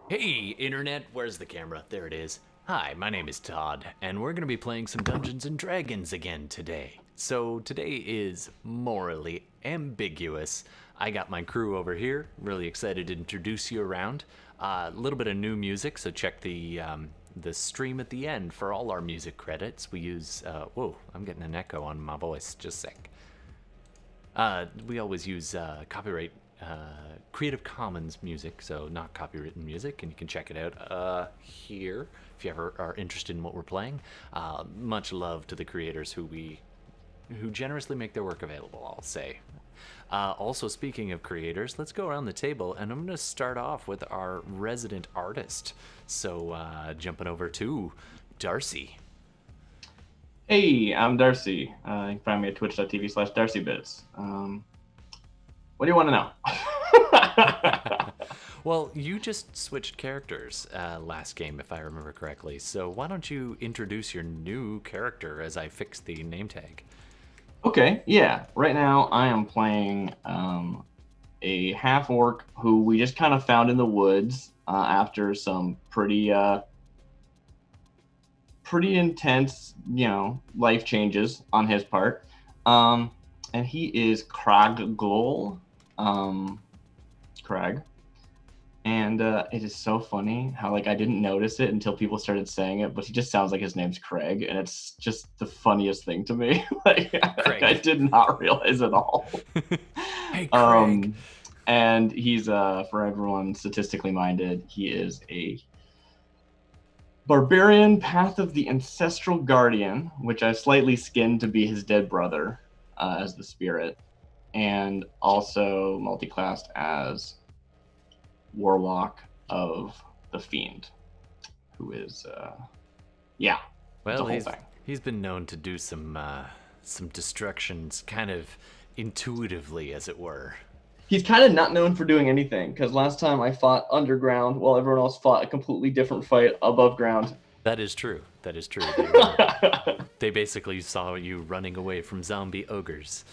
Hey, Internet, where's the camera? There it is. Hi, my name is Todd, and we're going to be playing some Dungeons and Dragons again today. So, today is morally ambiguous. I got my crew over here, really excited to introduce you around. A little bit of new music, so check the stream at the end for all our music credits. We use, whoa, I'm getting an echo on my voice, just a sec. We always use copyright Creative Commons music, so not copywritten music, and you can check it out here if you ever are interested in what we're playing. Much love to the creators who generously make their work available, I'll say. Also, speaking of creators, let's go around the table, and I'm going to start off with our resident artist. So, jumping over to Darcy. Hey, I'm Darcy. You can find me at twitch.tv/DarcyBits. What do you want to know? Well, you just switched characters last game, if I remember correctly. So why don't you introduce your new character as I fix the name tag? Okay, yeah. Right now I am playing a half-orc who we just kind of found in the woods after some pretty intense, life changes on his part. And he is Kragg. Kragg. And it is so funny how I didn't notice it until people started saying it, but he just sounds like his name's Kragg, and it's just the funniest thing to me. I did not realize at all. Hey, Kragg. And he's for everyone statistically minded, he is a Barbarian, Path of the Ancestral Guardian, which I slightly skinned to be his dead brother as the spirit, and also multiclassed as Warlock of the Fiend, who is, well, he's been known to do some destructions kind of intuitively, as it were. He's kind of not known for doing anything, because last time I fought underground while everyone else fought a completely different fight above ground. That is true. They basically saw you running away from zombie ogres.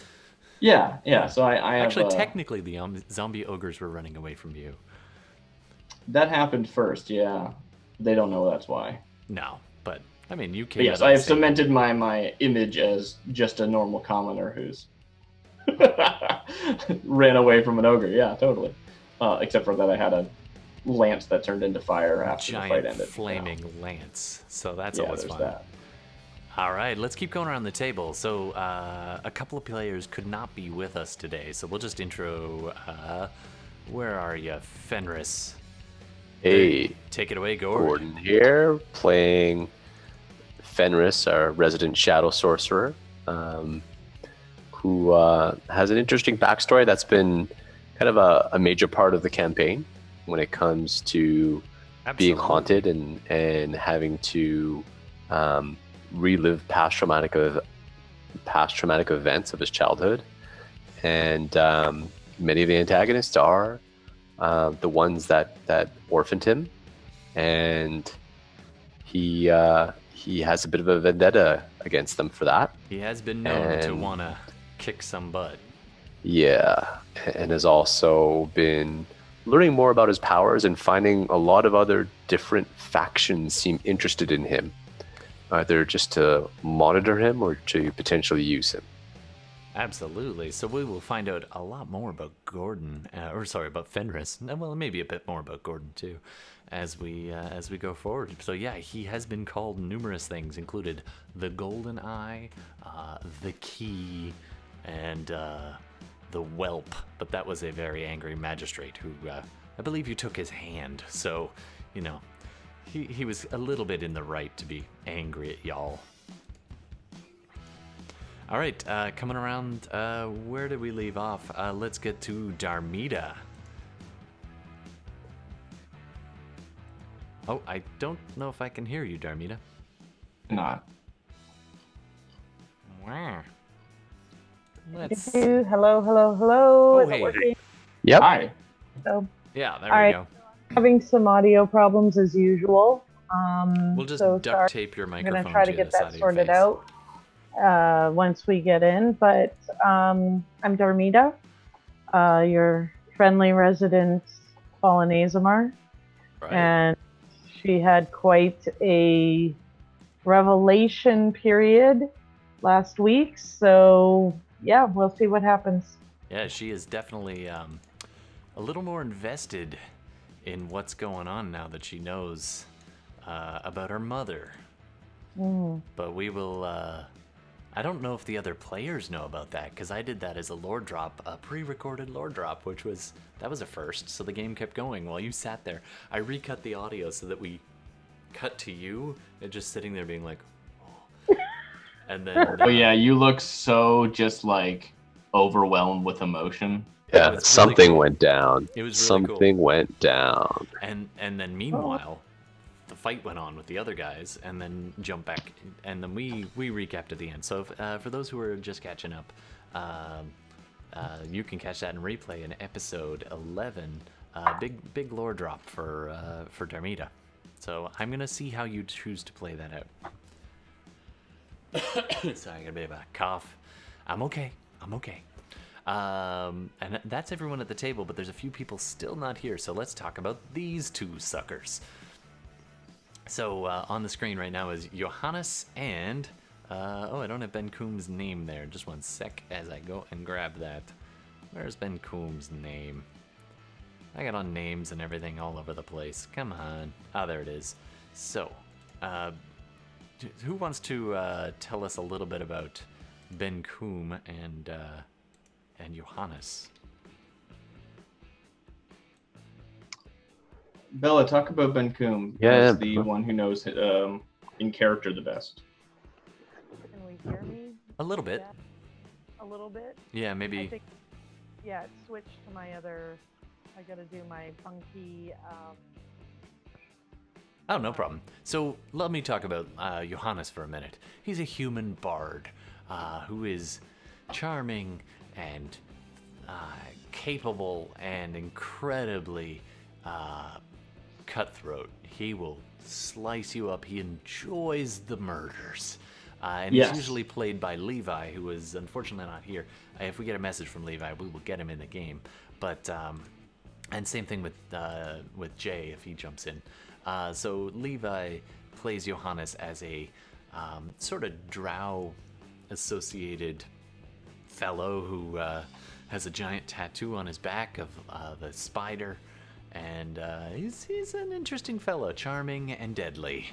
Yeah. So I actually technically the zombie ogres were running away from you. That happened first, yeah. They don't know that's why. No, but I mean, you came. Yes, I have cemented my image as just a normal commoner who's ran away from an ogre. Yeah, totally. Except for that, I had a lance that turned into fire after the fight ended. Flaming lance. So that's always fun. That. All right, let's keep going around the table. So a couple of players could not be with us today, so we'll just intro. Where are you, Fenris? Hey, take it away, Gord. Gordon here, playing Fenris, our resident shadow sorcerer, who has an interesting backstory that's been kind of a major part of the campaign when it comes to being haunted and having to relive past traumatic events of his childhood. And many of the antagonists are the ones that orphaned him, and he has a bit of a vendetta against them for that. He has been known to want to kick some butt. Yeah, and has also been learning more about his powers and finding a lot of other different factions seem interested in him, either just to monitor him or to potentially use him. Absolutely. So we will find out a lot more about about Fenris. Well, maybe a bit more about Gordon too, as we go forward. So yeah, he has been called numerous things, included the Golden Eye, the Key, and the Whelp. But that was a very angry magistrate who, I believe, you took his hand. So, he was a little bit in the right to be angry at y'all. All right, coming around, where did we leave off? Let's get to Darmita. Oh, I don't know if I can hear you, Darmita. Not. Let's... Hello. Oh, hey. Working? Yep. Hi. So, yeah, there we go. Having some audio problems as usual. We'll just duct tape your microphone. I'm going to try to get that sorted out once we get in. But I'm Darmita, your friendly resident fallen Aasimar. Right. And she had quite a revelation period last week. So, yeah, we'll see what happens. Yeah, she is definitely a little more invested in what's going on now that she knows about her mother. But we will. I don't know if the other players know about that because I did that as a lore drop, a pre-recorded lore drop, which was a first. So the game kept going while you sat there. I recut the audio so that we cut to you and just sitting there being like, oh. And then. Oh yeah, you look so just like overwhelmed with emotion. Yeah, Really something cool. went down. It was really something went down. And then meanwhile, the fight went on with the other guys, and then jump back, and then we recapped at the end. So for those who are just catching up, you can catch that in replay in episode 11. Big lore drop for Darmita. So I'm gonna see how you choose to play that out. Sorry, I got a bit of a cough. I'm okay. And that's everyone at the table, but there's a few people still not here, so let's talk about these two suckers. So on the screen right now is Johannes and, I don't have Benkuhm's name there. Just one sec as I go and grab that. Where's Benkuhm's name? I got on names and everything all over the place. Come on. Ah, there it is. So, who wants to tell us a little bit about Benkuhm and Johannes? Bela, talk about Benkuhm. Yeah. As the one who knows in character the best. Can we hear me? A little bit. A little bit? Yeah, maybe. I think, yeah, it switched to my other. I gotta do my funky. Oh, no problem. So let me talk about Johannes for a minute. He's a human bard who is charming and capable and incredibly cutthroat. He will slice you up. He enjoys the murders. And Yes. he's usually played by Levi, who is unfortunately not here. If we get a message from Levi, we will get him in the game. But and same thing with Jay if he jumps in. So Levi plays Johannes as a sort of drow-associated fellow who has a giant tattoo on his back of the spider, and he's an interesting fellow, charming and deadly,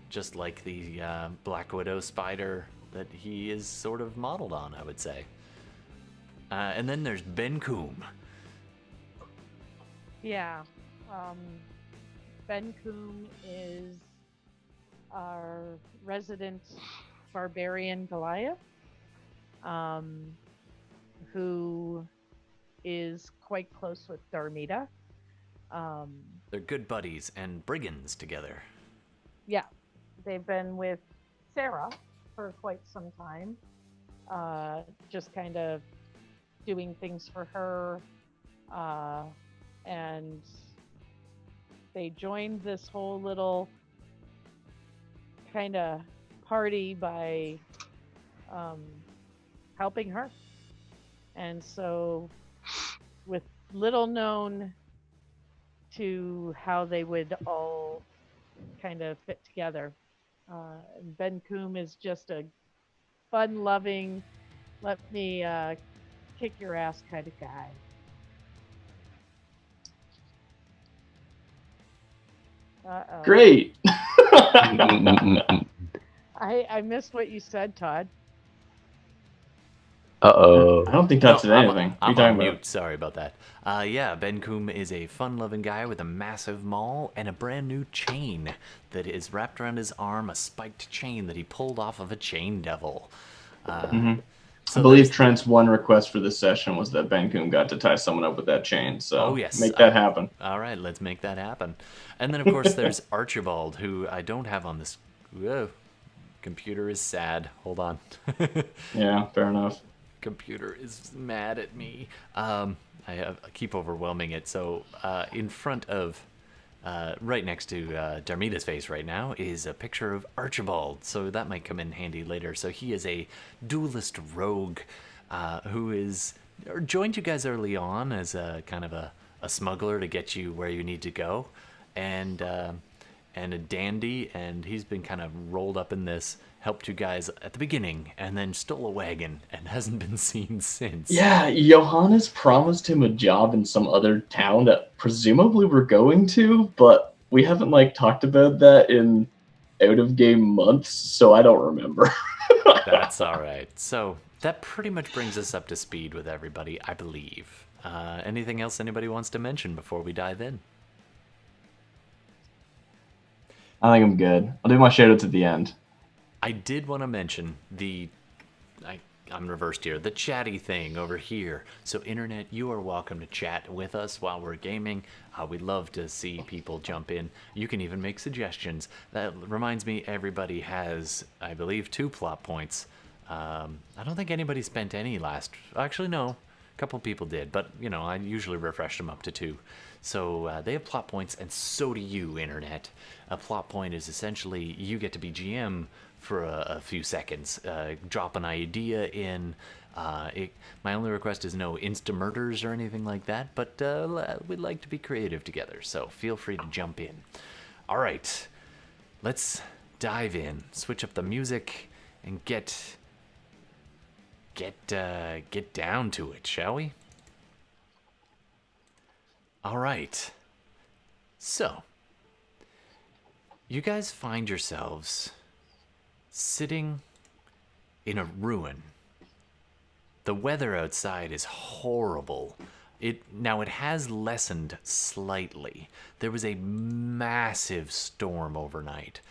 just like the Black Widow spider that he is sort of modeled on, I would say. And then there's Benkuhm. Yeah. Benkuhm is our resident barbarian Goliath, who is quite close with Darmita. They're good buddies and brigands together. Yeah, they've been with Sarah for quite some time, just kind of doing things for her, and they joined this whole little kind of party by helping her. And so, with little known to how they would all kind of fit together, Benkuhm is just a fun-loving, let me kick your ass kind of guy. Uh-oh. Great. I missed what you said, Todd. Uh-oh. I don't think Todd said anything. What are I'm you talking on about? mute. Sorry about that. Yeah, Benkuhm is a fun-loving guy with a massive maul and a brand new chain that is wrapped around his arm, a spiked chain that he pulled off of a chain devil. So I believe Trent's one request for this session was that Benkuhm got to tie someone up with that chain. So Oh, yes. make that happen. All right, let's make that happen. And then, of course, there's Archibald, who I don't have on this. Whoa. Computer is sad. Hold on. Yeah, fair enough. Computer is mad at me. I keep overwhelming it. So in front of, right next to Darmita's face right now is a picture of Archibald. So that might come in handy later. So he is a duelist rogue who joined you guys early on as a kind of a smuggler to get you where you need to go. and a dandy, and he's been kind of rolled up in this, helped you guys at the beginning, and then stole a wagon and hasn't been seen since. Yeah, Johannes promised him a job in some other town that presumably we're going to, but we haven't talked about that in out-of-game months, so I don't remember. That's all right. So that pretty much brings us up to speed with everybody, I believe. Anything else anybody wants to mention before we dive in? I think I'm good. I'll do my shoutouts at the end. I did want to mention I'm reversed here, the chatty thing over here. So internet, you are welcome to chat with us while we're gaming. We'd love to see people jump in. You can even make suggestions. That reminds me, everybody has, I believe, 2 plot points. I don't think anybody spent any actually no, a couple people did, but I usually refresh them up to 2. So they have plot points, and so do you, internet. A plot point is essentially you get to be GM for a few seconds. Drop an idea in. My only request is no insta-murders or anything like that, but we'd like to be creative together, so feel free to jump in. All right, let's dive in, switch up the music, and get down to it, shall we? All right. So, you guys find yourselves sitting in a ruin. The weather outside is horrible. It has lessened slightly. There was a massive storm overnight,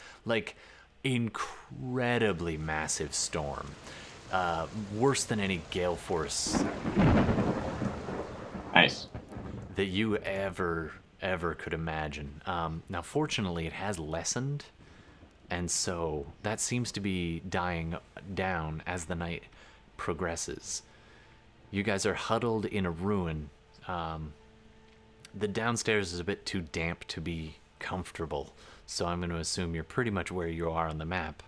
incredibly massive storm, worse than any gale force. Nice. That you ever could imagine. Now, fortunately, it has lessened. And so that seems to be dying down as the night progresses. You guys are huddled in a ruin. The downstairs is a bit too damp to be comfortable, so I'm going to assume you're pretty much where you are on the map.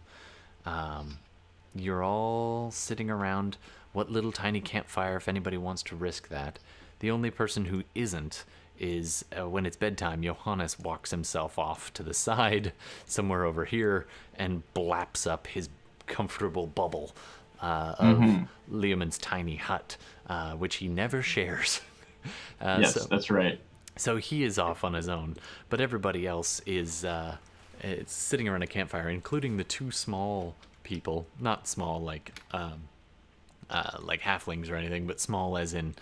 You're all sitting around what little tiny campfire, if anybody wants to risk that. The only person who isn't is when it's bedtime, Johannes walks himself off to the side somewhere over here and blaps up his comfortable bubble of Leoman's tiny hut, which he never shares. Yes, that's right. So he is off on his own, but everybody else is sitting around a campfire, including the 2 small people, not small like halflings or anything, but small as in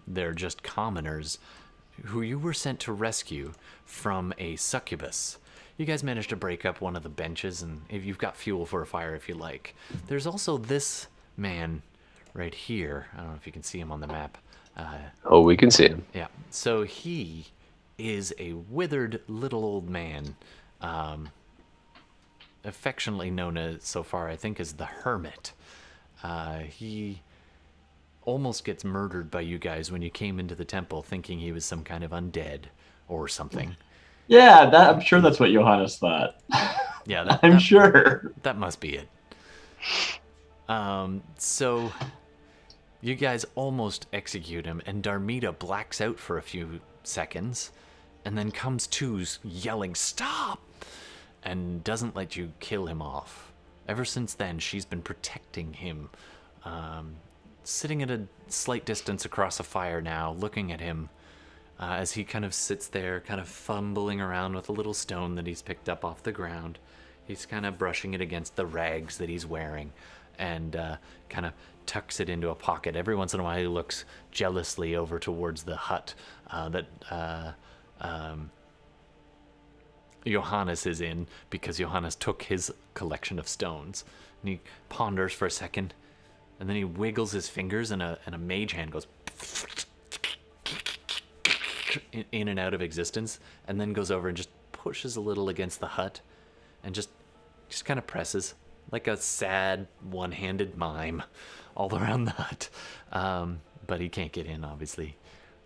they're just commoners who you were sent to rescue from a succubus. You guys managed to break up one of the benches, and if you've got fuel for a fire if you like. There's also this man right here. I don't know if you can see him on the map. We can see him. Yeah. So he is a withered little old man, affectionately known as, so far I think, as the Hermit. He almost gets murdered by you guys when you came into the temple, thinking he was some kind of undead or something. Yeah, I'm sure that's what Johannes thought. Yeah, I'm sure. That must be it. So you guys almost execute him, and Darmita blacks out for a few seconds, and then comes to yelling, "Stop!" and doesn't let you kill him off. Ever since then, she's been protecting him, sitting at a slight distance across a fire now, looking at him as he kind of sits there, kind of fumbling around with a little stone that he's picked up off the ground. He's kind of brushing it against the rags that he's wearing, and kind of tucks it into a pocket. Every once in a while, he looks jealously over towards the hut that Johannes is in, because Johannes took his collection of stones. And he ponders for a second, and then he wiggles his fingers, and a mage hand goes in and out of existence, and then goes over and just pushes a little against the hut, and just kind of presses like a sad one-handed mime all around the hut. But he can't get in, obviously.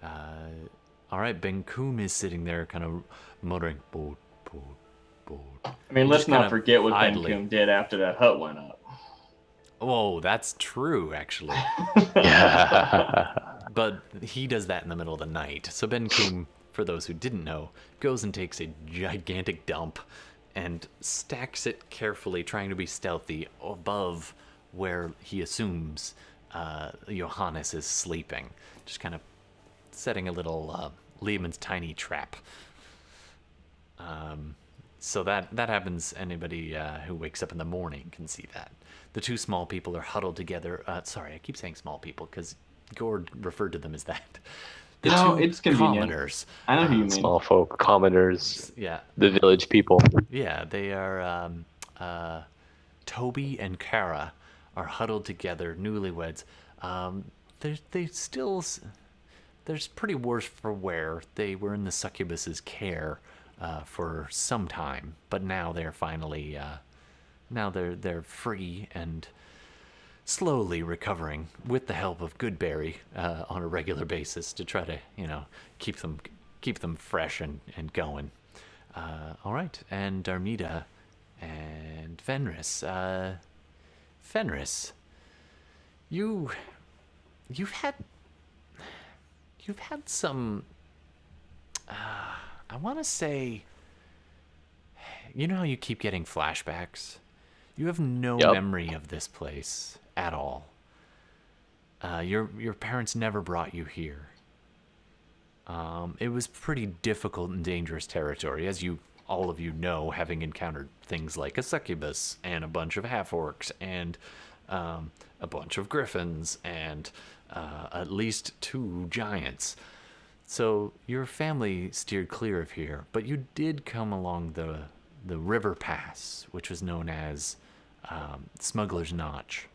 All right, Benkuhm is sitting there kind of muttering, "Board. I mean, let's Just not kind of forget what idly. Benkuhm did after that hut went up. Oh, that's true, actually. Yeah. But he does that in the middle of the night. So Benkuhm, for those who didn't know, goes and takes a gigantic dump and stacks it carefully, trying to be stealthy, above where he assumes Johannes is sleeping. Just kind of setting a little Lehman's tiny trap. So that happens. Anybody who wakes up in the morning can see that. The two small people are huddled together. Sorry, I keep saying small people because Gord referred to them as that. The No, two it's convenient. commoners. I know who you mean. Small folk, commoners, Yeah, the village people. yeah, they are. Toby and Kara are huddled together, newlyweds. There's pretty worse for wear. They were in the succubus's care for some time, but now they're finally now they're free and slowly recovering with the help of Goodberry on a regular basis to try to keep them fresh and going. All right, and Darmita and Fenris. Fenris, you've had some. I want to say. You know how you keep getting flashbacks? You have no Yep. memory of this place at all. Your parents never brought you here. It was pretty difficult and dangerous territory, as all of you know, having encountered things like a succubus and a bunch of half-orcs and a bunch of griffins and at least 2 giants. So your family steered clear of here, but you did come along the river pass, which was known as Smuggler's Notch,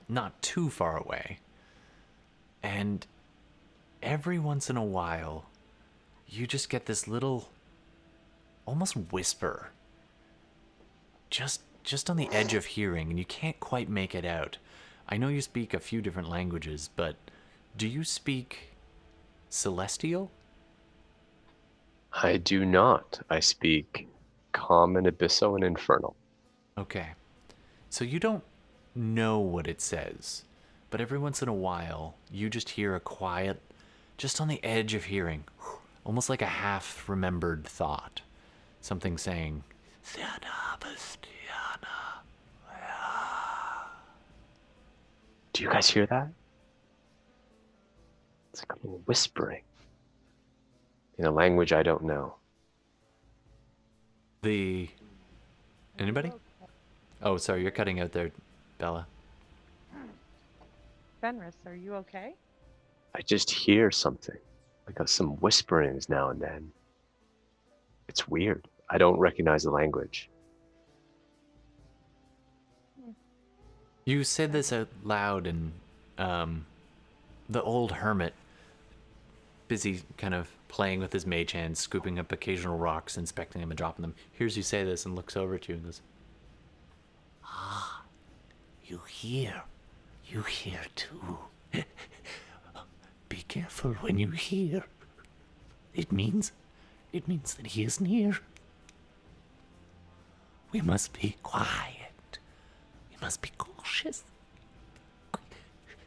not too far away. And every once in a while, you just get this little, almost whisper, just on the edge of hearing, and you can't quite make it out. I know you speak a few different languages, but do you speak Celestial? I do not. I speak Common, Abysso, and Infernal. Okay. So you don't know what it says, but every once in a while, you just hear a quiet, just on the edge of hearing, almost like a half-remembered thought. Something saying, Do you guys hear that? It's like a little whispering in a language I don't know. Anybody? Oh, sorry, you're cutting out there, Bela. Fenris, are you okay? I just hear something, like some whisperings now and then. It's weird. I don't recognize the language. You said this out loud, and the old hermit, busy kind of playing with his mage hand, scooping up occasional rocks, inspecting them and dropping them, hears you say this and looks over at you and goes, "Ah, you hear too. Be careful when you hear. It means that he is near. We must be quiet. We must be cautious.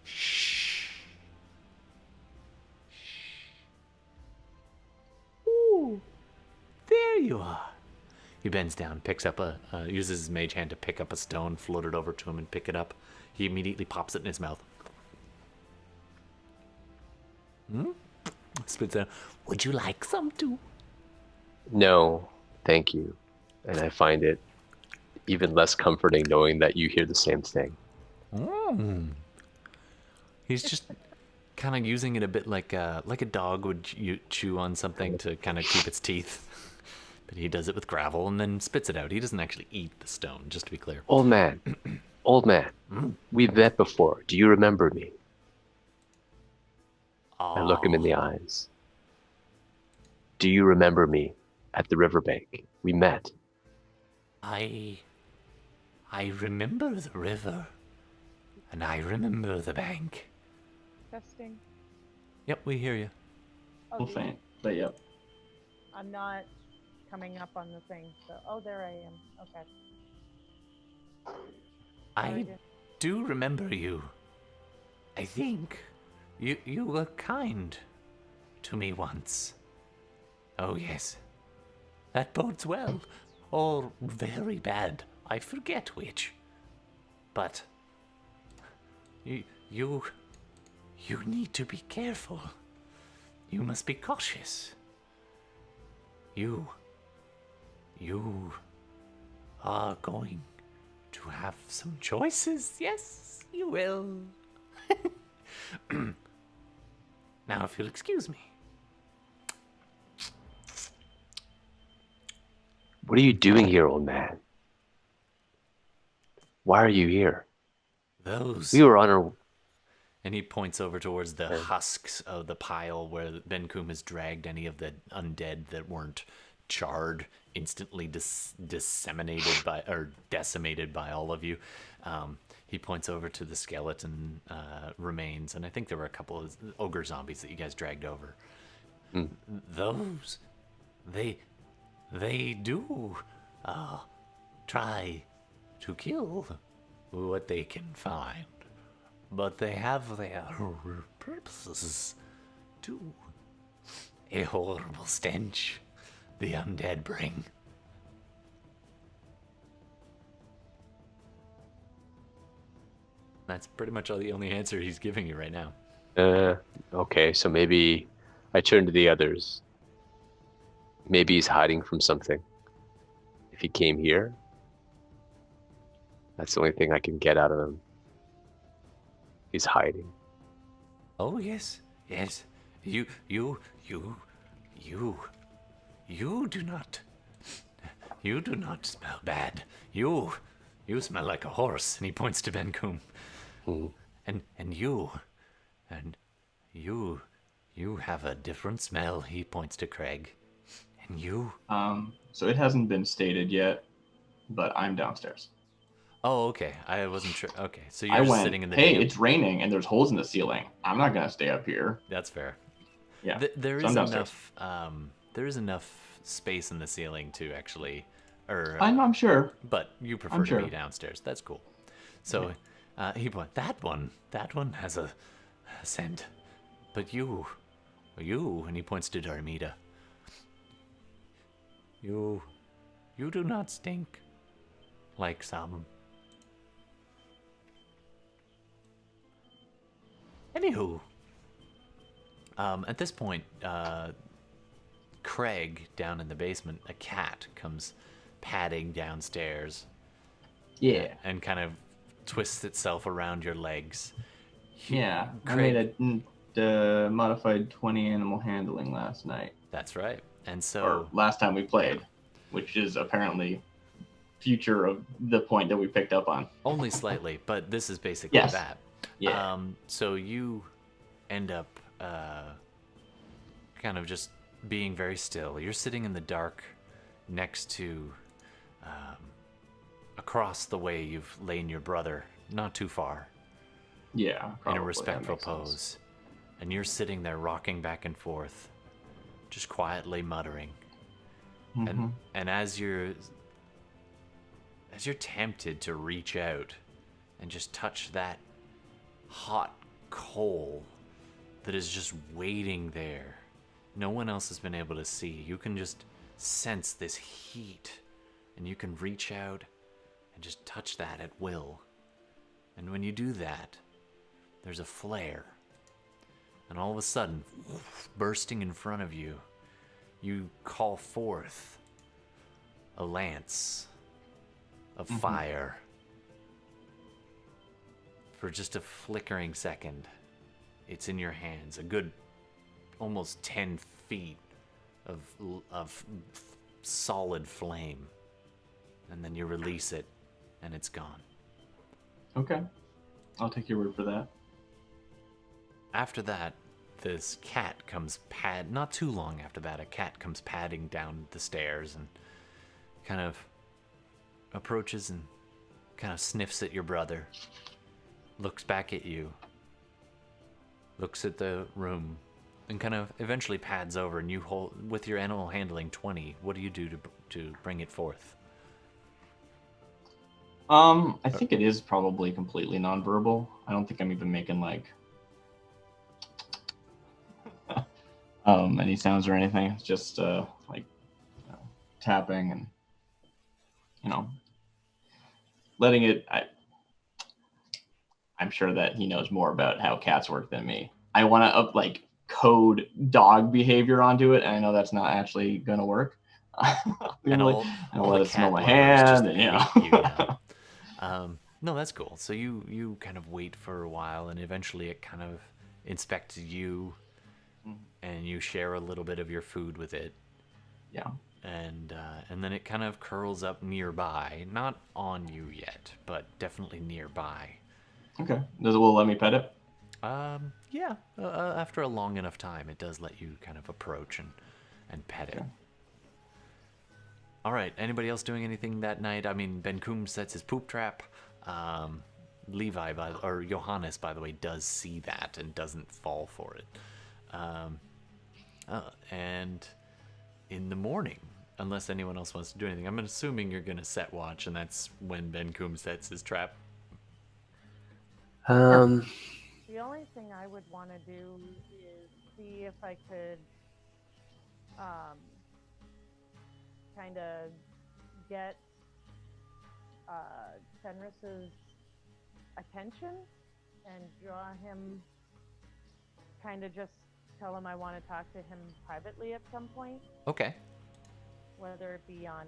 Shh. Ooh, there you are." He bends down, picks up uses his mage hand to pick up a stone, float it over to him, and pick it up. He immediately pops it in his mouth. Spits out. "Would you like some too?" No, thank you. And I find it even less comforting knowing that you hear the same thing. He's just kind of using it a bit like a dog would chew on something to kind of keep its teeth. But he does it with gravel and then spits it out. He doesn't actually eat the stone, just to be clear. Old man, we've met before. Do you remember me? I look him in the eyes. Do you remember me at the riverbank? We met. I remember the river, and I remember the bank. Testing. Yep, we hear you. Oh, Well, faint, but yep. I'm not coming up on the thing. So, there I am. Okay. I do remember you. I think you were kind to me once. Oh, yes. That bodes well. Or very bad. I forget which. But you need to be careful. You must be cautious. You are going to have some choices. Yes, you will. Now, if you'll excuse me. What are you doing here, old man? Why are you here? Those. We were on our... And he points over towards the husks of the pile where Benkuhm has dragged any of the undead that weren't charred, instantly disseminated by, or decimated by all of you. He points over to the skeleton remains, and I think there were a couple of ogre zombies that you guys dragged over. Those, they do try to kill what they can find. But they have their purposes, too. A horrible stench the undead bring. That's pretty much the only answer he's giving you right now. Okay, so maybe I turn to the others. Maybe he's hiding from something. If he came here, that's the only thing I can get out of him. He's hiding. Oh, yes, yes. You do not smell bad. You smell like a horse. And he points to Benkuhm. And you have a different smell. He points to Kragg. And you. So it hasn't been stated yet, but I'm downstairs. Oh, okay. I wasn't sure. Okay, so I you're just went, sitting in the. hey, it's raining and there's holes in the ceiling. I'm not gonna stay up here. That's fair. Yeah. There so is I'm enough. There is enough space in the ceiling to actually, or. I'm sure. But you prefer to be downstairs. That's cool. So, he went. That one has a scent. But you, and he points to Darmita. You do not stink like some. Anywho, at this point, Kragg down in the basement, a cat comes padding downstairs. Yeah. And kind of twists itself around your legs. Yeah. Kragg, I made a modified 20 animal handling last night. That's right. And so. Or last time we played, which is apparently future of the point that we picked up on. Only slightly, but this is basically that. Yeah. So you end up kind of just being very still. You're sitting in the dark next to, across the way you've lain your brother, not too far. Yeah. In a respectful pose. And you're sitting there rocking back and forth, just quietly muttering. Mm-hmm. And as you're tempted to reach out and just touch that hot coal that is just waiting there, no one else has been able to see. You can just sense this heat, and you can reach out and just touch that at will. And when you do that, there's a flare, and all of a sudden, bursting in front of you, you call forth a lance of fire. For just a flickering second, it's in your hands, a good almost 10 feet of solid flame, and then you release it, and it's gone. Okay, I'll take your word for that. After that, this cat comes not too long after that, a cat comes padding down the stairs and kind of approaches and kind of sniffs at your brother, looks back at you, looks at the room, and kind of eventually pads over, and you hold, with your animal handling 20, what do you do to bring it forth? I think it is probably completely nonverbal. I don't think I'm even making like any sounds or anything. It's just like tapping and letting it. I'm sure that he knows more about how cats work than me. I want to code dog behavior onto it, and I know that's not actually going to work. And I'll all let the it smell cat my lovers just hand, and hate you now. No, that's cool. So you kind of wait for a while, and eventually it kind of inspects you, and you share a little bit of your food with it. Yeah. And then it kind of curls up nearby, not on you yet, but definitely nearby. Okay. Does it will let me pet it? Yeah. After a long enough time, it does let you kind of approach and pet it. Okay. All right. Anybody else doing anything that night? I mean, Benkuhm sets his poop trap. Levi, or Johannes, by the way, does see that and doesn't fall for it. And in the morning, unless anyone else wants to do anything, I'm assuming you're going to set watch, and that's when Benkuhm sets his trap. The only thing I would want to do is see if I could kind of get Fenris's attention and draw him, kind of just tell him I want to talk to him privately at some point. Okay. Whether it be on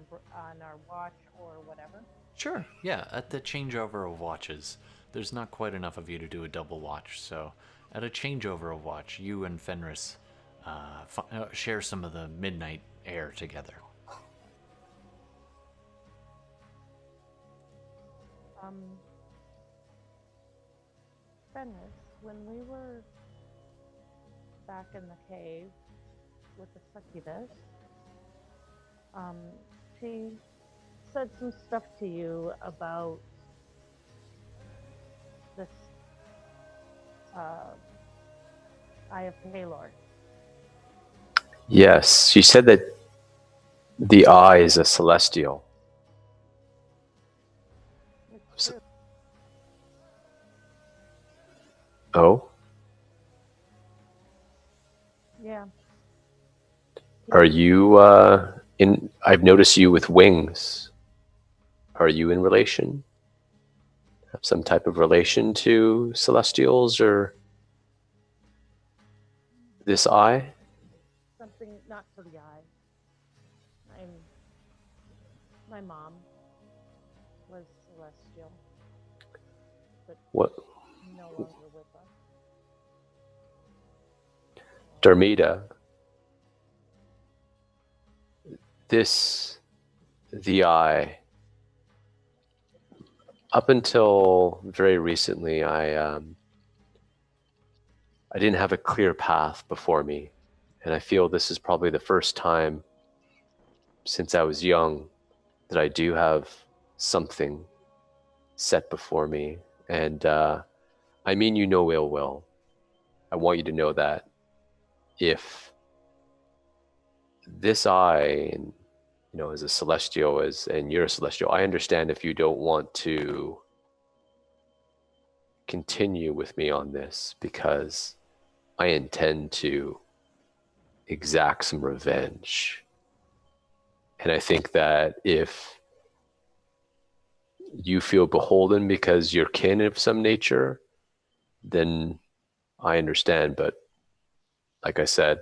our watch or whatever. Sure, yeah, at the changeover of watches. There's not quite enough of you to do a double watch, so at a changeover of watch, you and Fenris share some of the midnight air together. Fenris, when we were back in the cave with the succubus, she said some stuff to you about this Eye of Palor. Yes, she said that the eye is a celestial. It's true. Oh? Yeah. Are you in? I've noticed you with wings. Are you in relation? Have some type of relation to celestials or this eye? Something not to the eye. My mom was celestial, but What? no longer with us. Darmita. The eye. Up until very recently, I didn't have a clear path before me, and I feel this is probably the first time since I was young that I do have something set before me. And I mean you no ill will. I want you to know that if this eye, is a celestial, and you're a celestial, I understand if you don't want to continue with me on this, because I intend to exact some revenge. And I think that if you feel beholden because you're kin of some nature, then I understand. But like I said,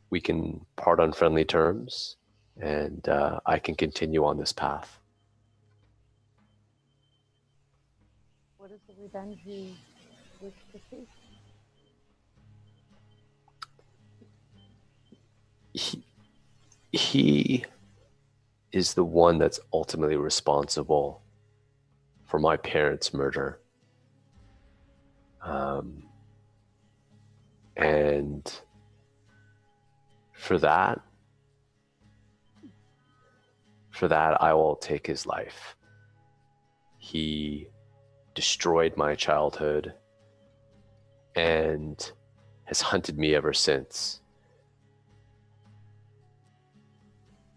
we can part on friendly terms, and I can continue on this path. What is the revenge you wish to see? He is the one that's ultimately responsible for my parents' murder. And for that, I will take his life. He destroyed my childhood and has hunted me ever since.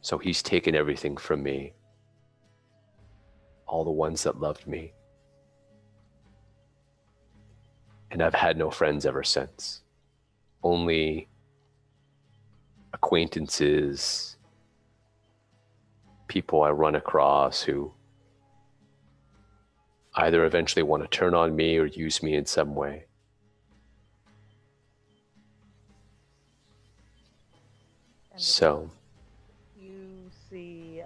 So he's taken everything from me, all the ones that loved me. And I've had no friends ever since. only acquaintances, people I run across who either eventually want to turn on me or use me in some way. And So, you see,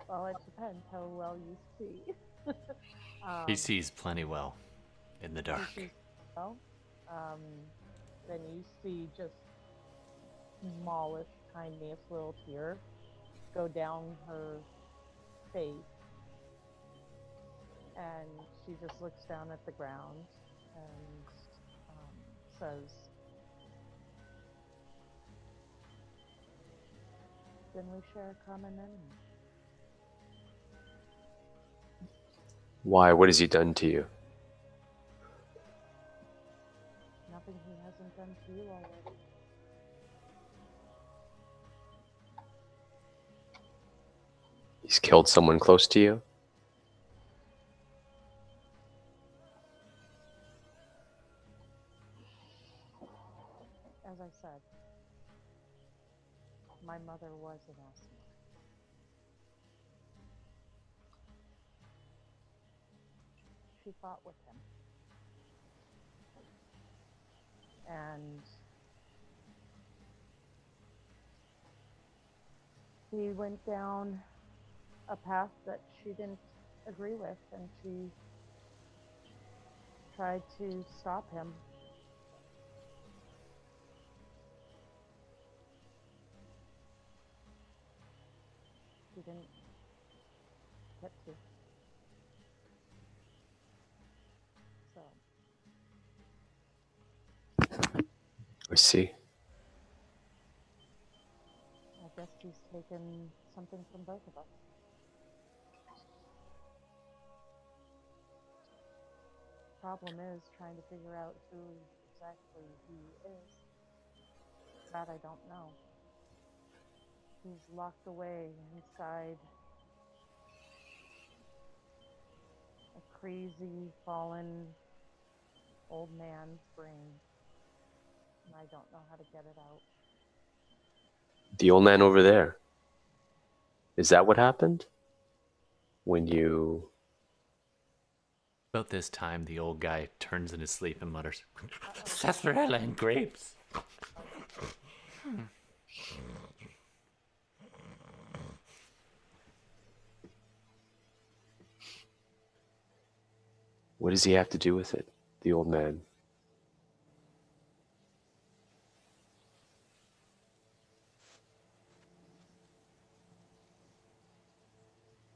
well, it depends how well you see. He sees plenty well in the dark. You see, well, then you see just smallest, tiniest little tear go down her face, and she just looks down at the ground and says, "Then we share a common enemy." why? What has he done to you? Nothing he hasn't done to you already. He's killed someone close to you? As I said, my mother was an Aasimar. She fought with him. And he went down a path that she didn't agree with, and she tried to stop him. She didn't get to. So I see. I guess he's taken something from both of us. Problem is trying to figure out who exactly he is. That I don't know. He's locked away inside a crazy, fallen old man's brain. And I don't know how to get it out. The old man over there. Is that what happened? When you... About this time, the old guy turns in his sleep and mutters, "Sarsaparilla and grapes." What does he have to do with it, the old man?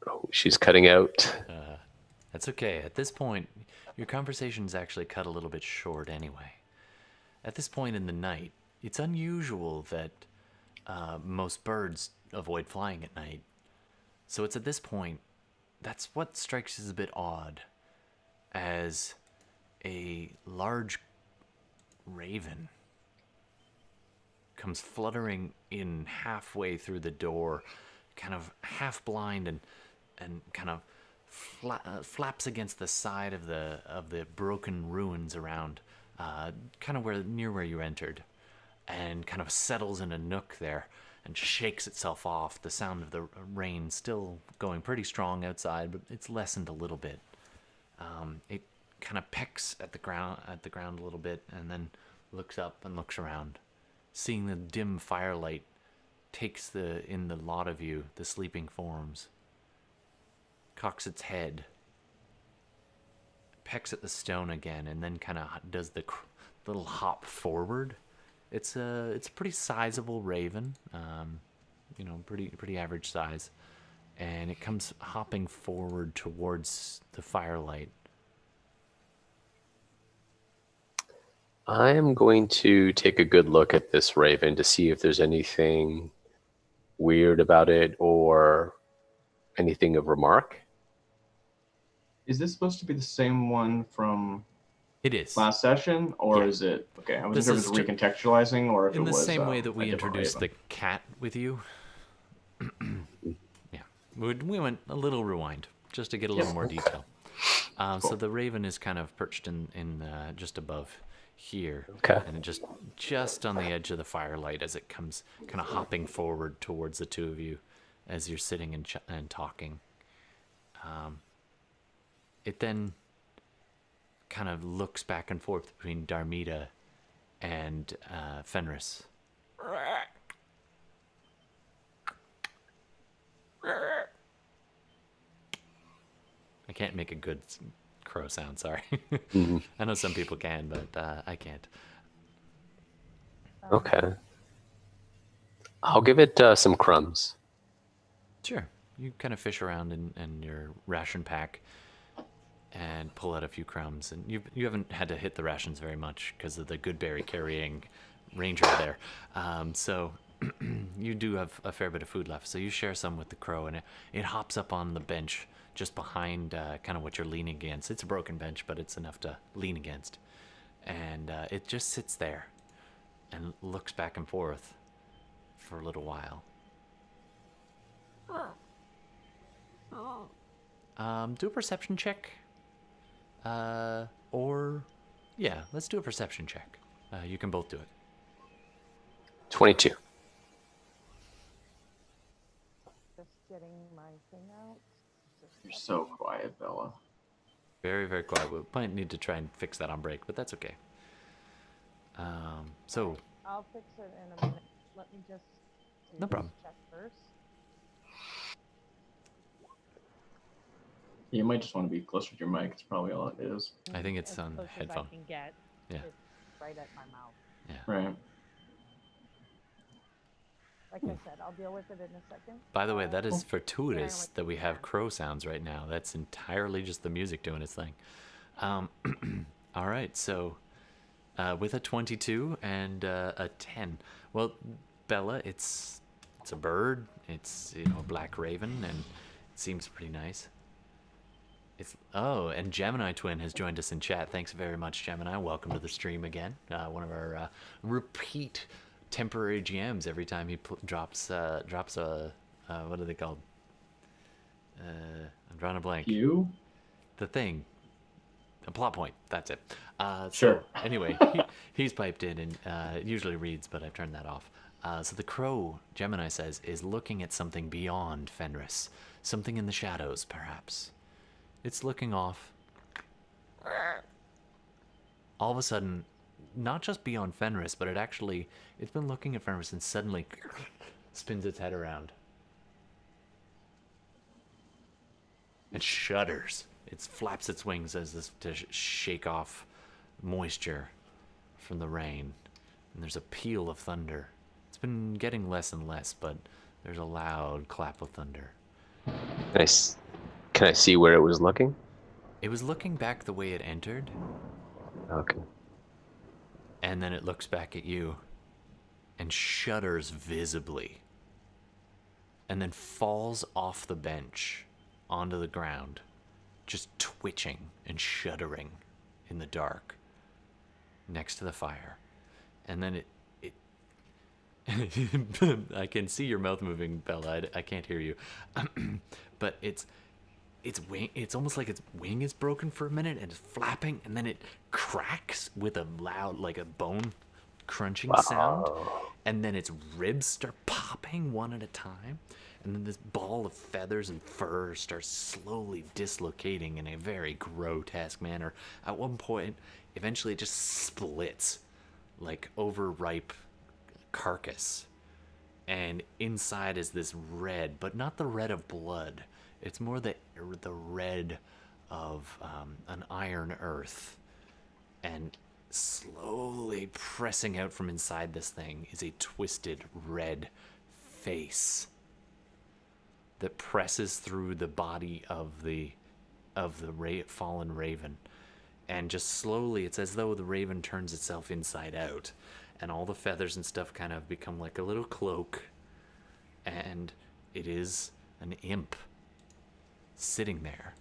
Oh, she's cutting out. That's okay. At this point, your conversation's actually cut a little bit short anyway. At this point in the night, it's unusual that most birds avoid flying at night. So it's at this point, that's what strikes you as a bit odd, as a large raven comes fluttering in halfway through the door, kind of half blind and kind of flaps against the side of the broken ruins around, kind of near where you entered, and kind of settles in a nook there and shakes itself off. The sound of the rain still going pretty strong outside, but it's lessened a little bit. It kind of pecks at the ground a little bit, and then looks up and looks around, seeing the dim firelight takes in the lot of you, the sleeping forms. Cocks its head, pecks at the stone again, and then kind of does the little hop forward. It's a pretty sizable raven, pretty average size, and it comes hopping forward towards the firelight. I am going to take a good look at this raven to see if there's anything weird about it or anything of remark. Is this supposed to be the same one from It is. last session, or Yeah. is it okay? I wasn't This sure if is it was recontextualizing or if in it the was same way that a we different introduced raven. the cat with you. Yeah, we went a little rewind just to get a little more detail. So Cool. the raven is kind of perched in just above here, Okay. and just on the edge of the firelight as it comes, kind of hopping forward towards the two of you, as you're sitting and talking. It then kind of looks back and forth between Darmita and Fenris. I can't make a good crow sound, sorry. I know some people can, but I can't. Okay. I'll give it some crumbs. Sure. You kind of fish around in your ration pack and pull out a few crumbs. And you haven't had to hit the rations very much because of the good berry carrying ranger there. So you do have a fair bit of food left. So you share some with the crow, and it hops up on the bench just behind kind of what you're leaning against. It's a broken bench, but it's enough to lean against. And it just sits there and looks back and forth for a little while. Do a perception check. Yeah, let's do a perception check. You can both do it. 22. Just getting my thing out. You're so quiet, Bella. Very, very quiet. We might need to try and fix that on break, but that's okay. So, I'll fix it in a minute. Let me just do No this problem. check first. You might just want to be closer to your mic. It's probably all it is. I think it's As on close headphone. As I can get. Yeah. It's right at my mouth. yeah. Right. Like I said, I'll deal with it in a second. By the way, that is Yeah, fortuitous like that we that. have crow sounds right now. That's entirely just the music doing its thing. All right, so with a 22 and a 10. Well, Bella, it's a bird. It's a black raven, and it seems pretty nice. And Gemini Twin has joined us in chat. Thanks very much, Gemini. Welcome to the stream again. One of our repeat temporary GMs. Every time he drops a what are they called? I'm drawing a blank. You? The thing. A plot point. That's it. Sure. So, anyway, he's piped in and it usually reads, but I've turned that off. So the crow, Gemini says, is looking at something beyond Fenris. Something in the shadows, perhaps. It's looking off. All of a sudden, not just beyond Fenris, but it's been looking at Fenris and suddenly spins its head around. It shudders. It flaps its wings as if to shake off moisture from the rain. And there's a peal of thunder. It's been getting less and less, but there's a loud clap of thunder. Nice. Can I see where it was looking? It was looking back the way it entered, Okay. and then it looks back at you and shudders visibly, and then falls off the bench onto the ground, just twitching and shuddering in the dark next to the fire. And then it I can see your mouth moving, Bella. I can't hear you. But its wing, it's almost like its wing is broken for a minute and it's flapping, and then it cracks with a loud, like a bone crunching sound, and then its ribs start popping one at a time, and then this ball of feathers and fur starts slowly dislocating in a very grotesque manner. At one point, eventually it just splits like overripe carcass, and inside is this red, but not the red of blood. It's more the red of an iron earth. And slowly pressing out from inside this thing is a twisted red face that presses through the body of the fallen raven. And just slowly, it's as though the raven turns itself inside out, and all the feathers and stuff kind of become like a little cloak, and it is an imp sitting there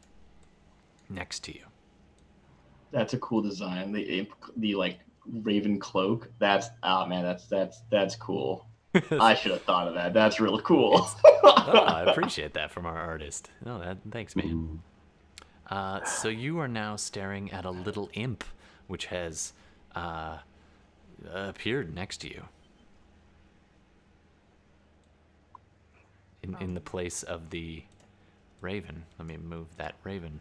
next to you. That's a cool design. The like raven cloak. That's that's cool. I should have thought of that. That's really cool. Oh, I appreciate that from our artist. No, thanks, man. So you are now staring at a little imp, which has appeared next to you. In the place of the raven. Let me move that raven.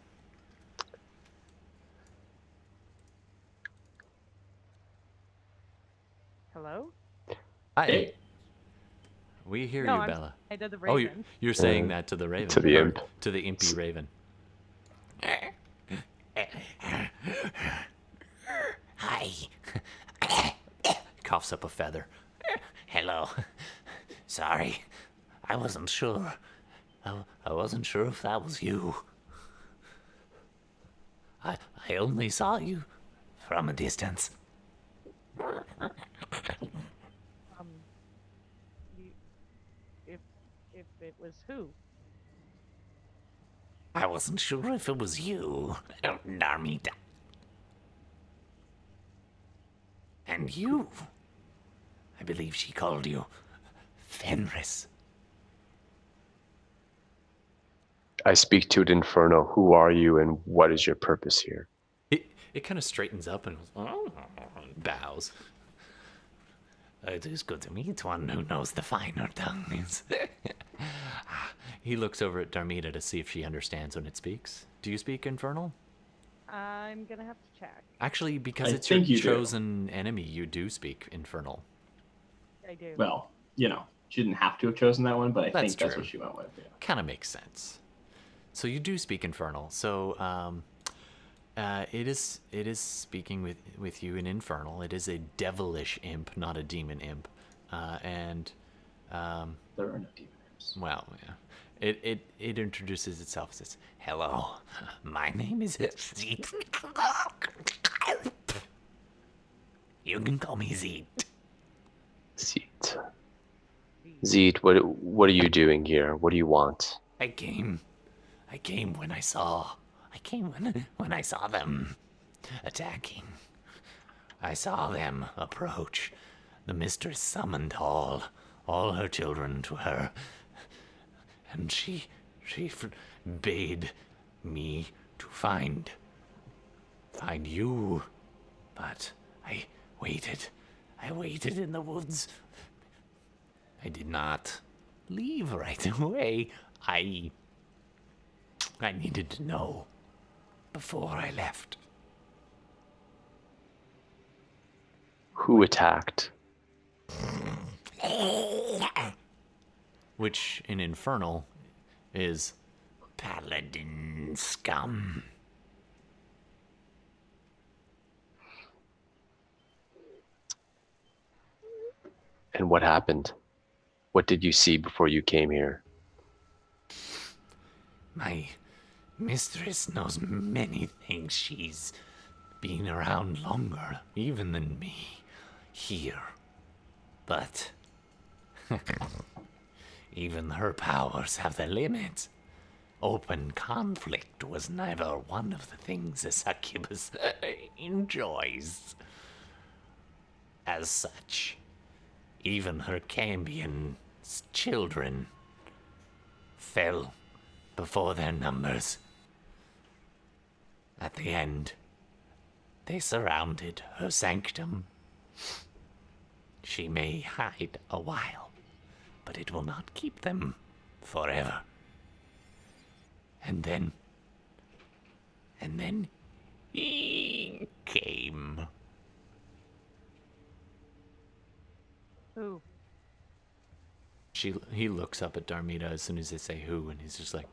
Hello? Hi. Hey. We hear No, you, I'm Bella. I did the Oh, raven. you're saying that to the raven. To the or imp. To the impy raven. Hi. Coughs up a feather. Hello. Sorry. I wasn't sure. I wasn't sure if that was you. I only saw you from a distance. You, if it was who? I wasn't sure if it was you, Darmita. And you. I believe she called you Fenris. I speak to it, Inferno. Who are you and what is your purpose here? It kind of straightens up and bows. It is good to meet one who knows the finer tongues. He looks over at Darmita to see if she understands when it speaks. Do you speak Infernal? I'm gonna have to check. Actually, because I it's your think you do. chosen enemy, you do speak Infernal. I do. Well, she didn't have to have chosen that one, but I That's think that's true. what she went with. Yeah. Kind of makes sense. So you do speak Infernal. So it is speaking with you in Infernal. It is a devilish imp, not a demon imp. There are no demon imps. Well, yeah. It introduces itself as, hello, my name is Zeet. You can call me Zeet. Zeet. Zeet, what are you doing here? What do you want? I came when I saw them attacking. I saw them approach. The mistress summoned all her children to her, and she bade me to find you. But I waited in the woods. I did not leave right away. I needed to know before I left. Who attacked? Which in Infernal is paladin scum. And what happened? What did you see before you came here? My mistress knows many things. She's been around longer, even than me, here. But even her powers have their limits. Open conflict was never one of the things a succubus enjoys. As such, even her Cambion's children fell before their numbers. At the end, they surrounded her sanctum. She may hide a while, but it will not keep them forever. And then he came. Who? He looks up at Darmita as soon as they say who, and he's just like,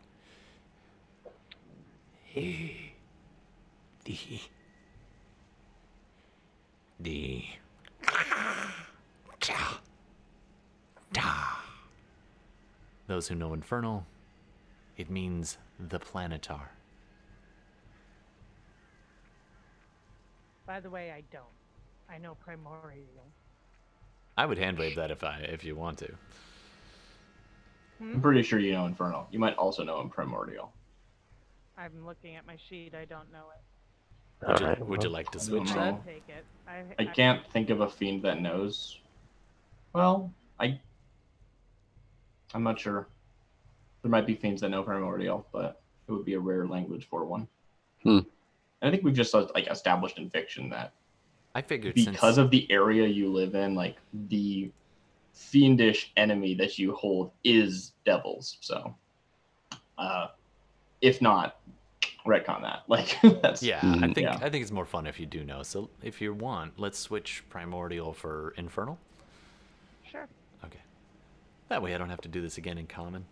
Those who know Infernal, it means the planetar. By the way, I don't. I know primordial. I would hand wave that if you want to. I'm pretty sure you know Infernal. You might also know him Primordial. I'm looking at my sheet. I don't know it. Would you, Alright, would you well, like to I switch don't that? know. Take it. I can't think of a fiend that knows. Well, I'm not sure. There might be fiends that know Primordial, but it would be a rare language for one. Hmm. I think we've just like established in fiction that I figured because of the area you live in, like the fiendish enemy that you hold is devils. So, if not, retcon that. Like that's Yeah, Mhm. I think it's more fun if you do know. So if you want, let's switch primordial for infernal. Sure. Okay. That way I don't have to do this again in common.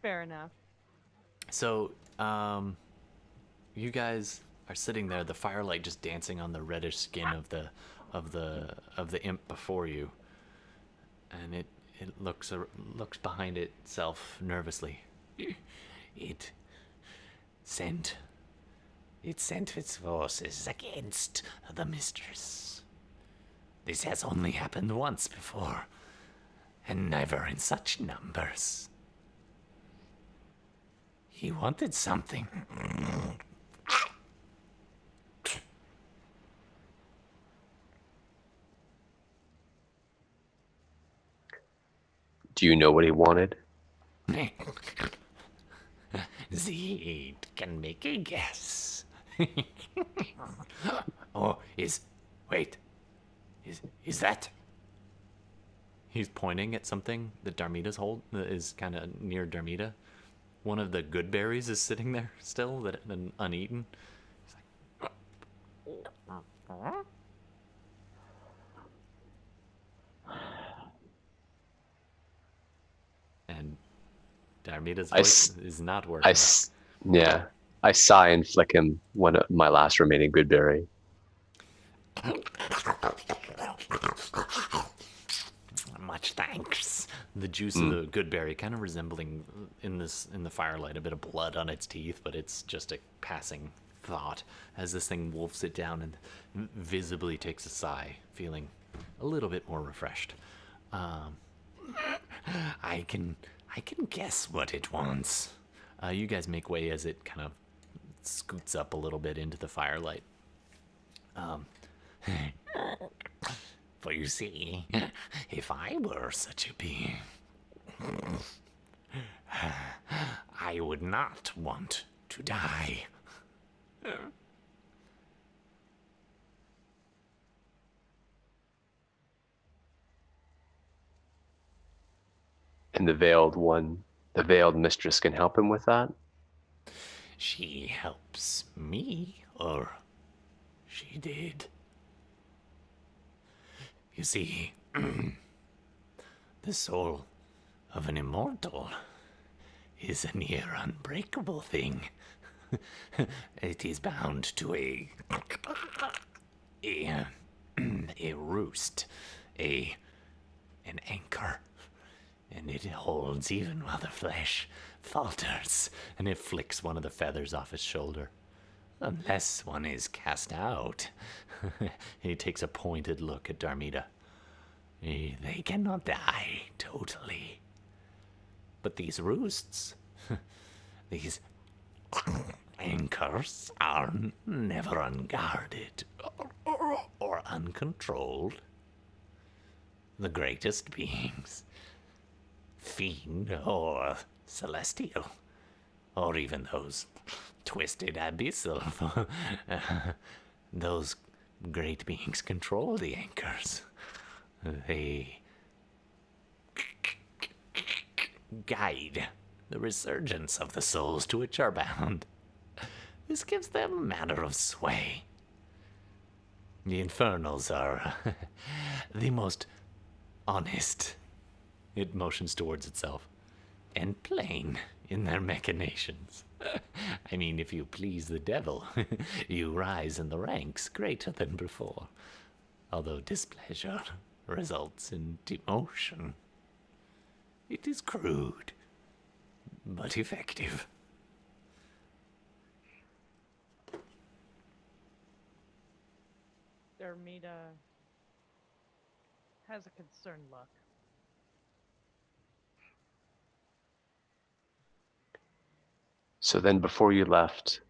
Fair enough. So, you guys are sitting there, the firelight just dancing on the reddish skin of the imp before you, and it looks behind itself nervously. It sent its forces against the mistress. This has only happened once before, and never in such numbers. He wanted something. Do you know what he wanted? Zed can make a guess. Oh, wait. Is that? He's pointing at something that Darmita's hold is kind of near Darmita. One of the good berries is sitting there still, that uneaten. He's like, and Darmita's voice is not working. I sigh and flick him one of my last remaining good berry. Much thanks. The juice of the good berry, kind of resembling in the firelight, a bit of blood on its teeth, but it's just a passing thought as this thing wolfs it down and visibly takes a sigh, feeling a little bit more refreshed. I can guess what it wants. You guys make way as it kind of scoots up a little bit into the firelight. For you see, if I were such a being, I would not want to die. And the veiled mistress can help him with that? She helps me, or she did. You see, the soul of an immortal is a near unbreakable thing. It is bound to a roost, an anchor, and it holds even while the flesh falters, and it flicks one of the feathers off his shoulder. Unless one is cast out. He takes a pointed look at Darmita. They cannot die totally. But these roosts, these anchors, are never unguarded or uncontrolled. The greatest beings, fiend or celestial, or even those twisted abyssal, those great beings control the anchors. They guide the resurgence of the souls to which are bound. This gives them a manner of sway. The infernals are the most honest. It motions towards itself. And plain in their machinations. I mean, if you please the devil, you rise in the ranks greater than before. Although displeasure results in demotion. It is crude, but effective. Darmita has a concerned look. So then before you left,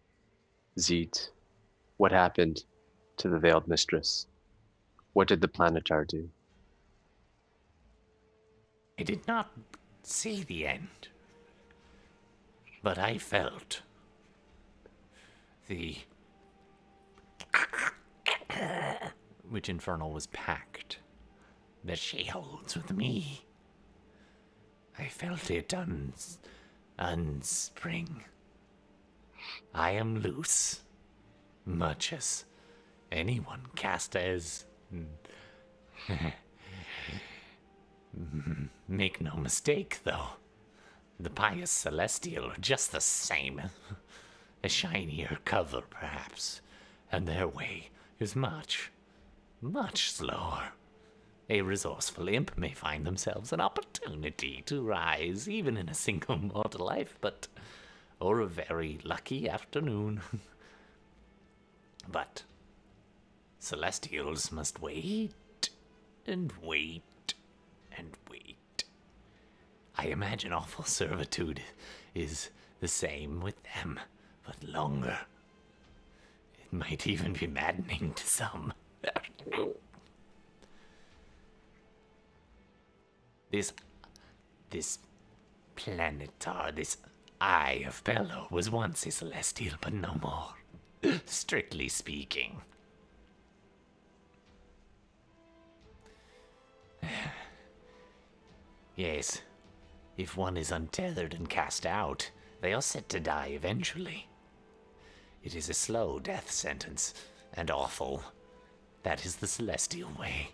Zeet, what happened to the veiled mistress? What did the planetar do? I did not see the end. But I felt the which infernal was packed that she holds with me. I felt it unspring. I am loose, much as anyone cast as. Make no mistake, though. The pious celestial are just the same. A shinier cover, perhaps, and their way is much, much slower. A resourceful imp may find themselves an opportunity to rise, even in a single mortal life, or a very lucky afternoon. But celestials must wait, and wait, and wait. I imagine awful servitude is the same with them, but longer. It might even be maddening to some. This planetar, this eye of Bela was once a celestial, but no more, strictly speaking. Yes, if one is untethered and cast out, they are set to die eventually. It is a slow death sentence, and awful. That is the celestial way.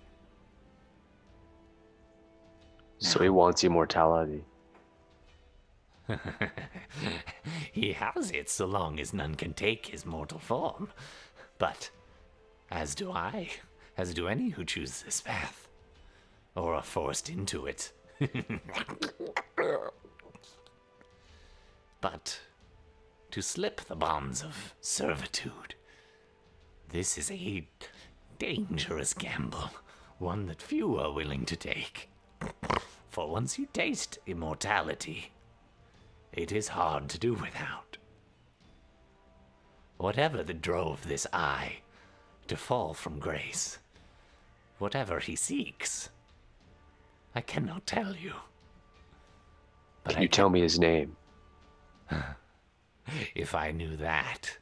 So he wants immortality. He has it so long as none can take his mortal form. But, as do I, as do any who choose this path, or are forced into it. But, to slip the bonds of servitude, this is a dangerous gamble, one that few are willing to take. For once you taste immortality, it is hard to do without. Whatever that drove this eye to fall from grace, whatever he seeks, I cannot tell you. But Can you tell me his name? If I knew that,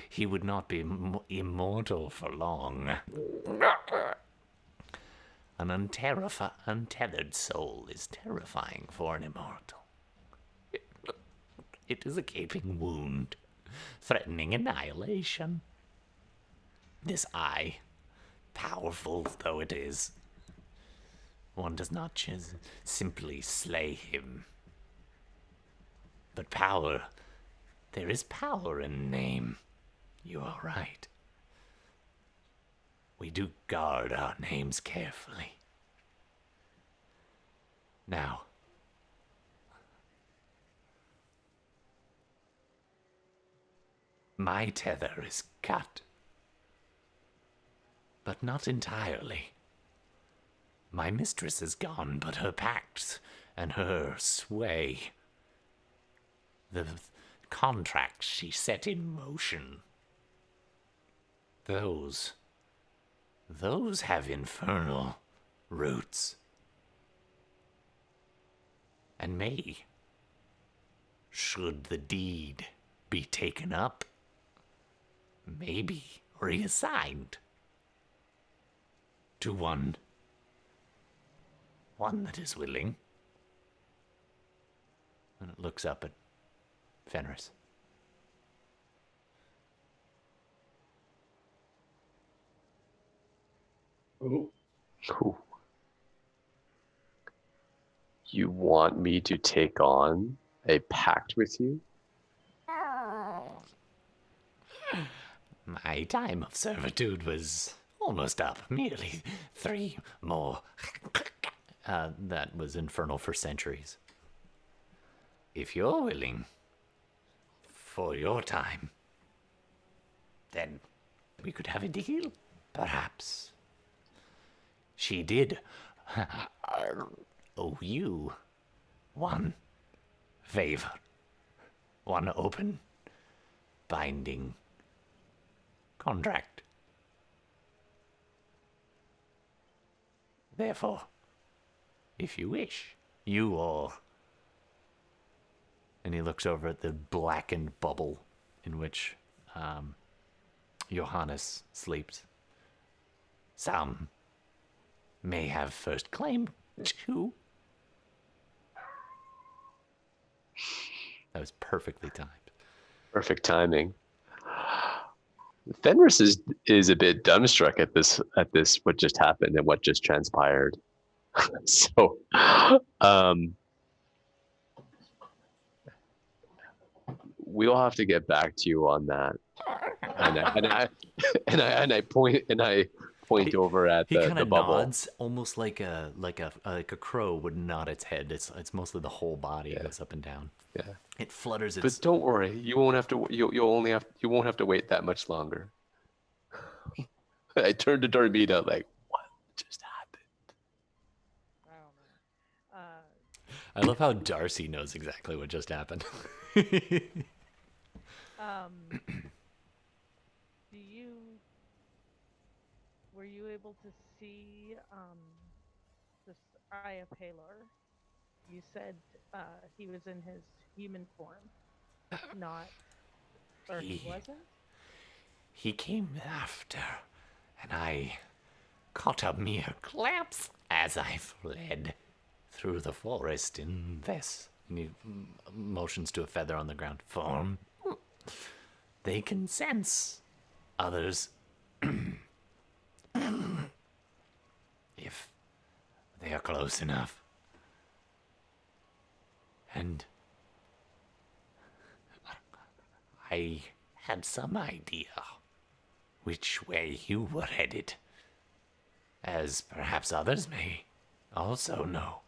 he would not be immortal for long. An untethered soul is terrifying for an immortal. It is a gaping wound, threatening annihilation. This eye, powerful though it is, one does not just simply slay him. But power, there is power in name. You are right. We do guard our names carefully. Now, my tether is cut, but not entirely. My mistress is gone, but her pacts and her sway, the contracts she set in motion, those have infernal roots. And may, should the deed be taken up, maybe reassigned to one that is willing. And it looks up at Fenris. Oh. Ooh. You want me to take on a pact with you? My time of servitude was almost up. Merely 3 more. That was infernal for centuries. If you're willing for your time, then we could have a deal, perhaps. She did owe you one favor, one open, binding contract. Therefore, if you wish, you or And he looks over at the blackened bubble in which Johannes sleeps. Some may have first claim to. That was perfectly timed. Perfect timing. Fenris is a bit dumbstruck at this what just happened and what just transpired. So, we'll have to get back to you on that. And I point over at He the kind of bubble. nods, almost like a crow would nod its head. It's mostly the whole body goes up and down. Yeah. It flutters its. But don't worry, you won't have to. You won't have to wait that much longer. I turned to Darmita like, what just happened? I don't know. I love how Darcy knows exactly what just happened. Were you able to see this Eye of Halor? You said he was in his human form, not, or he wasn't? He came after, and I caught a mere glimpse as I fled through the forest in this. And he motions to a feather on the ground. Form. They can sense others if they are close enough. And I had some idea which way you were headed, as perhaps others may also know.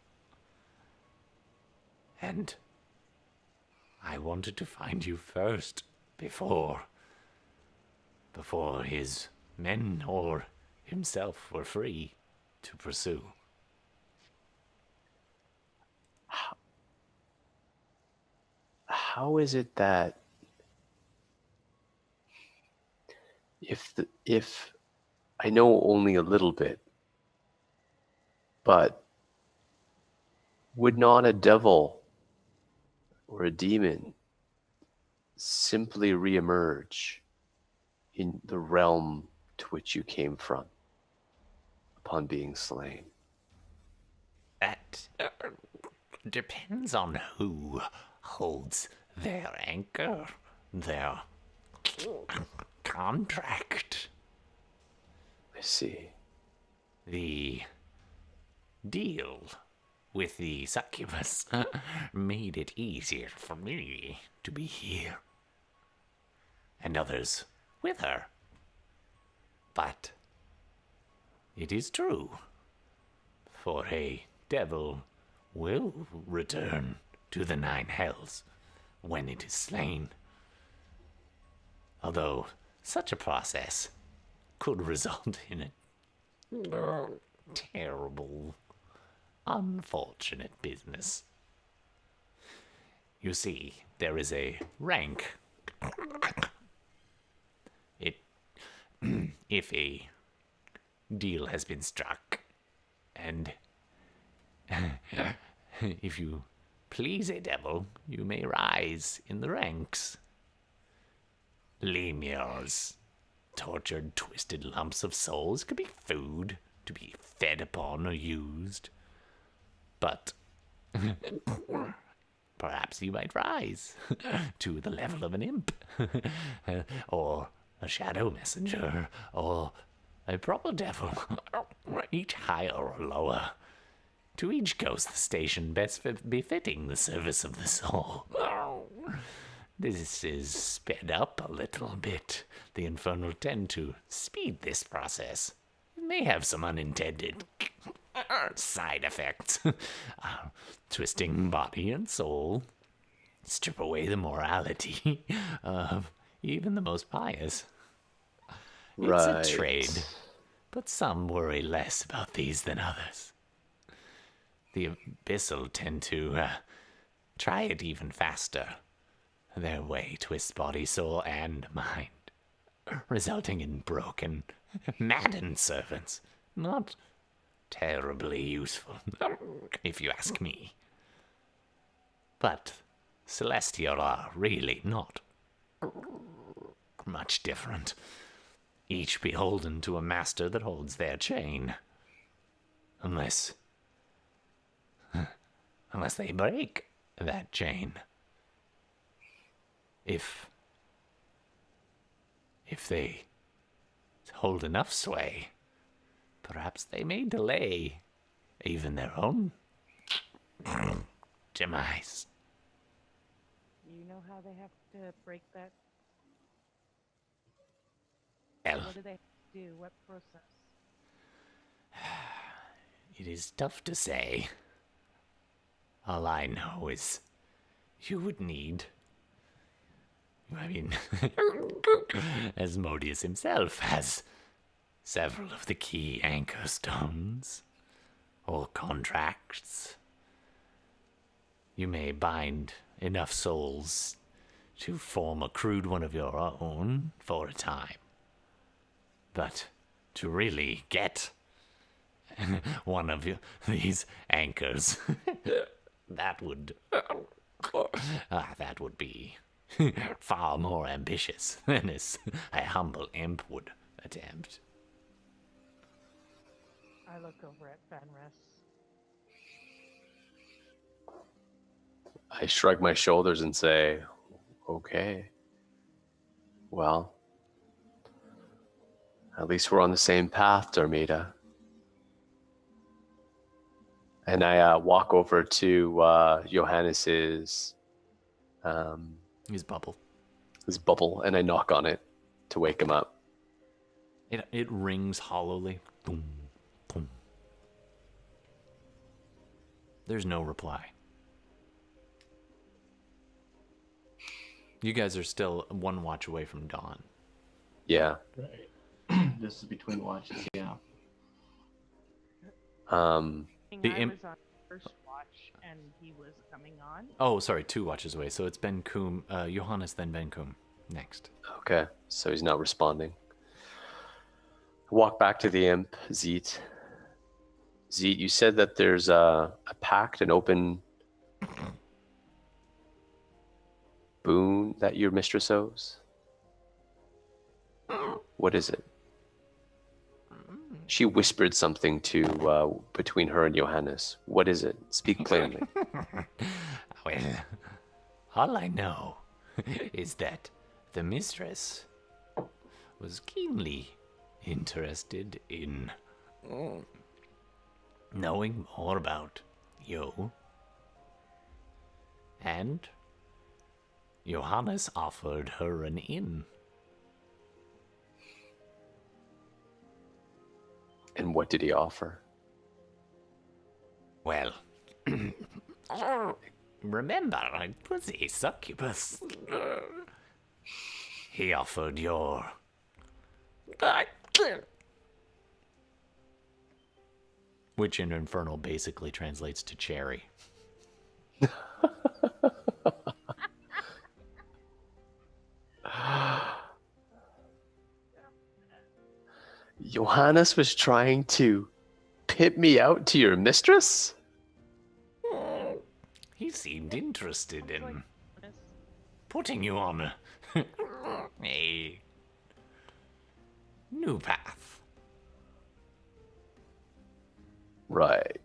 And I wanted to find you first before his men or himself were free to pursue. How is it that if I know only a little bit, but would not a devil or a demon simply reemerge in the realm to which you came from upon being slain? That depends on who holds their anchor, their contract. I see. The deal with the succubus made it easier for me to be here, and others with her. But it is true, for a devil will return to the nine hells when it is slain. Although such a process could result in a terrible, unfortunate business. You see, there is a rank. If a deal has been struck, and if you please a devil, you may rise in the ranks. Lemurs, tortured, twisted lumps of souls, could be food to be fed upon or used. But perhaps you might rise to the level of an imp, or a shadow messenger, or a proper devil, each higher or lower. To each goes the station best befitting the service of the soul. This is sped up a little bit. The Infernal tend to speed this process. It may have some unintended side effects. Twisting body and soul. Strip away the morality of even the most pious. It's a trade, but some worry less about these than others. The Abyssal tend to try it even faster. Their way twists body, soul, and mind, resulting in broken, maddened servants. Not terribly useful, if you ask me. But Celestial are really not much different. Each beholden to a master that holds their chain. Unless they break that chain. If they hold enough sway, perhaps they may delay even their own demise. Do you know how they have to break that? Well, What do they have to do? What process? it is tough to say. All I know is you would need... I mean, Asmodeus himself has several of the key anchor stones, or contracts. You may bind enough souls to form a crude one of your own for a time. But to really get one of these anchors, that would be far more ambitious than a humble imp would attempt. I look over at Fenris. I shrug my shoulders and say, okay. Well, at least we're on the same path, Darmita. And I walk over to Johannes's His bubble. his bubble, and I knock on it to wake him up. It rings hollowly. Boom, boom. There's no reply. You guys are still one watch away from dawn. Yeah. Right. This is between watches, yeah. The I imp- was on first watch and he was coming on. Oh, sorry, 2 watches away. So it's Benkuhm, Johannes, then Benkuhm next. Okay, so he's not responding. Walk back to the imp, Zeet. Zeet, you said that there's a pact, an open boon that your mistress owes. What is it? She whispered something to between her and Johannes. What is it? Speak plainly. Well, all I know is that the mistress was keenly interested in knowing more about you. And Johannes offered her an inn. And what did he offer? Well, remember, I was a succubus. He offered your... Which in Infernal basically translates to cherry. Johannes was trying to pimp me out to your mistress? He seemed interested in Like, this. putting you on a new path. Right.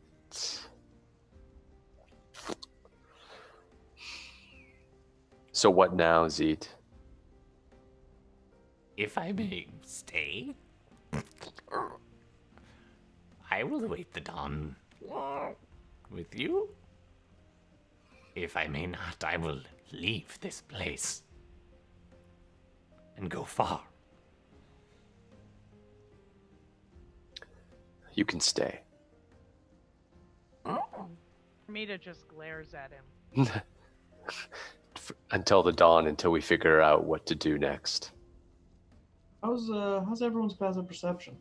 So what now, Zeet? If I may stay, I will await the dawn with you. If I may not, I will leave this place and go far. You can stay. Darmita just glares at him. Until the dawn, until we figure out what to do next. How's everyone's passive perception?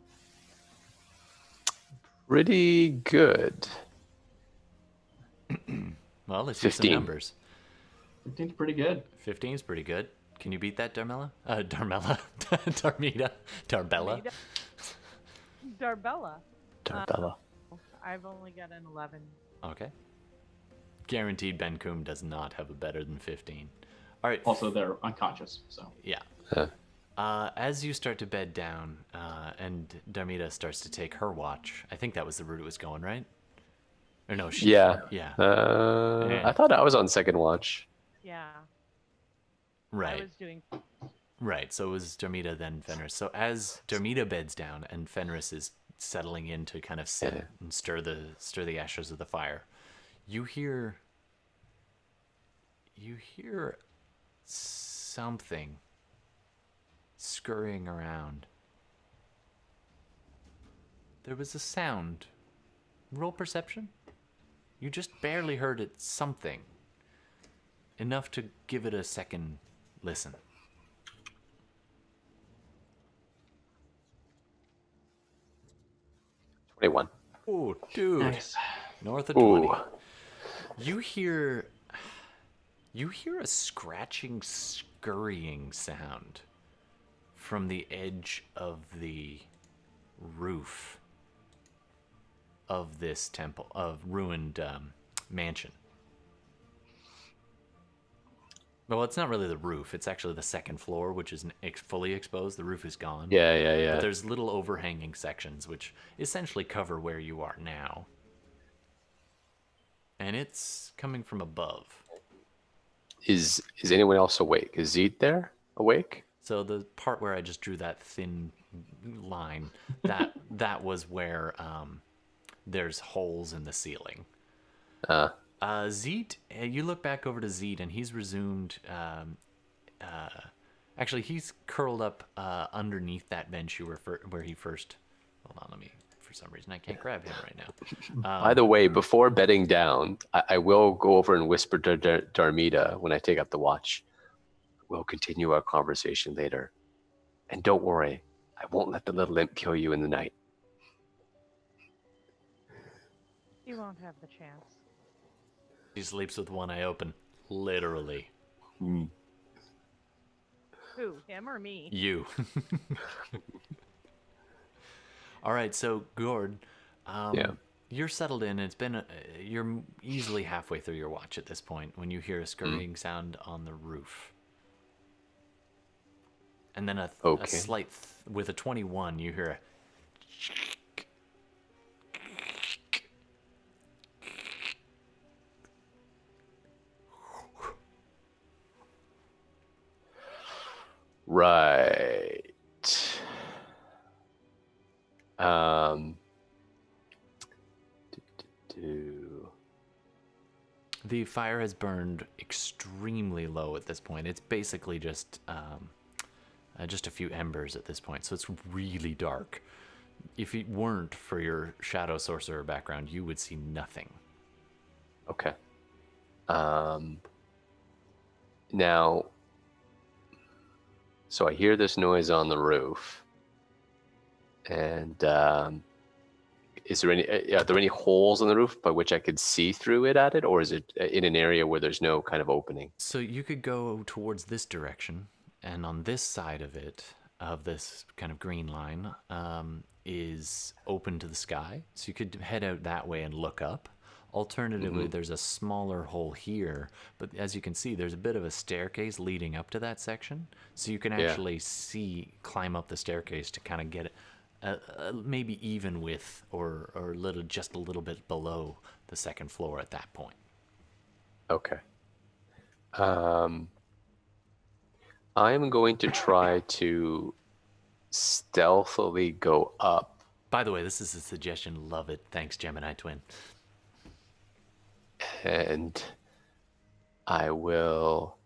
Pretty good. Well, let's use some 15. numbers. 15's pretty good. 15's pretty good. Can you beat that, Darmela? Darmela? Darmita? Darbella? Darbella. Darbella. I've only got an 11. Okay. Guaranteed Benkuhm does not have a better than 15. All right. Also, they're unconscious, so. Yeah. Huh. As you start to bed down, and Darmita starts to take her watch, I think that was the route it was going, right? Or no, she. Yeah. Yeah. I thought I was on second watch. Yeah. Right. I was doing. Right. So it was Darmita, then Fenris. So as Darmita beds down and Fenris is settling in to kind of sit Yeah. and stir the ashes of the fire, you hear something scurrying around. There was a sound. Roll perception. You just barely heard it. Something. Enough to give it a second listen. 21. Oh, dude. Nice. North of 20. Ooh. You hear a scratching, scurrying sound from the edge of the roof of this temple, of ruined mansion. Well, it's not really the roof. It's actually the second floor, which is fully exposed. The roof is gone. Yeah. But there's little overhanging sections, which essentially cover where you are now. And it's coming from above. Is anyone else awake? Is Zeke there awake? So the part where I just drew that thin line, that was where there's holes in the ceiling. Zeet, you look back over to Zeet, and he's resumed. Actually, he's curled up underneath that bench you were where he first. Hold on, let me. For some reason, I can't grab him right now. By the way, before bedding down, I will go over and whisper to Darmita when I take up the watch. We'll continue our conversation later. And don't worry, I won't let the little imp kill you in the night. You won't have the chance. He sleeps with one eye open, literally. Mm. Who, him or me? You. All right, so Gord, Yeah. you're settled in. It's been you're easily halfway through your watch at this point when you hear a scurrying sound on the roof, and then a slight with a 21, you hear a. Right. The fire has burned extremely low at this point. It's basically just a few embers at this point, so it's really dark. If it weren't for your shadow sorcerer background, you would see nothing. Okay. Now, so I hear this noise on the roof, and are there any holes in the roof by which I could see through it at it, or is it in an area where there's no kind of opening? So you could go towards this direction, and on this side of it, of this kind of green line, is open to the sky. So you could head out that way and look up. Alternatively, there's a smaller hole here, but as you can see, there's a bit of a staircase leading up to that section. So you can actually climb up the staircase to kind of get it maybe even with or just a little bit below the second floor at that point. Okay. I am going to try to stealthily go up. By the way, this is a suggestion. Love it. Thanks, Gemini Twin. And I will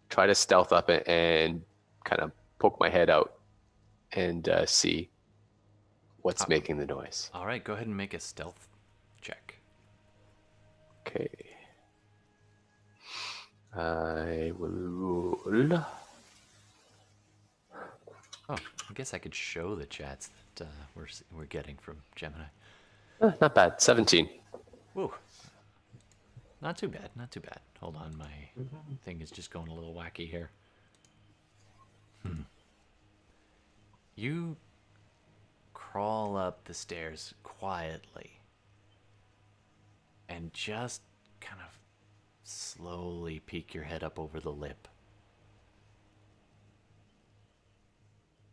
try to stealth up and kind of poke my head out and see what's making the noise. All right, go ahead and make a stealth check. Okay. I will roll. Oh, I guess I could show the chats that we're getting from Gemini. Not bad. 17. Whoa. Not too bad, not too bad. Hold on, my thing is just going a little wacky here. You crawl up the stairs quietly and just kind of slowly peek your head up over the lip.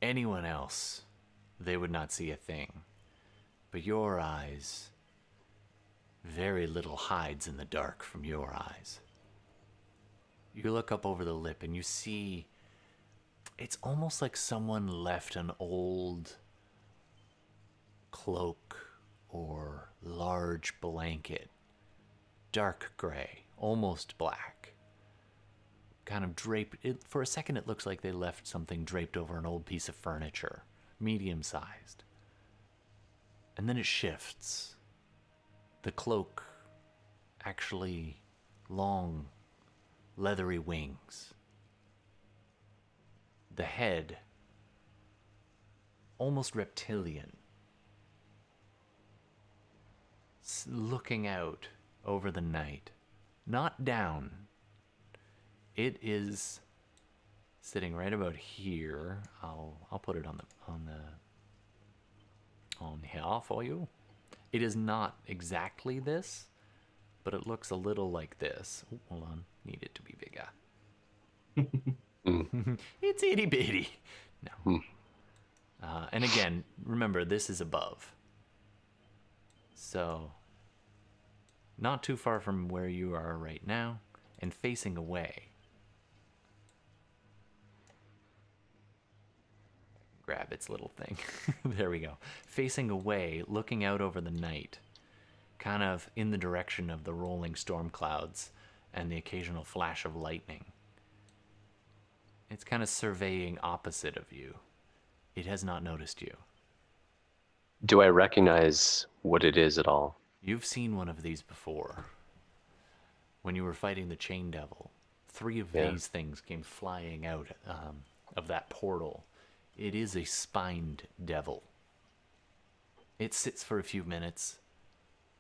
Anyone else, they would not see a thing. But your eyes, very little hides in the dark from your eyes. You look up over the lip and you see, it's almost like someone left an old cloak or large blanket, dark gray, almost black, kind of draped. For a second it looks like they left something draped over an old piece of furniture, medium-sized. And then it shifts. The cloak, actually long, leathery wings. The head, almost reptilian, looking out over the night, not down. It is sitting right about here. I'll put it on here for you. It is not exactly this, but it looks a little like this. Oh, hold on, need it to be bigger. It's itty bitty. No. And again, remember, this is above. So, not too far from where you are right now, and facing away. Grab its little thing. There we go. Facing away, looking out over the night, kind of in the direction of the rolling storm clouds and the occasional flash of lightning. It's kind of surveying opposite of you. It has not noticed you. Do I recognize what it is at all? You've seen one of these before. When you were fighting the Chain Devil, 3 of these things came flying out of that portal. It is a spined devil. It sits for a few minutes,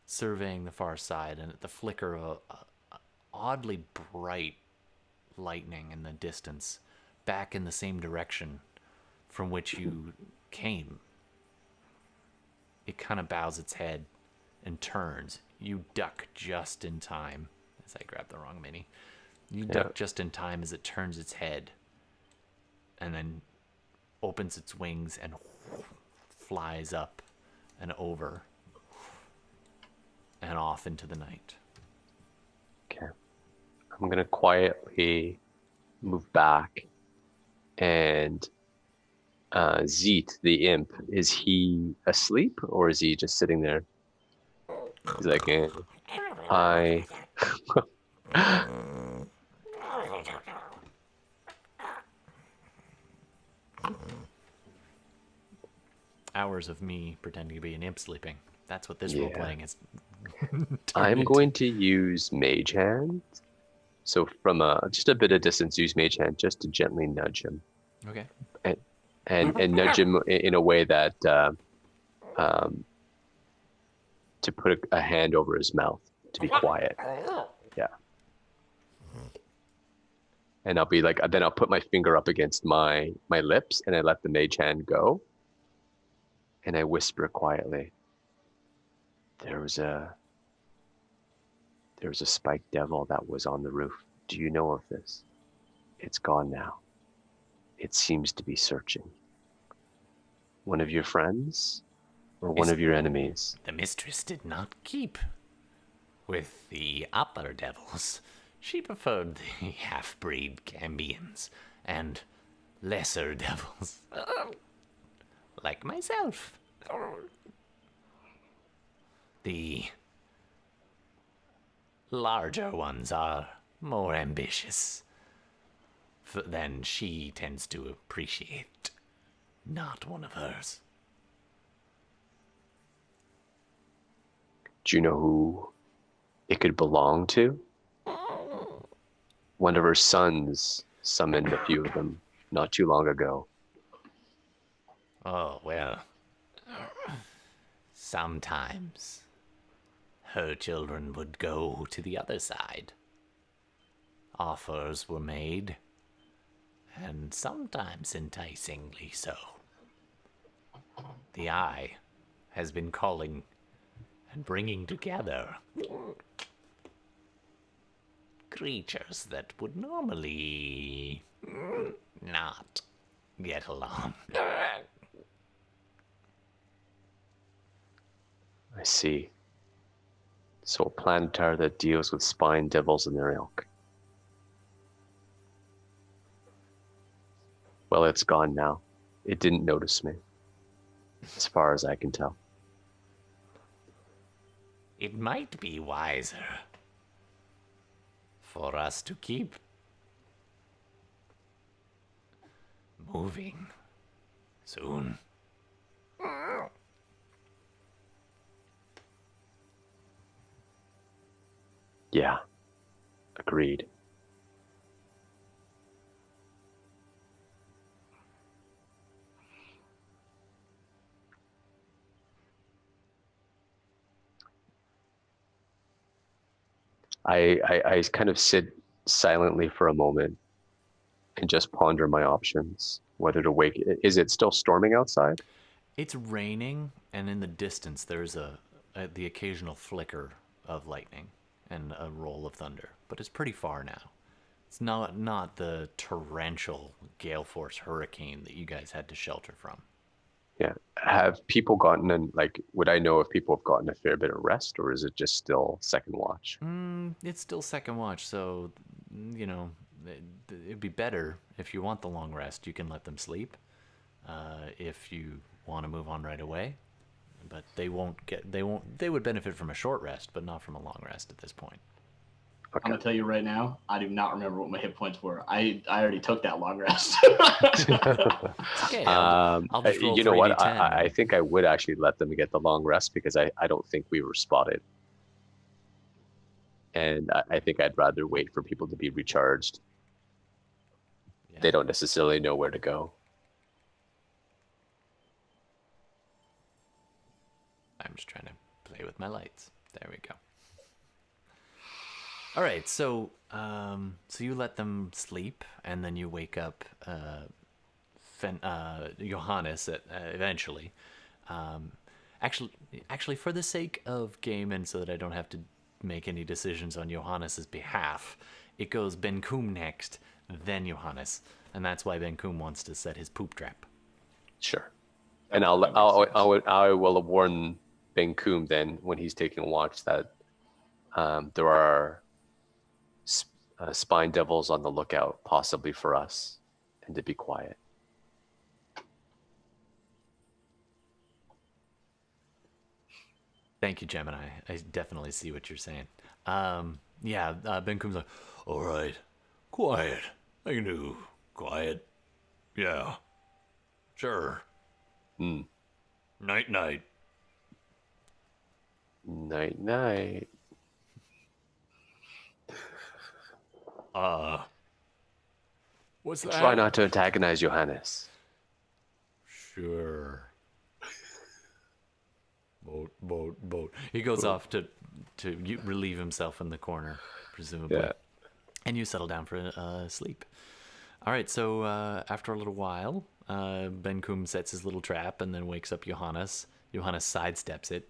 surveying the far side, and at the flicker of a oddly bright lightning in the distance, back in the same direction from which you came, it kind of bows its head and turns. You duck just in time. As I grab the wrong mini. You duck just in time as it turns its head and then opens its wings and flies up and over and off into the night. Okay. I'm going to quietly move back and Zeet, the imp, is he asleep or is he just sitting there? He's like, hi. Hours of me pretending to be an imp sleeping. That's what this role playing is. I'm going to use Mage Hand. So from just a bit of distance, use Mage Hand just to gently nudge him. Okay. And nudge him in a way that to put a hand over his mouth to be quiet. Yeah. And I'll be like, then I'll put my finger up against my lips and I let the Mage Hand go. And I whisper quietly, there was a spiked devil that was on the roof. Do you know of this? It's gone now. It seems to be searching. One of your friends or one of your enemies? The mistress did not keep with the upper devils. She preferred the half-breed Gambians and lesser devils. Like myself. The larger ones are more ambitious than she tends to appreciate. Not one of hers. Do you know who it could belong to? One of her sons summoned a few of them not too long ago. Oh, well. Sometimes her children would go to the other side. Offers were made, and sometimes enticingly so. The Eye has been calling and bringing together creatures that would normally not get along. I see. So a planetar that deals with spine devils and their ilk. Well, it's gone now. It didn't notice me, as far as I can tell. It might be wiser for us to keep moving soon. Yeah, agreed. I kind of sit silently for a moment and just ponder my options. Whether to wake. Is it still storming outside? It's raining, and in the distance there's the occasional flicker of lightning and a roll of thunder, but it's pretty far now. It's not the torrential gale force hurricane that you guys had to shelter from. Yeah. Have people gotten would I know if people have gotten a fair bit of rest, or is it just still second watch? It's still second watch, so, you know, it'd be better if you want the long rest. You can let them sleep. If you want to move on right away, but they would benefit from a short rest, but not from a long rest at this point. I'm gonna tell you right now, I do not remember what my hit points were. I already took that long rest. Okay, I'll just roll you know what? 3d10. I think I would actually let them get the long rest because I don't think we were spotted. And I think I'd rather wait for people to be recharged. Yeah. They don't necessarily know where to go. I'm just trying to play with my lights. There we go. All right, so you let them sleep, and then you wake up Johannes eventually. Actually, for the sake of game, and so that I don't have to make any decisions on Johannes's behalf, it goes Benkuhm next, then Johannes, and that's why Benkuhm wants to set his poop trap. Sure. And I will warn Benkuhm then when he's taking a watch that there are spine devils on the lookout, possibly for us, and to be quiet. Thank you, Gemini. I definitely see what you're saying. Benkuhm's like, all right, quiet. I can do quiet. Yeah, sure. Night, night. Night, night. What's that? Try not to antagonize Johannes. Sure. Boat. He goes off to relieve himself in the corner, presumably. Yeah. And you settle down for sleep. All right, so after a little while, Benkuhm sets his little trap and then wakes up Johannes. Johannes sidesteps it.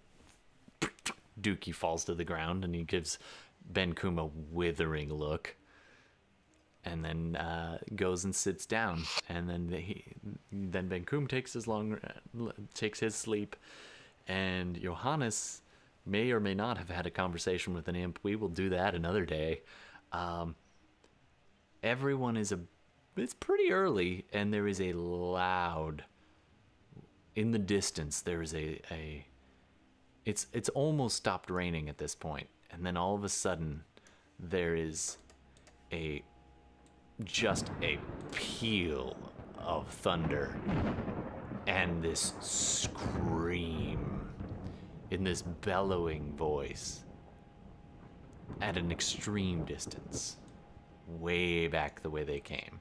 Dookie falls to the ground, and he gives Benkuhm a withering look. And then goes and sits down, and then Benkuhm takes his sleep, and Johannes may or may not have had a conversation with an imp. We will do that another day. Everyone it's pretty early, and there is a loud, in the distance, there is it's almost stopped raining at this point, and then all of a sudden, there is just a peal of thunder and this scream in this bellowing voice at an extreme distance, way back the way they came.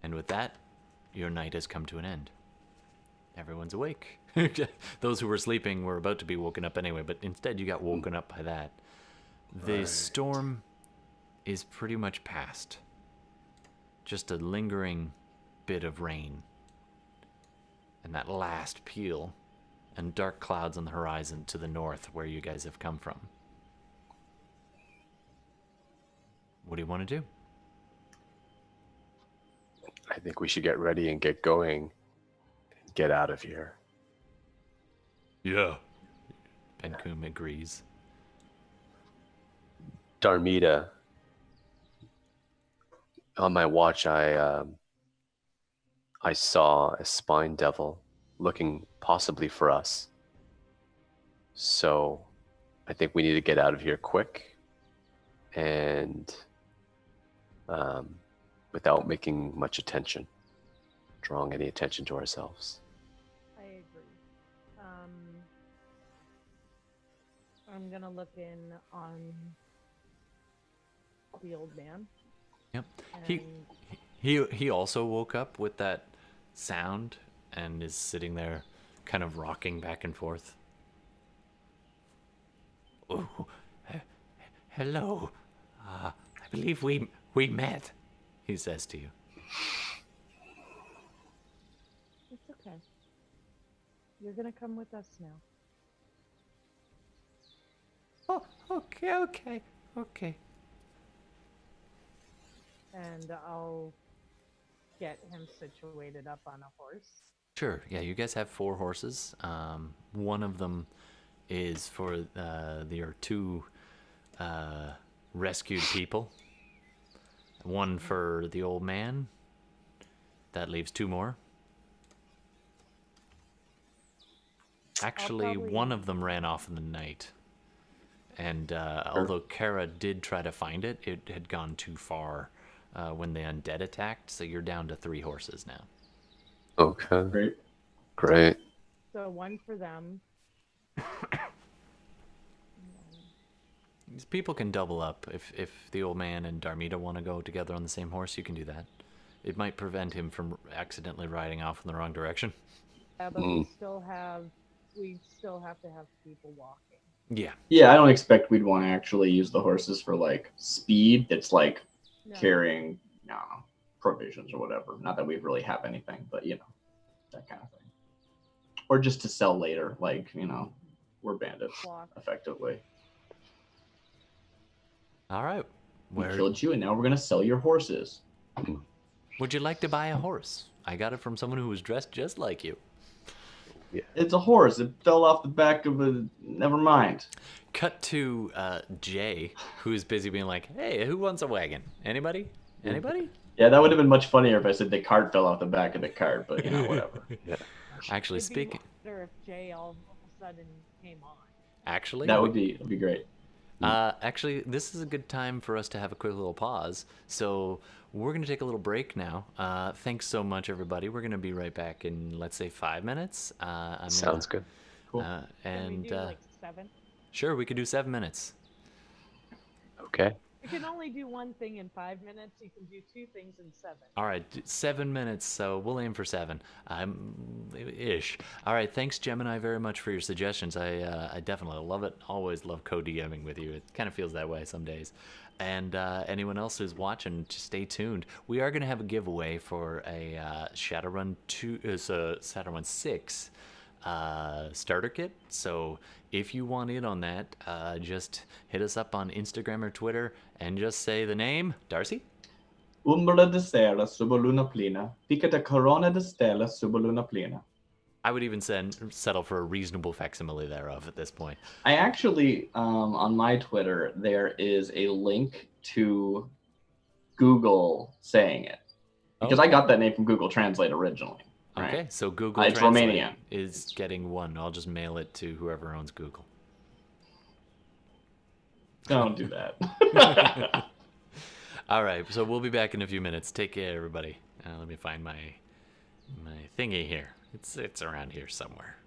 And with that, your night has come to an end. Everyone's awake. Those who were sleeping were about to be woken up anyway, but instead you got woken up by that. The storm is pretty much past. Just a lingering bit of rain. And that last peal and dark clouds on the horizon to the north where you guys have come from. What do you want to do? I think we should get ready and get going and get out of here. Yeah. Benkuhm agrees. Darmita, on my watch, I saw a spine devil looking possibly for us. So I think we need to get out of here quick and without making much attention, drawing any attention to ourselves. I agree. I'm gonna look in on the old man. Yep. And He also woke up with that sound and is sitting there kind of rocking back and forth. Oh, hello. I believe we met, he says to you. it's okay. You're gonna come with us now. Oh, okay. And I'll get him situated up on a horse. Sure. Yeah, you guys have 4 horses. One of them is for your 2 rescued people. One for the old man. That leaves 2 more. Actually, probably- one of them ran off in the night. And although Kara did try to find it, it had gone too far when the undead attacked. So you're down to 3 horses now. Okay. Great. So one for them. These people can double up. If the old man and Darmita want to go together on the same horse, you can do that. It might prevent him from accidentally riding off in the wrong direction. Yeah, but we still have to have people walking. Yeah. Yeah, I don't expect we'd want to actually use the horses for like speed. That's like No. carrying, I don't know, provisions or whatever. Not that we really have anything, but you know, that kind of thing. Or just to sell later, like, you know, we're bandits, Walk. effectively. All right. We Where killed you, and now we're gonna sell your horses. would you like to buy a horse? I got it from someone who was dressed just like you. It's a horse. It fell off the back of a. Never mind. Cut to Jay, who's busy being like, "Hey, who wants a wagon? Anybody? Anybody?" Yeah, that would have been much funnier if I said the cart fell off the back of the cart, but you know, whatever. Actually, It'd be speaking. better if Jay all of a sudden came on. Actually, That'd be great. Actually, this is a good time for us to have a quick little pause. So we're going to take a little break now. Thanks so much, everybody. We're going to be right back in, let's say, 5 minutes. Sounds good. Cool. Can And we do like 7? sure, we could do 7 minutes. Okay. You can only do one thing in 5 minutes. You can do 2 things in 7. All right, 7 minutes, so we'll aim for 7. Ish. All right, thanks, Gemini, very much for your suggestions. I definitely love it. Always love co-DMing with you. It kind of feels that way some days. And anyone else who's watching, just stay tuned. We are going to have a giveaway for a Shadowrun 6 starter kit. So if you want in on that, just hit us up on Instagram or Twitter and just say the name. Darcy? Umbra de sera suboluna plena, pica de corona de stella suboluna plena. I would even settle for a reasonable facsimile thereof at this point. I actually, on my Twitter, there is a link to Google saying it. Because I got that name from Google Translate originally. Right? Okay, so Google It's Translate Romanian. is getting one. I'll just mail it to whoever owns Google. Don't do that. All right, so we'll be back in a few minutes. Take care, everybody. Let me find my thingy here. It's around here somewhere.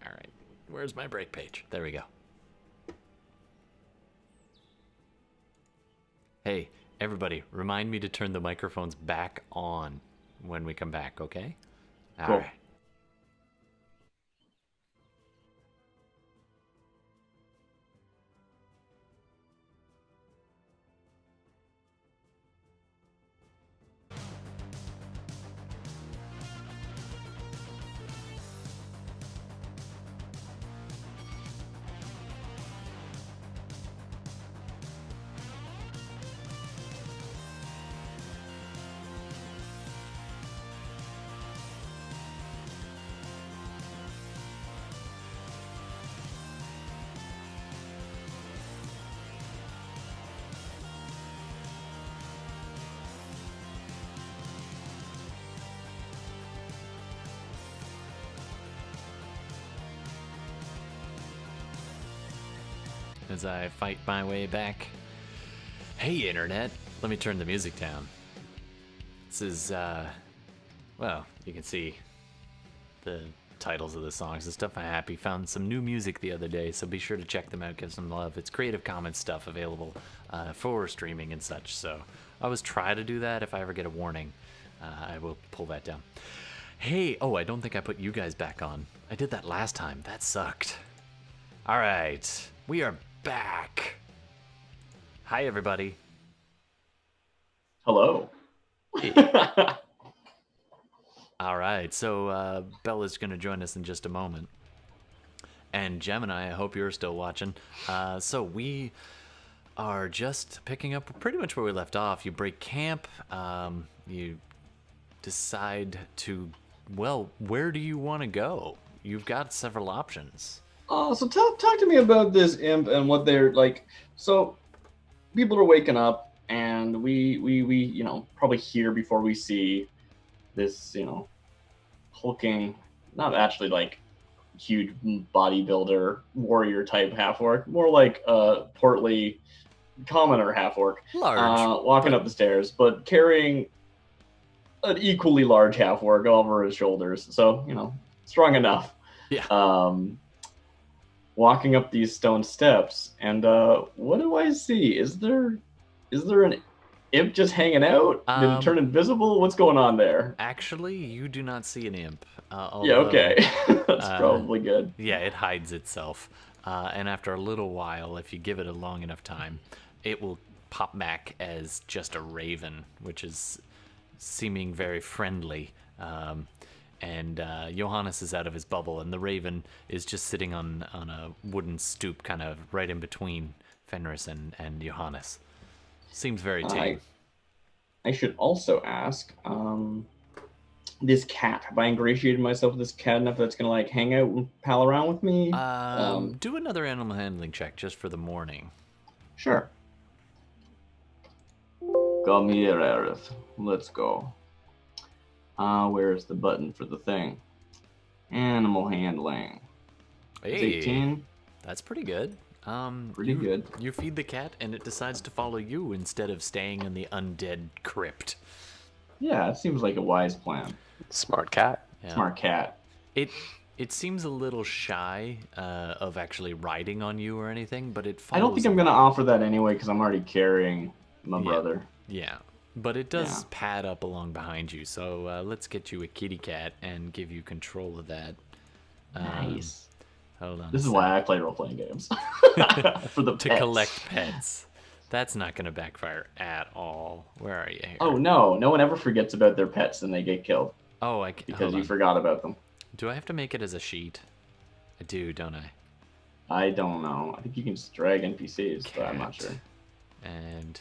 All right, where's my break page? There we go. Hey, everybody, remind me to turn the microphones back on when we come back, okay? All Cool. right. as I fight my way back. Hey, Internet. Let me turn the music down. This is, well, you can see the titles of the songs and stuff. I'm happy. Found some new music the other day, so be sure to check them out, give some love. It's Creative Commons stuff available for streaming and such, so I always try to do that. If I ever get a warning, I will pull that down. Hey, oh, I don't think I put you guys back on. I did that last time. That sucked. All right, we are back. Hi, everybody. Hello. All right, so Bela's going to join us in just a moment. And Gemini, I hope you're still watching. So we are just picking up pretty much where we left off. You break camp. You decide to, well, where do you want to go? You've got several options. So talk to me about this imp and what they're like. So people are waking up, and we probably hear before we see this, hulking, not actually like huge bodybuilder warrior type half-orc, more like a portly commoner half-orc, walking up the stairs, but carrying an equally large half-orc over his shoulders. So, strong enough. Yeah. Walking up these stone steps, and what do I see? Is there an imp just hanging out? Did it turn invisible? What's going on there? Actually, you do not see an imp. Yeah, okay. That's probably good. Yeah, it hides itself. And after a little while, if you give it a long enough time, it will pop back as just a raven, which is seeming very friendly. And Johannes is out of his bubble, and the raven is just sitting on a wooden stoop kind of right in between Fenris and Johannes. Seems very tame. I should also ask, this cat, have I ingratiated myself with this cat enough that's going to like hang out and pal around with me? Do another animal handling check just for the morning. Sure. Come here, Aerith. Let's go. Where's the button for the thing? Animal handling. Hey, it's 18. That's pretty good. Pretty good. You feed the cat, and it decides to follow you instead of staying in the undead crypt. Yeah, it seems like a wise plan. Smart cat. Yeah. Smart cat. It seems a little shy of actually riding on you or anything, but it follows. I don't think I'm going to offer that anyway because I'm already carrying my brother. Yeah, but it does pad up along behind you, so let's get you a kitty cat and give you control of that. Nice. Hold on. This is why I play role-playing games. For the to pets. collect pets. That's not going to backfire at all. Where are you here? Oh, no. No one ever forgets about their pets and they get killed. Oh, because you forgot about them. Do I have to make it as a sheet? I do, don't I? I don't know. I think you can just drag NPCs, but I'm not sure. And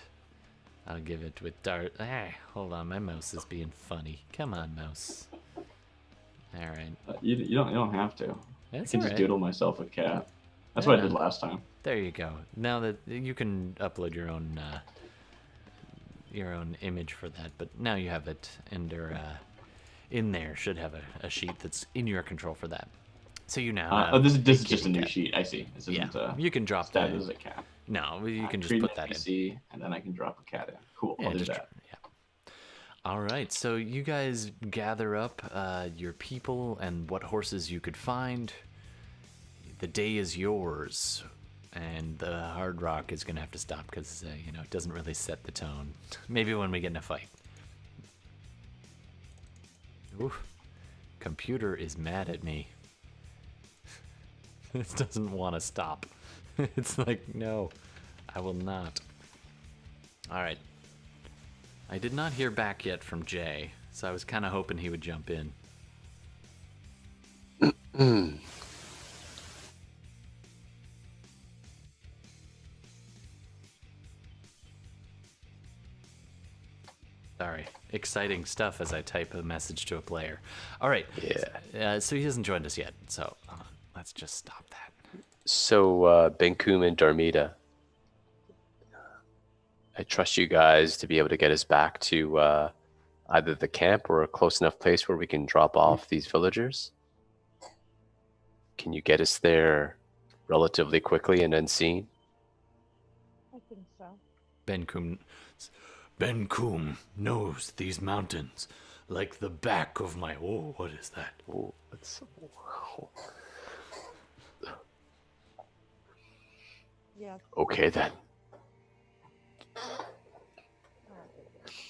I'll give it with Dart. Hey, hold on. My mouse is being funny. Come on, mouse. All right. You don't have to. That's I can just doodle myself a cat. That's what I did last time. There you go. Now that you can upload your own image for that, but now you have it in there. Should have a sheet that's in your control for that. So you now. This is just a new sheet. I see. This isn't. You can drop that that as a cat. No, you can just put that in. And then I can drop a cat in. Cool. Yeah, I'll do that. All right, so you guys gather up your people and what horses you could find. The day is yours, and the hard rock is going to have to stop because, it doesn't really set the tone. Maybe when we get in a fight. Oof. Computer is mad at me. It doesn't want to stop. It's like, no, I will not. All right. I did not hear back yet from Jay, so I was kind of hoping he would jump in. Sorry. Exciting stuff as I type a message to a player. All right. Yeah. So he hasn't joined us yet, so let's just stop that. So, Benkuhm and Darmita, I trust you guys to be able to get us back to either the camp or a close enough place where we can drop off these villagers. Can you get us there relatively quickly and unseen? Benkuhm knows these mountains like the back of my... Oh, what is that? Oh, that's... Yeah. Okay, then.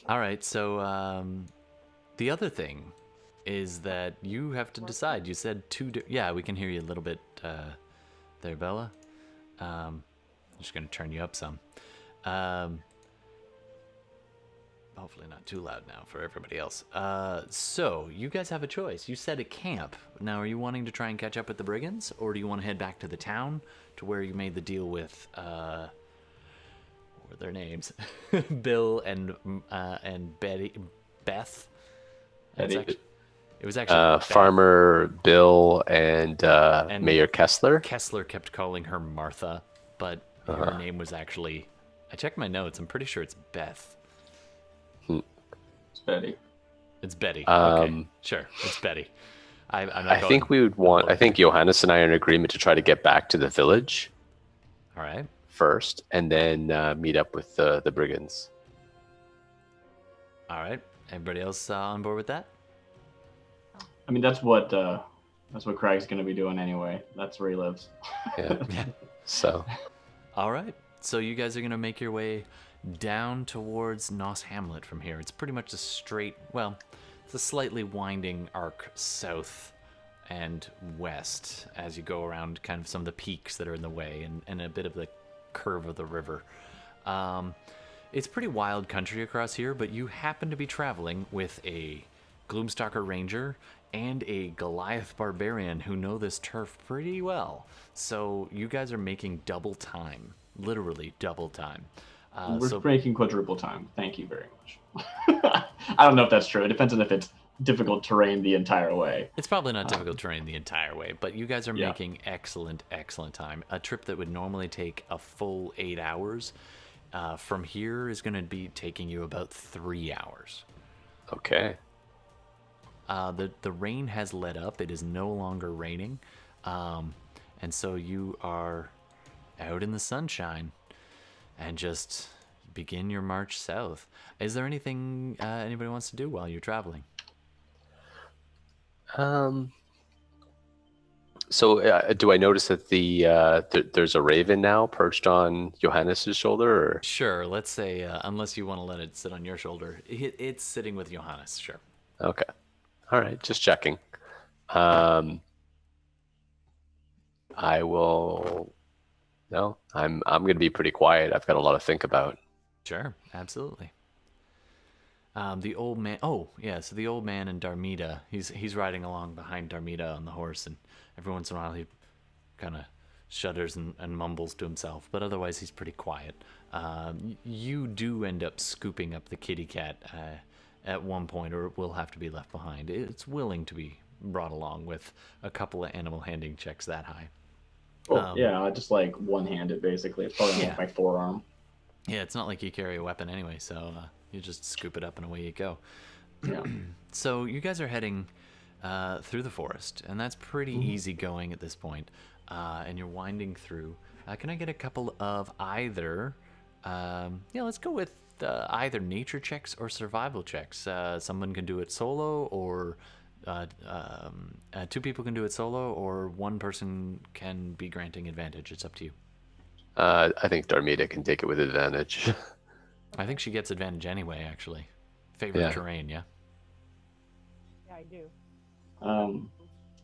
All right, so the other thing is that you have to decide. You said yeah, we can hear you a little bit there, Bela. I'm just going to turn you up some. Hopefully not too loud now for everybody else. So, you guys have a choice. You said a camp. Now, are you wanting to try and catch up with the brigands? Or do you want to head back to the town to where you made the deal with, what were their names? Bill and Beth? Betty. It was actually Beth. Farmer Bill and Mayor Kessler. Kessler kept calling her Martha, but her name was actually... I checked my notes. I'm pretty sure it's Beth. It's Betty. It's Betty. Okay, sure. It's Betty. I think we would want... I think Johannes and I are in agreement to try to get back to the village. All right. First, and then meet up with the brigands. All right. Everybody else on board with that? I mean, that's what Craig's going to be doing anyway. That's where he lives. Yeah. So. All right. So you guys are going to make your way down towards Noss Hamlet from here. It's pretty much a straight, well, it's a slightly winding arc south and west as you go around kind of some of the peaks that are in the way and a bit of the curve of the river. It's pretty wild country across here, but you happen to be traveling with a Gloomstalker Ranger and a Goliath Barbarian who know this turf pretty well. So you guys are making double time, literally double time. We're making quadruple time. Thank you very much. I don't know if that's true. It depends on if it's difficult terrain the entire way. It's probably not difficult terrain the entire way, but you guys are making excellent time. A trip that would normally take a full 8 hours from here is going to be taking you about 3 hours. Okay. The rain has let up. It is no longer raining. And so you are out in the sunshine and just begin your march south. Is there anything anybody wants to do while you're traveling? So do I notice that there's a raven now perched on Johannes' shoulder? Or? Sure. Let's say, unless you want to let it sit on your shoulder, it's sitting with Johannes. Sure. Okay. All right. Just checking. I will. No, I'm going to be pretty quiet. I've got a lot to think about. Sure. Absolutely. The old man. Oh, yeah. So the old man and Darmita. He's riding along behind Darmita on the horse, and every once in a while he kind of shudders and mumbles to himself. But otherwise, he's pretty quiet. You do end up scooping up the kitty cat at one point, or it will have to be left behind. It's willing to be brought along with a couple of animal handling checks that high. Oh, yeah, just like one-handed, basically. It's probably like my forearm. Yeah, it's not like you carry a weapon anyway, so you just scoop it up and away you go. Yeah. So you guys are heading through the forest, and that's pretty easy going at this point. And you're winding through. Can I get a couple of either... let's go with either nature checks or survival checks. Someone can do it solo, or... two people can do it solo, or one person can be granting advantage. It's up to you. I think Darmita can take it with advantage. I think she gets advantage anyway, actually. Favorite terrain, yeah? Yeah, I do.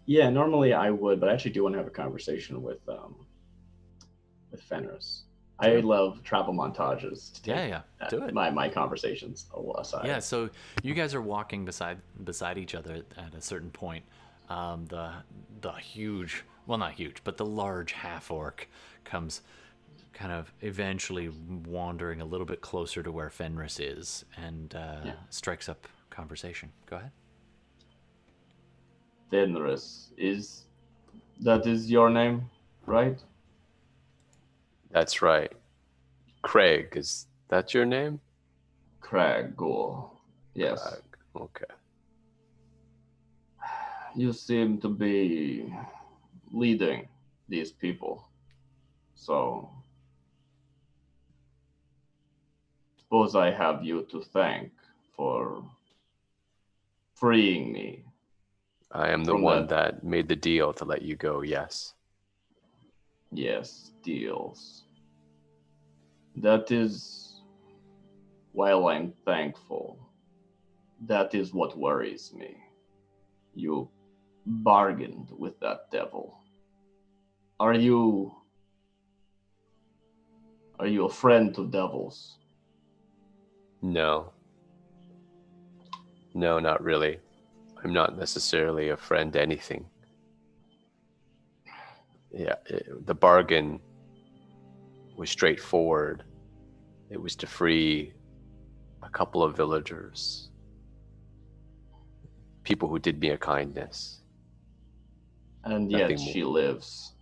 Yeah, normally I would, but I actually do want to have a conversation with Fenris. I love travel montages to take do it. my conversations aside. Yeah, so you guys are walking beside each other at a certain point. The huge, well, not huge, but the large half-orc comes kind of eventually wandering a little bit closer to where Fenris is and strikes up conversation. Go ahead. Fenris, is your name, right? That's right. Kragg, is that your name? Kragg, yes. Kragg. Okay. You seem to be leading these people. So suppose I have you to thank for freeing me. I am the From one that. that made the deal to let you go, yes. Yes, deals. That is, while I'm thankful, that is what worries me. You bargained with that devil. Are you a friend to devils? No. No, not really. I'm not necessarily a friend to anything. Yeah, the bargain was straightforward. It was to free a couple of villagers, people who did me a kindness. And Nothing yet she lives.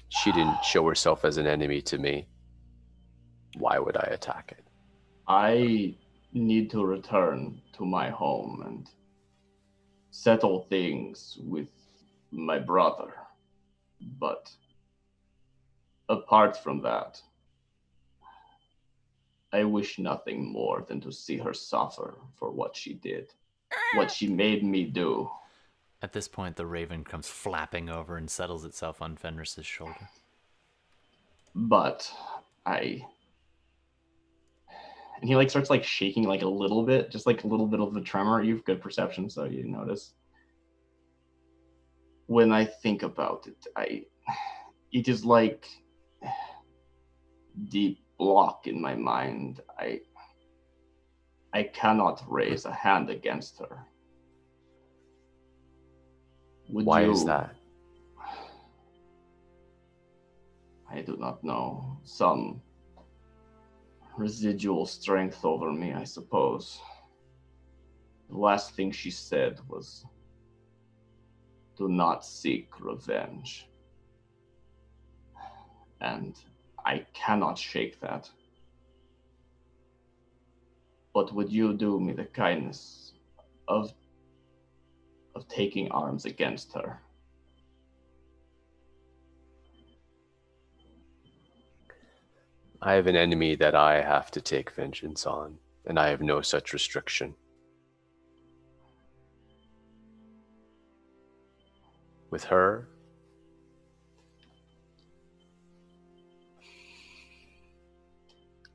She didn't show herself as an enemy to me. Why would I attack it? I need to return to my home and settle things with my brother. But apart from that, I wish nothing more than to see her suffer for what she did, what she made me do. At this point, the raven comes flapping over and settles itself on Fenris's shoulder. But and he like starts like shaking like a little bit, just like a little bit of a tremor. You have good perception, so you notice. When I think about it, it is like deep block in my mind. I cannot raise a hand against her. Why is that? I do not know. Some residual strength over me, I suppose. The last thing she said was, "Do not seek revenge." And I cannot shake that. But would you do me the kindness of taking arms against her? I have an enemy that I have to take vengeance on, and I have no such restriction. With her,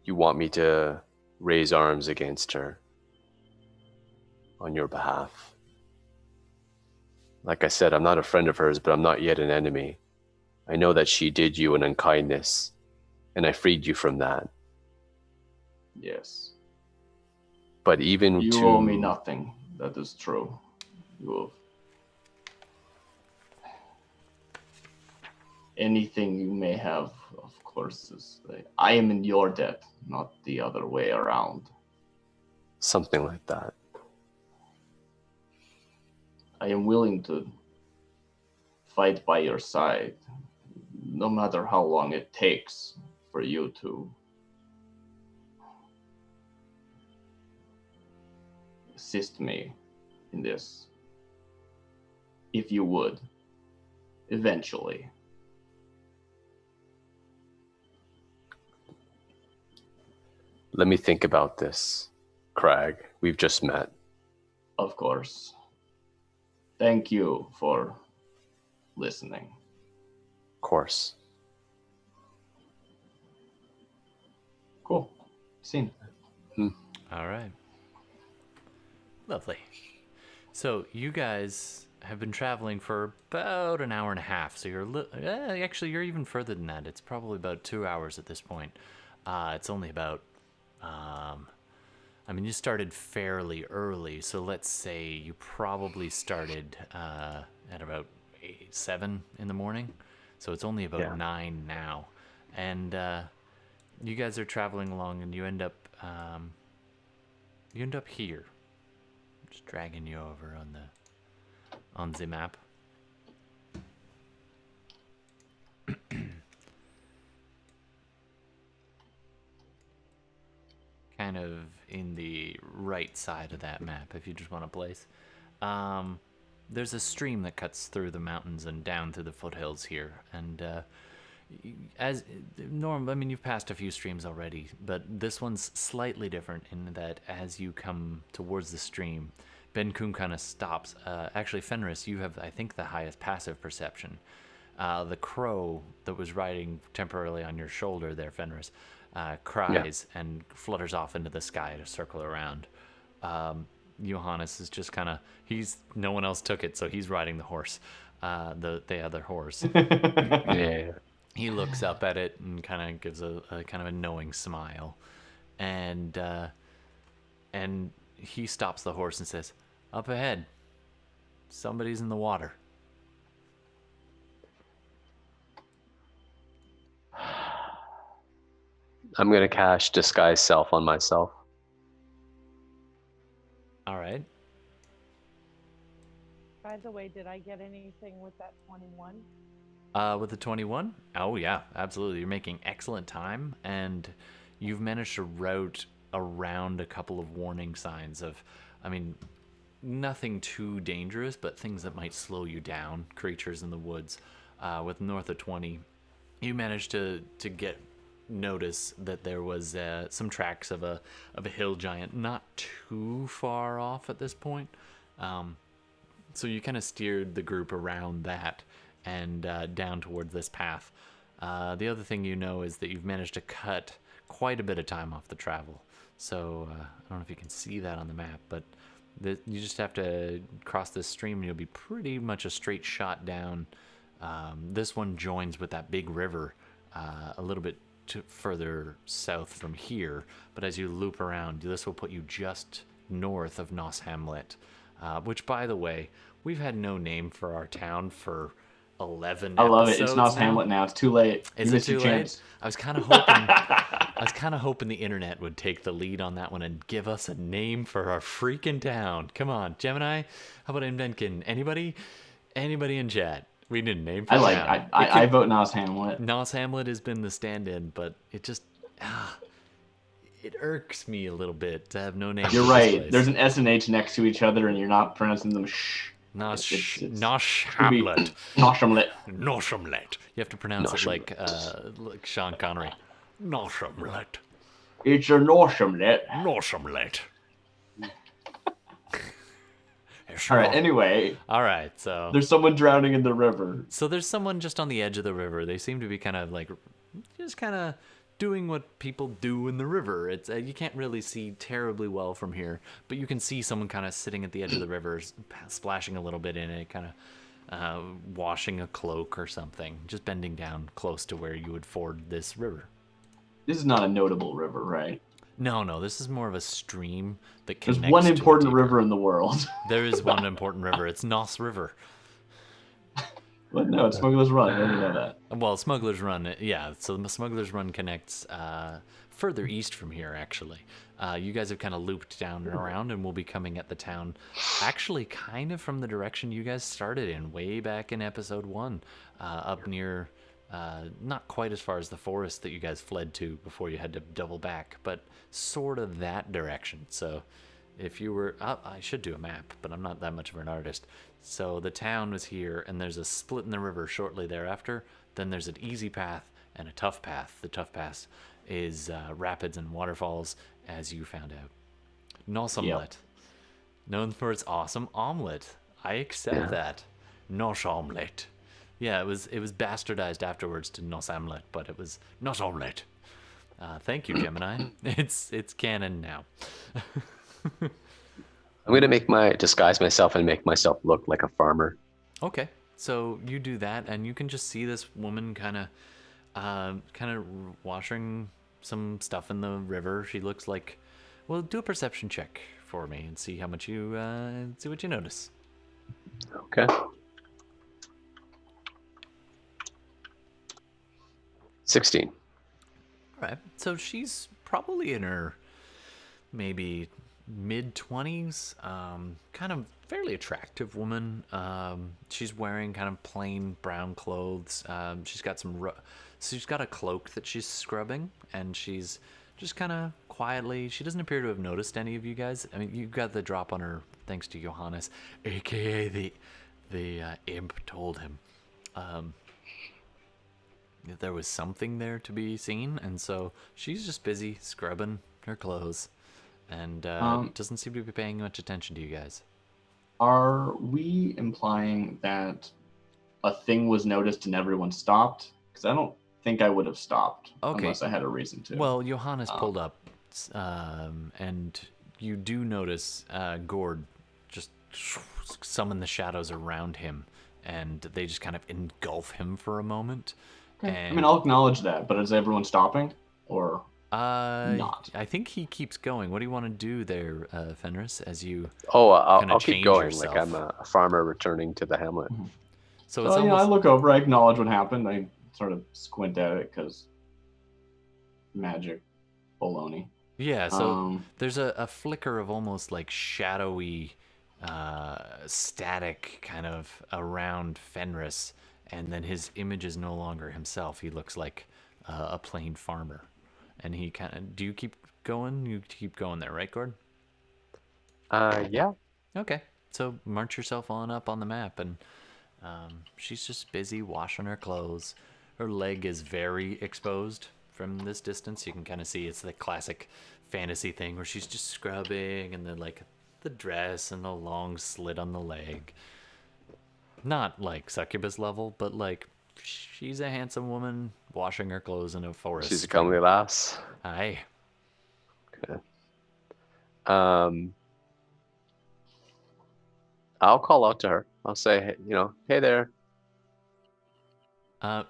you want me to raise arms against her on your behalf. Like I said, I'm not a friend of hers, but I'm not yet an enemy. I know that she did you an unkindness, and I freed you from that. Yes. But even You owe me nothing. That is true. You have anything you may have, of course, is I am in your debt, not the other way around. Something like that. I am willing to fight by your side, no matter how long it takes for you to assist me in this. If you would, eventually. Let me think about this, Kragg. We've just met. Of course. Thank you for listening. Of course. Cool. Scene. All right. Lovely. So you guys have been traveling for about an hour and a half. So you're actually you're even further than that. It's probably about 2 hours at this point. It's only about I mean, you started fairly early, so let's say you probably started at about 7 in the morning. So it's only about 9 now, and you guys are traveling along, and you end up here. Just dragging you over on the map. Kind of in the right side of that map, if you just want to place. There's a stream that cuts through the mountains and down through the foothills here, and as norm, I mean, you've passed a few streams already, but this one's slightly different in that as you come towards the stream, Benkuhm kind of stops. Actually, Fenris, you have, I think, the highest passive perception. The crow that was riding temporarily on your shoulder there, Fenris, cries and flutters off into the sky to circle around. Johannes is just kind of, no one else took it, so he's riding the horse, the other horse. Yeah. He looks up at it and kind of gives a kind of a knowing smile, and he stops the horse and says, "Up ahead, somebody's in the water." I'm gonna cast Disguise Self on myself. All right. By the way, did I get anything with that 21? With the 21? Oh, yeah, absolutely. You're making excellent time, and you've managed to route around a couple of warning signs of, I mean, nothing too dangerous, but things that might slow you down, creatures in the woods. With north of 20, you managed to get notice that there was some tracks of a hill giant not too far off at this point. So you kind of steered the group around that and down towards this path. The other thing you know is that you've managed to cut quite a bit of time off the travel. So I don't know if you can see that on the map, but you just have to cross this stream and you'll be pretty much a straight shot down. This one joins with that big river a little bit further south from here, but as you loop around, this will put you just north of Nos Hamlet, which, by the way, we've had no name for our town for 11 I love it. It's episodes Nos now. Hamlet now. It's too late. Is You it missed too your late? chance. I was kind of hoping the internet would take the lead on that one and give us a name for our freaking town. Come on, Gemini. How about Invenkin? Anybody in chat? We need a name for the town. I vote Nos Hamlet. Nos Hamlet has been the stand-in, but it just it irks me a little bit to have no name. You're for this right. place. There's an S and H next to each other, and you're not pronouncing them shh. Nos it's- Hamlet. Nos Hamlet. Nos Hamlet. You have to pronounce it like Sean Connery. Nos Hamlet. It's a Nos Hamlet. Nos Hamlet. All right. Anyway, All right, so there's someone drowning in the river. there's someone just on the edge of the river. They seem to be kind of like just kind of doing what people do in the river. It's you can't really see terribly well from here, but you can see someone kind of sitting at the edge of the river, splashing a little bit in it, kind of washing a cloak or something, just bending down close to where you would ford this river. This is not a notable river, right? No, this is more of a stream that There's connects one to a important deeper- river in the world. There is one important river. It's Nos River. But no, it's Smuggler's Run. I didn't know that. Well, Smuggler's Run, yeah. So the Smuggler's Run connects further east from here, actually. You guys have kind of looped down and around, and we'll be coming at the town, actually, kind of from the direction you guys started in, way back in episode 1, up near, not quite as far as the forest that you guys fled to before you had to double back, but sort of that direction. So if you were, I should do a map, but I'm not that much of an artist. So the town was here, and there's a split in the river shortly thereafter. Then there's an easy path and a tough path. The tough path is rapids and waterfalls, as you found out. Nos Omelette. Known for its awesome omelet. I accept that. Nos Omelette. Yeah, it was bastardized afterwards to Nos Omelette, but it was Nos Omelette. Thank you, Gemini. It's canon now. I'm gonna disguise myself and make myself look like a farmer. Okay, so you do that, and you can just see this woman kind of washing some stuff in the river. She looks like, well, do a perception check for me and see how much you see what you notice. Okay. 16. All right, so she's probably in her maybe mid-20s, kind of fairly attractive woman. She's wearing kind of plain brown clothes. She's got a cloak that she's scrubbing, and she's just kind of quietly. She doesn't appear to have noticed any of you guys. I mean, you got the drop on her thanks to Johannes, aka the imp told him. there was something there to be seen, and so she's just busy scrubbing her clothes, and doesn't seem to be paying much attention to you guys. Are we implying that a thing was noticed and everyone stopped? Because I don't think I would have stopped unless I had a reason to. Well, Johannes pulled up, and you do notice Gord just summon the shadows around him, and they just kind of engulf him for a moment. Okay. And, I mean, I'll acknowledge that, but is everyone stopping or not? I think he keeps going. What do you want to do there, Fenris, as you I'll keep change going. yourself? Like I'm a farmer returning to the hamlet. So it's I almost... look over, I acknowledge what happened. I sort of squint at it because magic baloney. Yeah, so there's a flicker of almost like shadowy static kind of around Fenris, and then his image is no longer himself. He looks like a plain farmer. And he kind of... Do you keep going? You keep going there, right, Gord? Yeah. Okay. So march yourself on up on the map, and she's just busy washing her clothes. Her leg is very exposed from this distance. You can kind of see it's the classic fantasy thing where she's just scrubbing, and then like the dress and the long slit on the leg. Not like succubus level, but like she's a handsome woman washing her clothes in a forest. She's a comely lass. Aye. Okay. I'll call out to her. I'll say, hey there.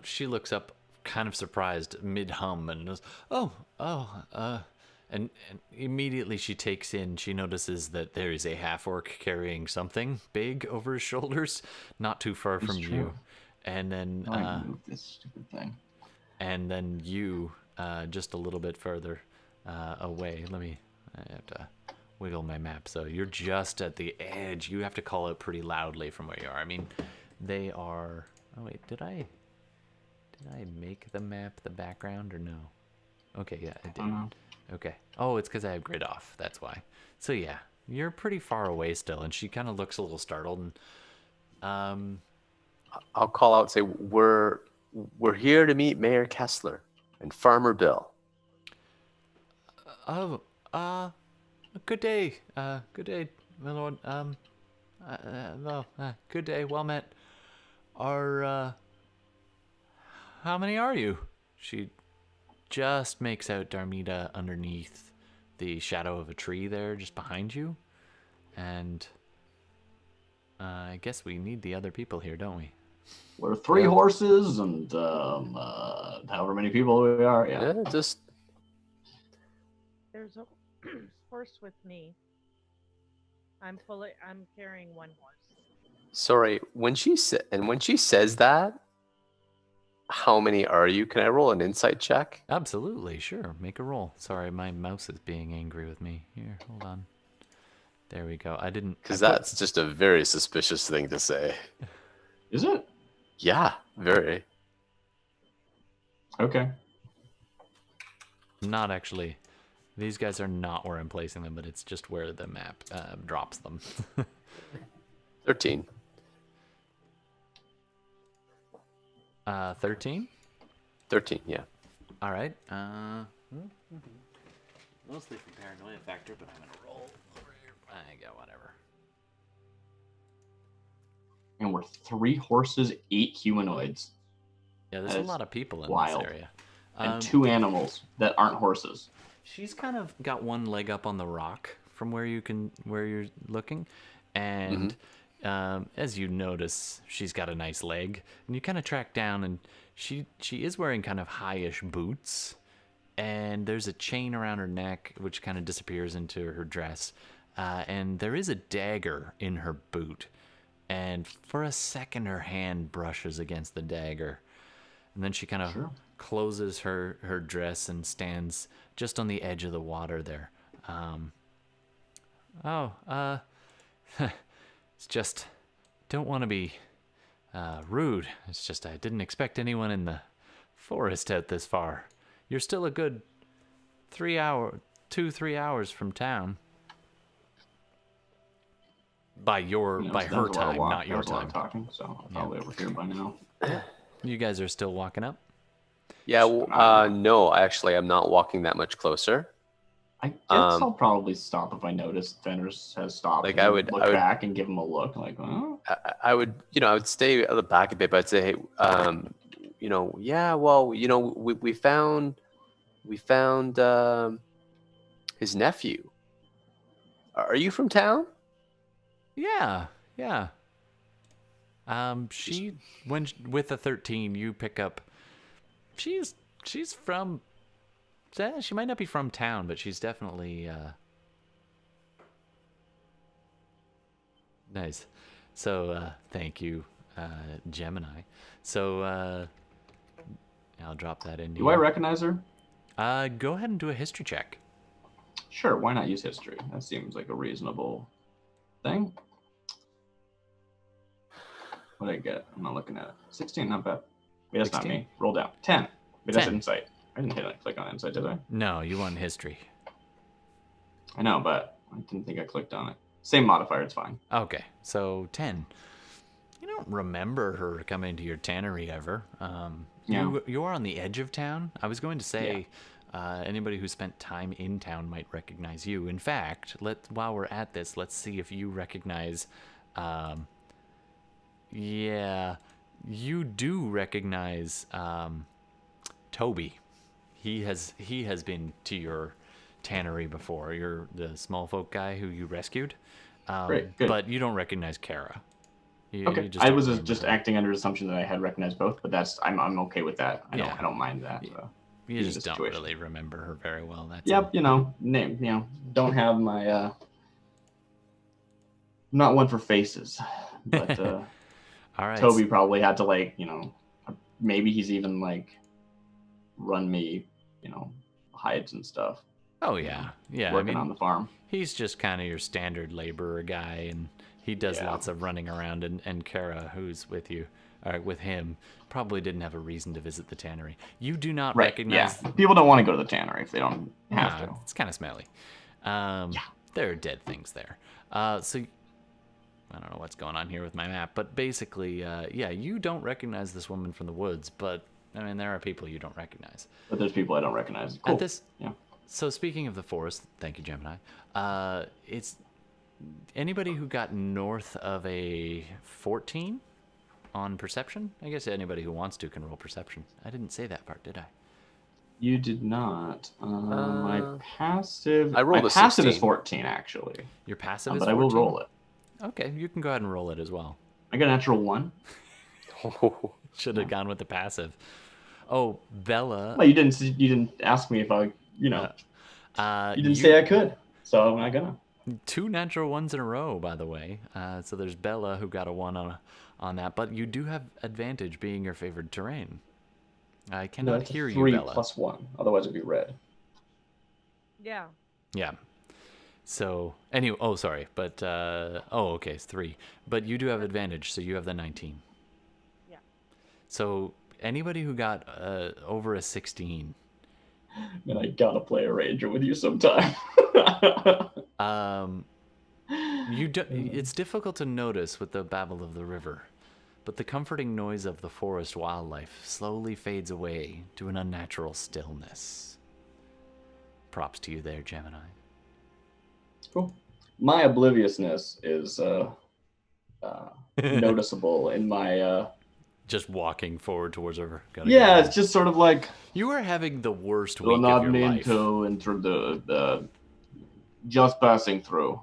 She looks up, kind of surprised, mid-hum, and goes, and immediately she takes in, she notices that there is a half-orc carrying something big over his shoulders, not too far from you. And then, move this stupid thing. And then you, just a little bit further away. I have to wiggle my map. So you're just at the edge. You have to call it pretty loudly from where you are. I mean, they are... Oh, wait, did I make the map the background or no? Okay, yeah, I did. Okay. Oh, it's because I have grid off. That's why. So yeah, you're pretty far away still, and she kind of looks a little startled. And I'll call out and say, we're here to meet Mayor Kessler and Farmer Bill. Good day. Good day, my lord. Good day. Well met. How many are you? She just makes out Darmita underneath the shadow of a tree there, just behind you. And I guess we need the other people here, don't we? We're 3 horses and however many people we are. Yeah. Just... There's a horse with me. I'm carrying 1 horse. Sorry, when she says that, how many are you? Can I roll an insight check? Absolutely, sure. Make a roll. Sorry, my mouse is being angry with me. Here, hold on. There we go. Because that's just a very suspicious thing to say. Is it? Yeah, very. Okay. Not actually. These guys are not where I'm placing them, but it's just where the map drops them. 13. 13? 13, yeah. All right. Mostly from paranoia factor, but I'm going to roll over here. I got whatever. And we're 3 horses, 8 humanoids. Yeah, there's a lot of people in wild. This area. And 2 animals that aren't horses. She's kind of got one leg up on the rock from where you're looking, and as you notice, she's got a nice leg, and you kind of track down, and she is wearing kind of high-ish boots, and there's a chain around her neck which kind of disappears into her dress, and there is a dagger in her boot, and for a second her hand brushes against the dagger, and then she kind of closes her dress and stands just on the edge of the water there. It's just, don't want to be rude. It's just I didn't expect anyone in the forest out this far. You're still a good 3 hours from town. By her time, not your time. Talking, so I'll probably over here by now. You guys are still walking up? Yeah, I no, actually, I'm not walking that much closer. guess I'll probably stop if I notice Fenris has stopped. Like, and I would look back and give him a look. Like, oh, I would, I would stay at the back a bit, but I'd say, hey, yeah, well, we found his nephew. Are you from town? Yeah, yeah. She with a 13, you pick up. She's from. She might not be from town, but she's definitely nice. So thank you, Gemini. So I'll drop that in. do I recognize her? Go ahead and do a history check. Sure, why not use history? That seems like a reasonable thing. What did I get? I'm not looking at it. 16, not bad. Wait, that's 16? not me. Roll down. 10. Wait, that's 10. insight. I didn't click on insight, did I? No, you want history. I know, but I didn't think I clicked on it. Same modifier, it's fine. Okay, so 10. You don't remember her coming to your tannery ever. Yeah. You are on the edge of town. I was going to say anybody who spent time in town might recognize you. In fact, while we're at this, let's see if you recognize. Yeah, you do recognize Toby. He has been to your tannery before. You're the small folk guy who you rescued. Great, good. But you don't recognize Kara. Okay, I was just acting under assumption that I had recognized both, but I'm okay with that. I Yeah. don't mind that. So. You Given just the don't situation. really remember her very well. That's Yep, all. name, don't have my I'm not one for faces, but All right. Toby probably had to maybe he's even run me, hides and stuff. Oh yeah, yeah. Working on the farm. He's just kind of your standard laborer guy, and he does Yeah. lots of running around. And Kara, who's with you, with him, probably didn't have a reason to visit the tannery. You do not Right. recognize. Yeah. People don't want to go to the tannery if they don't have to. It's kind of smelly. There are dead things there. So I don't know what's going on here with my map, but basically, you don't recognize this woman from the woods, but I mean, there are people you don't recognize. But there's people I don't recognize. Cool. Yeah. So speaking of the forest, thank you, Gemini. It's anybody who got north of a 14 on perception. I guess anybody who wants to can roll perception. I didn't say that part, did I? You did not. My passive. I rolled my a passive 16. is 14 actually. Your passive is But I will 14? roll it. Okay, you can go ahead and roll it as well. I got a natural 1. Should have gone with the passive. Oh, Bela. Well, you didn't ask me if I, you didn't say I could, so I'm not gonna. 2 natural ones in a row, by the way. So there's Bela who got a 1 on that, but you do have advantage being your favored terrain. I cannot That's hear you, 3 Bela. plus 1. Otherwise, it'd be red. Yeah. Yeah. So anyway, sorry, but okay, it's 3. But you do have advantage, so you have the 19. Yeah. So anybody who got over a 16. And I gotta play a ranger with you sometime. It's difficult to notice with the babble of the river, but the comforting noise of the forest wildlife slowly fades away to an unnatural stillness. Props to you there, Gemini. Cool. My obliviousness is noticeable in my. Just walking forward towards the river. Yeah, it's just sort of like. You are having the worst Will week not of your mean life. to and through the just passing through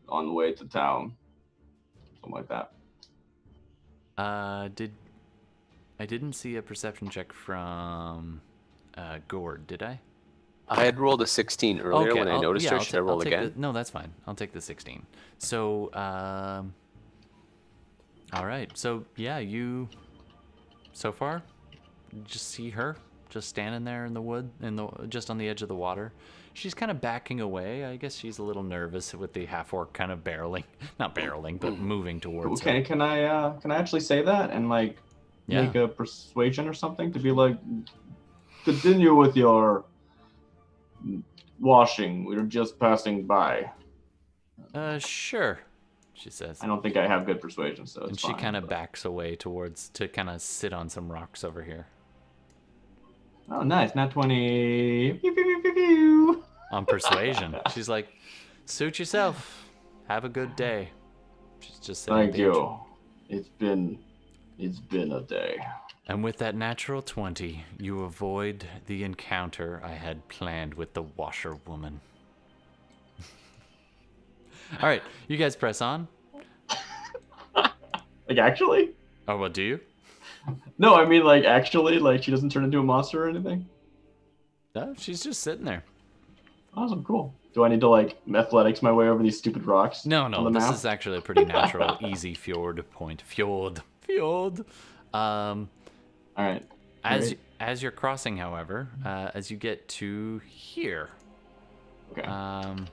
on the way to town. Something like that. I didn't see a perception check from Gord, did I? I had rolled a 16 earlier when I noticed her. Should I roll again? No, that's fine. I'll take the 16. So, all right. So, yeah, you so far just see her just standing there in the wood, just on the edge of the water. She's kind of backing away. I guess she's a little nervous with the half-orc kind of not barreling, but moving towards her. Okay, can I actually say that and make a persuasion or something to be like, continue with your washing. We were just passing by. Sure, she says. I don't think I have good persuasion, so it's and fine. she kind of backs away to kind of sit on some rocks over here. Oh, nice. Not 20. Pew, pew, pew, pew, pew. On persuasion. She's like, suit yourself. Have a good day. She's just sitting at Thank the edge. you. It's been a day. And with that natural 20, you avoid the encounter I had planned with the washerwoman. All right, you guys press on. Like, actually? Oh, well, do you? No, I mean, like, actually, like, she doesn't turn into a monster or anything? No, she's just sitting there. Awesome, cool. Do I need to, like, athletics my way over these stupid rocks? No, on no, the this map? is actually a pretty natural, easy fjord point. Fjord. All right. As Great. as you're crossing, however, as you get to here, Okay.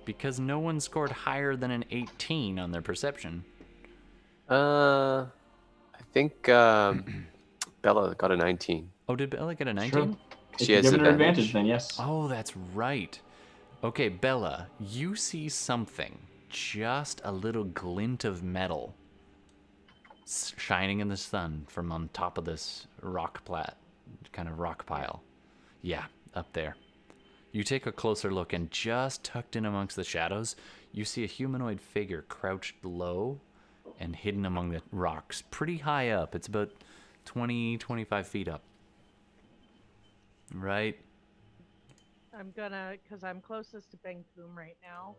because no one scored higher than an 18 on their perception. I think Bella got a 19. Oh, did Bella get a 19? Sure. If She you're has given her advantage. advantage, then yes. Oh, that's right. Okay, Bella, you see something. Just a little glint of metal shining in the sun from on top of this rock kind of rock pile. Yeah, up there. You take a closer look, and just tucked in amongst the shadows, you see a humanoid figure crouched low and hidden among the rocks, pretty high up. It's about 20, 25 feet up. Right? I'm gonna, because I'm closest to Benkuhm right now,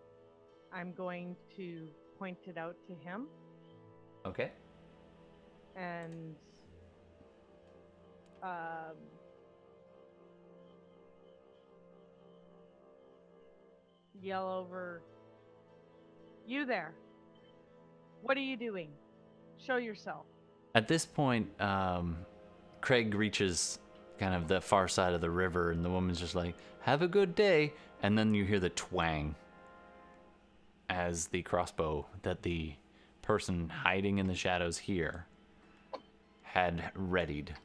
I'm going to point it out to him Okay. and yell over, "You there! What are you doing? Show yourself." At this point, Kragg reaches kind of the far side of the river, and the woman's just like, "Have a good day." And then you hear the twang as the crossbow that the person hiding in the shadows here had readied.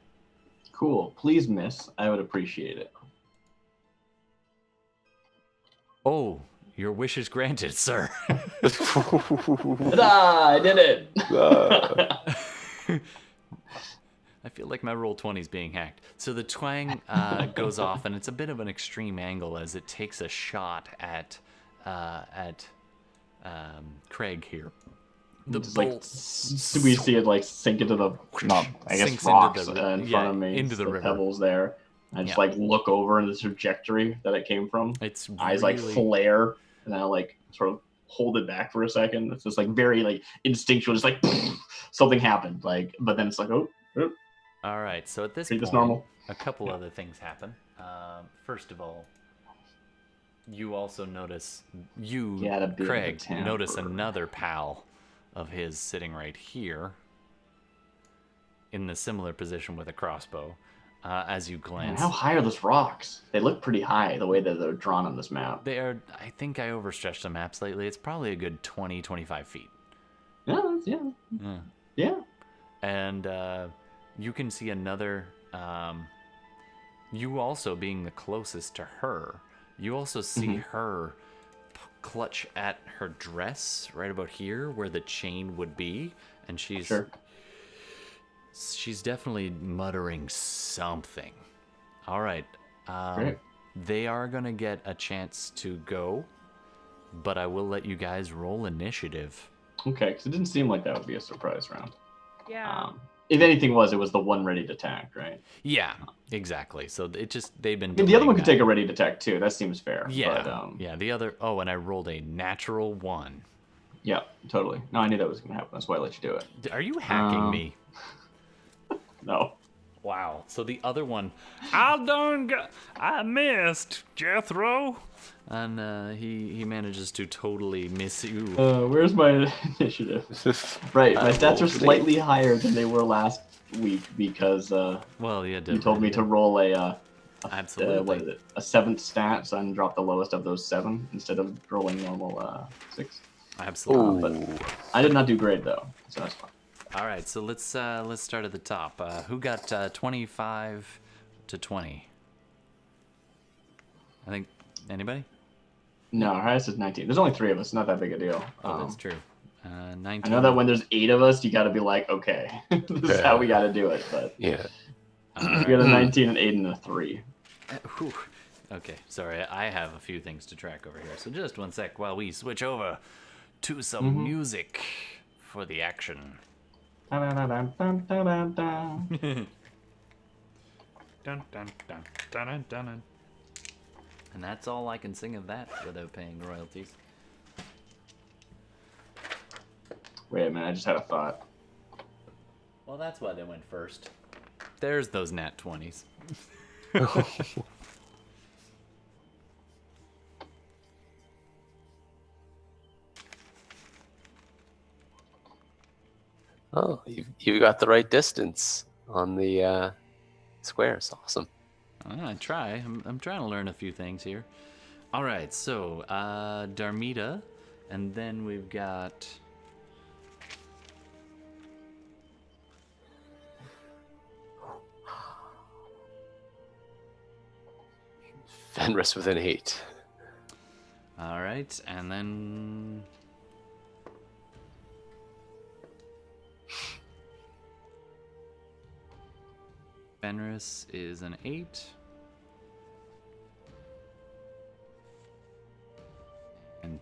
Cool. Please, miss. I would appreciate it. Oh, your wish is granted, sir. Ta-da! I did it! I feel like my roll 20 is being hacked. So the twang goes off, and it's a bit of an extreme angle as it takes a shot at Kragg here. The Just, like, bolt we see it, like, sink into the, I guess, Sinks rocks into the- in yeah, front of me. into the the river. pebbles there. I just, Yeah. like, look over in the trajectory that it came from. It's Eyes, really, like, flare, and then I, like, sort of hold it back for a second. It's just, like, very, like, instinctual. Just, like, something happened. Like, but then it's like, oh. All right, so at this Treat point, this normal. a couple other things happen. First of all, you also notice, Gotta be Kragg, the temper. notice another pal of his sitting right here in the similar position with a crossbow. As you Man, glance, how high are those rocks? They look pretty high the way that they're drawn on this map. they are, I think I overstretched the maps lately. It's probably a good 20, 25 feet. Yeah, yeah, Yeah. yeah. And you can see another, you also being the closest to her, you also see her clutch at her dress right about here where the chain would be, and she's definitely muttering something. All right, Great. they are gonna get a chance to go, but I will let you guys roll initiative. Okay, because it didn't seem like that would be a surprise round. Yeah. If anything it was the one ready to attack, right? Yeah, exactly. So they've been. I mean, the other one delaying could that. take a ready to attack too. That seems fair. Yeah, But, yeah. The other. Oh, and I rolled a natural 1. yeah, totally. No, I knew that was going to happen. That's why I let you do it. Are you hacking me? No. Wow. So the other one, I missed Jethro, and he manages to totally miss you. Where's my initiative? Right, my stats are rolled slightly higher than they were last week because Well, yeah, you told me to roll a Absolutely. what is it? A 7th stat, so I drop the lowest of those 7 instead of rolling normal 6. Absolutely. I did not do great though, so that's fine. All right. So let's start at the top. Who got 25 to 20? I think anybody. No, our highest is 19. There's only 3 of us. Not that big a deal. Oh, that's true. 19. I know that when there's 8 of us, you got to be like, okay, this is how we got to do it. But Yeah. You got a 19, an 8, and a 3. Whew. Okay, sorry, I have a few things to track over here. So just one sec while we switch over to some music for the action. Dun-dun-dun-dun-dun-dun. Dun, dun, dun, dun, dun, dun. And that's all I can sing of that without paying royalties. Wait a minute, I just had a thought. Well, that's why they went first. There's those nat 20s. Oh, you got the right distance on the squares. Awesome. I try. I'm trying to learn a few things here. All right, so Darmita, and then we've got Fenris with an 8. all right, and then Fenris is an 8. And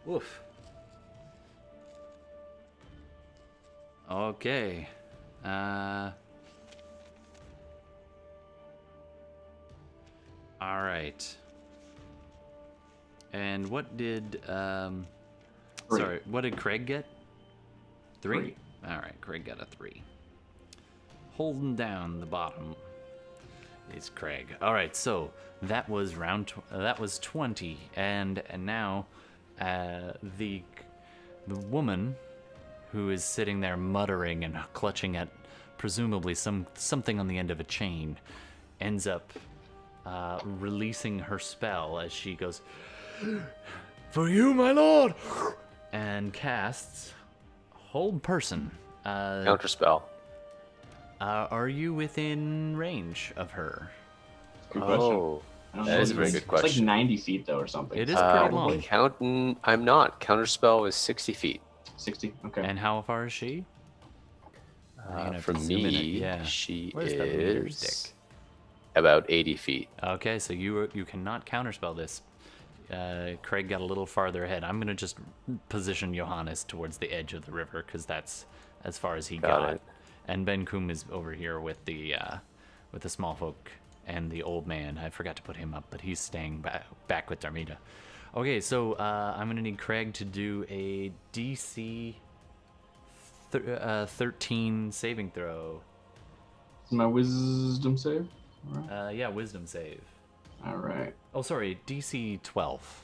woof. Okay. All right. And what did sorry, what did Kragg get? 3? All right, Kragg got a 3. Holding down the bottom is Kragg. All right, so that was that was 20, and now the woman who is sitting there muttering and clutching at presumably something on the end of a chain ends up releasing her spell as she goes, "For you, my lord," and casts Hold Person. Counterspell. Are you within range of her? Good question. Oh, I don't that know. is a very good It's question. like 90 feet, though, or something. It is pretty long. I'm not. Counterspell is 60 feet. 60? Okay. And how far is she? You're gonna have For to zoom in me, yeah. she Where's the meter is stick? about 80 feet. Okay, so you cannot counterspell this. Kragg got a little farther ahead. I'm gonna just position Johannes towards the edge of the river because that's as far as he got. it. And Benkuhm is over here with the small folk and the old man. I forgot to put him up, but he's staying back with Darmita. Okay, so I'm gonna need Kragg to do a DC 13 saving throw. Is my wisdom save? All right. Yeah, wisdom save. All right. Oh, sorry, DC 12.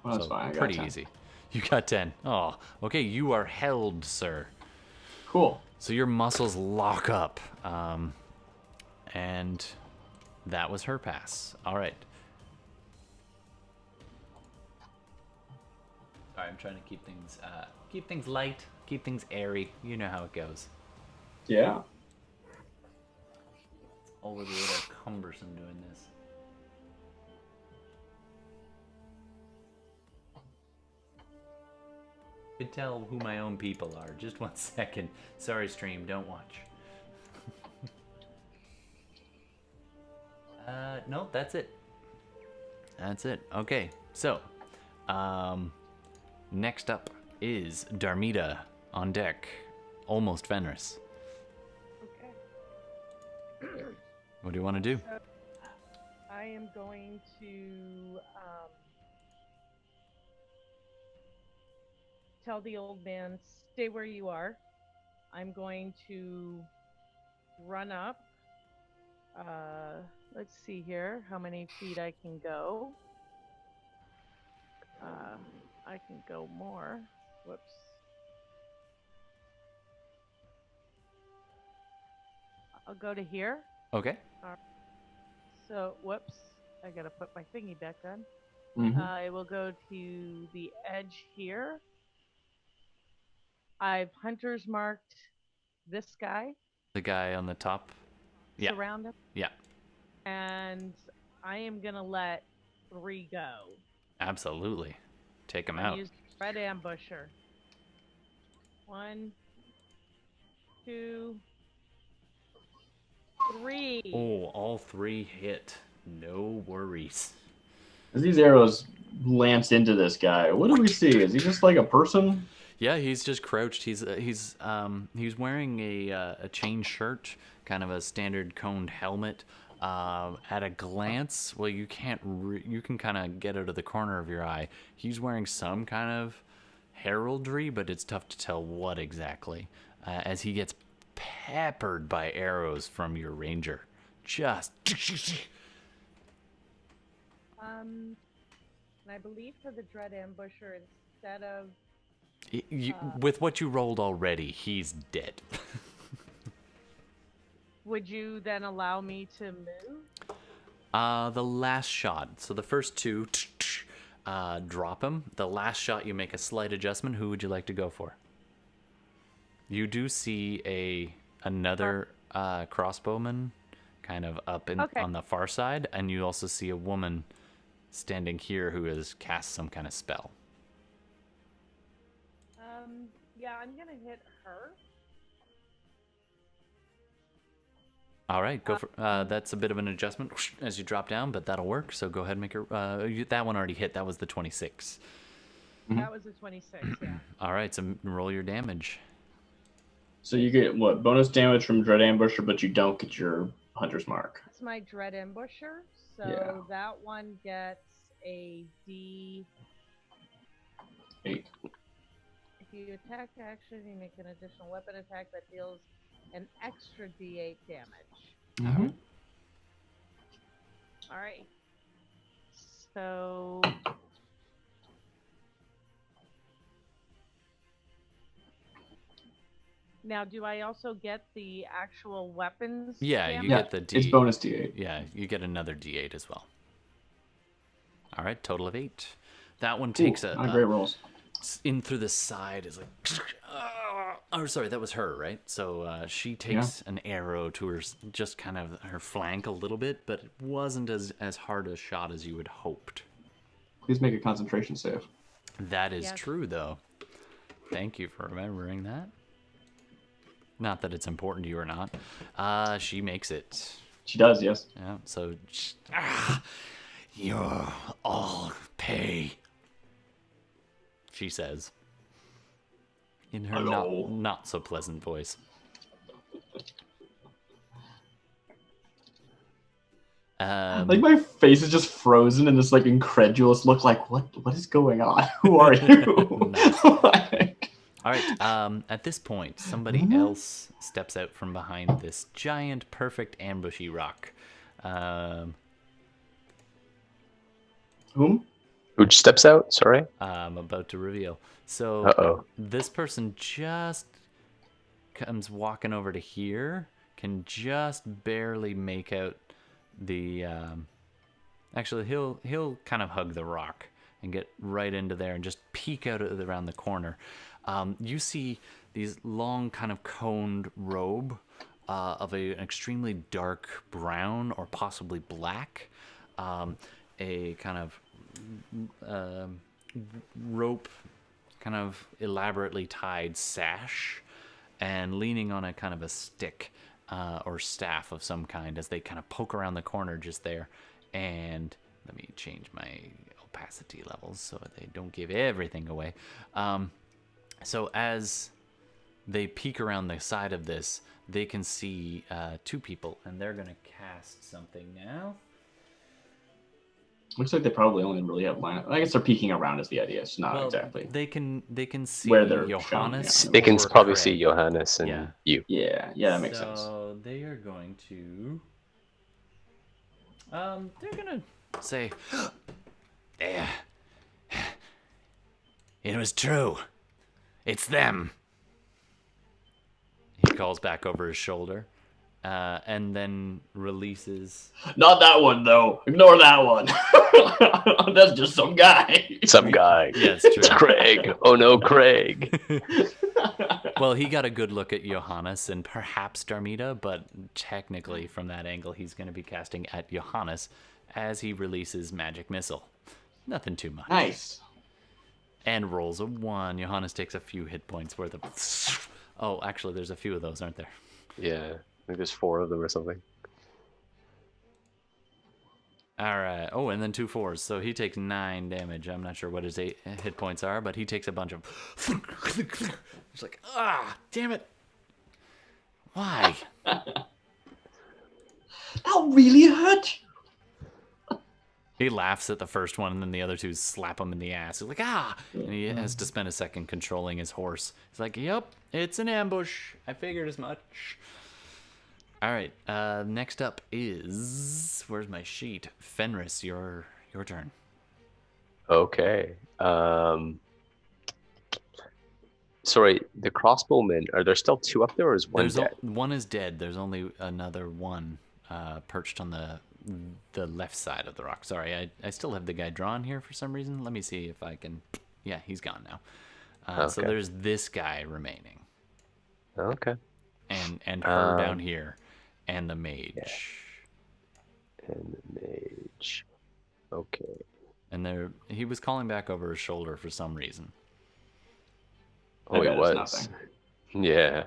Well, that's So fine. I got pretty 10. easy. You got 10. Oh, okay, you are held, sir. Cool. So your muscles lock up. And that was her pass. All right. Sorry, I'm trying to keep things light, keep things airy. You know how it goes. Yeah. It's always a little cumbersome doing this. Could tell who my own people are. Just 1 second. Sorry, stream. Don't watch. Nope, that's it. That's it. Okay, so, next up is Darmita on deck. Almost Fenris. Okay. What do you want to do? I am going to tell the old man, stay where you are. I'm going to run up. Let's see here how many feet I can go. I can go more. Whoops. I'll go to here. Okay. So, whoops. I gotta put my thingy back on. Mhm. I will go to the edge here. I've hunters marked this guy. The guy on the top. Yeah. Surround him. Yeah. And I am gonna let 3 go. Absolutely. Take him I'm out. using red ambusher. 1, 2, 3. Oh, all 3 hit. No worries. As these arrows lance into this guy, what do we see? Is he just like a person? Yeah, he's just crouched. He's wearing a chain shirt, kind of a standard coned helmet. At a glance, well, you can kind of get out of the corner of your eye. He's wearing some kind of heraldry, but it's tough to tell what exactly. As he gets peppered by arrows from your ranger, just. And I believe for the Dread Ambusher, instead of With what you rolled already, he's dead. would you then allow me to move? The last shot. So the first 2, drop him. The last shot, you make a slight adjustment. Who would you like to go for? You do see another crossbowman kind of up on the far side, and you also see a woman standing here who has cast some kind of spell. Yeah, I'm gonna hit her. All right, go for. That's a bit of an adjustment as you drop down, but that'll work. So go ahead and make her. That one already hit. That was the 26. That was a 26. Yeah. All right, so roll your damage. So you get what? Bonus damage from Dread Ambusher, but you don't get your Hunter's Mark. That's my Dread Ambusher. So Yeah. that one gets a D. 8. If you attack action, you make an additional weapon attack that deals an extra D8 damage. Mm-hmm. All right. So now, do I also get the actual weapons? Yeah, damage? you get the D. It's bonus D8. Yeah, you get another D8 as well. All right, total of 8. That one takes not great rolls. in through the side is like. Oh, sorry, that was her, right? So she takes an arrow to her, just kind of her flank a little bit, but it wasn't as hard a shot as you had hoped. Please make a concentration save. That is true, though. Thank you for remembering that. Not that it's important to you or not. She makes it. She does, yes. Yeah, so. You're all pay, she says. In her not so pleasant voice. Like my face is just frozen in this like incredulous look. Like what is going on? Who are you? All right. At this point, somebody else steps out from behind this giant, perfect ambushy rock. Whom? Who steps out? Sorry. I'm about to reveal. So this person just comes walking over to here, can just barely make out the. Actually, he'll kind of hug the rock and get right into there and just peek out around the corner. You see these long kind of coned robe of an extremely dark brown or possibly black. A kind of rope, kind of elaborately tied sash, and leaning on a kind of a stick or staff of some kind as they kind of poke around the corner just there. And let me change my opacity levels so they don't give everything away. So as they peek around the side of this, they can see 2 people, and they're going to cast something now. Looks like they probably only really have line. I guess they're peeking around is the idea. It's not exactly. They can see where they're Johannes. shown, They can probably Kragg. see Johannes and you. Yeah, that makes sense. So they are going to. They're gonna say, "Yeah, it was true. It's them." He calls back over his shoulder, and then releases. Not that one though. Ignore that one. That's just some guy. Some guy. Yeah, it's true. It's Kragg. Oh no, Kragg. Well, he got a good look at Johannes and perhaps Darmita, but technically from that angle, he's going to be casting at Johannes as he releases Magic Missile. Nothing too much. Nice. And rolls a 1. Johannes takes a few hit points worth of. Oh, actually, there's a few of those, aren't there? Yeah. think there's 4 of them or something. All right. Oh, and then 2 4s. So he takes 9 damage. I'm not sure what his 8 hit points are, but he takes a bunch of. It's like, damn it. Why? That really hurt. He laughs at the first one, and then the other 2 slap him in the ass. He's like, And he has to spend a second controlling his horse. He's like, yep, it's an ambush. I figured as much. All right. Next up is... Where's my sheet? Fenris, your turn. Okay. Sorry, the crossbowmen, are there still 2 up there, or is one dead? One is dead. There's only another one perched on the left side of the rock. Sorry, I still have the guy drawn here for some reason. Let me see if I can... Yeah, he's gone now. Okay. So there's this guy remaining. Okay. And her down here. And the mage. Yeah. And the mage. Okay. And he was calling back over his shoulder for some reason. Oh, he was. Nothing. Yeah.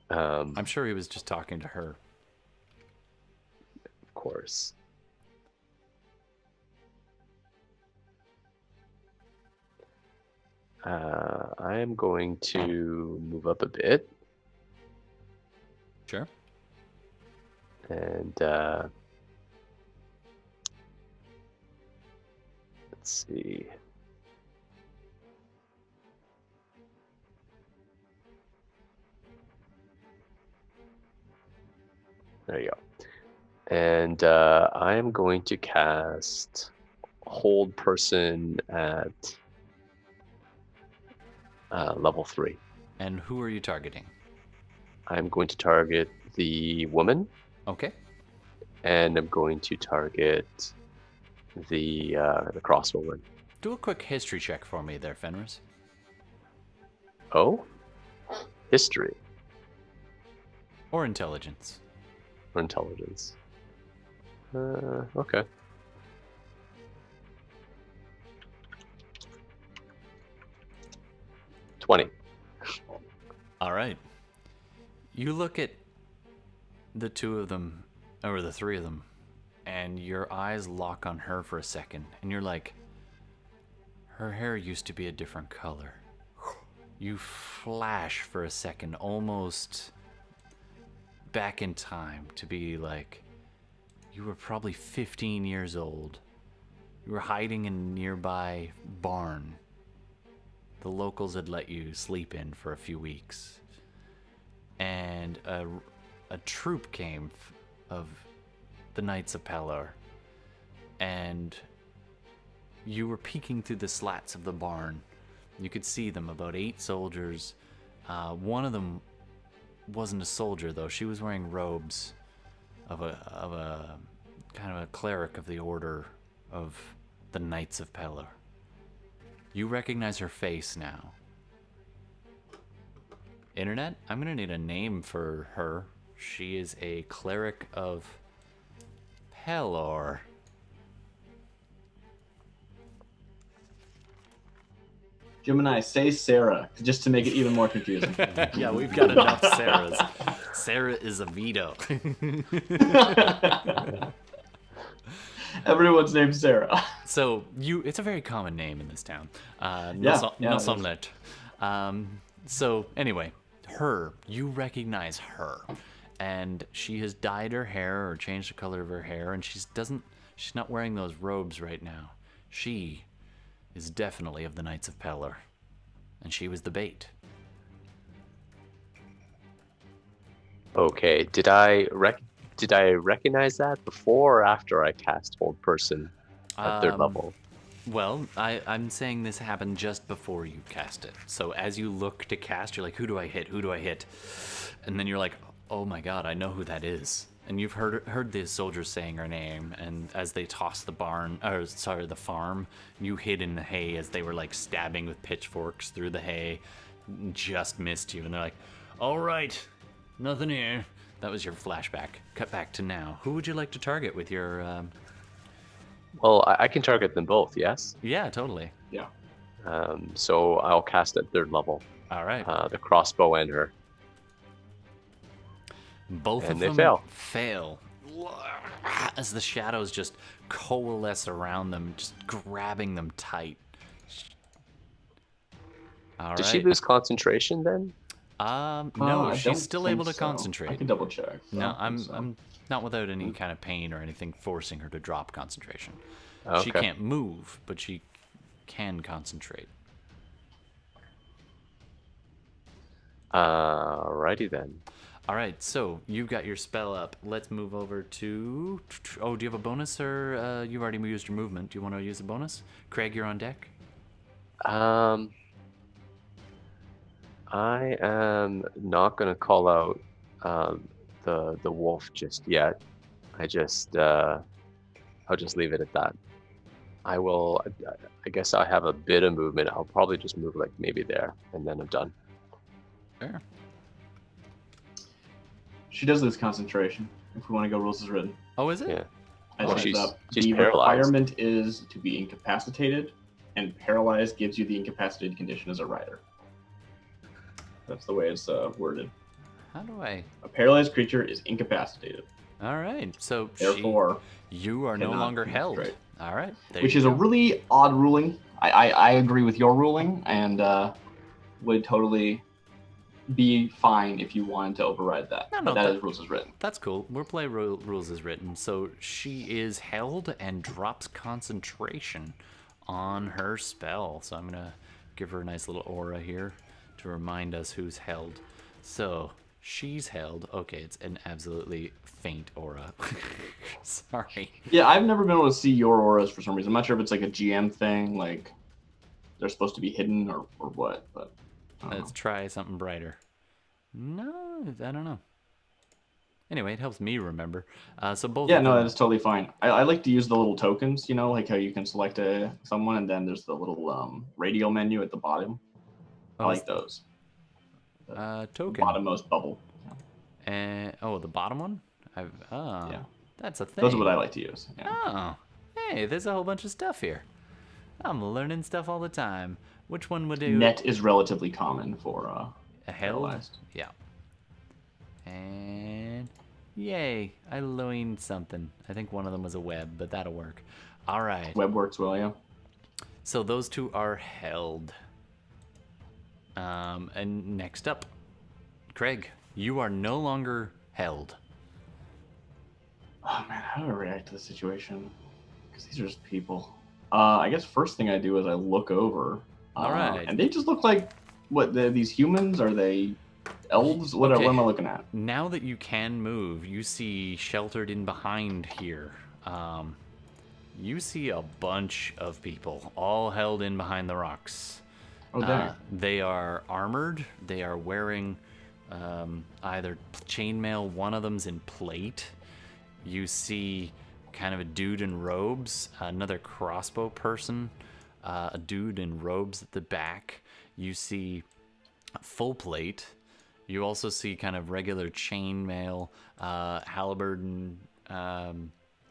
I'm sure he was just talking to her. Of course. I am going to move up a bit. Sure. And let's see. There you go. And I am going to cast Hold Person at level 3. And who are you targeting? I'm going to target the woman. Okay. And I'm going to target the crossbowman. Do a quick history check for me there, Fenris. Oh? History. Or intelligence. Or intelligence. Okay. $20. All right. You look at the 2 of them, or the 3 of them, and your eyes lock on her for a second, and you're like, her hair used to be a different color. You flash for a second, almost back in time, to be like, you were probably 15 years old. You were hiding in a nearby barn the locals had let you sleep in for a few weeks. And a troop came of the Knights of Pelor, and you were peeking through the slats of the barn. You could see them, about 8 soldiers. One of them wasn't a soldier, though. She was wearing robes of a kind of a cleric of the Order of the Knights of Pelor. You recognize her face now. Internet, I'm gonna need a name for her. She is a cleric of Pelor. Gemini, say Sarah, just to make it even more confusing. Yeah, we've got enough Sarahs. Sarah is a veto. Everyone's named Sarah. So it's a very common name in this town. So anyway, you recognize her, and she has dyed her hair or changed the color of her hair, and she's not wearing those robes right now. She is definitely of the Knights of Pelor, and she was the bait. Okay, did I recognize that before or after I cast Hold Person at 3rd level? Well, I'm saying this happened just before you cast it. So as you look to cast, you're like, who do I hit? Who do I hit? And then you're like, oh my god, I know who that is. And you've heard the soldiers saying her name, and as they tossed the farm, you hid in the hay as they were like stabbing with pitchforks through the hay, just missed you. And they're like, all right, nothing here. That was your flashback. Cut back to now. Who would you like to target with your... Well, I can target them both, yes? Yeah, totally. Yeah. So I'll cast at 3rd level. All right. The crossbow and her. Both And of they them fail. as the shadows just coalesce around them, just grabbing them tight. All Did right. she lose concentration then? No, I she's don't still think able to so. concentrate. I can double check. No, I don't think so. I'm not without any kind of pain or anything forcing her to drop concentration. She Okay. can't move, but she can concentrate. Alrighty then. All right, so you've got your spell up. Let's move over to. Oh, do you have a bonus, or you've already used your movement? Do you want to use a bonus? Kragg, you're on deck. I am not going to call out the wolf just yet. I'll just leave it at that. I will. I guess I have a bit of movement. I'll probably just move like maybe there, and then I'm done. Fair. She does lose concentration. If we want to go rules as written. Oh, is it? Yeah. I Oh, set it she's up. she's The paralyzed. requirement is to be incapacitated, and paralyzed gives you the incapacitated condition as a rider. That's the way it's worded. How do I? A paralyzed creature is incapacitated. All right, so Therefore, you are no cannot longer held. concentrate. All right, there which you is a go. really odd ruling. I agree with your ruling, and would totally be fine if you wanted to override that. No, But that is rules as written. That's cool. We'll play rules as written. So she is held and drops concentration on her spell. So I'm gonna give her a nice little aura here to remind us who's held. So she's held. Okay, it's an absolutely faint aura. Sorry. Yeah, I've never been able to see your auras for some reason. I'm not sure if it's like a GM thing, like they're supposed to be hidden or what, but I don't Let's know. try something brighter. No, I don't know. Anyway, it helps me remember. So both. Yeah, of no, them- that's totally fine. I like to use the little tokens, you know, like how you can select someone and then there's the little radial menu at the bottom. I Oh, like those. token. Bottommost bubble. And the bottom one. Yeah. That's a thing. Those are what I like to use. Yeah. Oh, hey, there's a whole bunch of stuff here. I'm learning stuff all the time. Which one would do? Net is relatively common for A held? paralyzed. Yeah. And yay, I learned something. I think one of them was a web, but that'll work. All right. Web works well, yeah. So those two are held. And next up, Kragg, you are no longer held. Oh man, how do I react to the situation? Because these are just people. I guess first thing I do is I look over. All right. And they just look like what? These humans? Are they elves? What Okay. am I looking at? Now that you can move, you see sheltered in behind here. You see a bunch of people all held in behind the rocks. Oh, dang. They are armored. They are wearing either chainmail. One of them's in plate. You see kind of a dude in robes, another crossbow person, a dude in robes at the back. You see full plate. You also see kind of regular chainmail, halberd and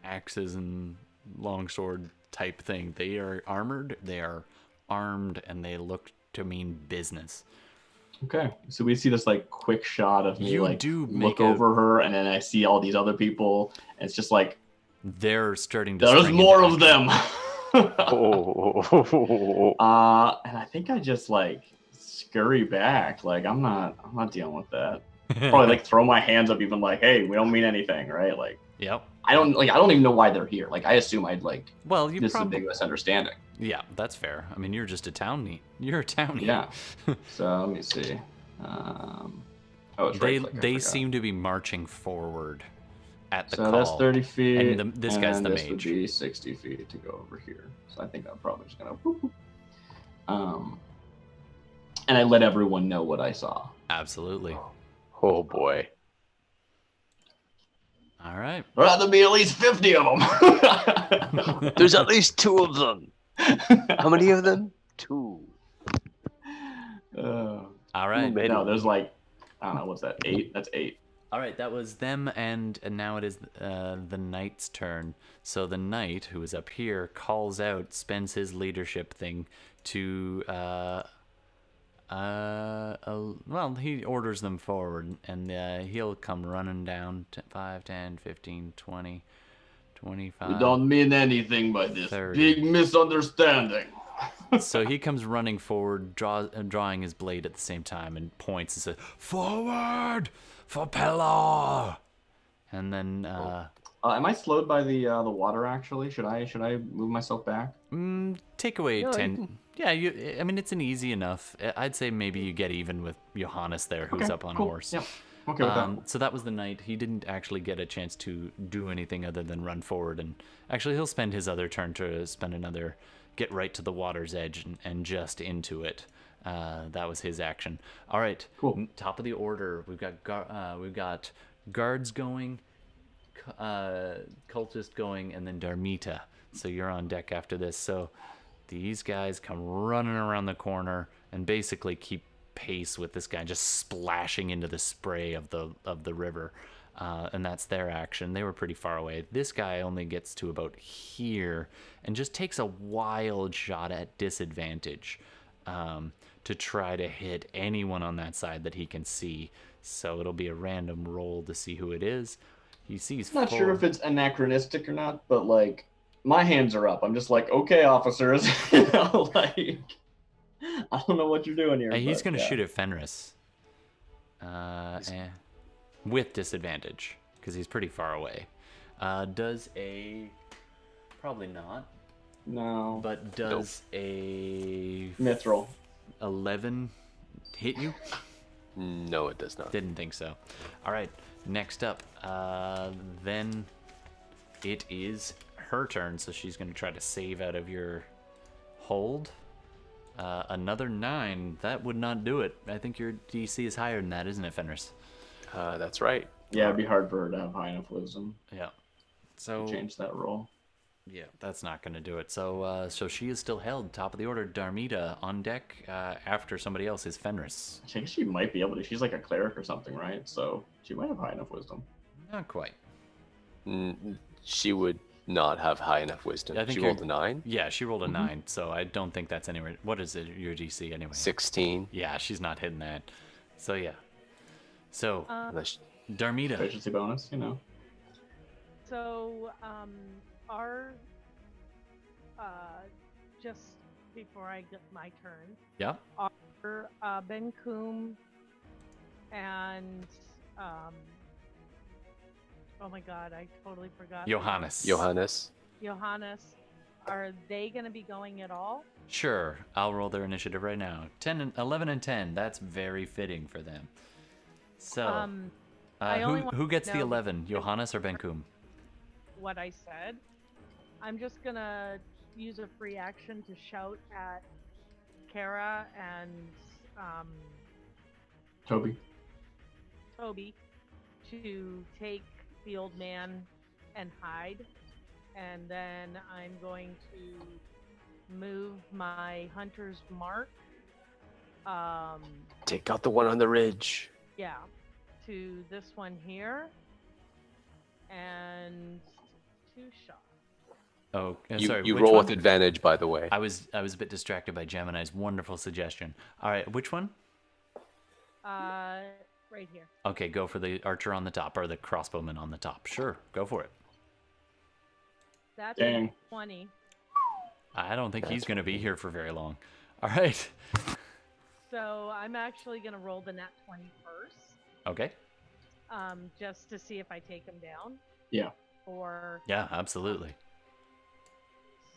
axes and longsword type thing. They are armored, they are armed, and they look to mean business. Okay, so we see this like quick shot of me You like do look make a- over her, and then I see all these other people. And it's just like They're starting to. there's spring more into of action. them. Oh. And I think I just like scurry back. Like I'm not dealing with that. Probably like throw my hands up, even like, hey, we don't mean anything, right? Like Yep. I don't even know why they're here. Like I assume I'd like Well, you this is a probably. big misunderstanding. Yeah, that's fair. I mean, you're just a townie. You're a townie. Yeah. So let me see. It's They right click, I they forgot. seem to be marching forward at the So call. that's 30 feet. And this guy's the this would mage. be 60 feet to go over here. So I think I'm probably just gonna whoop, whoop. And I let everyone know what I saw. Absolutely. Oh boy. All right. There had to be at least 50 of them. There's at least 2 of them. How many of them? 2. All right. many. No, there's like, I don't know, what's that? 8? That's 8. All right, that was them, and now it is the knight's turn. So the knight, who is up here, calls out, spends his leadership thing to well, he orders them forward, and he'll come running down 5, 10, 15, 20, 25. You don't mean anything by this 30. big misunderstanding. So he comes running forward, drawing his blade at the same time, and points and says, "Forward, for Bela!" And then, am I slowed by the water? Actually, should I move myself back? take away No, 10. Yeah, I mean, it's an easy enough. I'd say maybe you get even with Johannes there, who's Okay, up on a cool. horse. Yep. Okay with that. So that was the night. He didn't actually get a chance to do anything other than run forward. And actually, he'll spend his other turn to get right to the water's edge and just into it. That was his action. All right. Cool. Top of the order. We've got guards going, cultist going, and then Darmita. So you're on deck after this. So these guys come running around the corner and basically keep pace with this guy, just splashing into the spray of the river, and that's their action. They were pretty far away. This guy only gets to about here and just takes a wild shot at disadvantage to try to hit anyone on that side that he can see. So it'll be a random roll to see who it is. He sees. Not sure if it's anachronistic or not, but like my hands are up. I'm just like, okay, officers, like. I don't know what you're doing here. He's going to shoot at Fenris. With disadvantage, because he's pretty far away. Does a... Probably not. No. But does a... Mithril. 11 hit you? No, it does not. Didn't think so. All right, next up. Then it is her turn, so she's going to try to save out of your hold. Another 9. That would not do it. I think your DC is higher than that, isn't it, Fenris? That's right. Yeah, it'd be hard for her to have high enough wisdom Yeah. So to change that roll. yeah, that's not going to do it. So so she is still held top of the order. Darmita on deck after somebody else is Fenris. I think she might be able to. She's like a cleric or something, right? So she might have high enough wisdom. Not quite. She would not have high enough wisdom. I think She rolled a 9. Yeah, she rolled a 9, so I don't think that's anywhere. What is it, your DC anyway? 16. Yeah, she's not hitting that. So yeah. So Unless- Darmita. Efficiency bonus, you know. So, our just before I get my turn, Yeah. our Benkuhm and oh my god, I totally forgot. Johannes. Johannes, are they going to be going at all? Sure, I'll roll their initiative right now. 11 and 10. That's very fitting for them. So, I only want who gets to the know 11? Johannes or Benkuhm? what I said. I'm just going to use a free action to shout at Kara and Toby. Toby to take the old man and hide. And then I'm going to move my hunter's mark. Take out the one on the ridge. Yeah, to this one here. And 2 shots. Oh, You, sorry. you which roll one? with advantage, by the way. I was a bit distracted by Gemini's wonderful suggestion. All right, which one? Right here. Okay, go for the archer on the top or the crossbowman on the top. Sure, go for it. That's Dang. 20. I don't think he's That's going to be here for very long. All right. So I'm actually going to roll the nat 20 first. Okay. Just to see if I take him down. Yeah. Or Yeah, absolutely.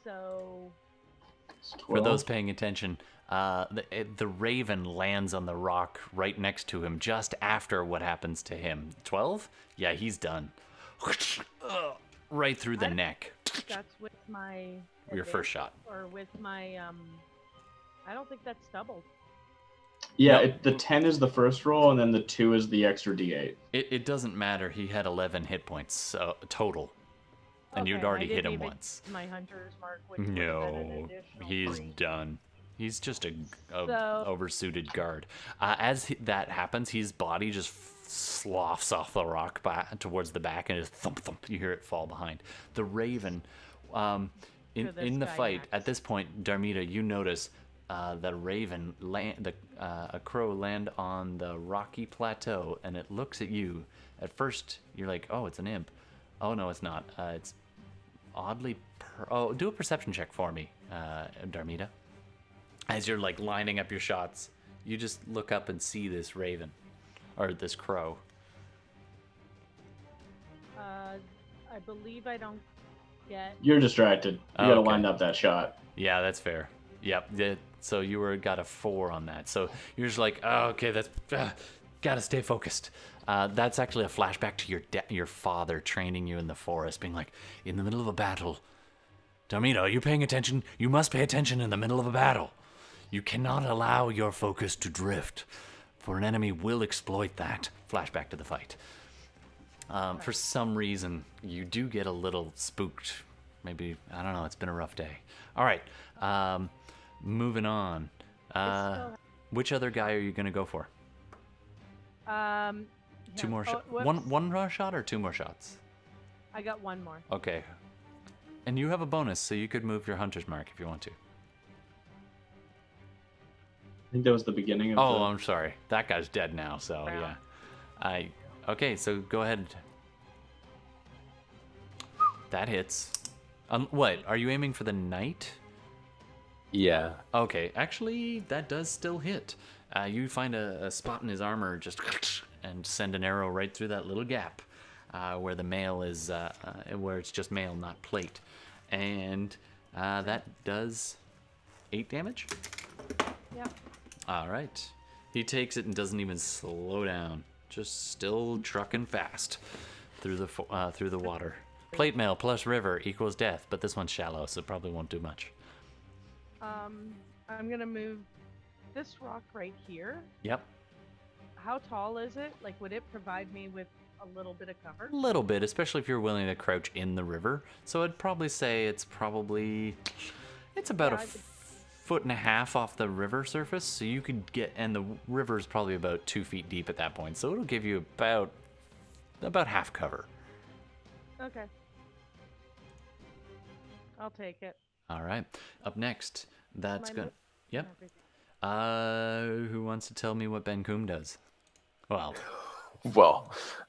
so. For those paying attention, the raven lands on the rock right next to him just after what happens to him. 12? Yeah, he's done. Right through the neck. That's with my. Your first shot. Or with my. I don't think that's doubled. Yeah, Nope. the 10 is the first roll, and then the 2 is the extra D8. It doesn't matter. He had 11 hit points total. And you'd Okay, already I hit didn't him even once. use my hunter's mark, which would have been an No, additional he's 3. done. He's just a So- oversuited guard. As that happens, his body just sloughs off the rock towards the back, and just thump thump. You hear it fall behind. The raven, this in the guy fight next. at this point, Darmita, you notice a crow land on the rocky plateau, and it looks at you. At first, you're like, "Oh, it's an imp." Oh no, it's not. It's oddly. Do a perception check for me, Darmita. As you're like lining up your shots, you just look up and see this raven, or this crow. I believe I don't get. You're distracted. You gotta Okay. line up that shot. Yeah, that's fair. Yep. So you got a 4 on that. So you're just like, oh, okay, that's gotta stay focused. That's actually a flashback to your father training you in the forest, being like, in the middle of a battle. Darmita, are you paying attention? You must pay attention in the middle of a battle. You cannot allow your focus to drift, for an enemy will exploit that. Flashback to the fight. For some reason, you do get a little spooked. Maybe, I don't know, it's been a rough day. All right, moving on. Which other guy are you going to go for? Two more shots. One more shot or 2 more shots? I got 1 more. Okay. And you have a bonus, so you could move your hunter's mark if you want to. I think that was the beginning of Oh, I'm sorry. That guy's dead now, so Brown. yeah. Okay, so go ahead. That hits. What? Are you aiming for the knight? Yeah. Okay, actually, that does still hit. You find a spot in his armor, just and send an arrow right through that little gap where the mail is, where it's just mail, not plate, and that does 8 damage. Yep. All right, he takes it and doesn't even slow down, just still trucking fast through the water. Plate mail plus river equals death, but this one's shallow, so it probably won't do much. I'm gonna move this rock right here. Yep. How tall is it? Like, would it provide me with a little bit of cover? A little bit, especially if you're willing to crouch in the river. So I'd probably say it's about a foot and a half off the river surface. So you could get, and the river's probably about 2 feet deep at that point. So it'll give you about half cover. Okay. I'll take it. All right. Up next, that's Mine good. with- Yep. Everything. Who wants to tell me what Benkuhm does? Well,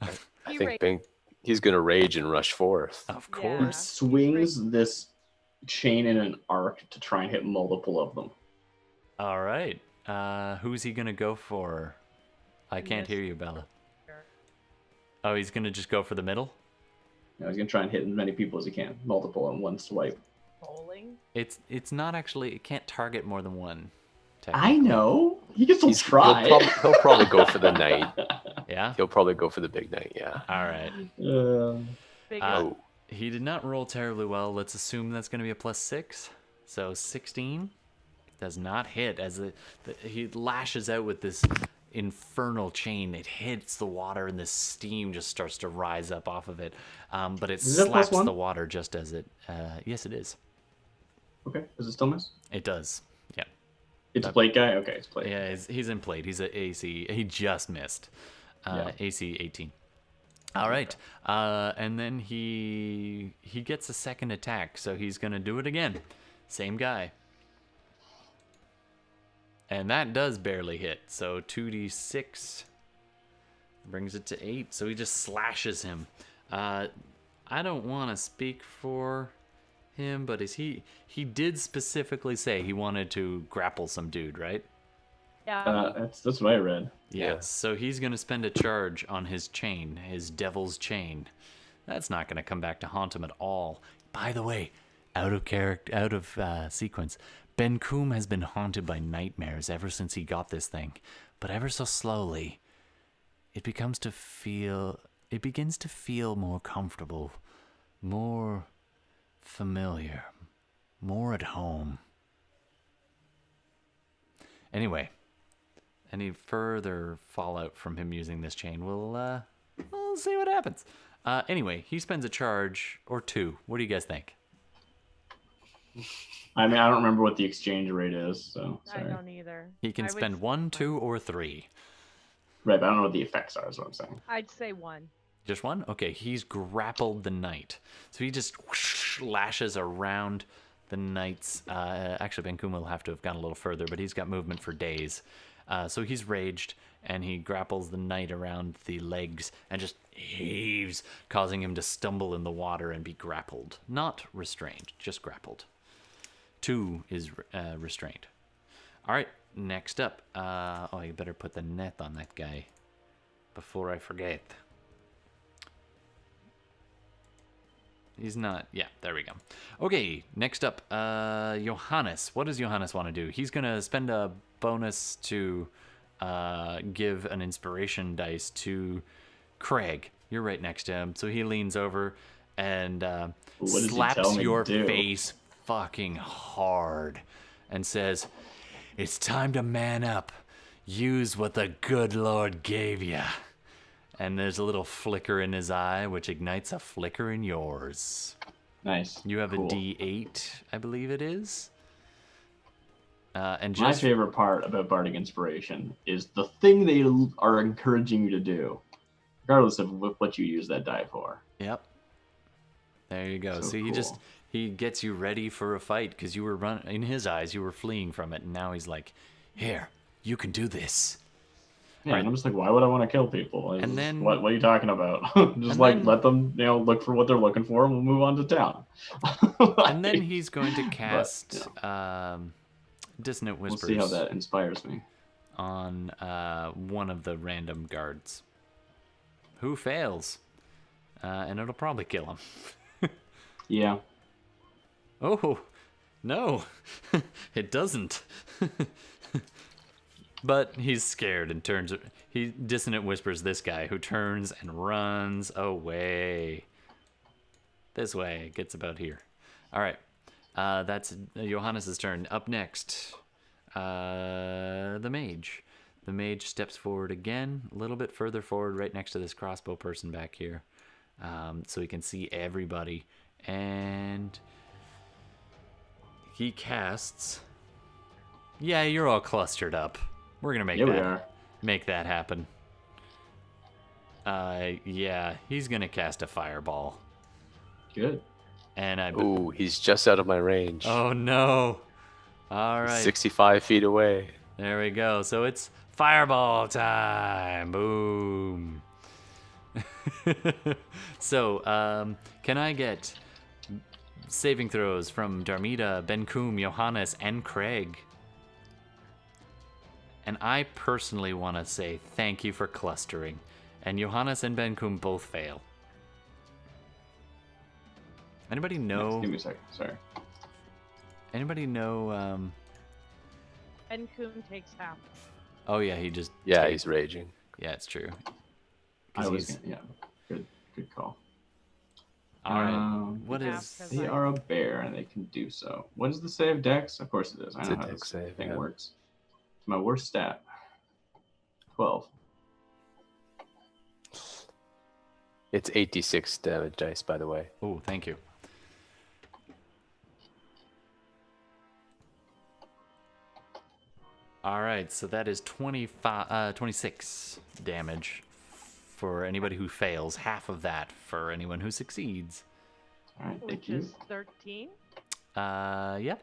I He think he's going to rage and rush forth. of Yeah. He course. swings this chain in an arc to try and hit multiple of them. All right. Who's he gonna go for? I can't hear you, Bella. Oh, he's gonna just go for the middle? Now he's gonna try and hit as many people as he can, multiple in one swipe. Bowling. It's not actually. It can't target more than one. I know. He can still He'll try. probably go for the knight. Yeah. He'll probably go for the big knight, yeah. All right. Big Oh. He did not roll terribly well. Let's assume that's going to be a +6. So 16 does not hit as he lashes out with this infernal chain. It hits the water and the steam just starts to rise up off of it. But it Is it a slaps +1? the water just as it. Yes, it is. Okay. Does it still miss? It does. Yeah. It's a plate guy? Okay, it's plate. Yeah, he's in plate. He's at AC. He just missed. Yeah. AC 18. All right. And then he gets a second attack, so he's going to do it again. Same guy. And that does barely hit. So 2d6 brings it to 8. So he just slashes him. I don't want to speak for him, but he did specifically say he wanted to grapple some dude, right? Yeah. That's what I read. Yeah. So he's going to spend a charge on his chain, his devil's chain. That's not going to come back to haunt him at all. By the way, out of sequence, Benkuhm has been haunted by nightmares ever since he got this thing. But ever so slowly, it begins to feel more comfortable, more familiar, more at home. Anyway, any further fallout from him using this chain, we'll see what happens. Anyway, he spends a charge or 2. What do you guys think? I mean, I don't remember what the exchange rate is, so I sorry. don't either. He can I would spend say 1, 2, or 3. Right, but I don't know what the effects are, is what I'm saying. I'd say 1. Just 1? Okay, he's grappled the knight. So he just lashes around the knights. Actually, Benkuhm will have to have gone a little further, but he's got movement for days. So he's raged, and he grapples the knight around the legs and just heaves, causing him to stumble in the water and be grappled. Not restrained, just grappled. 2 is restrained. All right, next up. Oh, you better put the net on that guy before I forget. He's not. Yeah, there we go. Okay, next up, Johannes. What does Johannes want to do? He's going to spend a bonus to give an inspiration dice to Kragg. You're right next to him. So he leans over and slaps your face fucking hard and says, "It's time to man up. Use what the good Lord gave you." And there's a little flicker in his eye, which ignites a flicker in yours. Nice. You have cool. a D8, I believe it is. And my favorite part about Bardic Inspiration is the thing they are encouraging you to do, regardless of what you use that die for. Yep. There you go. So See, cool. he gets you ready for a fight because you were in his eyes, you were fleeing from it, and now he's like, "Here, you can do this." Yeah, Right. and I'm just like, why would I want to kill people? And then- what are you talking about? Just like let them, look for what they're looking for, and we'll move on to town. And then he's going to cast Dissonant we'll Whispers see how that inspires me. on one of the random guards, who fails, and it'll probably kill him. Yeah. Oh, no, it doesn't. But he's scared and turns. He Dissonant Whispers this guy, who turns and runs away. This way, gets about here. All right, that's Johannes' turn. Up next, the mage. The mage steps forward again, a little bit further forward, right next to this crossbow person back here, so he can see everybody. And he casts. Yeah, you're all clustered up. We're gonna make that happen. Yeah, he's gonna cast a fireball. Good. And Ooh, he's just out of my range. Oh no! All right, 65 feet away. there we go. So it's fireball time. Boom. So, can I get saving throws from Darmita, Benkuhm, Johannes, and Kragg? And I personally want to say thank you for clustering. And Johannes and Benkuhm both fail. Anybody know? Give me a second. Sorry. Anybody know? Benkuhm takes half. Oh yeah, he just. Yeah, he's raging. Yeah, it's true. Yeah. Good call. All right. What half is? 'cause They are a bear and they can do so. What is the save Dex? Of course it is. I It's know a how Dex this save, thing yeah. works. It's my worst stat. 12. It's 86 damage dice, by the way. Oh, thank you. All right, so that is 26 damage for anybody who fails. Half of that for anyone who succeeds. All right, thank Which you. is 13. Yeah.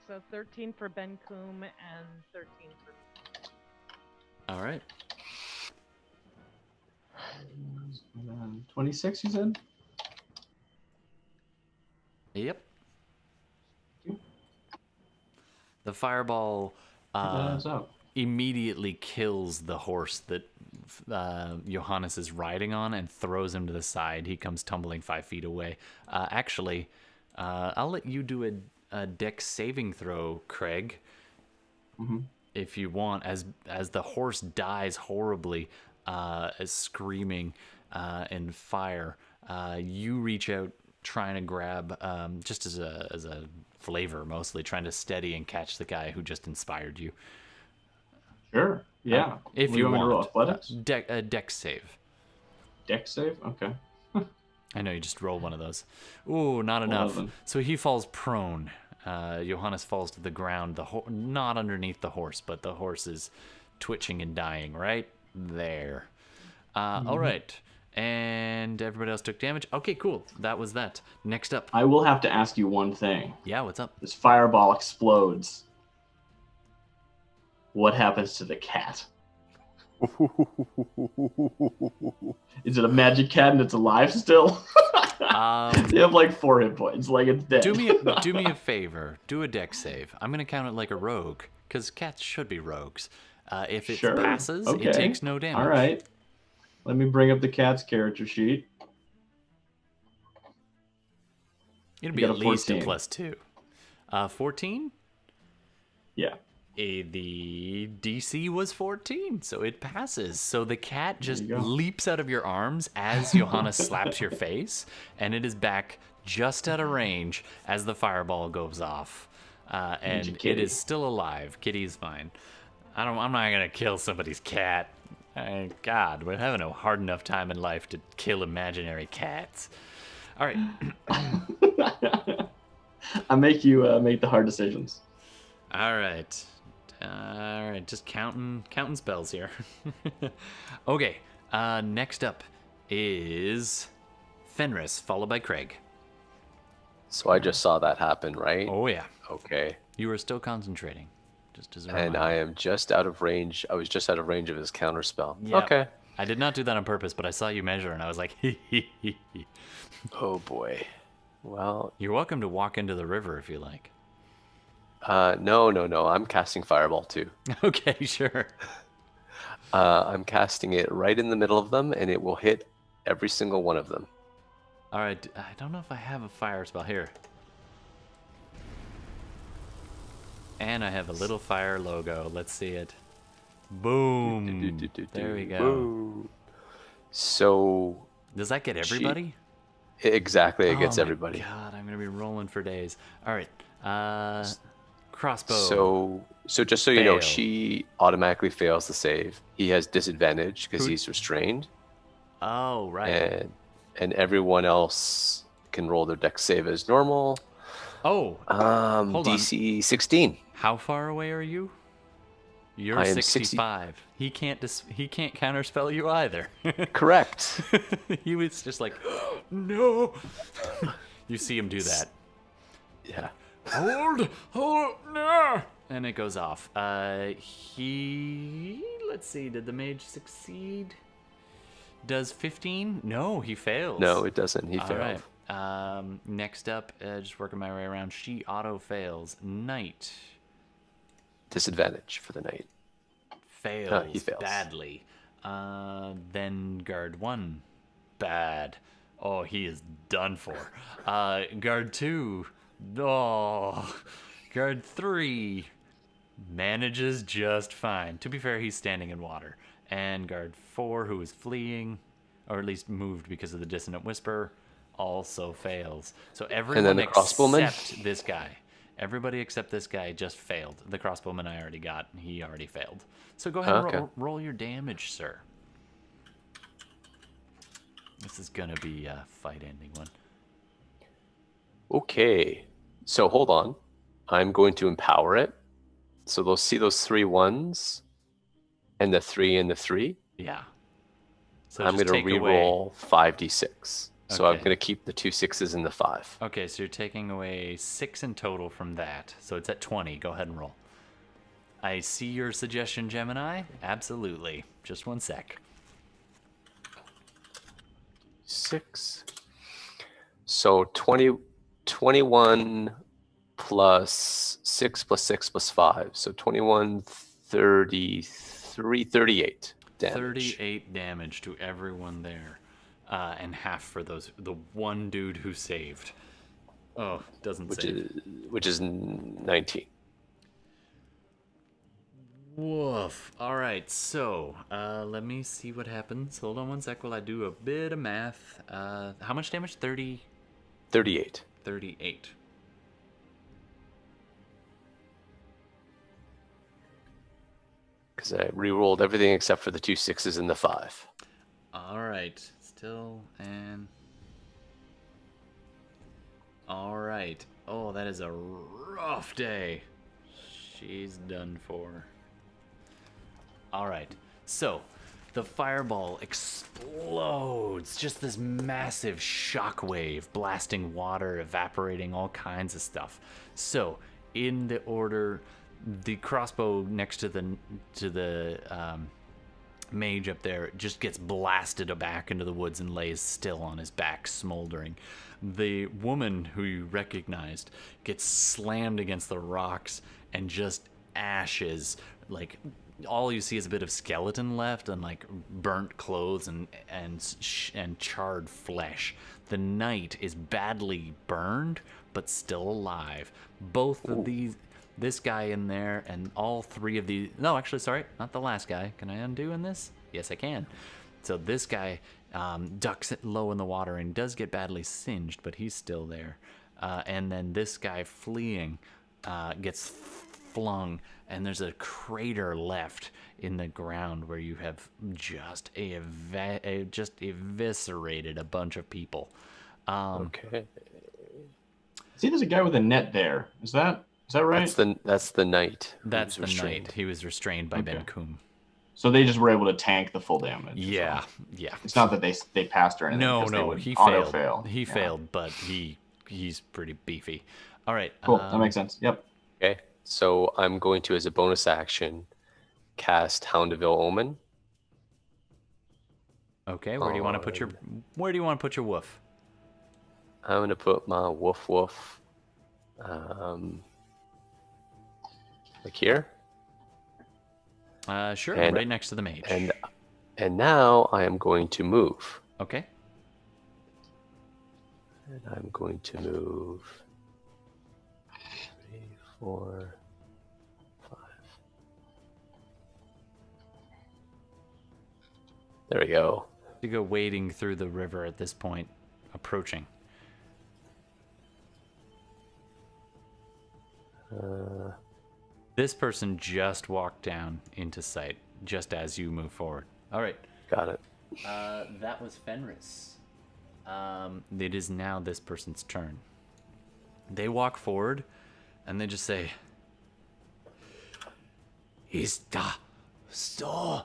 So 13 for Benkuhm and 13 for. All right. 26, you said? Yep. Okay. The fireball That's up. immediately kills the horse that Johannes is riding on and throws him to the side. He comes tumbling 5 feet away. Actually, I'll let you do a dex saving throw, Kragg, if you want, as the horse dies horribly, as screaming in fire. You reach out, trying to grab, just as a flavor, mostly trying to steady and catch the guy who just inspired you. Sure. Yeah. If What do you want me to roll? want, Athletics? Dex save. Dex save? Okay. I know you just roll one of those. Ooh, not enough. 11. So he falls prone. Johannes falls to the ground. Not underneath the horse, but the horse is twitching and dying right there. All right. And everybody else took damage. Okay, cool. That was that. Next up. I will have to ask you one thing. Yeah, what's up? This fireball explodes. What happens to the cat? Is it a magic cat and it's alive still? They have like 4 hit points, like it's dead. Do me a favor. Do a dex save. I'm gonna count it like a rogue, because cats should be rogues. If it passes, it takes no damage. All right. Let me bring up the cat's character sheet. It'll be at least a +2. 14? Yeah. The DC was 14, so it passes. So the cat just leaps out of your arms as Johannes slaps your face, and it is back just out of range as the fireball goes off. And it is still alive. Kitty's fine. I'm not gonna kill somebody's cat. God, we're having a hard enough time in life to kill imaginary cats. All right. I make you make the hard decisions. All right, just counting spells here. Okay, next up is Fenris, followed by Kragg. So I just saw that happen, right? Oh yeah. Okay. You were still concentrating, just as a And reminder. I am just out of range. I was just out of range of his counter spell. Yep. Okay. I did not do that on purpose, but I saw you measure, and I was like, Oh boy. Well, You're welcome to walk into the river if you like. no. I'm casting Fireball too. Okay, sure. I'm casting it right in the middle of them, and it will hit every single one of them. All right, I don't know if I have a fire spell here. And I have a little fire logo. Let's see it. Boom. There we go. Woo. So Does that get everybody? exactly, it gets my everybody. God, I'm gonna be rolling for days. All right. Crossbow. So just so you know, Fail. she automatically fails the save. He has disadvantage because Who- he's restrained, Oh, right. and everyone else can roll their dex save as normal. Oh, hold on. DC 16. How far away are you? You're I am 65. He can't counterspell you either. Correct. He was just like, no. You see him do that. Yeah. Hold, no. And it goes off. Let's see, did the mage succeed? Does 15? No, he fails. No, it doesn't. He All failed. right. Next up, just working my way around. She auto fails. Knight Disadvantage for the knight. fails, he fails. badly. Then guard 1, bad. Oh, he is done for. Guard 2, oh. Guard 3 manages just fine. To be fair, he's standing in water. And guard 4, who is fleeing, or at least moved because of the dissonant whisper, also fails. So everyone the crossbowman? except this guy. Everybody except this guy just failed. The crossbowman I already got. He already failed. So go ahead and Okay. roll your damage, sir. This is going to be a fight-ending one. Okay. So hold on. I'm going to empower it. So they'll see those 3 1s and the 3 and the 3. Yeah. So I'm just going to take away- re-roll 5d6. So I'm Okay. going to keep the 2 6s and the 5. Okay, so you're taking away 6 in total from that. So it's at 20. Go ahead and roll. I see your suggestion, Gemini. Absolutely. Just one sec. 6. So 21 plus 6 plus 6 plus 5. So 21, 33, 38 damage. 38 damage to everyone there. And half for the one dude who saved. Oh, doesn't save. Which is 19. Woof. All right, so let me see what happens. Hold on one sec while I do a bit of math. How much damage? 30? 38. 38. Because I re-rolled everything except for the 2 6s and the 5. All right, still and. All right. Oh, that is a rough day. She's done for. All right. So, the fireball explodes. Just this massive shockwave, blasting water, evaporating all kinds of stuff. So, in the order, the crossbow next to the mage up there just gets blasted back into the woods and lays still on his back, smoldering. The woman who you recognized gets slammed against the rocks and just ashes. Like, all you see is a bit of skeleton left and like burnt clothes and charred flesh. The knight is badly burned but still alive. Both of these, this guy in there and all three of these, no, actually, sorry, not the last guy. Can I undo in this? Yes, I can. So this guy ducks it low in the water and does get badly singed, but he's still there. And then this guy fleeing gets flung, and there's a crater left in the ground where you have just eviscerated a bunch of people. Okay. See, there's a guy with a net there. Is that right? That's the knight. That's the knight. He was restrained by Benkuhm. So they just were able to tank the full damage. Yeah, so. yeah. It's not that they passed or anything. No, he failed. Fail. He failed, but he's pretty beefy. All right. Cool. That makes sense. Yep. Okay. So I'm going to, as a bonus action, cast Houndeville Omen. Okay. Where do you want to put your woof? I'm going to put my woof, like here. Sure. And, right next to the mage. And now I am going to move. Okay. And I'm going to move 3, 4, 5. There we go. You go wading through the river at this point, approaching. This person just walked down into sight, just as you move forward. All right. Got it. That was Fenris. It is now this person's turn. They walk forward, and they just say,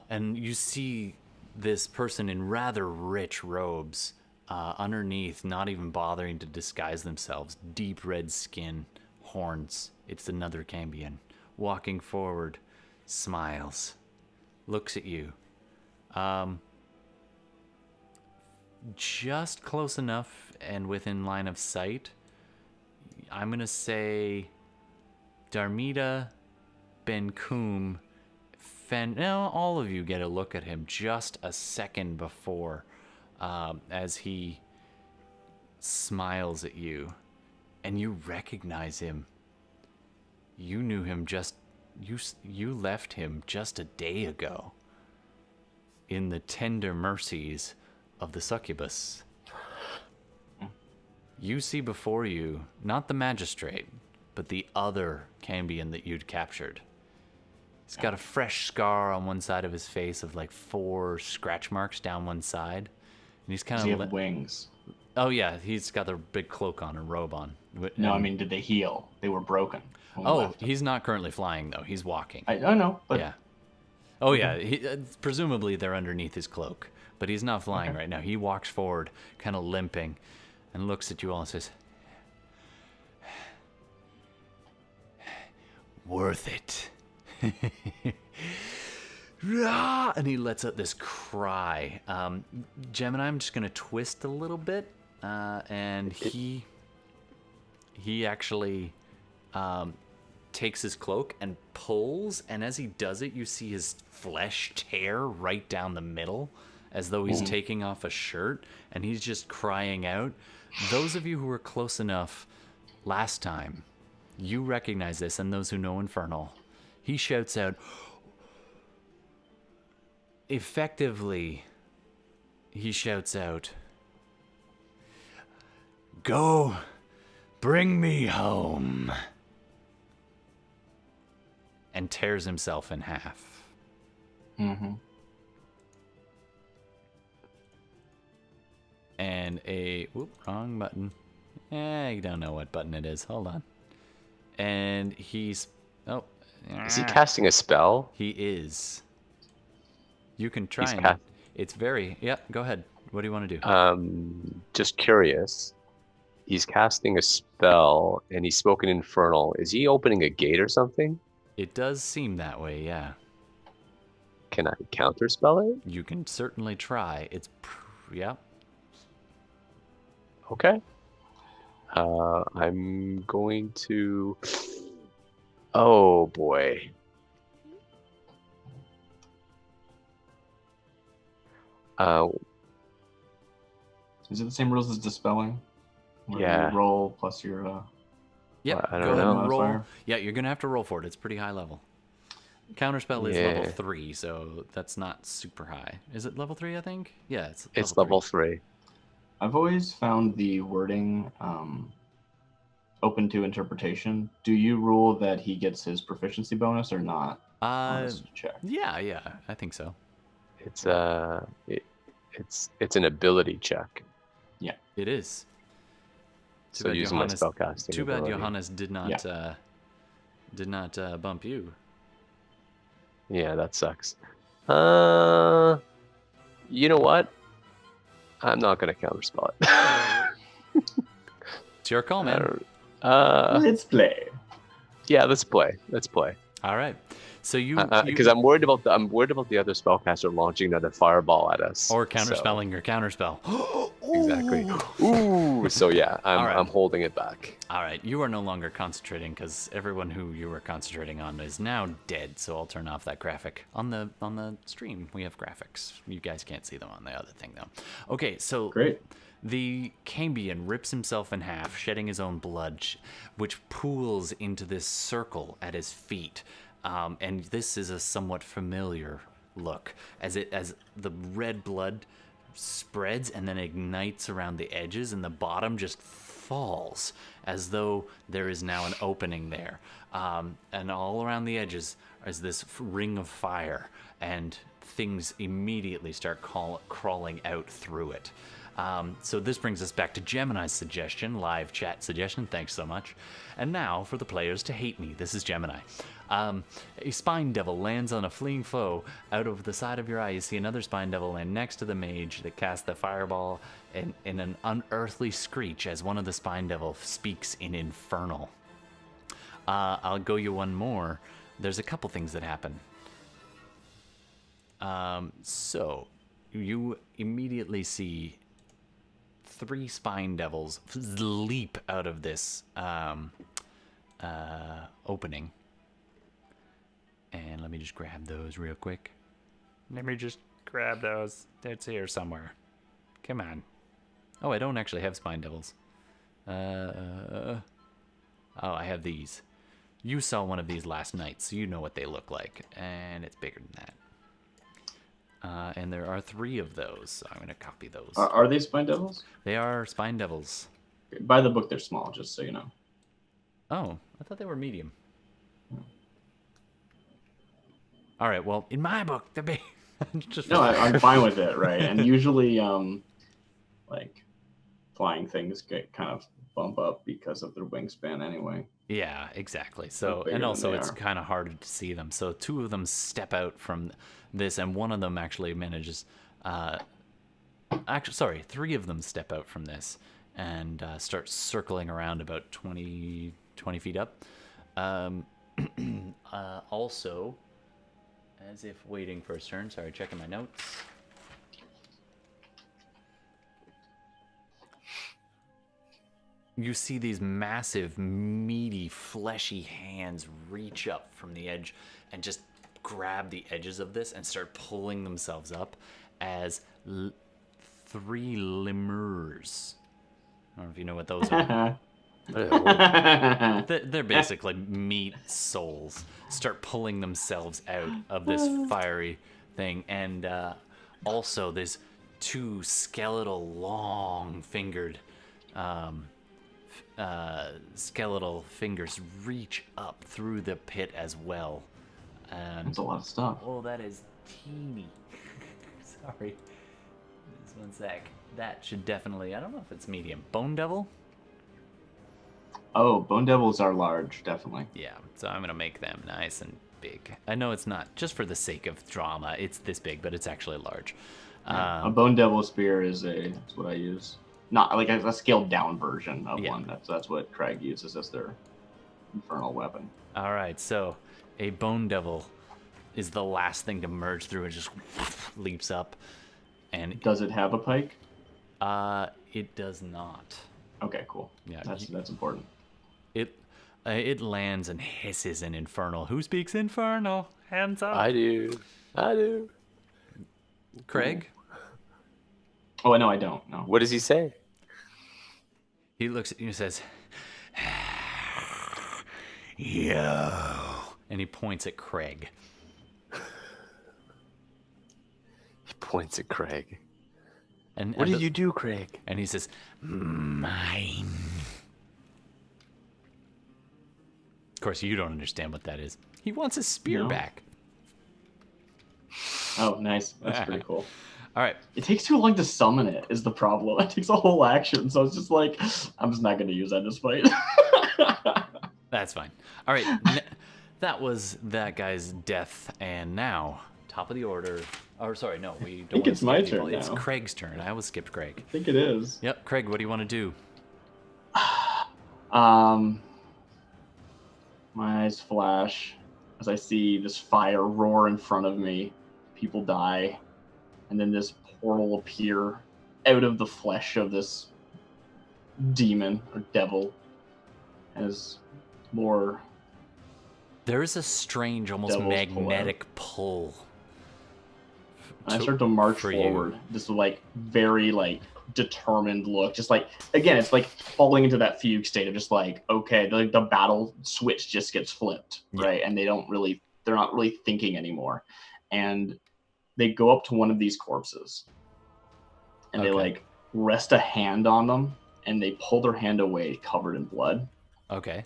and you see this person in rather rich robes, underneath, not even bothering to disguise themselves, deep red skin, horns. It's another Cambion. Walking forward, smiles, looks at you. Just close enough and within line of sight. I'm going to say Darmita, Benkuhm, now all of you get a look at him just a second before as he smiles at you. And you recognize him. You knew him you left him just a day ago in the tender mercies of the succubus. You see before you, not the magistrate, but the other Cambion that you'd captured. He's got a fresh scar on one side of his face of like 4 scratch marks down one side. And he's kind of... Does he have wings? Oh, yeah, he's got a big cloak on, a robe on. No, I mean, did they heal? They were broken. He's not currently flying, though. He's walking. I know, but... Yeah. Oh, yeah. Presumably they're underneath his cloak, but he's not flying right now. He walks forward, kind of limping, and looks at you all and says, "Worth it." And he lets out this cry. Gemini, I'm just going to twist a little bit, and he actually takes his cloak and pulls, and as he does it, you see his flesh tear right down the middle, as though he's taking off a shirt, and he's just crying out. Those of you who were close enough last time, you recognize this, and those who know Infernal, he shouts out, effectively, he shouts out, "Go, bring me home," and tears himself in half. Mm-hmm. And wrong button. You don't know what button it is. Hold on. And he's... Is he casting a spell? He is. You can try He's and it's very go ahead. What do you want to do? Just curious. He's casting a spell, and he's spoken infernal. Is he opening a gate or something? It does seem that way, yeah. Can I counterspell it? You can certainly try. It's yeah. Okay. I'm going to. Oh boy. Is it the same rules as dispelling? Where Yeah. You roll plus your. Yeah, I go don't ahead know. and roll. Modifier? Yeah, you're gonna have to roll for it. It's pretty high level. Counterspell is level 3, so that's not super high. Is it level 3? I think. Yeah, It's level 3. I've always found the wording open to interpretation. Do you rule that he gets his proficiency bonus or not? On this check. Yeah, I think so. It's it's an ability check. Yeah, it is. So using my spellcasting. Too bad ability. Johannes did not bump you. Yeah, that sucks. You know what? I'm not gonna counterspell it. It's your call, man. Let's play. Yeah, let's play. Let's play. All right. So Because I'm worried about the other spellcaster launching another fireball at us. or counterspelling your counterspell. Exactly. Ooh. So yeah, I'm holding it back. All right. You are no longer concentrating because everyone who you were concentrating on is now dead. So I'll turn off that graphic on the stream. We have graphics. You guys can't see them on the other thing though. Okay. So Great. The Cambion rips himself in half, shedding his own blood, which pools into this circle at his feet. And this is a somewhat familiar look, as the red blood spreads and then ignites around the edges, and the bottom just falls as though there is now an opening there. And all around the edges is this ring of fire, and things immediately start crawling out through it. So this brings us back to Gemini's suggestion, live chat suggestion. Thanks so much. And now for the players to hate me. This is Gemini. A spine devil lands on a fleeing foe. Out of the side of your eye, you see another spine devil land next to the mage that casts the fireball in an unearthly screech as one of the spine devil speaks in infernal. I'll go you one more. There's a couple things that happen. So you immediately see 3 spine devils leap out of this opening. And let me just grab those real quick. Let me just grab those. It's here somewhere. Come on. Oh, I don't actually have spine devils. Oh, I have these. You saw one of these last night, so you know what they look like. And it's bigger than that. And there are 3 of those, so I'm going to copy those. Are they spine devils? They are spine devils. By the book, they're small, just so you know. Oh, I thought they were medium. All right, well, in my book, they're big. No, I'm fine with it, right? And usually, like, flying things kind of bump up because of their wingspan anyway. Yeah, exactly. So, and also it's kind of harder to see them. So 2 of them step out from this, and one of them actually manages. 3 of them step out from this and start circling around about 20 feet up. Also, as if waiting for his turn. Sorry, checking my notes. You see these massive, meaty, fleshy hands reach up from the edge and just grab the edges of this and start pulling themselves up as 3 lemurs. I don't know if you know what those are. They're basically meat souls. Start pulling themselves out of this fiery thing. And also, there's 2 skeletal, long-fingered... skeletal fingers reach up through the pit as well. That's a lot of stuff. Oh, that is teeny. Sorry. Just one sec. That should definitely, I don't know if it's medium. Bone Devil? Oh, bone devils are large, definitely. Yeah, so I'm going to make them nice and big. I know it's not, just for the sake of drama, it's this big, but it's actually large. A bone devil spear is what I use. Not like a scaled down version of one. That's what Kragg uses as their infernal weapon. All right, so a bone devil is the last thing to merge through and just leaps up. And does it have a pike? It does not. Okay, cool. Yeah, that's important. It lands and hisses in infernal. Who speaks infernal? Hands up. I do. Kragg? Oh, no, I don't. No. What does he say? He looks at you and says, yo. And he points at Kragg. He points at Kragg. And what did you do, Kragg? And he says, mine. Of course, you don't understand what that is. He wants his spear back. Oh, nice. That's pretty cool. All right. It takes too long to summon it is the problem. It takes a whole action, so it's just like, I'm just not going to use that in this fight. That's fine. All right. That was that guy's death, and now, top of the order. Or sorry, no, we don't. I think it's my turn now. It's Craig's turn. I always skipped Kragg. I think it is. Yep, Kragg, what do you want to do? My eyes flash as I see this fire roar in front of me. People die. And then this portal appear out of the flesh of this demon or devil as more. There is a strange, almost magnetic pull. I start to march forward. This like very like determined look. Just like again, it's like falling into that fugue state of just like, okay, the battle switch just gets flipped, right? And they're not really thinking anymore. And they go up to one of these corpses and they like rest a hand on them and they pull their hand away covered in blood. Okay.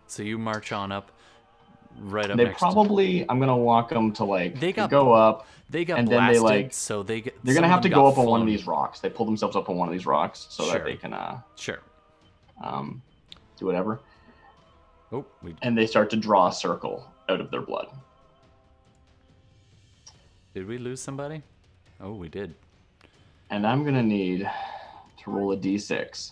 So you march on up right up they next probably I'm gonna walk them to like they go up they got and blasted, then they like so they're gonna have to go up on one of these rocks. They pull themselves up on one of these rocks so that they can do whatever. And they start to draw a circle out of their blood. Did we lose somebody? Oh, we did. And I'm gonna need to roll a d6.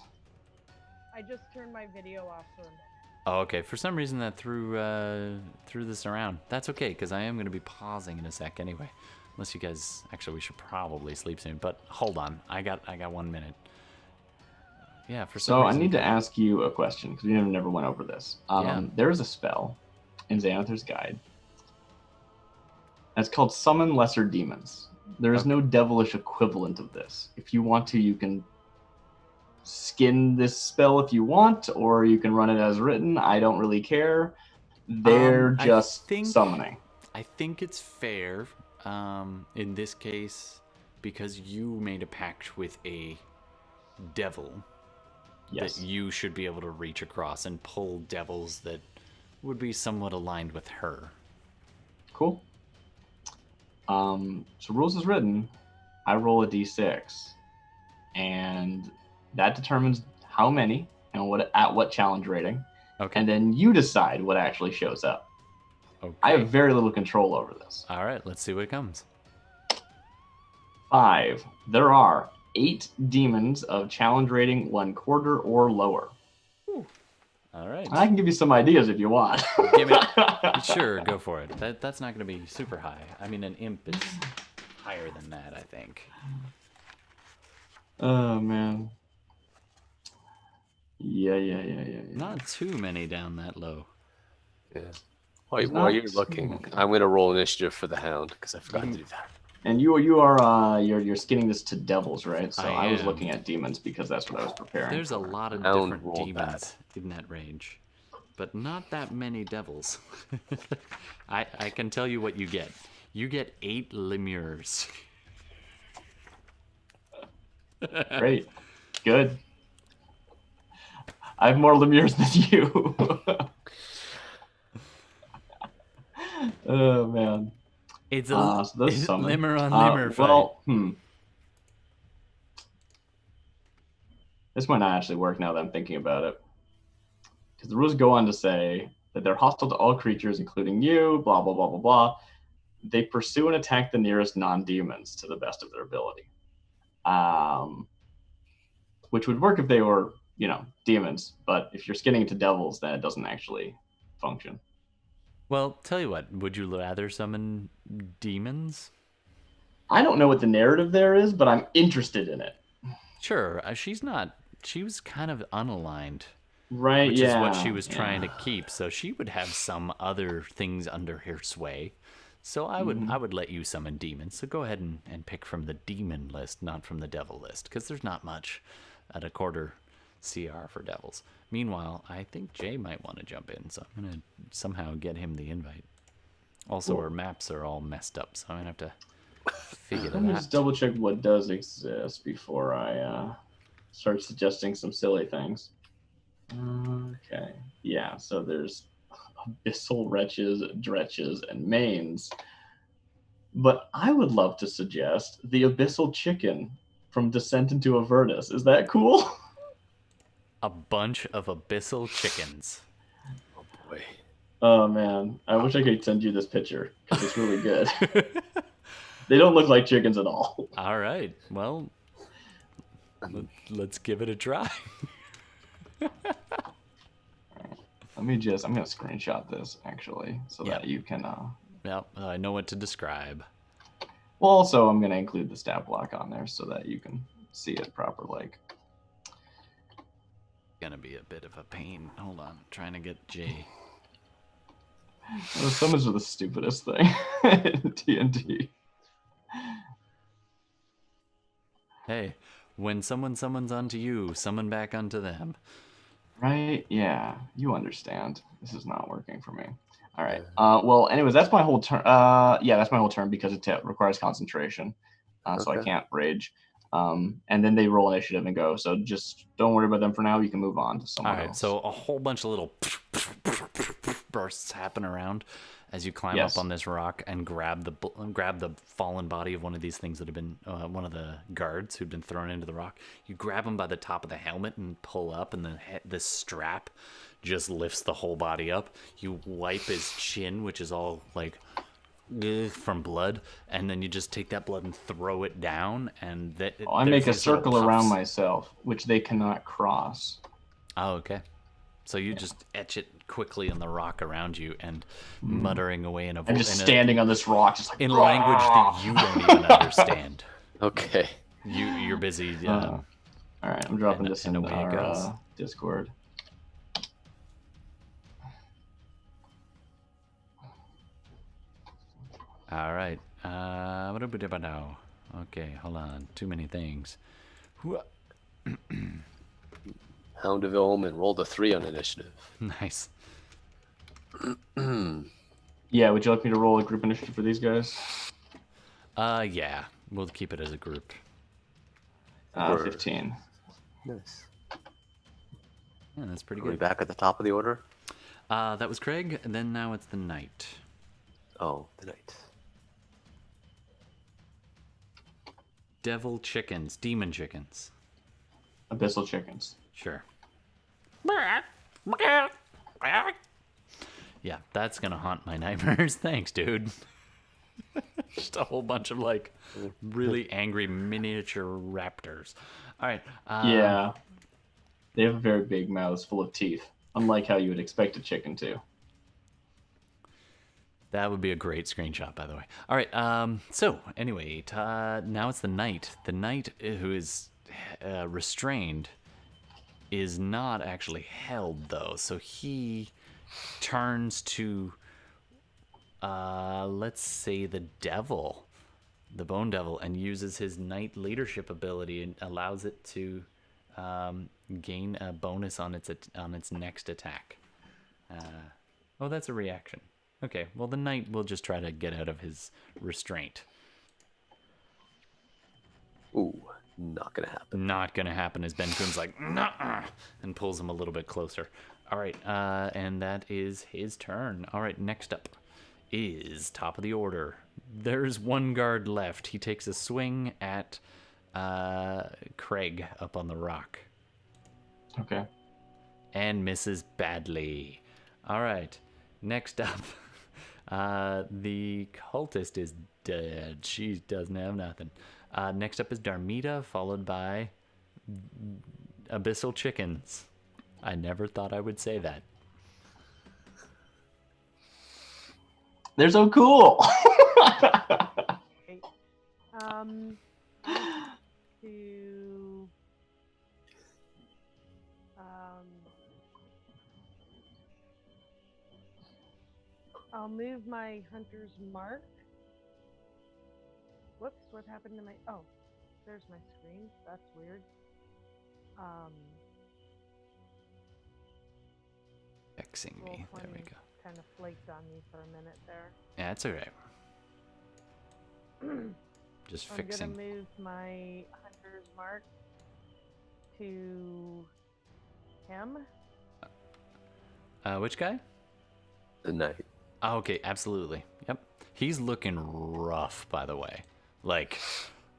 I just turned my video off for a minute. Oh, okay. For some reason that threw this around. That's okay, because I am going to be pausing in a sec anyway. Unless you guys... Actually, we should probably sleep soon. But hold on. I got 1 minute. Yeah, for some reason... So I need to ask you a question, because we never went over this. There is a spell in Xanathar's Guide. It's called Summon Lesser Demons. There is no devilish equivalent of this. If you want to, you can skin this spell if you want, or you can run it as written. I don't really care. They're just summoning. I think it's fair in this case because you made a pact with a devil that you should be able to reach across and pull devils that would be somewhat aligned with her. Cool. So rules as written, I roll a d6, and that determines how many and at what challenge rating. Okay. And then you decide what actually shows up. Okay. I have very little control over this. All right, let's see what comes. 5. There are 8 demons of challenge rating 1/4 or lower. Ooh. All right. I can give you some ideas if you want. Sure, go for it. That's not going to be super high. I mean, an imp is higher than that, I think. Oh, man. Yeah. Not too many down that low. Yeah. While you're looking, I'm going to roll initiative for the hound because I forgot to do that. And you're skinning this to devils, right? So I was looking at demons because that's what I was preparing. There's a lot of different demons in that range, but not that many devils. I can tell you what you get. You get 8 lemures. Great. Good. I have more lemures than you. Oh, man. It's a lemur on lemur fight. Well, This might not actually work now that I'm thinking about it. Because the rules go on to say that they're hostile to all creatures, including you, blah, blah, blah, blah, blah. They pursue and attack the nearest non-demons to the best of their ability. Which would work if they were, demons. But if you're skinning into devils, then it doesn't actually function. Well, tell you what, would you rather summon demons? I don't know what the narrative there is, but I'm interested in it. Sure, she was kind of unaligned. Right, which yeah. is what she was trying to keep. So she would have some other things under her sway. So I would let you summon demons. So go ahead and pick from the demon list, not from the devil list, because there's not much at a quarter CR for devils. Meanwhile, I think Jay might want to jump in, so I'm going to somehow get him the invite. Also, our maps are all messed up, so I'm going to have to figure that out. Let me just double check what does exist before I start suggesting some silly things. Okay. Yeah, so there's abyssal wretches, dretches, and mains. But I would love to suggest the abyssal chicken from Descent into Avernus. Is that cool? A bunch of abyssal chickens. Oh boy. Oh man, I wish I could send you this picture because it's really good. They don't look like chickens at all. All right. Well, let's give it a try. I'm going to screenshot this actually so that you can. Yep, I know what to describe. Well, also I'm going to include the stat block on there so that you can see it proper. Like, Gonna be a bit of a pain. Hold on, trying to get Jay. summons are the stupidest thing in D&D. Hey, when someone summons onto you, summon back onto them. Right? Yeah, you understand. This is not working for me. All right. Well, anyways, that's my whole turn. That's my whole turn because it requires concentration, so I can't rage. And then they roll initiative and go. So just don't worry about them for now. You can move on to someone else. So a whole bunch of little bursts happen around as you climb up on this rock and grab the fallen body of one of these things that have been one of the guards who'd been thrown into the rock. You grab him by the top of the helmet and pull up, and the strap just lifts the whole body up. You wipe his chin, which is all like from blood, and then you just take that blood and throw it down, and I make a circle around myself, which they cannot cross. Oh, okay. So you just etch it quickly in the rock around you and muttering away in a voice. I'm just standing on this rock, just like in language that you don't even understand. Okay. You're busy. All right, I'm dropping this in our Discord. All right. Okay, hold on. Too many things. Hound of Omen rolled a 3 on initiative. Nice. Yeah, would you like me to roll a group initiative for these guys? Yeah. We'll keep it as a group. 15. Nice. Yeah, that's pretty Are we good. back at the top of the order? That was Kragg, and then now it's the knight. Oh, the knight. Devil chickens. Demon chickens. Abyssal chickens. Sure. Yeah, that's gonna haunt my nightmares. Thanks, dude. Just a whole bunch of like really angry miniature raptors. All right. Yeah. They have very big mouths full of teeth, unlike how you would expect a chicken to. That would be a great screenshot, by the way. All right. So anyway, now it's the knight. The knight who is restrained is not actually held, though. So he turns to, let's say, the devil, the bone devil, and uses his knight leadership ability and allows it to gain a bonus on its next attack. Oh, that's a reaction. Okay, well, the knight will just try to get out of his restraint. Ooh, not gonna happen. Not gonna happen, as Benkuhm's like, nuh-uh, and pulls him a little bit closer. All right, and that is his turn. All right, next up is top of the order. There's one guard left. He takes a swing at Kragg up on the rock. Okay. And misses badly. All right. next up, the cultist is dead. She doesn't have nothing. Next up is Darmita, followed by Abyssal Chickens. I never thought I would say that. They're so cool. Okay. To I'll move my hunter's mark. Whoops, what happened to my... Oh, there's my screen. That's weird. Vexing me. There we go. Kind of flaked on me for a minute there. Yeah, it's okay. Just fixing. I'm gonna move my hunter's mark to him. Which guy? The knight. Oh, okay, absolutely. Yep. He's looking rough, by the way. Like,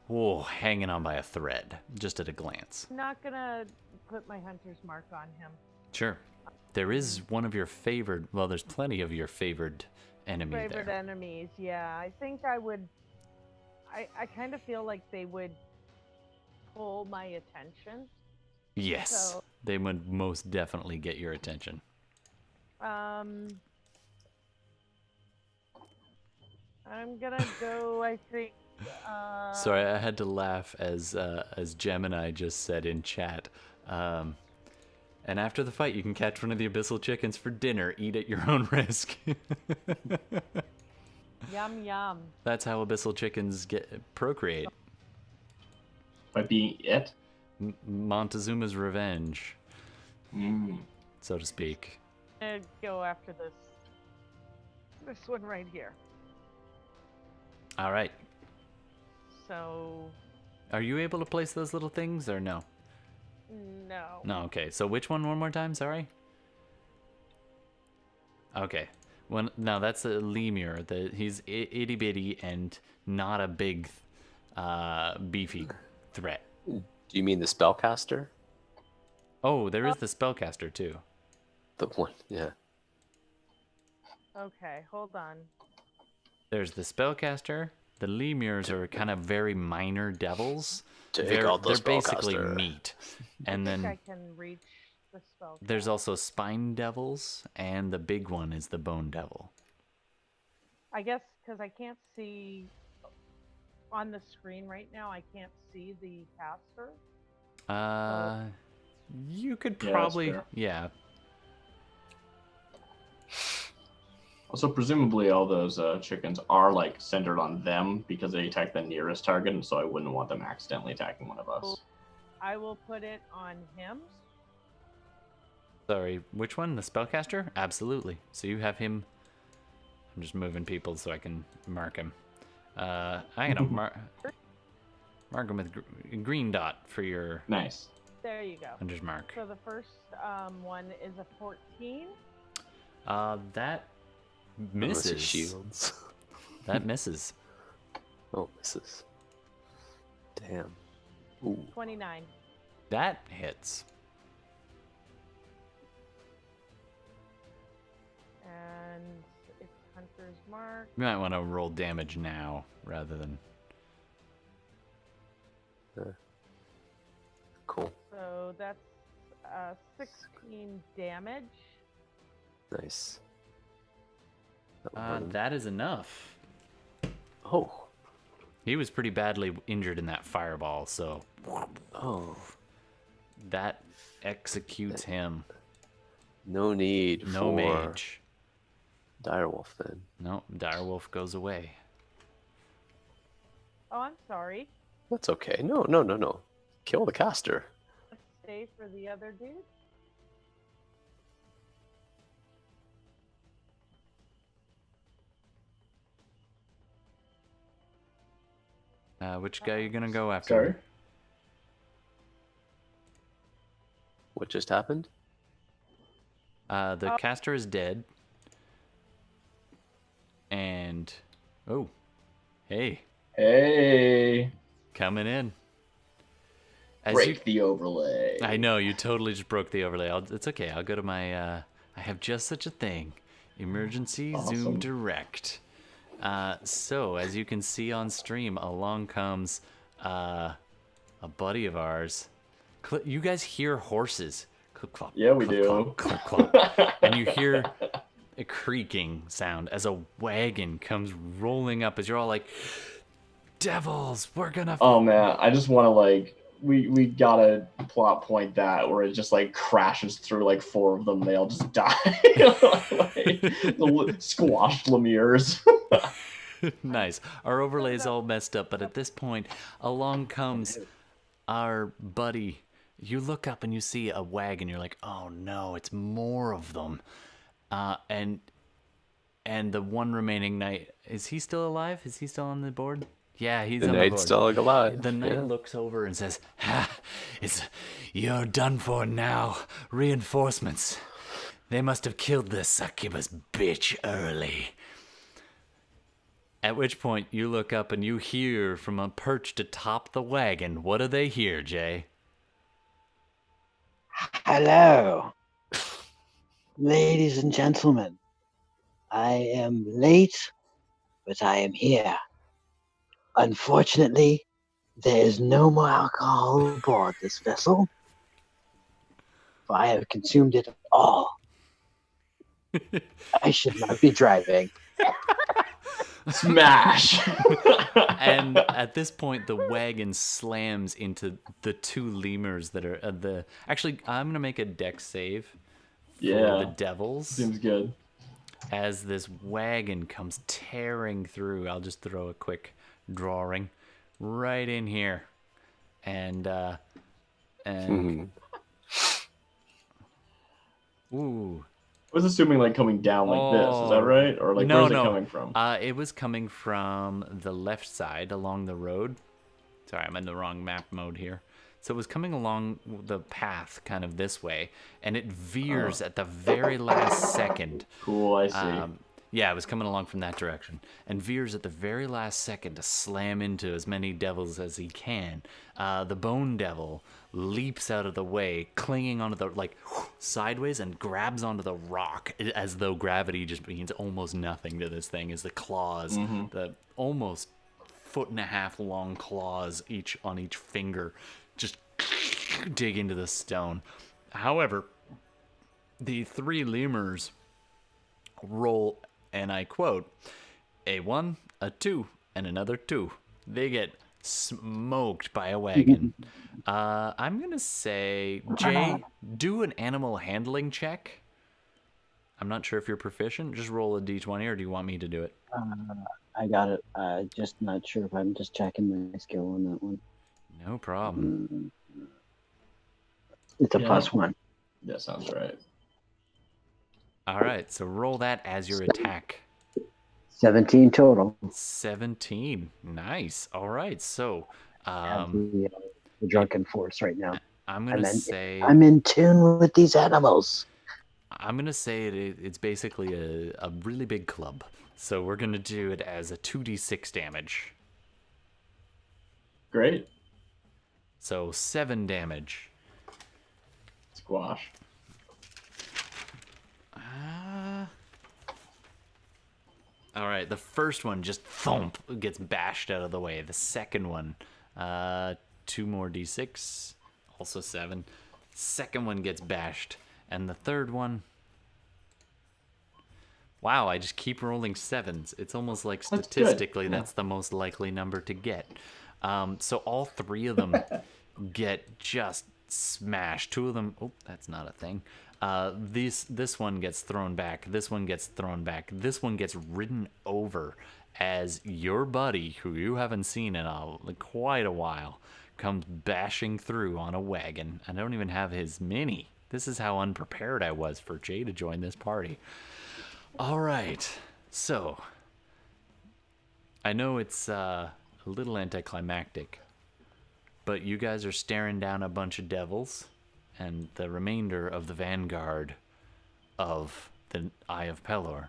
whoa, hanging on by a thread, just at a glance. I'm not gonna put my hunter's mark on him. Sure. There is one of your favored, well, there's plenty of your favored enemy there. Enemies, yeah. I think I would, I kind of feel like they would pull my attention. Yes, So, they would most definitely get your attention. I'm gonna go, I think, Sorry, I had to laugh as Gemini just said in chat. And after the fight, you can catch one of the abyssal chickens for dinner. Eat at your own risk. Yum yum. That's how abyssal chickens procreate. By being it? Montezuma's revenge, Mm. so to speak. I'm gonna go after this one right here. All right. So, Are you able to place those little things or no? no. No, okay. So which one more time? Sorry. Okay. Now that's a lemur. He's itty bitty and not a big, beefy threat. Do you mean the spellcaster? Oh, there is the spellcaster too. The one, yeah. Okay, hold on. There's the spellcaster. The lemurs are kind of very minor devils. Take out the They're basically spellcaster. meat. And I think then I can reach the spell. there's also spine devils, and the big one is the bone devil. I guess because I can't see on the screen right now, I can't see the caster. You could Yeah, that's probably, fair. yeah. Also, presumably all those chickens are like centered on them because they attack the nearest target, and so I wouldn't want them accidentally attacking one of us. I will put it on him. Mark which one? The spellcaster? Absolutely. So you have him. I'm just moving people so I can mark him. I'm gonna mark him with green dot for your Nice. There you go. hunter's mark. So the first one is a 14. That Unless he misses. shields. That misses. Oh, misses. Damn. Ooh. 29. That hits. And it's hunter's mark. You might want to roll damage now rather than. Cool. So that's 16 damage. Nice. That That is enough. Oh. He was pretty badly injured in that fireball, so Oh. that executes him. No need No for mage. direwolf then. No, direwolf goes away. Oh, I'm sorry. That's okay. No. Kill the caster. Let's stay for the other dude. Which guy are you gonna go after? Sorry. What just happened? The caster is dead. And oh, hey, Hey. coming in. As Break the overlay. I know you totally just broke the overlay. It's okay. I'll go to my. I have just such a thing. Emergency Awesome. Zoom Direct. So, as you can see on stream, along comes a buddy of ours. You guys hear horses. Clip clop. Yeah, we clip, do. Clop, clip clop. And you hear a creaking sound as a wagon comes rolling up as you're all like, devils, we're gonna... Oh man, I just want to like we gotta plot point that where it just like crashes through like 4 of them. They all just die. Like, the squashed Lemire's. Nice. Our overlay's all messed up, but at this point, along comes our buddy. You look up and you see a wagon. You're like, oh no, it's more of them. And the one remaining knight, is he still alive? Is he still on the board? Yeah, he's The on the board. knight's still alive. The knight Yeah. looks over and says, you're done for now. Reinforcements. They must have killed this succubus bitch early. At which point, you look up and you hear from a perched atop the wagon. What do they hear, Jay? Hello, ladies and gentlemen. I am late, but I am here. Unfortunately, there is no more alcohol aboard this vessel, for I have consumed it all. I should not be driving. Smash. And at this point, the wagon slams into the 2 lemurs that are the... Actually, I'm going to make a dex save for Yeah. the devils. Seems good. As this wagon comes tearing through. I'll just throw a quick drawing right in here. And ooh. I was assuming like coming down like this. Is that right? Or like where's it coming from? It was coming from the left side along the road. Sorry, I'm in the wrong map mode here. So it was coming along the path kind of this way, and it veers at the very last second. Cool, I see. Yeah, it was coming along from that direction, and veers at the very last second to slam into as many devils as he can. The bone devil leaps out of the way, clinging onto the, like, sideways, and grabs onto the rock, as though gravity just means almost nothing to this thing, as the claws, the almost 1.5 foot long claws on each finger, just dig into the stone. However, the 3 lemurs roll, and I quote, a 1, a 2, and another 2. They get smoked by a wagon. I'm gonna say, Jay, do an animal handling check. I'm not sure if you're proficient. Just roll a d20, or do you want me to do it? I got it. Just not sure if I'm just checking my skill on that one. No problem. It's a Yeah. +1. That sounds right. All right, so roll that as your attack. 17 total. 17. Nice. All right, so The drunken force right now. I'm gonna say I'm in tune with these animals. it's basically a really big club. So we're gonna do it as a 2d6 damage. Great. So 7 damage. Squash. All right, the first one just thump gets bashed out of the way. The second one, 2 more d6, also 7. Second one gets bashed, and the third one. Wow, I just keep rolling 7s. It's almost like That's good. statistically Yeah. that's the most likely number to get. So all 3 of them get just smashed. 2 of them. Oh, that's not a thing. This one gets thrown back. This one gets thrown back. This one gets ridden over as your buddy, who you haven't seen in quite a while, comes bashing through on a wagon. I don't even have his mini. This is how unprepared I was for Jay to join this party. All right, so I know it's a little anticlimactic, but you guys are staring down a bunch of devils, and the remainder of the vanguard of the Eye of Pelor.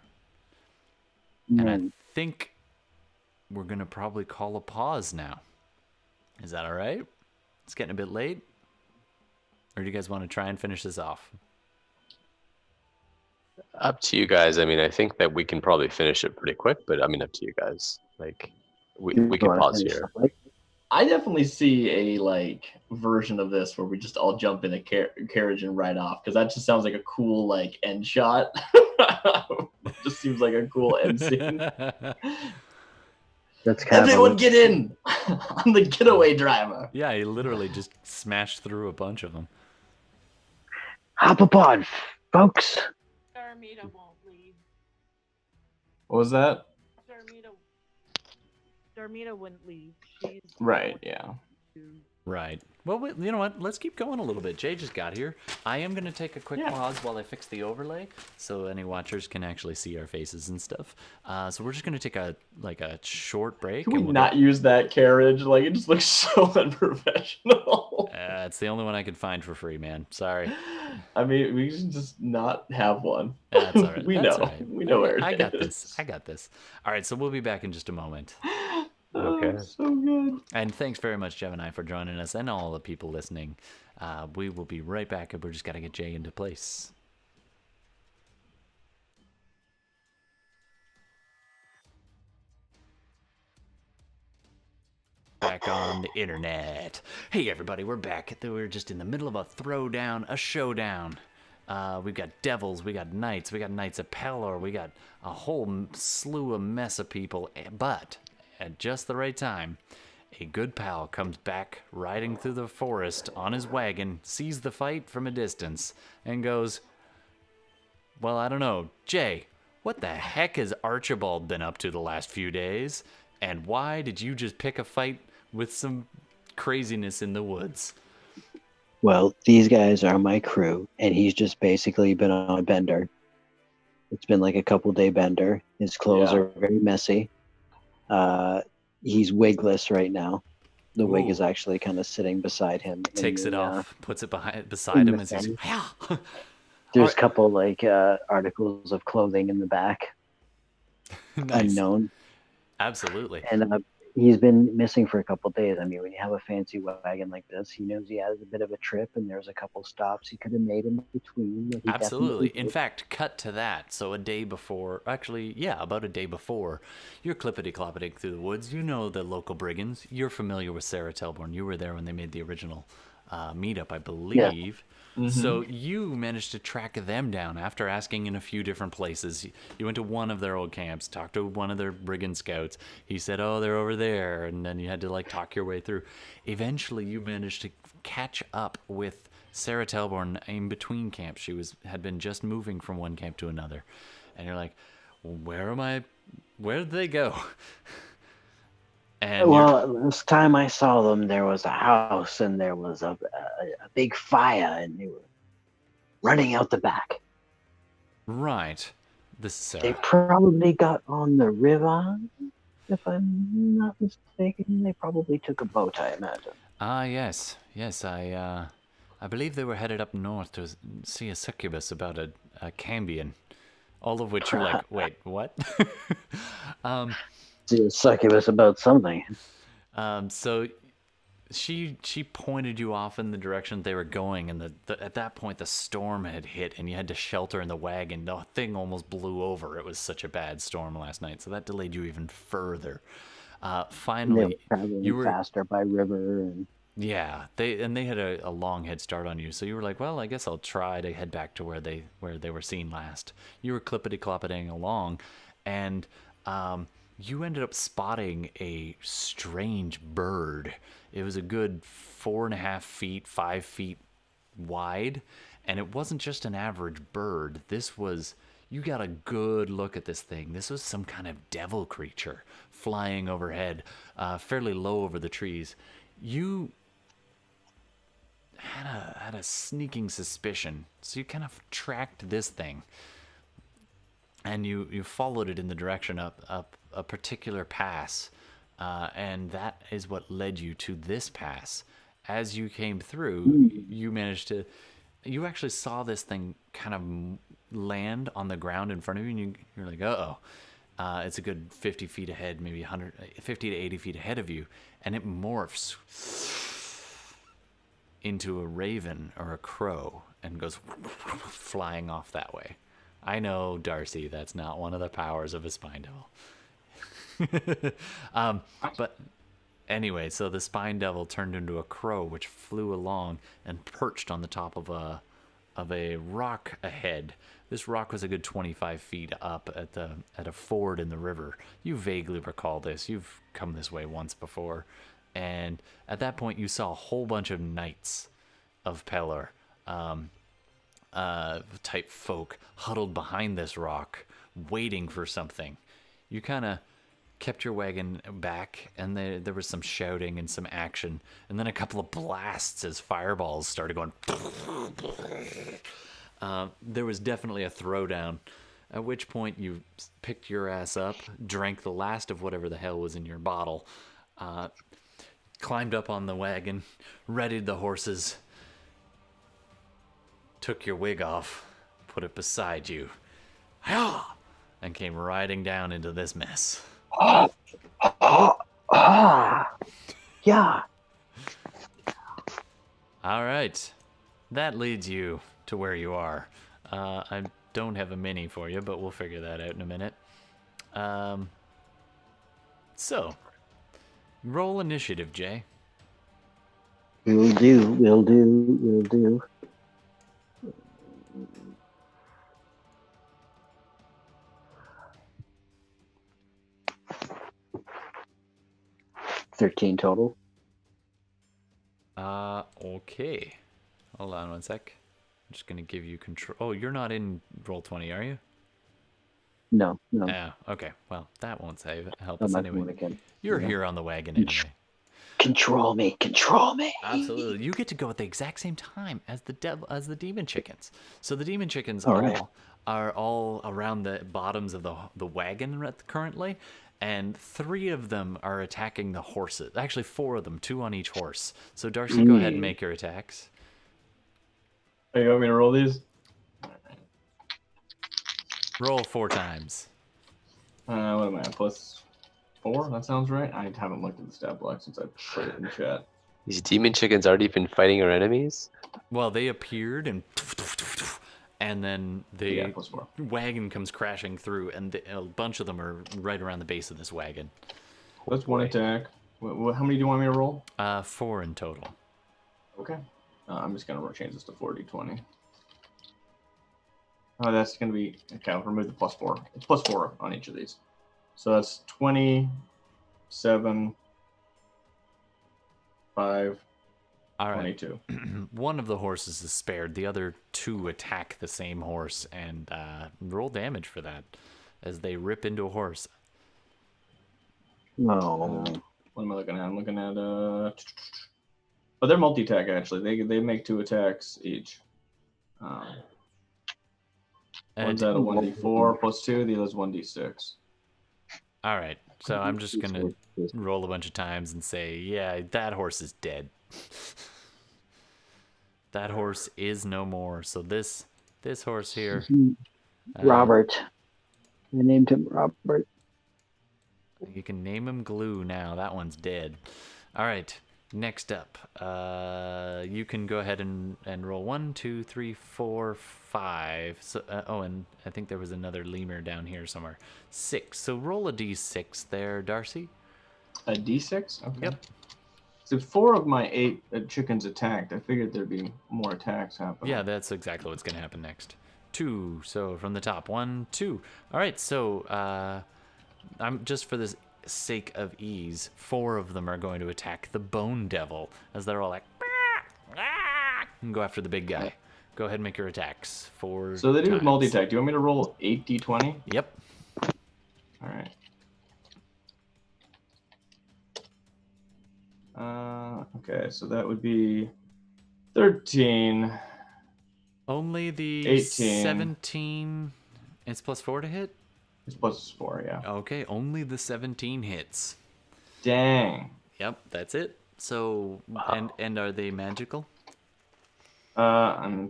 And I think we're going to probably call a pause now. Is that all right? It's getting a bit late. Or do you guys want to try and finish this off? Up to you guys. I mean, I think that we can probably finish it pretty quick, but I mean, up to you guys. Like, we You can wanna pause finish here. the fight? I definitely see a like version of this where we just all jump in a carriage and ride off, because that just sounds like a cool like end shot. Just seems like a cool end scene. That's kind Everyone of get in! I'm the getaway driver. Yeah, he literally just smashed through a bunch of them. hop aboard, folks. Darmita won't leave. What was that? Darmita wouldn't leave. She's Right, yeah. Right. Well, you know what? Let's keep going a little bit. Jay just got here. I am going to take a quick pause while I fix the overlay so any watchers can actually see our faces and stuff. So we're just going to take a short break. Can we and not use that carriage? Like, it just looks so unprofessional. It's the only one I could find for free, man. Sorry. I mean, we should just not have one. That's all right. We That's know. all right. We know where it I got is. this. I got this. All right, so we'll be back in just a moment. Okay. Oh, so good. And thanks very much, Gemini, for joining us and all the people listening. We will be right back. We're just got to get Jay into place. Back on the internet. Hey, everybody, we're back. We're just in the middle of a throwdown, a showdown. We've got devils, we got knights of Pelor, we got a whole slew of mess of people. But at just the right time, a good pal comes back riding through the forest on his wagon, sees the fight from a distance, and goes, well, I don't know, Jay, what the heck has Archibald been up to the last few days? And why did you just pick a fight with some craziness in the woods? Well, these guys are my crew, and he's just basically been on a bender. It's been like a couple-day bender. His clothes Yeah. are very messy. He's wigless right now. The wig is Ooh. actually kind of sitting beside him. in Takes it the, off, puts it beside in him the as he's thing. yeah. There's Alright. a couple like articles of clothing in the back, Nice. unknown, Absolutely. and he's been missing for a couple days. I mean, when you have a fancy wagon like this, he knows he has a bit of a trip, and there's a couple stops he could have made in between. That he Absolutely. definitely In did. fact, cut to that. So a day before, actually, yeah, about a day before, you're clippity-cloppeting through the woods. You know the local brigands. You're familiar with Sarah Telborn. You were there when they made the original meetup, I believe. So you managed to track them down after asking in a few different places. You went to one of their old camps, talked to one of their brigand scouts. He said, oh, they're over there. And then you had to like talk your way through. Eventually, you managed to catch up with Sarah Telborn in between camps. She had been just moving from one camp to another. And you're like, where did they go? And Well, this time I saw them, there was a house and there was a big fire, and they were running out the back. right. This is They Sarah. probably got on the river, if I'm not mistaken. They probably took a boat, I imagine. Yes. I believe they were headed up north to see a succubus about a cambion. All of which you're like, wait, what? See a succubus about something. So she pointed you off in the direction they were going, and at that point the storm had hit, and you had to shelter in the wagon. The thing almost blew over. It was such a bad storm last night, so that delayed you even further. They were Finally, traveling you were faster by river, and yeah, they had a long head start on you, so you were like, well, I guess I'll try to head back to where they were seen last. You were clippity-cloppeting along, and you ended up spotting a strange bird. It was a good 4.5 feet, 5 feet wide, and it wasn't just an average bird. You got a good look at this thing. This was some kind of devil creature flying overhead, fairly low over the trees. You had a sneaking suspicion, so you kind of tracked this thing, and you followed it in the direction up a particular pass, and that is what led you to this pass. As you came through, you actually saw this thing kind of land on the ground in front of you, and you're like, uh-oh. It's a good 50 feet ahead, maybe 50 to 80 feet ahead of you, and it morphs into a raven or a crow and goes flying off that way. I know, Darcy, that's not one of the powers of a spine devil. But anyway, so the spine devil turned into a crow, which flew along and perched on the top of a rock ahead. This rock was a good 25 feet up at a ford in the river. You vaguely recall this. You've come this way once before. And at that point, you saw a whole bunch of knights of Pelor, type folk, huddled behind this rock, waiting for something. You kind of kept your wagon back, and there was some shouting and some action, and then a couple of blasts as fireballs started going. There was definitely a throwdown, at which point you picked your ass up, drank the last of whatever the hell was in your bottle, climbed up on the wagon, readied the horses, took your wig off, put it beside you, and came riding down into this mess. Yeah. All right. That leads you to where you are. I don't have a mini for you, but we'll figure that out in a minute. So, roll initiative, Jay. Will do. 13 total. Okay. Hold on one sec. I'm just going to give you control. Oh, you're not in Roll20, are you? No. Yeah, okay. Well, that won't help us I'm not anyway. going again. You're here on the wagon anyway. Control me. Absolutely. You get to go at the exact same time as the demon chickens. So the demon chickens are all around the bottoms of the wagon currently, and 3 of them are attacking the horses. Actually, 4 of them, 2 on each horse. So Darcy, go ahead and make your attacks. Hey, you want me to roll these? Roll 4 times. What am I, +4? That sounds right. I haven't looked at the stat block since I put it in chat. These demon chickens already been fighting our enemies? Well, they appeared and then the +4. wagon comes crashing through, and a bunch of them are right around the base of this wagon. That's 1 attack. How many do you want me to roll? 4 in total. Okay. I'm just going to change this to 4d20. Oh, that's going to be... Okay, I'll remove the +4. It's +4 on each of these. So that's 27, 5, All right. 22. One of the horses is spared. The other 2 attack the same horse and roll damage for that as they rip into a horse. No. What am I looking at? I'm looking at... Oh, they're multi-attack, actually. They make 2 attacks each. One's at a 1d4 +2, the other's 1d6. All right. So I'm just going to roll a bunch of times and say, yeah, that horse is dead. That horse is no more. So this horse here... Robert. I named him Robert. You can name him Glue now. That one's dead. All right. Next up, you can go ahead and roll 1, 2, 3, 4, 5. So, and I think there was another lemur down here somewhere. 6. So roll a d6 there, Darcy. A d6? Okay. Yep. So 4 of my 8 chickens attacked. I figured there'd be more attacks happening. Yeah, that's exactly what's going to happen next. 2. So from the top, 1, 2. All right. So I'm just for this sake of ease, 4 of them are going to attack the Bone Devil as they're all like, and go after the big guy. Go ahead and make your attacks. 4 So they do times. multi-attack. Do you want me to roll 8d20? Yep. All right. Okay, so that would be 13. Only the 18. 17. It's +4 to hit? It's +4, yeah. Okay, only the 17 hits. Dang. Yep, that's it. So, and are they magical? I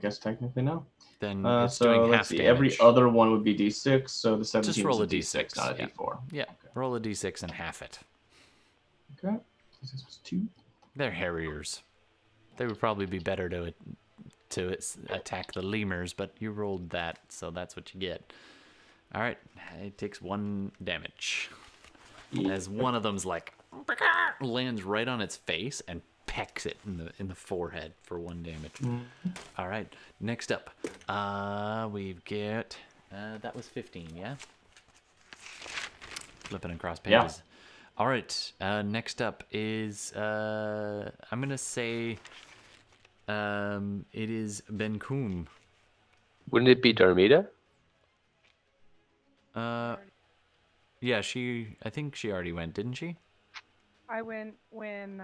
guess technically no. Then it's so doing let's half see. damage. Every other one would be d6, so the 17 Just roll a is d6, not a yeah. d4. Yeah, roll a d6 and half it. Okay. This was 2. They're harriers. They would probably be better to to attack the lemurs, but you rolled that, so that's what you get. All right, it takes 1 damage. As one of them's like lands right on its face and pecks it in the forehead for 1 damage. All right, next up, we've got that was 15, yeah. Flipping across pages. Yeah. All right, next up is I'm gonna say it is Benkuhm. Wouldn't it be Darmita? Yeah, I think she already went, didn't she? I went when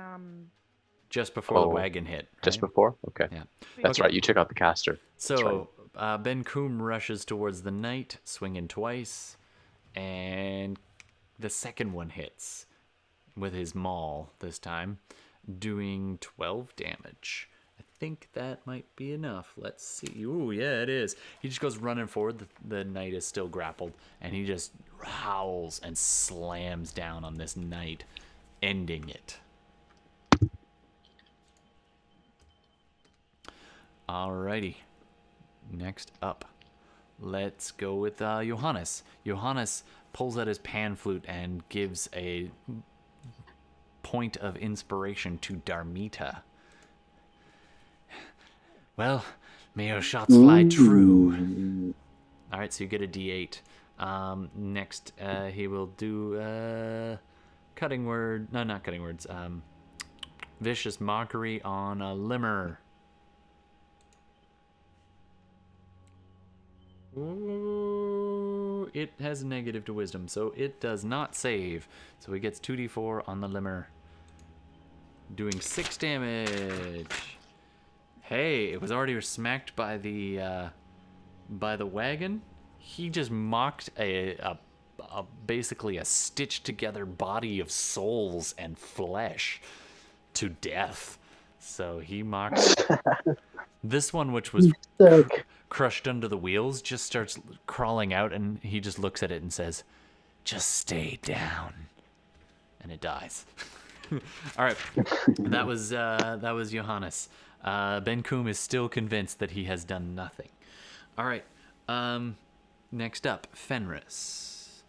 just before the wagon hit. Right? Just before? Okay. Yeah. That's right. You took out the caster. So Benkuhm rushes towards the knight, swinging twice, and the second one hits with his maul this time, doing 12 damage. I think that might be enough. Let's see. Ooh, yeah, it is. He just goes running forward. The knight is still grappled, and he just howls and slams down on this knight, ending it. Alrighty. Next up, let's go with Johannes. Johannes pulls out his pan flute and gives a point of inspiration to Darmita. Well, may your shots fly true. All right, so you get a D8. Next, he will do cutting word. No, not cutting words. Vicious mockery on a limmer. Ooh, it has a negative to wisdom, so it does not save. So he gets 2d4 on the limmer, doing 6 damage. Hey, it was already smacked by the wagon. He just mocked a basically a stitched together body of souls and flesh to death. So he mocked this one, which was crushed under the wheels, just starts crawling out, and he just looks at it and says, "Just stay down," and it dies. All right, that was Johannes. Benkuhm is still convinced that he has done nothing. All right, next up, Fenris.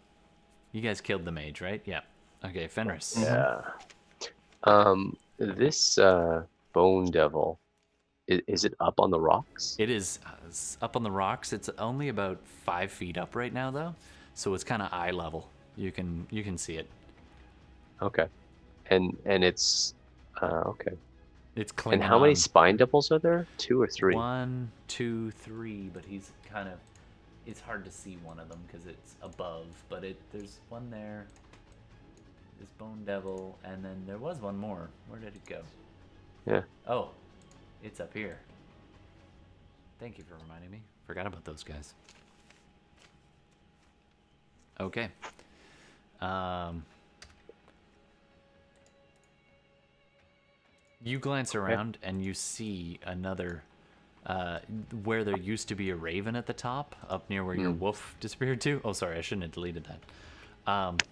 You guys killed the mage, right? Yeah. Okay, Fenris. Yeah. This bone devil, is it up on the rocks? It is up on the rocks. It's only about 5 feet up right now, though, so it's kind of eye level. You can see it. Okay, and it's okay. It's clinging. And how many spine devils are there? 2 or 3? 1, 2, 3. But he's kind of. It's hard to see one of them because it's above. But there's one there. This bone devil, and then there was one more. Where did it go? Yeah. Oh, it's up here. Thank you for reminding me. Forgot about those guys. Okay. You glance around and you see another, where there used to be a raven at the top, up near where your wolf disappeared to. Oh, sorry, I shouldn't have deleted that.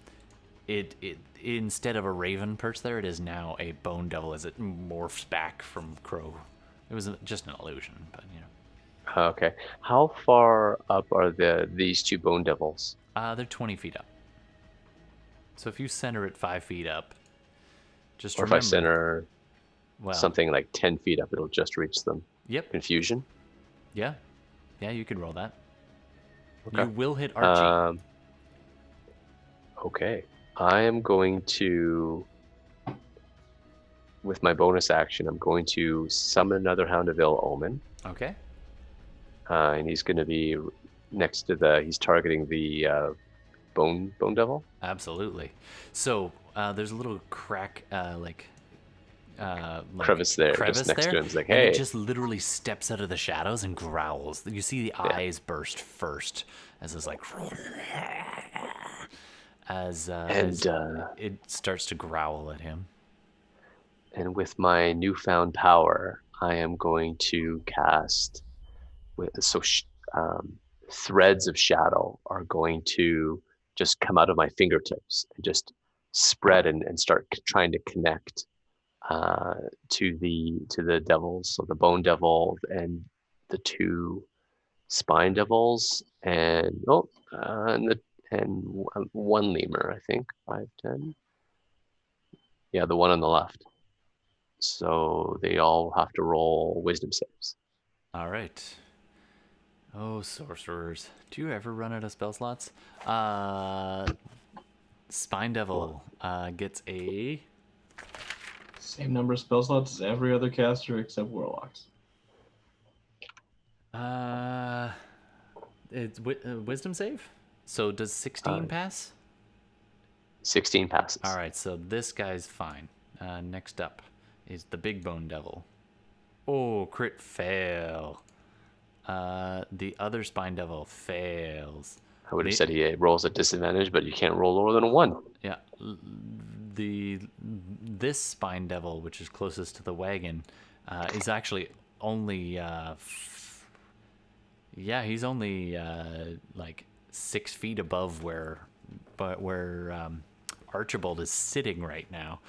It instead of a raven perched there, it is now a bone devil as it morphs back from crow. It was just an illusion, but you know. Okay. How far up are these 2 bone devils? They're 20 feet up. So if you center it 5 feet up, just or remember. If I center well, something like 10 feet up, it'll just reach them. Yep. Confusion? Yeah. Yeah, you can roll that. Okay. You will hit Archie. Okay. I am going to, with my bonus action, I'm going to summon another Hound of Ill Omen. Okay. And he's going to be next to he's targeting the bone devil. Absolutely. So there's a little crack, crevice there, just next to him. It's like, hey. And it just literally steps out of the shadows and growls. You see the eyes burst first as it's like, as it starts to growl at him. And with my newfound power, I am going to cast threads of shadow are going to just come out of my fingertips and just spread and start trying to connect to the devils, so the bone devil and the 2 spine devils and one lemur, I think. 5, 10. Yeah, the one on the left. So they all have to roll wisdom saves. All right. Oh, sorcerers. Do you ever run out of spell slots? Spine Devil gets a... Same number of spell slots as every other caster except warlocks. It's wisdom save? So does 16 pass? 16 passes. All right, so this guy's fine. Next up is the Big Bone Devil. Oh, crit fail. The other Spine Devil fails. I would have said he rolls at disadvantage, but you can't roll lower than a 1. Yeah. This Spine Devil, which is closest to the wagon, is actually only... he's only like 6 feet above where Archibald is sitting right now.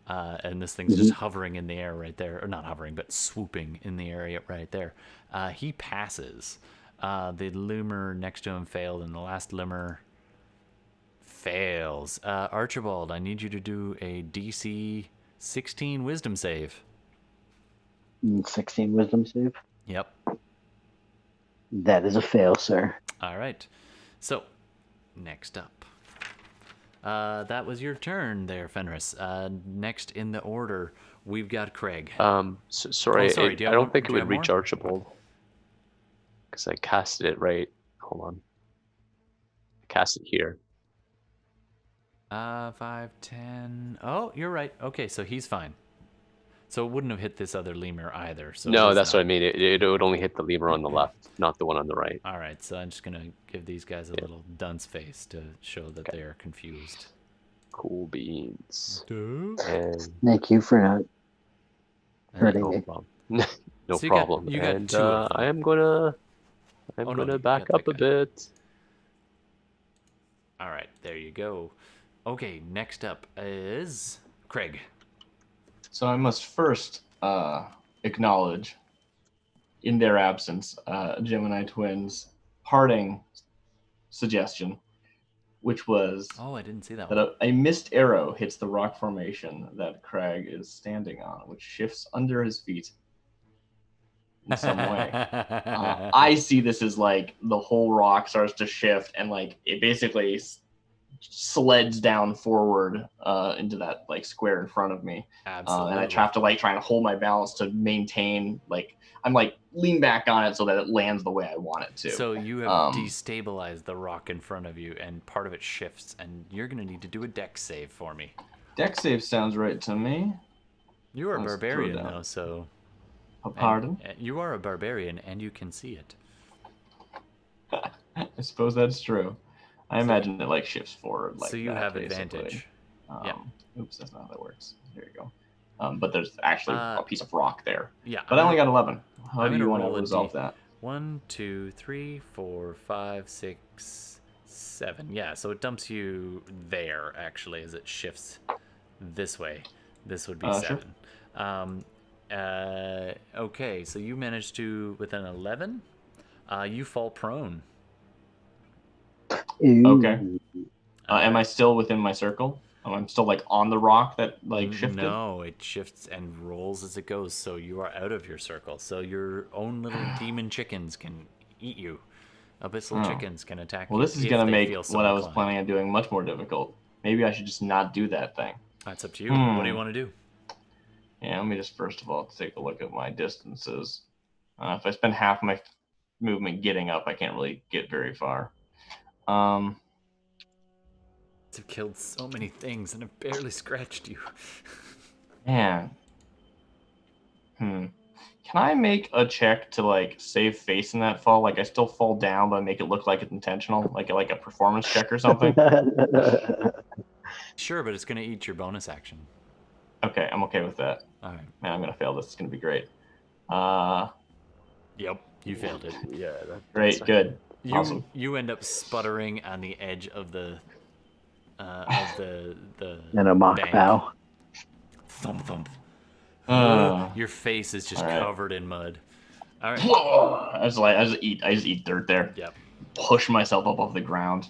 And this thing's just hovering in the air right there. Or not hovering, but swooping in the area right there. He passes. The lemur next to him failed, and the last lemur fails. Archibald, I need you to do a DC 16 wisdom save. 16 wisdom save? Yep. That is a fail, sir. All right. So, next up. That was your turn there, Fenris. Next in the order, we've got Kragg. Sorry, do you I have don't think do it you would have reach more? Archibald. Because I casted it right. Hold on. I cast it here. 5, 10. Oh, you're right. Okay, so he's fine. So it wouldn't have hit this other lemur either. So No, that's what I mean. It would only hit the lemur on the left, not the one on the right. All right, so I'm just going to give these guys a little dunce face to show that they are confused. Cool beans. Duh. And Thank you for not hurting no me. problem. No So you got- problem. you got and 2 of them. I'm gonna Oh, no, gonna you back got up a that guy. bit. All right, there you go. Okay, next up is Kragg. So I must first acknowledge, in their absence, Gemini twins' parting suggestion, which was Oh, I didn't see that that one. a missed arrow hits the rock formation that Kragg is standing on, which shifts under his feet in some way. I see this as like the whole rock starts to shift and like it basically sleds down forward into that like square in front of me. Absolutely. And I have to like try and hold my balance to maintain, like I'm like lean back on it so that it lands the way I want it to. So you have destabilized the rock in front of you, and part of it shifts, and you're going to need to do a dex save for me. Dex save sounds right to me. You are a Let's throw barbarian, down. though, so... Pardon? And you are a barbarian, and you can see it. I suppose that's true. I imagine it like shifts forward like so you that, have basically. advantage. Yeah. Oops, that's not how that works. There you go. But there's actually a piece of rock there. Yeah. But I only got 11. How I'm do you gonna want to roll a resolve D. that? 1, 2, 3, 4, 5, 6, 7. Yeah, so it dumps you there, actually, as it shifts this way. This would be Sure. 7. Okay, so you managed to, with an 11, you fall prone. Ooh. Okay. Am I still within my circle? I'm still like on the rock that like shifted? No, it shifts and rolls as it goes, so you are out of your circle. So your own little demon chickens can eat you. Abyssal chickens can attack you. Well, this is if going to they make feel so what I was inclined. planning on doing much more difficult. Maybe I should just not do that thing. That's up to you. What do you want to do? Yeah, let me just first of all take a look at my distances. If I spend half my movement getting up, I can't really get very far. I've killed so many things and I've barely scratched you. Man. Can I make a check to like save face in that fall? Like I still fall down, but make it look like it's intentional, like a performance check or something. Sure, but it's gonna eat your bonus action. Okay, I'm okay with that. All right. Man, I'm gonna fail this. It's gonna be great. Yep, you failed it. Yeah. Great, good, awesome. You end up sputtering on the edge of the And a mock bank. bow. Thump thump. Uh, Your face is just all right. covered in mud. All right. I just eat dirt there. Yep. Push myself up off the ground.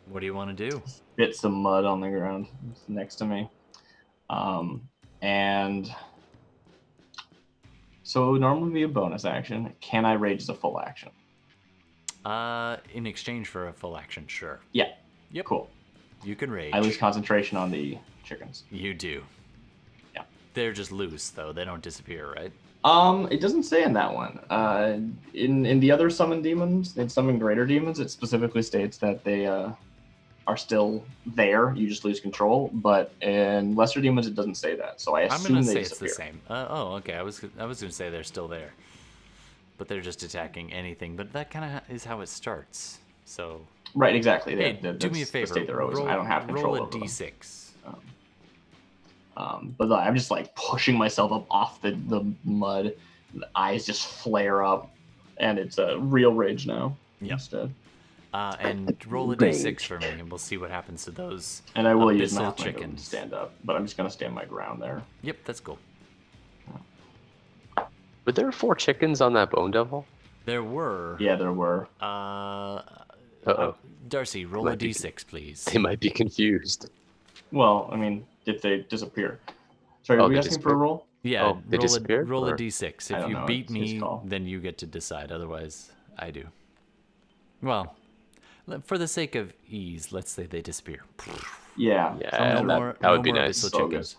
What do you want to do? Spit some mud on the ground next to me. And so it would normally be a bonus action. Can I rage as a full action? In exchange for a full action, sure. Yeah. Yep. Cool. You can rage. I lose concentration on the chickens. You do. Yeah. They're just loose, though. They don't disappear, right? It doesn't say in that one. In the other summon demons, in summon greater demons, it specifically states that they are still there. You just lose control. But in lesser demons, it doesn't say that. So I I'm assume gonna they say disappear. it's the same. Okay. I was gonna say they're still there, but they're just attacking anything. But that kind of is how it starts. So. Right. Exactly. Hey, That's do me a the favor. state they're always in. I don't have control roll a over them. d6. But I'm just like pushing myself up off the mud. The eyes just flare up, and it's a real rage now. Yep. Instead. And roll a d6 for me, and we'll see what happens to those. And I will use my abyssal chickens to chickens. stand up, but I'm just gonna stand my ground there. Yep, that's cool. Were there 4 chickens on that bone devil? There were. Yeah, there were. Uh-oh. Darcy, roll a d6, please. They might be confused. Well, I mean, if they disappear. Sorry, Oh, are we they asking for a disappear? roll? Yeah, Oh, they disappeared, roll a or- d6. I If don't you know, beat it's his me, call. then you get to decide. Otherwise, I do. Well, for the sake of ease, let's say they disappear. Yeah. Yeah, sounds No right. that would no be more nice. abyssal So chickens.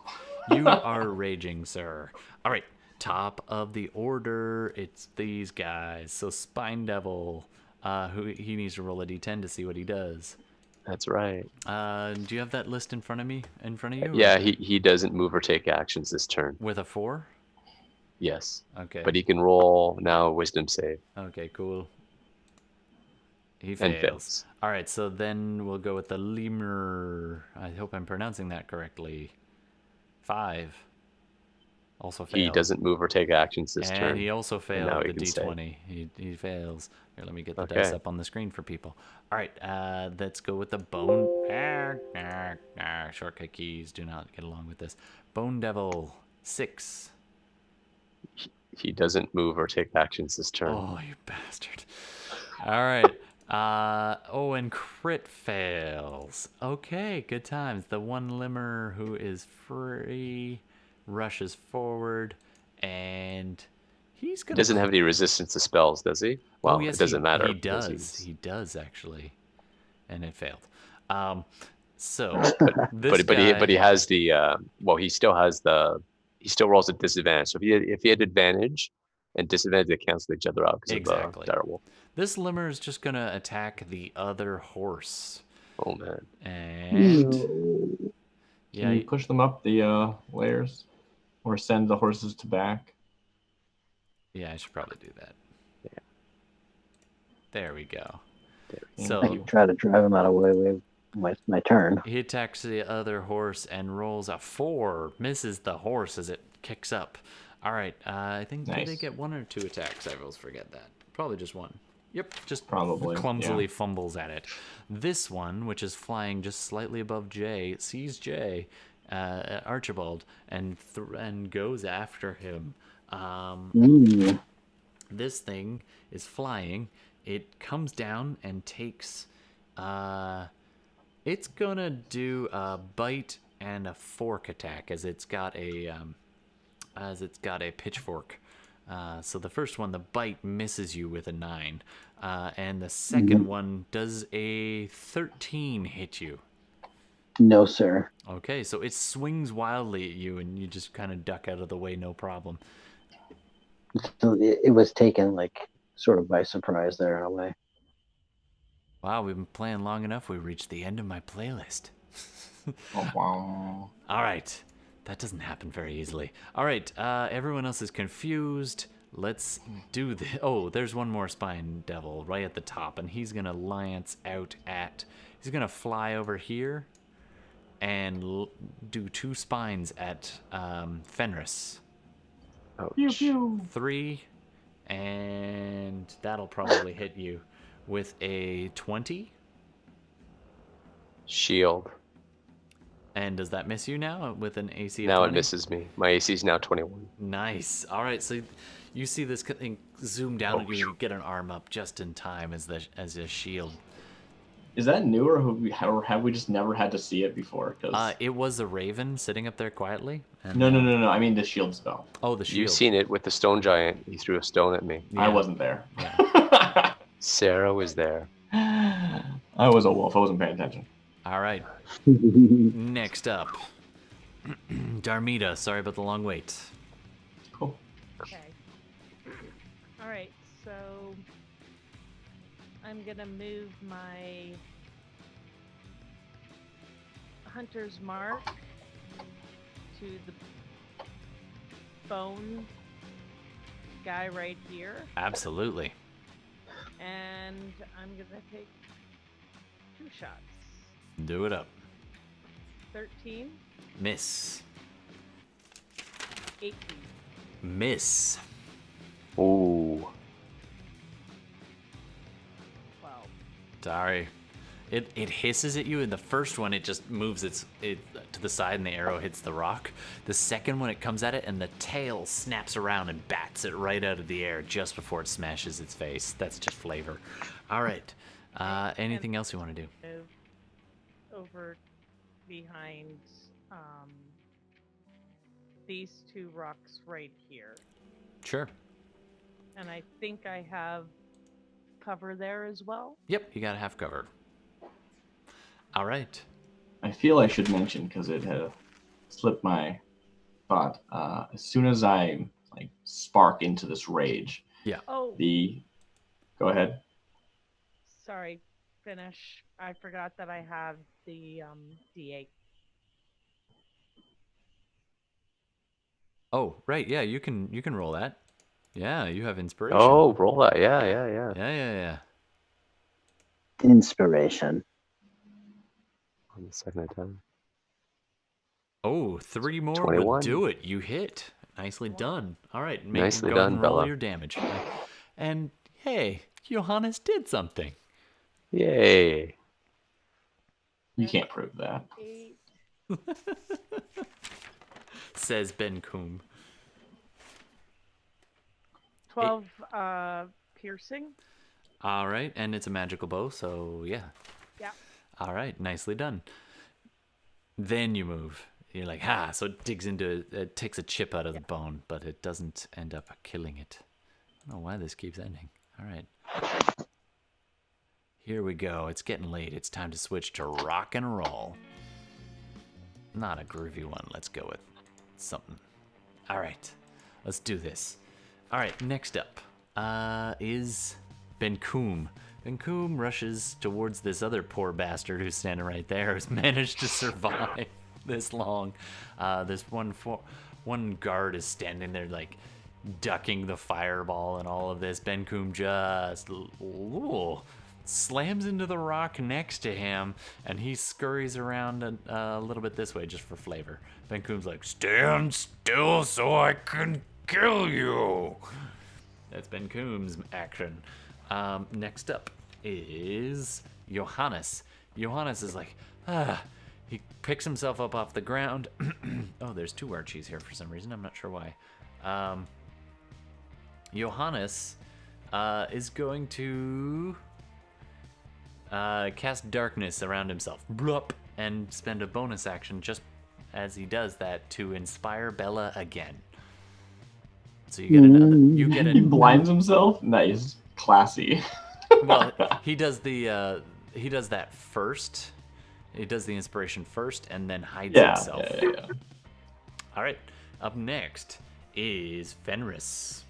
You are raging, sir. All right, top of the order. It's these guys. So Spine Devil, who he needs to roll a d10 to see what he does. That's right. Do you have that list in front of me? In front of you? Yeah, he doesn't move or take actions this turn. With a 4? Yes. Okay. But he can roll now a wisdom save. Okay, cool. He And fails. fails. All right, so then we'll go with the lemur. I hope I'm pronouncing that correctly. 5. Also failed. He doesn't move or take actions this and turn. he also failed now he the can save. d20. He fails. Here, let me get the Okay. dice up on the screen for people. All right, let's go with the bone. Shortcut keys do not get along with this. Bone Devil, 6. He doesn't move or take actions this turn. Oh, you bastard. All right. And crit fails. Okay, good times. The one limmer who is free rushes forward, and he's He gonna. doesn't have any resistance to spells, does he? Well, Oh, yes, it doesn't matter. He because does. he's- He does actually, and it failed. So But this but he guy- has the he still has he still rolls at disadvantage. So if he had advantage and disadvantage, they cancel each other out because Exactly. of direwolf. This limmer is just gonna attack the other horse, Oh man. and yeah, Can you push them up the layers, or send the horses to back? yeah, I should probably do that. Yeah. There we go. Thank So I can try to drive him out of the way. My turn. he attacks the other horse and rolls a 4, misses the horse as it kicks up. All right, I think did they Nice. get 1 or 2 attacks? I always forget that. Probably just 1. Yep, just Probably, clumsily yeah. fumbles at it. This one, which is flying just slightly above Jay, sees Jay, Archibald, and goes after him. This thing is flying. It comes down and takes. It's gonna do a bite and a fork attack as it's got a pitchfork. So the first one, the bite, misses you with a 9, and the second one does a 13 hit you. No, sir. Okay, so it swings wildly at you, and you just kind of duck out of the way, no problem. So it was taken like sort of by surprise there in a way. Wow, we've been playing long enough. We reached the end of my playlist. Oh, wow. All right. That doesn't happen very easily. All right. Everyone else is confused. Let's do the. Oh, there's one more Spine Devil right at the top, and he's going to lance out at. He's going to fly over here and do 2 spines at Fenris. Ouch. 3, and that'll probably hit you with a 20. Shield. And does that miss you now with an AC of Now 20? it misses me. My AC is now 21. Nice. All right, so you see this thing zoom down at you, shoot. you get an arm up just in time as a shield. Is that new, or have we just never had to see it before? 'Cause- It was a raven sitting up there quietly. And, No. I mean the shield spell. Oh, the shield. You've seen it with the stone giant. He threw a stone at me. I Yeah. wasn't there. Sarah was there. I was a wolf. I wasn't paying attention. All right. Next up, Darmita. Sorry about the long wait. Cool. Okay. All right, so I'm gonna move my hunter's mark to the bone guy right here, Absolutely. and I'm gonna take 2 shots. Do it up. 13, Miss. 18. Miss. Ooh. 12. Sorry. It hisses at you, and the first one it just moves it to the side, and the arrow hits the rock. The second one it comes at it, and the tail snaps around and bats it right out of the air just before it smashes its face. That's just flavor. All right. Anything else you want to do? Move over behind these 2 rocks right here. Sure. And I think I have cover there as well. Yep, you got half covered. All right. I feel I should mention because it had slipped my thought. As soon as I spark into this rage, Oh, go ahead. sorry. Finish. I forgot that I have the D8. Oh, right. Yeah, you can roll that. Yeah, you have inspiration. Oh, roll that. Yeah. Yeah. Inspiration. On the second time. Oh, 3 more would 21. do it. You hit. Nicely done. All right, Nicely go done, ahead and roll Bela. your damage. And hey, Johannes did something. Yay. You can't prove that. 8. Says Benkuhm. 12 piercing. All right, and it's a magical bow, so yeah. Yeah. All right, nicely done. Then you move. You're like, ha! So it digs into it, takes a chip out of the bone, but it doesn't end up killing it. I don't know why this keeps ending. All right. Here we go. It's getting late. It's time to switch to rock and roll. Not a groovy one. Let's go with something. All right. Let's do this. All right. Next up is Benkuhm. Benkuhm rushes towards this other poor bastard who's standing right there, who's managed to survive this long. This one guard is standing there like ducking the fireball and all of this. Benkuhm just slams into the rock next to him, and he scurries around a little bit this way just for flavor. Benkuhm's like, stand still so I can kill you. That's Benkuhm's action. Next up is Johannes. Johannes is like, he picks himself up off the ground. Oh, there's 2 Archies here for some reason. I'm not sure why. Johannes is going to cast darkness around himself. Blup, and spend a bonus action just as he does that to inspire Bela again. So you get another. You get He a. blinds himself? Nice. Classy. Well, he does that first. He does the inspiration first and then hides himself. Yeah. All right. Up next is Fenris.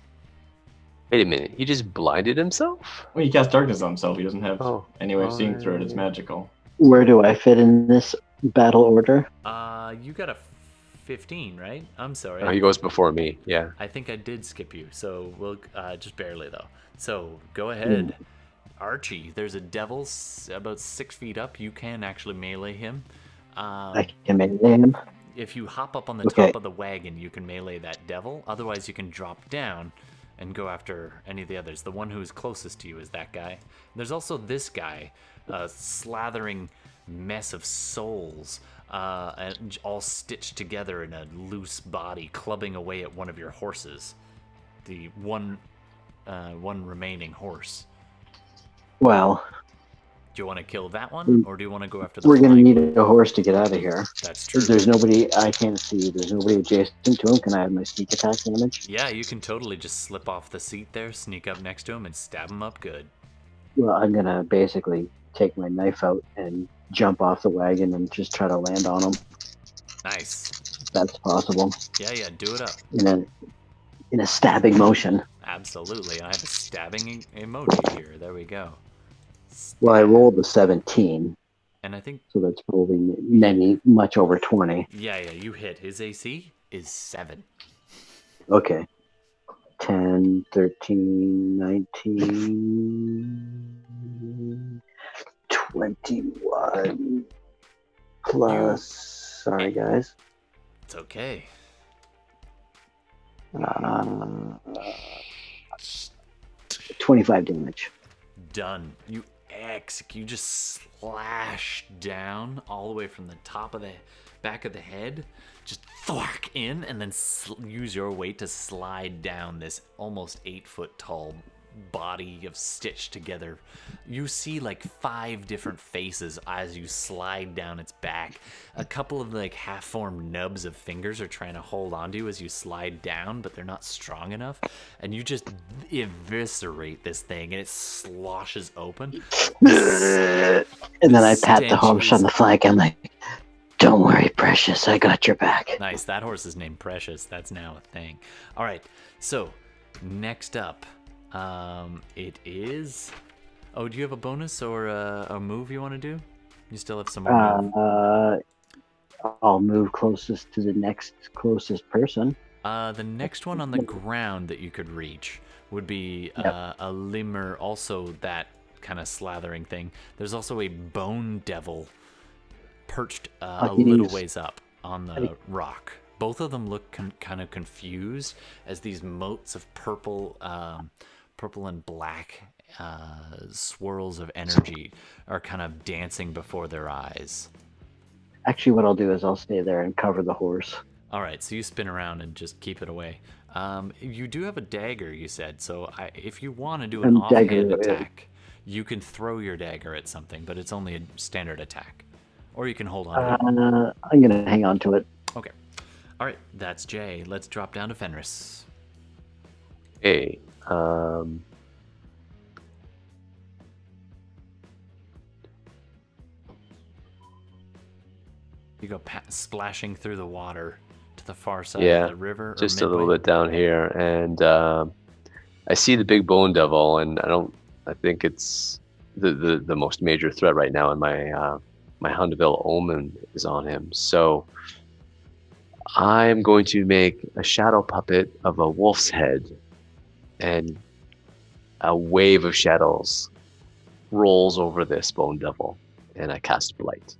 Wait a minute. He just blinded himself? Well, he casts darkness on himself. He doesn't have any way of Oh, seeing through it. It's yeah. magical. Where do I fit in this battle order? You got a 15, right? I'm sorry. Oh, he goes before me. Yeah. I think I did skip you, so we'll just barely though. So go ahead, Archie. There's a devil about 6 feet up. You can actually melee him. I can melee him. If you hop up on the Okay. top of the wagon, you can melee that devil. Otherwise, you can drop down and go after any of the others. The one who is closest to you is that guy. There's also this guy, a slathering mess of souls and all stitched together in a loose body, clubbing away at one of your horses. The one remaining horse. Well, Do you want to kill that one, or do you want to go after the we're going to flying need a horse to get out of here. That's true. There's nobody I can't see. There's nobody adjacent to him. Can I have my sneak attack damage? Yeah, you can totally just slip off the seat there, sneak up next to him, and stab him up good. Well, I'm going to basically take my knife out and jump off the wagon and just try to land on him. Nice. If that's possible. Yeah, do it up. In a stabbing motion. Absolutely. I have a stabbing emoji here. There we go. Well, I rolled a 17. And I think... So that's probably much over 20. Yeah, you hit. His AC is 7. Okay. 10, 13, 19, 21 plus... Sorry, guys. It's okay. 25 damage. Done. You just slash down all the way from the top of the back of the head, just thwack in, and then use your weight to slide down this almost 8-foot tall body of stitched together. You see like 5 different faces as you slide down its back. A couple of like half-formed nubs of fingers are trying to hold onto you as you slide down, but they're not strong enough, and you just eviscerate this thing and it sloshes open. And then I pat the horse on the flank. I'm like, don't worry, Precious, I got your back. Nice. That horse is named Precious. That's now a thing. All right, so next up, it is... Oh, do you have a bonus or a move you want to do? You still have some more move. I'll move closest to the next closest person. The next one on the ground that you could reach would be a lemur, also that kind of slathering thing. There's also a bone devil perched a little ways up on the rock. Both of them look kind of confused as these motes of purple and black swirls of energy are kind of dancing before their eyes. Actually, what I'll do is I'll stay there and cover the horse. All right, so you spin around and just keep it away. You do have a dagger, you said, so if you want to do an offhand attack, you can throw your dagger at something, but it's only a standard attack. Or you can hold on to it. I'm going to hang on to it. Okay. All right, that's Jay. Let's drop down to Fenris. Hey, You go splashing through the water to the far side of the river. Just a little bit down here, and I see the big bone devil, and I think it's the most major threat right now, and my Houndeville Omen is on him. So I'm going to make a shadow puppet of a wolf's head, and a wave of shadows rolls over this bone devil, and I cast Blight.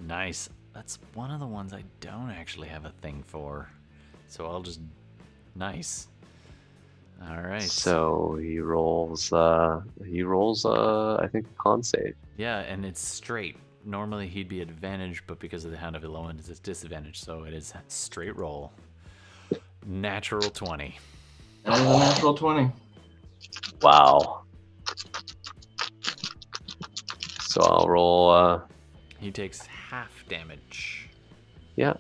Nice. That's one of the ones I don't actually have a thing for. So I'll just... Nice. All right. So he rolls, I think, a con save. Yeah, and it's straight. Normally he'd be advantage, but because of the Hound of Eloan, it's disadvantage, so it is straight roll. Natural 20. That is a natural 20. Wow. So I'll roll... He takes half damage. Yeah.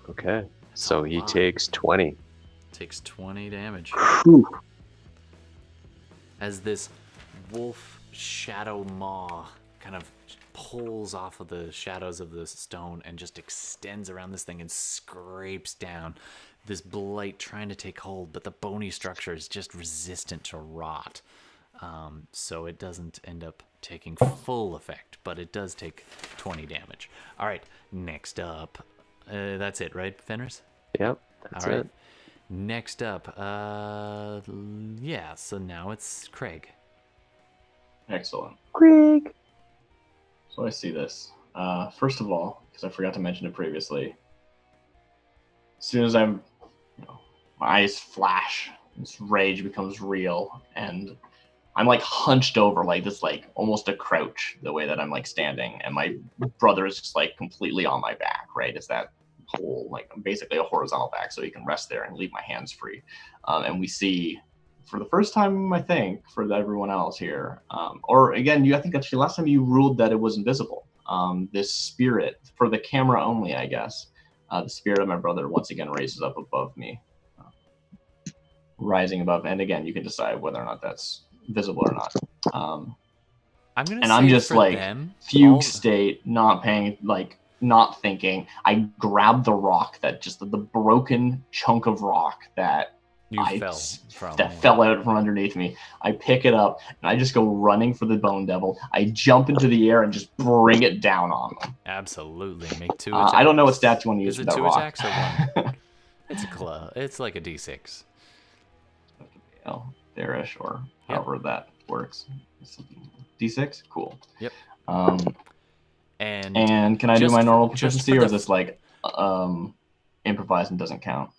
Okay. So he takes 20. Takes 20 damage. Whew. As this wolf shadow maw kind of pulls off of the shadows of the stone and just extends around this thing and scrapes down. This blight trying to take hold, but the bony structure is just resistant to rot. So it doesn't end up taking full effect, but it does take 20 damage. All right, next up. That's it, right, Fenris? Yep, that's it. Next up, yeah, so now it's Kragg. Excellent. Kragg. So I see this. First of all, because I forgot to mention it previously, as soon as my eyes flash, this rage becomes real, and I'm like hunched over like this, like almost a crouch the way that I'm like standing, and my brother is just like completely on my back, right? It's that whole like basically a horizontal back, so he can rest there and leave my hands free. And we see for the first time, I think, for everyone else here, or again, I think actually last time you ruled that it was invisible. This spirit, for the camera only, I guess, the spirit of my brother once again raises up above me, rising above, and again, you can decide whether or not that's visible or not. I'm gonna And say I'm just for like them, fugue state, not paying, like not thinking. I grab the rock, that just the broken chunk of rock that fell out from underneath me. I pick it up and I just go running for the bone devil. I jump into the air and just bring it down on them. Absolutely, make 2 attacks. I don't know what stats you want to use Is for it that 2 rock. attacks or 1? It's like a d6. There-ish, or however that works. D6? Cool. Yep. And can I do my normal proficiency, or is this like improvised and doesn't count?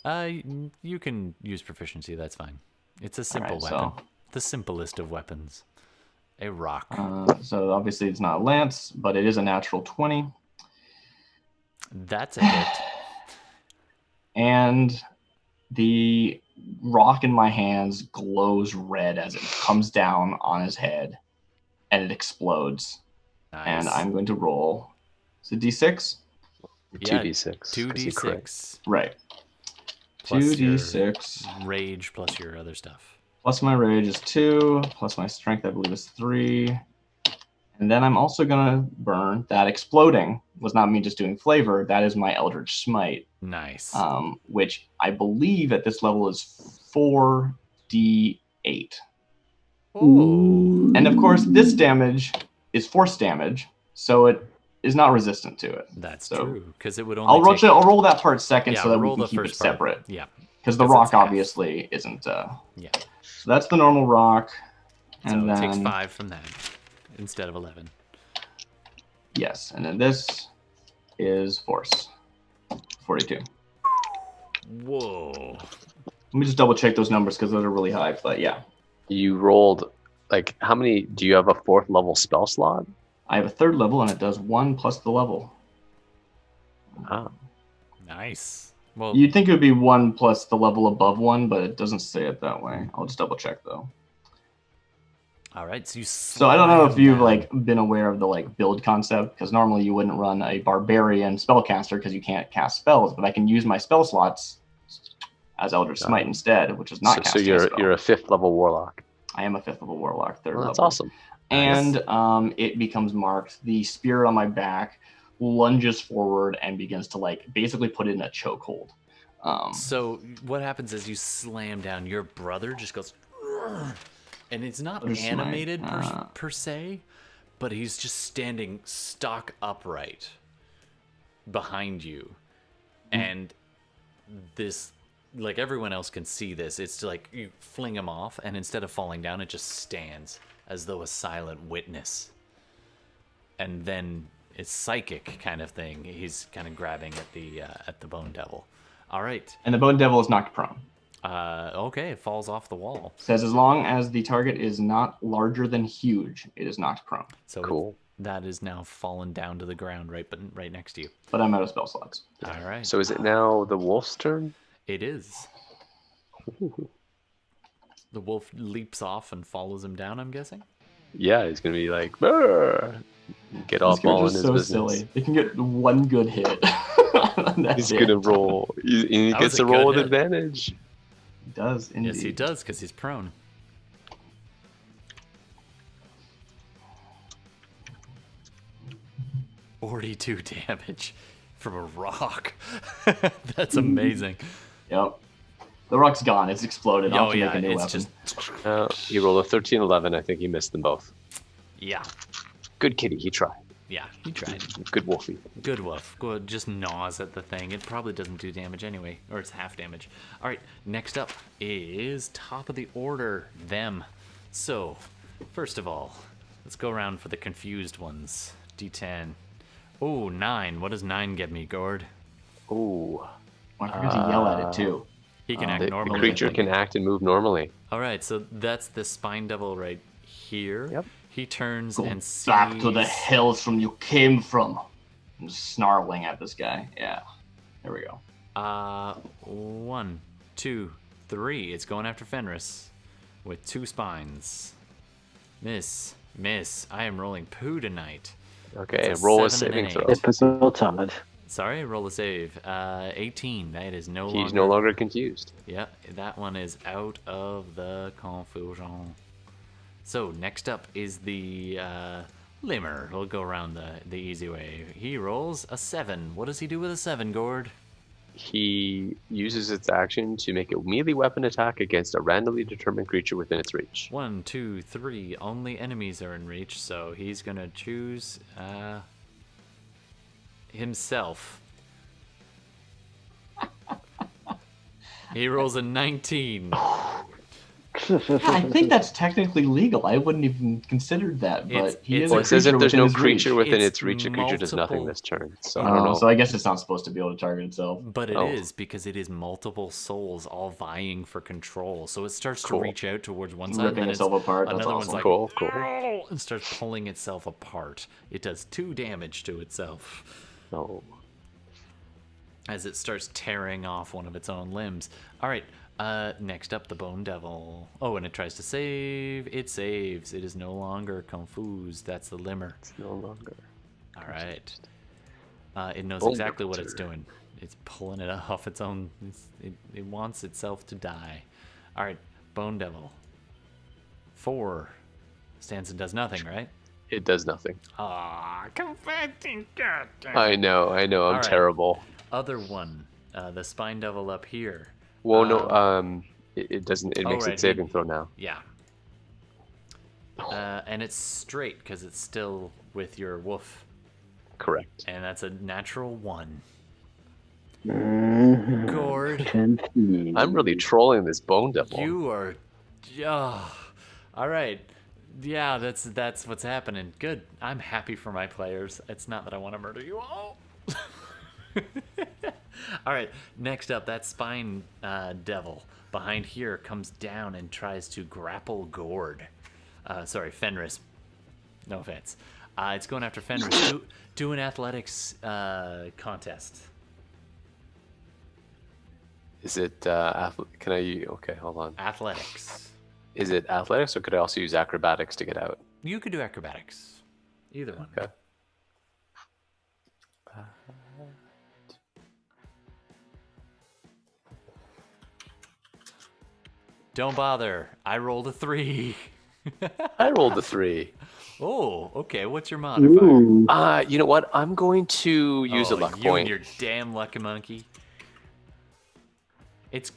You can use proficiency, that's fine. It's a simple weapon. The simplest of weapons. A rock. So obviously it's not a lance, but it is a natural 20. That's a hit. And the rock in my hands glows red as it comes down on his head, and it explodes. Nice. And I'm going to roll. It's a d6? Yeah, 2d6. 2d6. Right. Plus 2d6. Your rage plus your other stuff. Plus my rage is 2, plus my strength I believe is 3. And then I'm also going to burn. That exploding was not me just doing flavor. That is my Eldritch Smite. Nice. Which I believe at this level is 4d8. Ooh. And of course, this damage is force damage, so it is not resistant to it. That's true, because it would only I'll roll that part second so that we can keep it separate. Yeah. Because the rock obviously isn't... Yeah. So that's the normal rock. And so then... it takes 5 from that instead of 11. Yes, and then this is force. 42. Whoa. Let me just double check those numbers because those are really high, but yeah. You rolled, like, how many, do you have a 4th level spell slot? I have a 3rd level and it does 1 plus the level. Ah. Nice. Well, you'd think it would be 1 plus the level above 1, but it doesn't say it that way. I'll just double check though. All right, so I don't know if you've like been aware of the like build concept, because normally you wouldn't run a barbarian spellcaster because you can't cast spells, but I can use my spell slots as Eldritch Smite instead, which is not casting so a spell. You're a 5th level warlock. I am a 5th level warlock, 3rd level. That's awesome. And it becomes marked. The spirit on my back lunges forward and begins to like basically put it in a chokehold. So what happens is you slam down. Your brother just goes, and it's not animated per se, but he's just standing stock upright behind you, and this, like everyone else can see this. It's like you fling him off, and instead of falling down, it just stands as though a silent witness. And then it's psychic kind of thing. He's kind of grabbing at the Bone Devil. All right. And the Bone Devil is knocked prone. Okay, it falls off the wall. Says as long as the target is not larger than huge, it is knocked prone. So cool. That is now fallen down to the ground right next to you. But I'm out of spell slots. All right. So is it now the wolf's turn? It is. The wolf leaps off and follows him down, I'm guessing? Yeah, he's going to be like, "Brr!" Get off all in his business. Silly. They can get one good hit. He's going to roll. He gets a roll with advantage. He does, indeed. Yes, he does, because he's prone. $42 damage from a rock. That's amazing. Yep. The rock's gone. It's exploded. Oh, yeah, make a new it's weapon. just... He rolled a 13-11. I think he missed them both. Yeah. Good kitty. He tried. Yeah, he tried. Good wolfie. Good wolf. Good, just gnaws at the thing. It probably doesn't do damage anyway, or it's half damage. All right, next up is top of the order, them. So, first of all, let's go around for the confused ones. D10. Oh, 9. What does 9 get me, Gord? Ooh. Why can't he yell at it too? He can act normally. The creature can act and move normally. All right, so that's the spine devil right here. Yep. He turns Go and sees... back to the hills from you came from. I'm snarling at this guy. Yeah. There we go. 1, 2, 3. It's going after Fenris with 2 spines. Miss. I am rolling poo tonight. Okay, It's a roll a 7 and saving an throw. 8. Typical Todd. Sorry, roll a save. 18. That is no longer... He's no longer confused. Yeah, that one is out of the confusion. So next up is the limmer. We'll go around the easy way. He rolls a 7. What does he do with a 7, Gord? He uses its action to make a melee weapon attack against a randomly determined creature within its reach. 1, 2, 3. Only enemies are in reach, so he's gonna choose himself. He rolls a 19. I think that's technically legal. I wouldn't even considered that, but he is Well, a it says creature if there's within no his creature reach. within It's its reach, the creature does nothing multiple- this turn. So I don't know. So I guess it's not supposed to be able to target itself. But it Oh. is, because it is multiple souls all vying for control. So it starts Cool. to reach out towards one side, Ripping and then itself apart. That's another one's awesome. like, Cool. "Ow," and starts pulling itself apart. It does 2 damage to itself No. as it starts tearing off one of its own limbs. All right, next up, the Bone Devil. Oh, and it tries to save. It saves. It is no longer confused. That's the limmer. It's no longer. All right. It knows Bone exactly what Devil it's doing. It's pulling it off its own. It wants itself to die. All right, Bone Devil. 4 stands and does nothing, right? It does nothing. Ah, confecting. goddamn. I know. I'm Alright. terrible. Other one, the Spine Devil up here. Well, no. It doesn't. It makes right, its saving throw now. Yeah. And it's straight because it's still with your wolf, Correct. and that's a natural 1. Mhm. Gord. Confused. I'm really trolling this Bone Devil. You are, all right. Yeah, that's what's happening. Good. I'm happy for my players. It's not that I want to murder you all. All right. Next up, that Spine Devil behind here comes down and tries to grapple Gord. Sorry, Fenris. No offense. It's going after Fenris. Do an athletics contest. Is it? Can I? Okay, hold on. Athletics. Is it athletics, or could I also use acrobatics to get out? You could do acrobatics. Either one. Okay. Don't bother. I rolled a 3. I rolled a 3. Oh, okay. What's your modifier? Ooh. You know what? I'm going to use a luck you point. and your damn lucky monkey. It's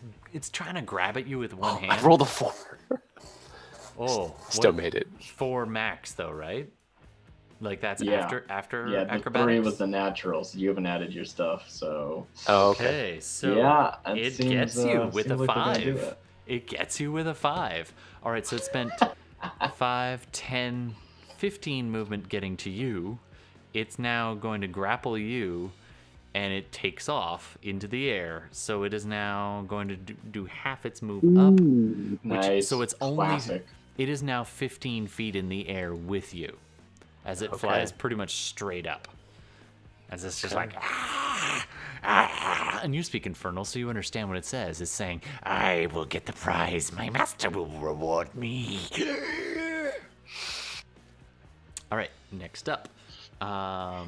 trying to grab at you with one I hand. rolled a 4. Oh, Still what- made it. 4 max though, right? Like that's Yeah. after Yeah, the acrobatics. 3 was the natural, so you haven't added your stuff. So Oh, okay. Okay, so yeah, it seems, gets you with a seems like we're gonna do 5. it. It gets you with a 5. All right, so it spent 5, 10, 15 movement getting to you. It's now going to grapple you, and it takes off into the air. So it is now going to do half its move up. Ooh. Nice. So it's only classic. it is now 15 feet in the air with you, as it Okay. flies pretty much straight up. As it's just like, "Ah, ah," and you speak Infernal, so you understand what it says. It's saying, "I will get the prize. My master will reward me." All right, next up. All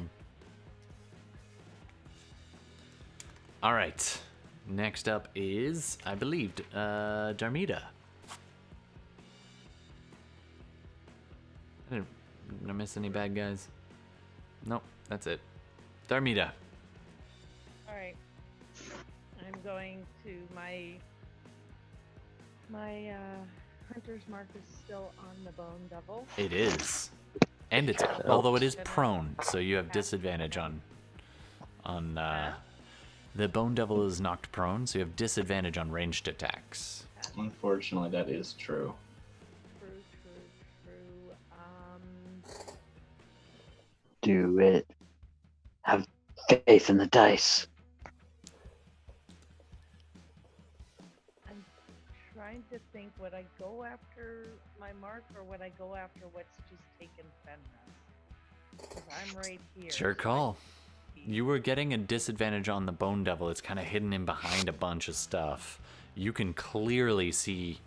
right, next up is, I believe, Darmita. Did I miss any bad guys? Nope, that's it. Darmita. All right. I'm going to my hunter's mark is still on the Bone Devil. It is. And it's, although it is prone, so you have disadvantage on the Bone Devil is knocked prone, so you have disadvantage on ranged attacks. Unfortunately, that is true. True. Do it. Have faith in the dice. I'm trying trying to think, would I go after my mark or would I go after what's just taken Fenris? Because I'm right here. It's your so I call. can see. You were getting a disadvantage on the Bone Devil. It's kind of hidden in behind a bunch of stuff. You can clearly see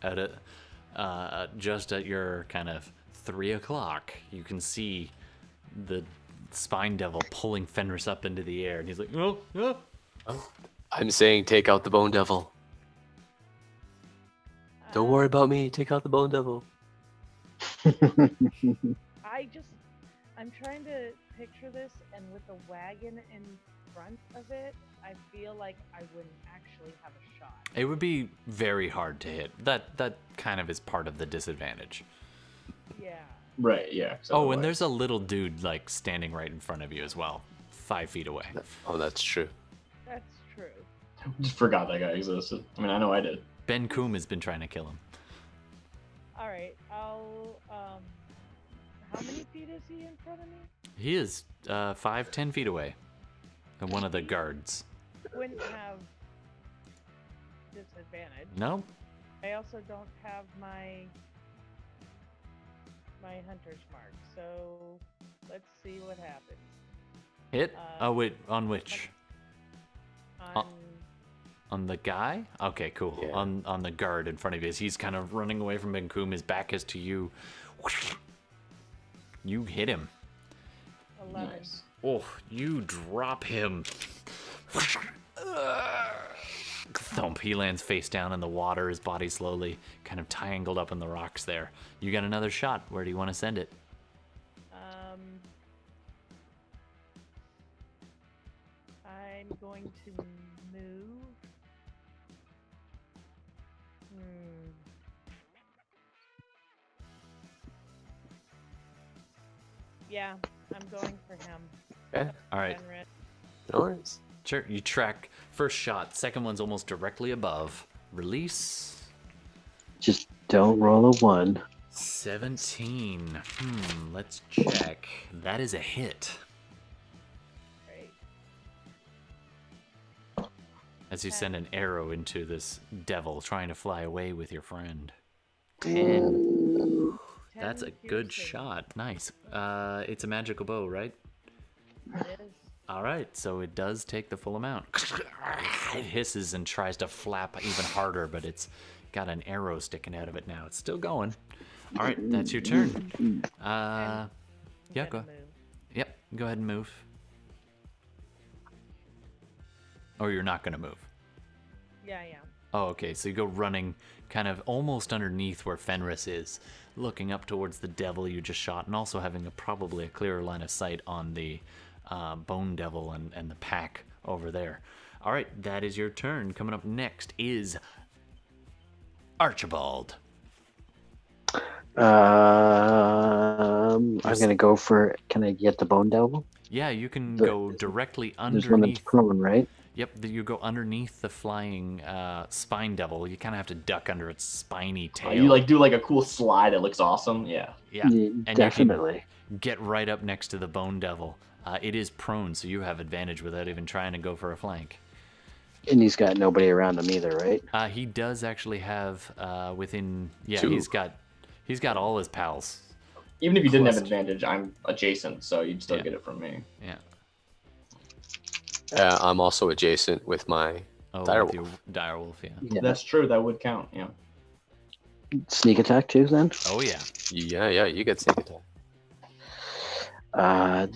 just at your kind of 3 o'clock, you can see the Spine Devil pulling Fenris up into the air. And he's like, oh, oh. I'm saying take out the Bone Devil. Don't worry about me. Take out the Bone Devil. I'm trying to picture this, and with the wagon in front of it, I feel like I wouldn't actually have a shot. It would be very hard to hit. That kind of is part of the disadvantage. Yeah. Right, yeah. Oh, and there's a little dude like standing right in front of you as well, 5 feet away. Oh, that's true. That's true. Just forgot that guy existed. I mean, I know I did. Benkuhm has been trying to kill him. All right, I'll. How many feet is he in front of me? He is 5-10 feet away. And one of the guards. Wouldn't have disadvantage. No? I also don't have my hunter's mark, so let's see what happens. Hit? Oh, wait, on which? On On the guy? Okay, cool. Yeah. On the guard in front of you. As he's kind of running away from Benkuhm. His back is to you. You hit him. 11. Nice. Oh, you drop him. Thump. He lands face down in the water, his body slowly kind of tangled up in the rocks there. You got another shot. Where do you want to send it? I'm going to move. Yeah, I'm going for him. Okay. All right. Fenris. No worries. Sure. You track first shot. Second one's almost directly above. Release. Just don't roll a 1. 17. Let's check. That is a hit. Right. As you send an arrow into this devil trying to fly away with your friend. 10. That's a 10 good piercing. shot. Nice. It's a magical bow, right? It is. All right, so it does take the full amount. It hisses and tries to flap even harder, but it's got an arrow sticking out of it now. It's still going. All right, that's your turn. Yeah, go. Move. Yep, go ahead and move. Or you're not gonna move. Yeah, I am. Oh, okay. So you go running kind of almost underneath where Fenris is, looking up towards the devil you just shot, and also having probably a clearer line of sight on the Bone Devil and the pack over there. All right, that is your turn. Coming up next is Archibald. I'm gonna go for. Can I get the Bone Devil? Yeah, you can go directly There's one that's underneath. prone, right? Yep, you go underneath the flying spine devil. You kind of have to duck under its spiny tail. You like do like a cool slide. It looks awesome. Yeah. Yeah, and Definitely. you can get right up next to the Bone Devil. It is prone, so you have advantage without even trying to go for a flank. And he's got nobody around him either, right? He does actually have within. Yeah, 2. he's got all his pals. Even if you didn't have Close. advantage, I'm adjacent, so you'd still Yeah. get it from me. Yeah. I'm also adjacent with my Oh, Direwolf. with your direwolf. Yeah. Yeah. That's true. That would count. Yeah. Sneak attack too, then. Oh yeah. Yeah, you get sneak attack.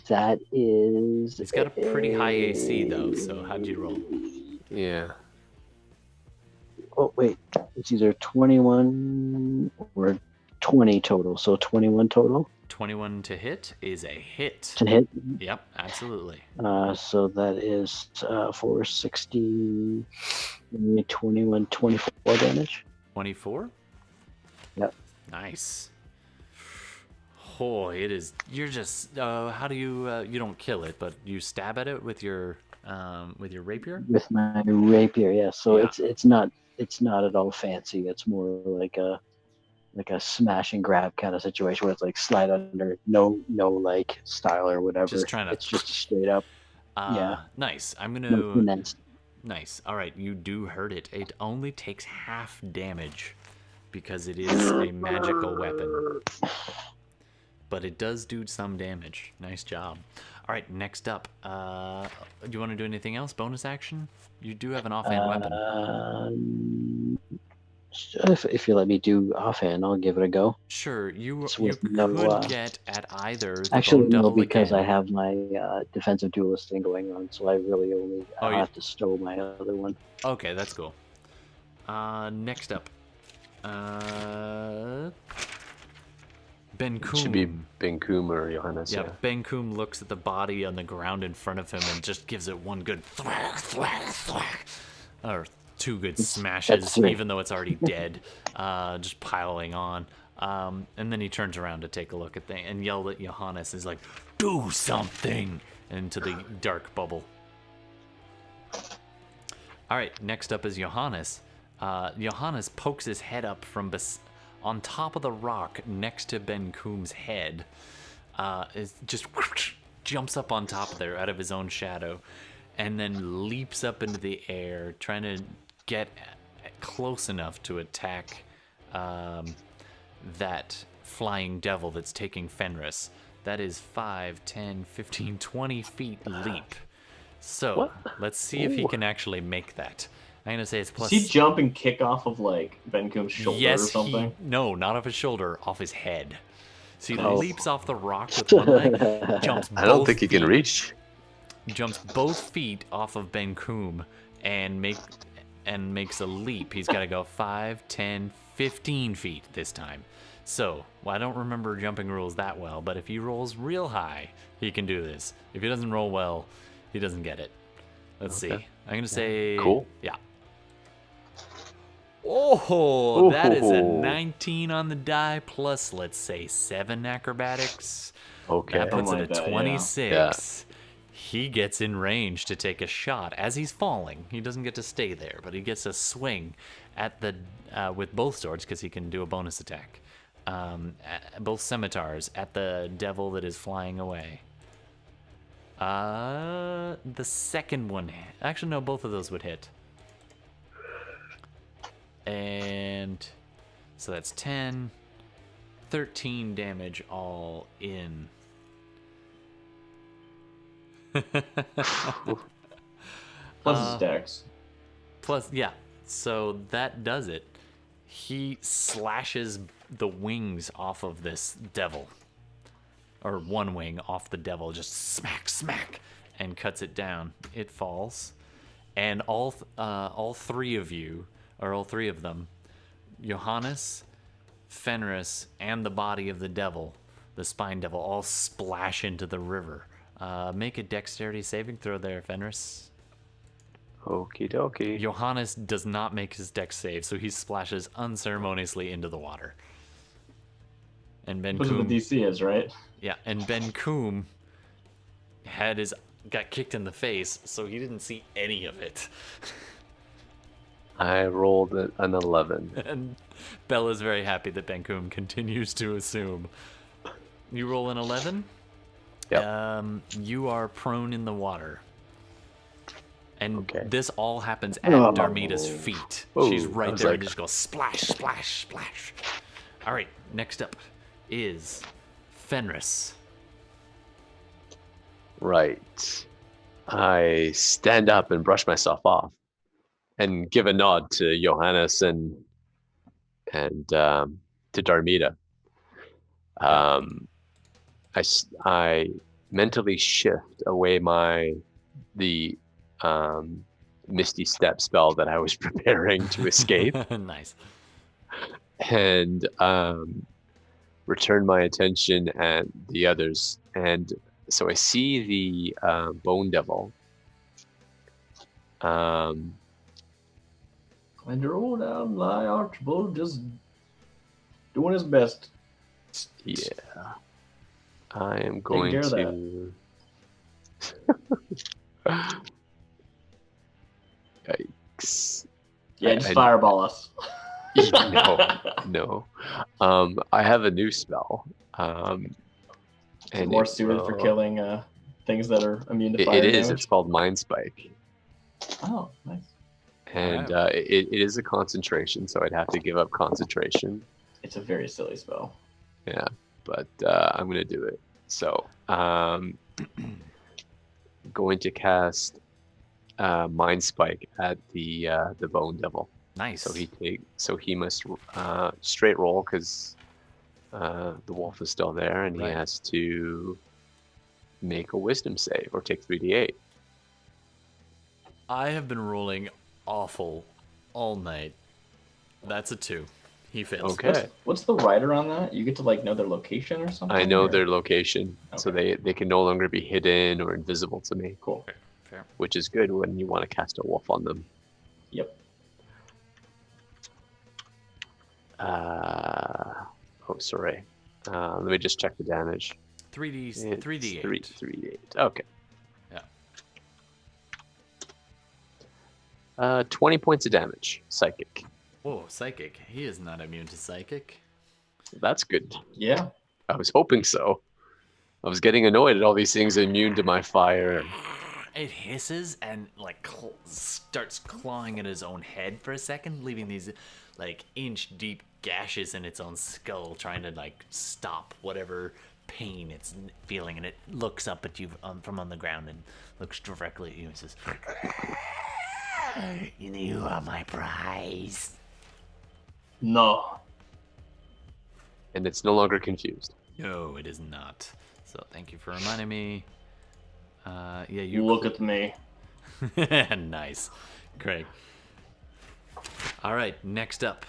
That is. He's got a pretty high AC though. So how'd you roll? Yeah. Oh wait, it's either 21 or 20 total. So 21 total 21 to hit is a hit. to hit. Yep, absolutely. So that is 460, 21, 24 damage. 24. Yep. Nice. Oh, it is. You're just. How do you? You don't kill it, but you stab at it with your rapier. With my rapier, yeah. So Yeah. it's not at all fancy. It's more like a smash and grab kind of situation where it's like slide under, no like style or whatever. Just trying to- It's just straight up. Yeah. Nice. I'm And gonna. then Nice. All right, you do hurt it. It only takes half damage. because it is a magical weapon. But it does do some damage. Nice job. All right, next up. Do you want to do anything else? Bonus action? You do have an offhand weapon. If you let me do offhand, I'll give it a go. Sure, you with could no, get at either the Actually, Bone no, Devil because again. I have my defensive duelist thing going on, so I really only Oh, have to stow my other one. Okay, that's cool. Next up. Benkuhm. It should be Benkuhm or Johannes. Yeah, Benkuhm looks at the body on the ground in front of him and just gives it one good thwack, thwack, thwack. Or two good smashes, even though it's already dead. Just piling on. And then he turns around to take a look at things and yelled at Johannes. He's like, "Do something!" into the dark bubble. All right, next up is Johannes. Johannes pokes his head up from on top of the rock next to Benkuhm's head. It just jumps up on top of there out of his own shadow, and then leaps up into the air, trying to get close enough to attack that flying devil that's taking Fenris. That is 5, 10, 15, 20 feet leap. So let's see if he can actually make that. I'm gonna say it's plus. Does he jump and kick off of like Benkuhm's shoulder or something? No, not off his shoulder, off his head. So he leaps off the rock with one leg, jumps. I don't think he can reach. Jumps both feet off of Benkuhm and makes a leap. He's got to go 5, 10, 15 feet this time. So, I don't remember jumping rules that well, but if he rolls real high, he can do this. If he doesn't roll well, he doesn't get it. Let's see. I'm going to say... Cool. Yeah. Oh, that is a 19 on the die, plus, let's say, 7 acrobatics. Okay. That puts it like at that, 26. Yeah. He gets in range to take a shot as he's falling. He doesn't get to stay there, but he gets a swing at the with both swords because he can do a bonus attack. Both scimitars at the devil that is flying away. The second one, actually no, both of those would hit. And so that's 10, 13 damage all in. Plus his dex. Plus, yeah. So that does it. He slashes the wings off of this devil. Or one wing off the devil. Just smack, smack. And cuts it down. It falls. And all three of you, or all three of them, Johannes, Fenris, and the body of the devil, the spine devil, all splash into the river. Make a dexterity saving throw there, Fenris. Okie dokie. Johannes does not make his dex save, so he splashes unceremoniously into the water. And Which is what Benkuhm, DC is, right? yeah, and Benkuhm got kicked in the face, so he didn't see any of it. I rolled an 11. And Bela's very happy that Benkuhm continues to assume. You roll an 11? Yep. You are prone in the water. And Okay. this all happens at Darmita's feet. Oh, She's I right was there like- and just goes splash, splash, splash. All right, next up is Fenris. Right. I stand up and brush myself off and give a nod to Johannes and to Darmita. I mentally shift away the Misty Step spell that I was preparing to escape Nice. and return my attention at the others. And so I see the Bone Devil. And your old ally Archibald just doing his best. Yeah. I am Take going care of to. Yikes. Yeah, just fireball us. No. I have a new spell. And More suited for killing things that are immune to fire It is. damage. It's called Mind Spike. Oh, nice. And Alright. it is a concentration, so I'd have to give up concentration. It's a very silly spell. Yeah, but I'm gonna do it. So, going to cast Mind Spike at the Bone Devil. Nice. So he must straight roll because the wolf is still there, and he Right. has to make a Wisdom save or take 3d8. I have been rolling awful all night. That's a 2. He fails. Okay. What's the rider on that? You get to like know their location or something? I know or- their location, so they can no longer be hidden or invisible to me, Cool. Fair. which is good when you want to cast a wolf on them. Yep. Sorry. Let me just check the damage. 3D, It's 3D8. 3d8. Okay. Yeah. 20 points of damage. Psychic. Whoa, psychic. He is not immune to psychic. That's good. Yeah. I was hoping so. I was getting annoyed at all these things immune to my fire. It hisses and like starts clawing at his own head for a second, leaving these like inch-deep gashes in its own skull, trying to like stop whatever pain it's feeling. And it looks up at you from on the ground and looks directly at you and says, "You are my prize." No. And it's no longer confused. No, it is not. So thank you for reminding me. Yeah, You you look at me. Nice, Kragg. All right, next up,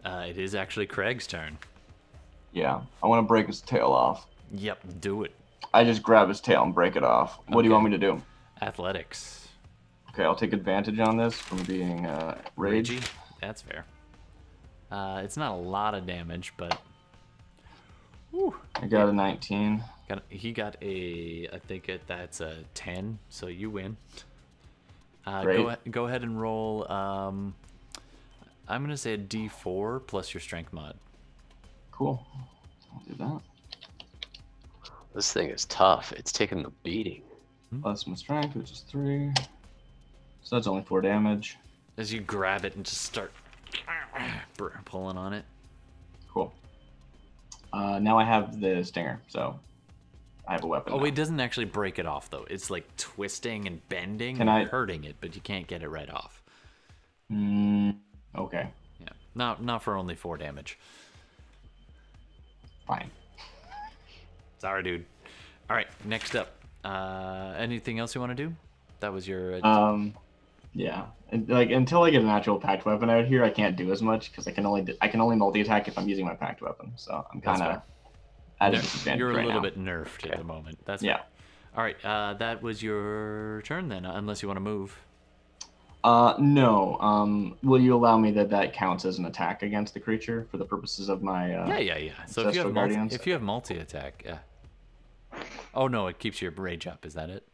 it is actually Craig's turn. Yeah. I want to break his tail off. Yep, do it. I just grab his tail and break it off. What do you Okay. want me to do? Athletics. Okay, I'll take advantage on this from being rage. Ragey. That's fair. It's not a lot of damage, but I got a 19. he got a. I think that's a 10, so you win. Great. Go ahead and roll. I'm gonna say a D4 plus your strength mod. Cool. I'll do that. This thing is tough. It's taking a beating. Plus my strength, which is 3. So that's only 4 damage. As you grab it and just start pulling on it. Cool. Now I have the stinger, so I have a weapon. Oh, now. it doesn't actually break it off though. It's like twisting and bending Can and I- hurting it, but you can't get it right off. Okay, Yeah, not for only 4 damage. fine. Sorry, dude. All right, next up. Anything else you want to do? That was your. Yeah. And, like until I get an actual packed weapon out here, I can't do as much because I can only multi-attack if I'm using my packed weapon. So I'm That's kind fair. of at a disadvantage You're a right little now. bit nerfed at the moment. That's Yeah. fair. All right, that was your turn then, unless you want to move. No. Will you allow me that counts as an attack against the creature for the purposes of my? Yeah. So if you Ancestral have Guardians? multi-attack, yeah. Oh no, it keeps your rage up. Is that it?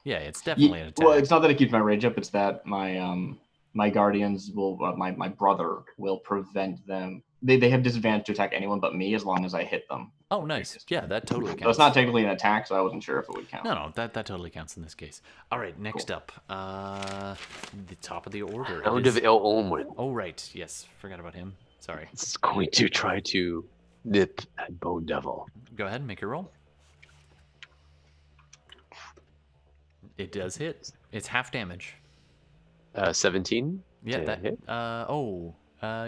Yeah, it's definitely an attack. Well, it's not that it keeps my rage up. It's that my guardians will my brother will prevent them. They have disadvantage to attack anyone but me as long as I hit them. Oh, nice. Yeah, that totally counts. So it's not technically an attack, so I wasn't sure if it would count. No, that totally counts in this case. All right, next up, the top of the order. Hound of El Olmwyn. Oh, right. Yes, forgot about him. Sorry. It's going to try to nip at Bone Devil. Go ahead and make your roll. It does hit. It's half damage. 17. Yeah, Did it that. hit?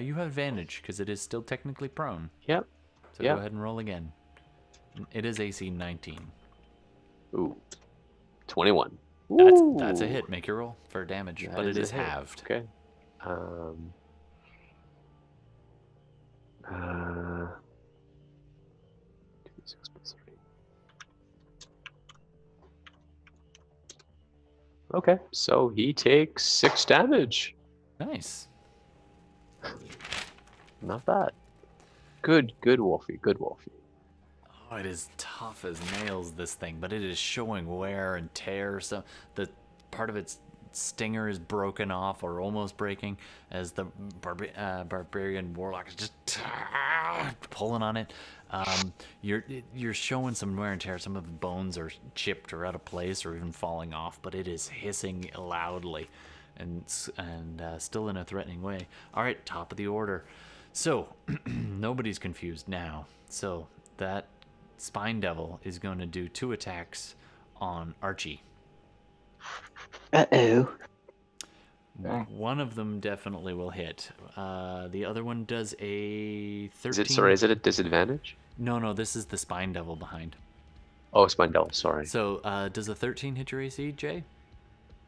You have advantage because it is still technically prone. Yep. So Yeah. go ahead and roll again. It is AC 19. Ooh. 21. That's a hit. Make your roll for damage, That but it a is hit. halved. Okay. 2d6 plus 3. Okay, so he takes 6 damage. Nice. Not bad. Good Wolfie. Good Wolfie. Oh, it is tough as nails, this thing, but it is showing wear and tear. So the part of its stinger is broken off or almost breaking as the barbarian warlock is just pulling on it. You're showing some wear and tear. Some of the bones are chipped or out of place or even falling off, but it is hissing loudly and still in a threatening way. All right, top of the order. So nobody's confused now. So that Spine Devil is going to do 2 attacks on Archie. Uh-oh. Okay. One of them definitely will hit. The other one does a 13. Is it a disadvantage? No, this is the Spine Devil behind. Oh, Spine Devil, sorry. So does a 13 hit your AC, Jay?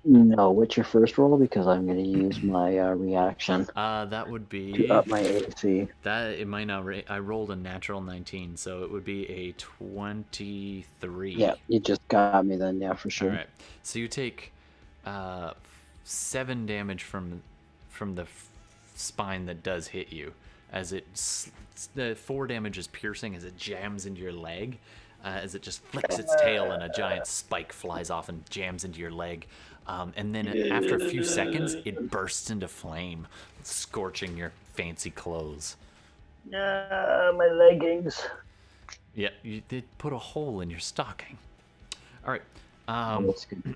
No, what's your first roll? Because I'm going to use my reaction That would be... to up my AC. That, it might not... I rolled a natural 19, so it would be a 23. Yeah, you just got me then, yeah, for sure. All right. So you take 7 damage from the spine that does hit you, as the 4 damage is piercing as it jams into your leg, as it just flicks its tail and a giant spike flies off and jams into your leg. And then after a few seconds, it bursts into flame, scorching your fancy clothes. My leggings. Yeah, you did put a hole in your stocking. All right. That's good.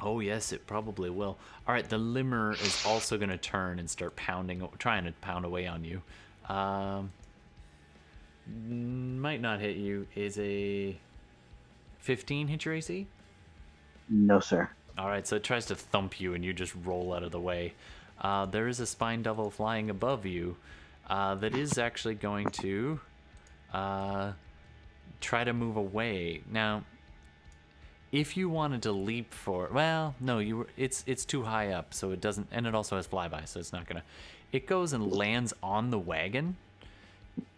Oh, yes, it probably will. All right, the limmer is also going to turn and start trying to pound away on you. Might not hit you. Is a 15 hit your AC? No, sir. All right, so it tries to thump you, and you just roll out of the way. There is a Spine Devil flying above you that is actually going to try to move away. Now, if you wanted to leap for... Well, no, it's too high up, so it doesn't... And it also has flyby, so it's not going to... It goes and lands on the wagon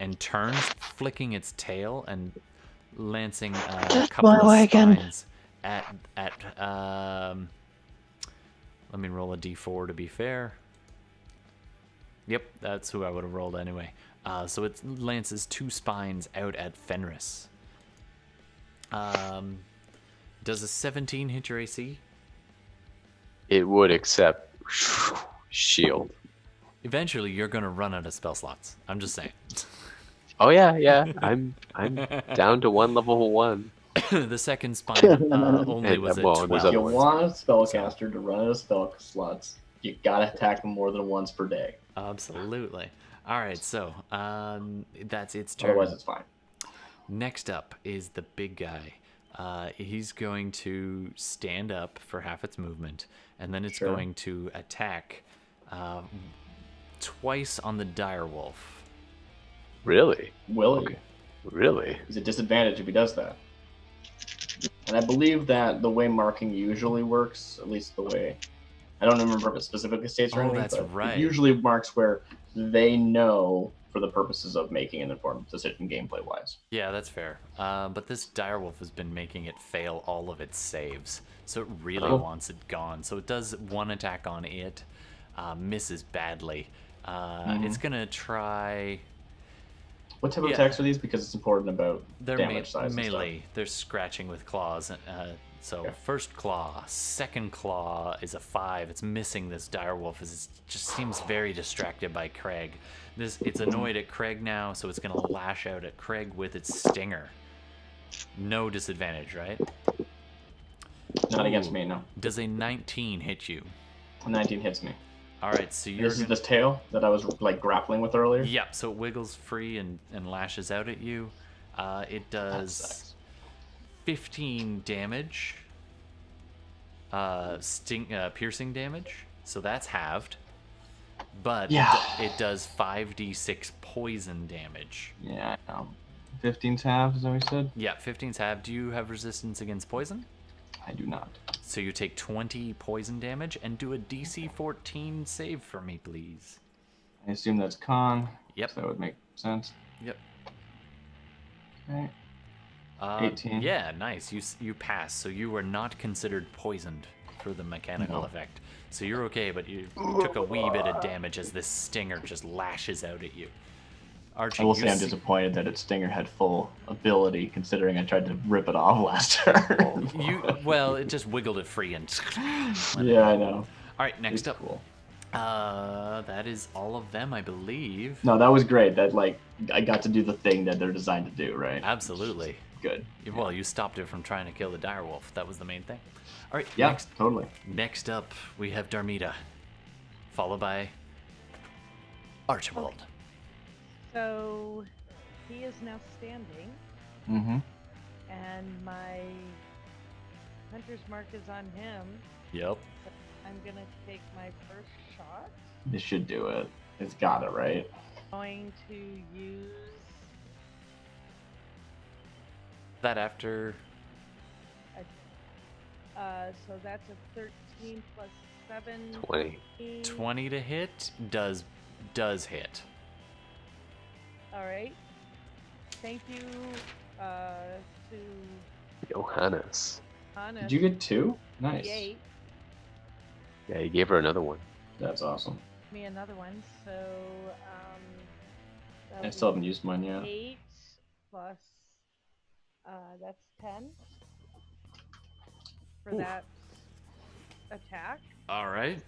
and turns, flicking its tail and lancing a couple of spines at let me roll a d4 to be fair. Yep, that's who I would have rolled anyway. So it lances 2 spines out at Fenris. Does a 17 hit your AC? It would, except shield. Eventually, you're gonna run out of spell slots. I'm just saying. Oh yeah. I'm down to 1 level 1. The second spine only was a well, 12. there's If other you ones. want a spellcaster to run out of spell slots, you gotta attack them more than once per day. Absolutely. All right, so that's its turn. Otherwise, it's fine. Next up is the big guy. He's going to stand up for half its movement, and then it's Sure. going to attack twice on the direwolf. Really? Will he? Okay. Really? He's a disadvantage if he does that. And I believe that the way marking usually works, at least the way... I don't remember if it specifically states or Oh, anything, that's but right. it usually marks where they know for the purposes of making an informed decision gameplay-wise. Yeah, that's fair. But this direwolf has been making it fail all of its saves, so it really Oh. wants it gone. So it does 1 attack on it, misses badly. It's gonna try. What type of Yeah. attacks are these? Because it's important about They're damage size and melee. They're scratching with claws. So Okay. first claw, second claw is a 5. It's missing this direwolf as it just seems very distracted by Kragg. It's annoyed at Kragg now, so it's gonna lash out at Kragg with its stinger. No disadvantage, right? stuff. Not against me, no. Does a 19 hit you? 19 hits me. All right, so you're This is this tail that I was like grappling with earlier. yeah. So it wiggles free and lashes out at you. It That does sucks. 15 damage. Piercing damage. So that's halved. But Yeah. it does 5d6 poison damage. Yeah, I know. 15's half, is that what you said? Yeah, 15's halved. Do you have resistance against poison? I do not. So you take 20 poison damage and do a DC 14 save for me, please. I assume that's con. Yep. So that would make sense. Yep. Okay. 18. Yeah, nice. You pass. So you were not considered poisoned for the mechanical No. effect. So you're okay, but you took a wee bit of damage as this stinger just lashes out at you. Archie, I will you say I'm see- disappointed that its stinger had full ability, considering I tried to rip it off last turn. well, it just wiggled it free and. Yeah, I know. All right, next It's up. cool. That is all of them, I believe. No, that was great. That like I got to do the thing that they're designed to do, right? Absolutely. Good. Well, you stopped it from trying to kill the direwolf. That was the main thing. All right. Yeah, totally. Next up, we have Darmita, followed by Archibald. So he is now standing, Mm-hmm. and my hunter's mark is on him. Yep. I'm gonna take my first shot. This should do it. It's got it, right? Going to use That after. so that's a 13 plus 7. 20. 20 to hit does hit. All right. Thank you to Johannes. Johannes. Did you get 2? Nice. 8. Yeah, he gave her another one. That's awesome. Me another one. So I still haven't used mine yet. 8 plus that's 10 for that attack. All right.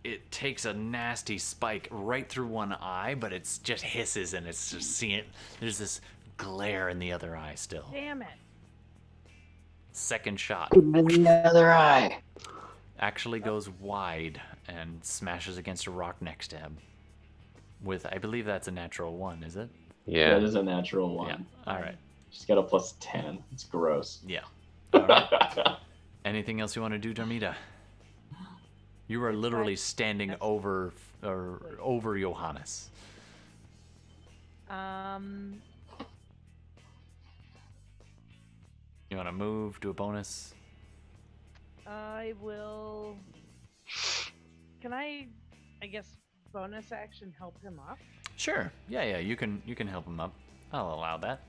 It takes a nasty spike right through one eye, but it's just hisses and it's just seeing. There's this glare in the other eye still. Damn it. Second shot Put him in the other eye. actually goes wide and smashes against a rock next to him. With, I believe that's a natural 1, is it? Yeah. That is a natural 1. Yeah. All right. She's got a plus 10. It's gross. Yeah. All right. Anything else you want to do, Darmita? You are literally standing over Johannes. You want to move, do a bonus? I will. Can I guess, bonus action help him up? Sure. Yeah. You can help him up. I'll allow that.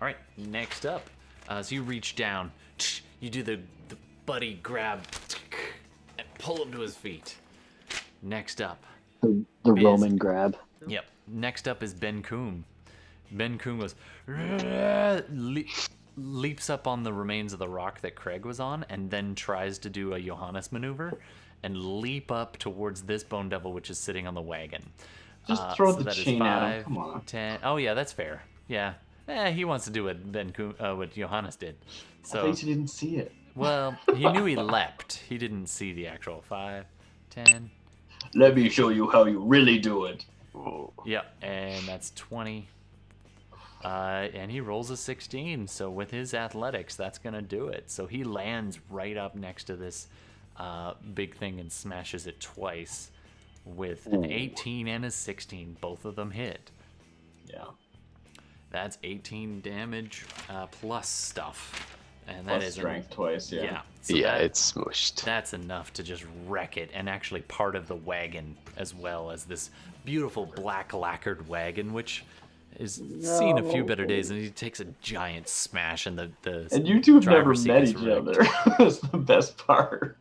All right. Next up, so you reach down, you do the buddy grab, and pull him to his feet. Next up. The Roman grab. Yep. Next up is Benkuhm. Benkuhm goes, leaps up on the remains of the rock that Kragg was on, and then tries to do a Johannes maneuver and leap up towards this bone devil, which is sitting on the wagon. Just throw so the that is chain at 5, him. Come on. 10. Oh yeah, that's fair. Yeah. He wants to do what what Johannes did. I So thought you didn't see it. well, he knew he leapt. He didn't see the actual 5, 10. Let me show you how you really do it. Yep, and that's 20. And he rolls a 16, so with his athletics, that's going to do it. So he lands right up next to this big thing and smashes it twice with an 18 and a 16. Both of them hit. Yeah. That's 18 damage plus stuff. And that Plus is strength twice, yeah. Yeah, so Yeah, that- it's smushed. That's enough to just wreck it, and actually part of the wagon as well as this beautiful black lacquered wagon, which is seen a few better days, and he takes a giant smash, and the And you two have never driver's seat met is each wrecked. other. That's the best part.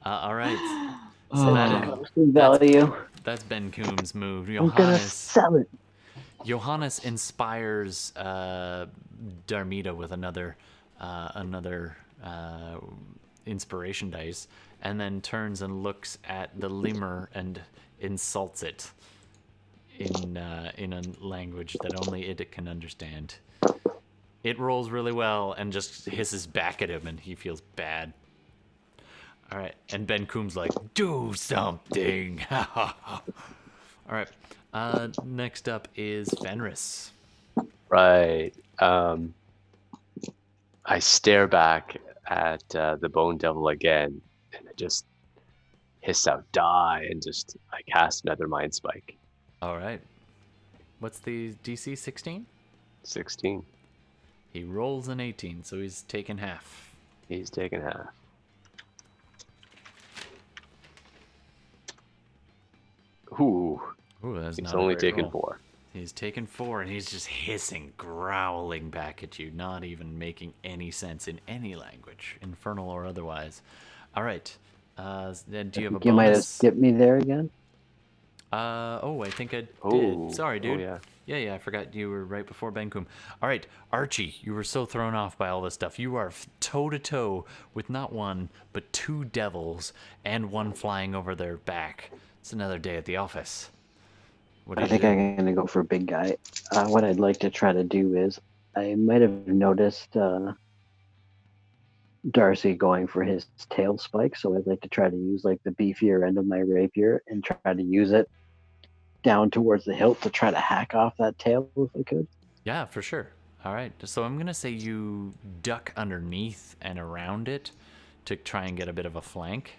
All right, Oh. so that is, Value. that's Benkuhm's move. I'm gonna Johannes sell it. Johannes inspires Darmita with another inspiration dice, and then turns and looks at the lemur and insults it in a language that only it can understand. It rolls really well and just hisses back at him, and he feels bad. All right, and Benkuhm's like, "Do something!" All right. Next up is Fenris. Right. I stare back at the Bone Devil again, and I just hiss out, "Die!" and just I cast another Mind Spike. All right. What's the DC? 16? 16. He rolls an 18, so he's taken half. He's taken half. Ooh, Ooh, that's he's not a only great taken roll. 4. He's taken 4, and he's just hissing, growling back at you, not even making any sense in any language, infernal or otherwise. All right. Then do you have a You might have bonus? skipped me there again. I think I did. Oh, Sorry, dude. Oh, yeah. Yeah, I forgot you were right before Benkuhm. All right, Archie, you were so thrown off by all this stuff. You are toe-to-toe with not one, but 2 devils, and one flying over their back. It's another day at the office. What do I you think do? I'm gonna go for a big guy. What I'd like to try to do is, I might have noticed Darcy going for his tail spike, so I'd like to try to use like the beefier end of my rapier and try to use it down towards the hilt to try to hack off that tail if I could. Yeah, for sure. All right. So I'm going to say you duck underneath and around it to try and get a bit of a flank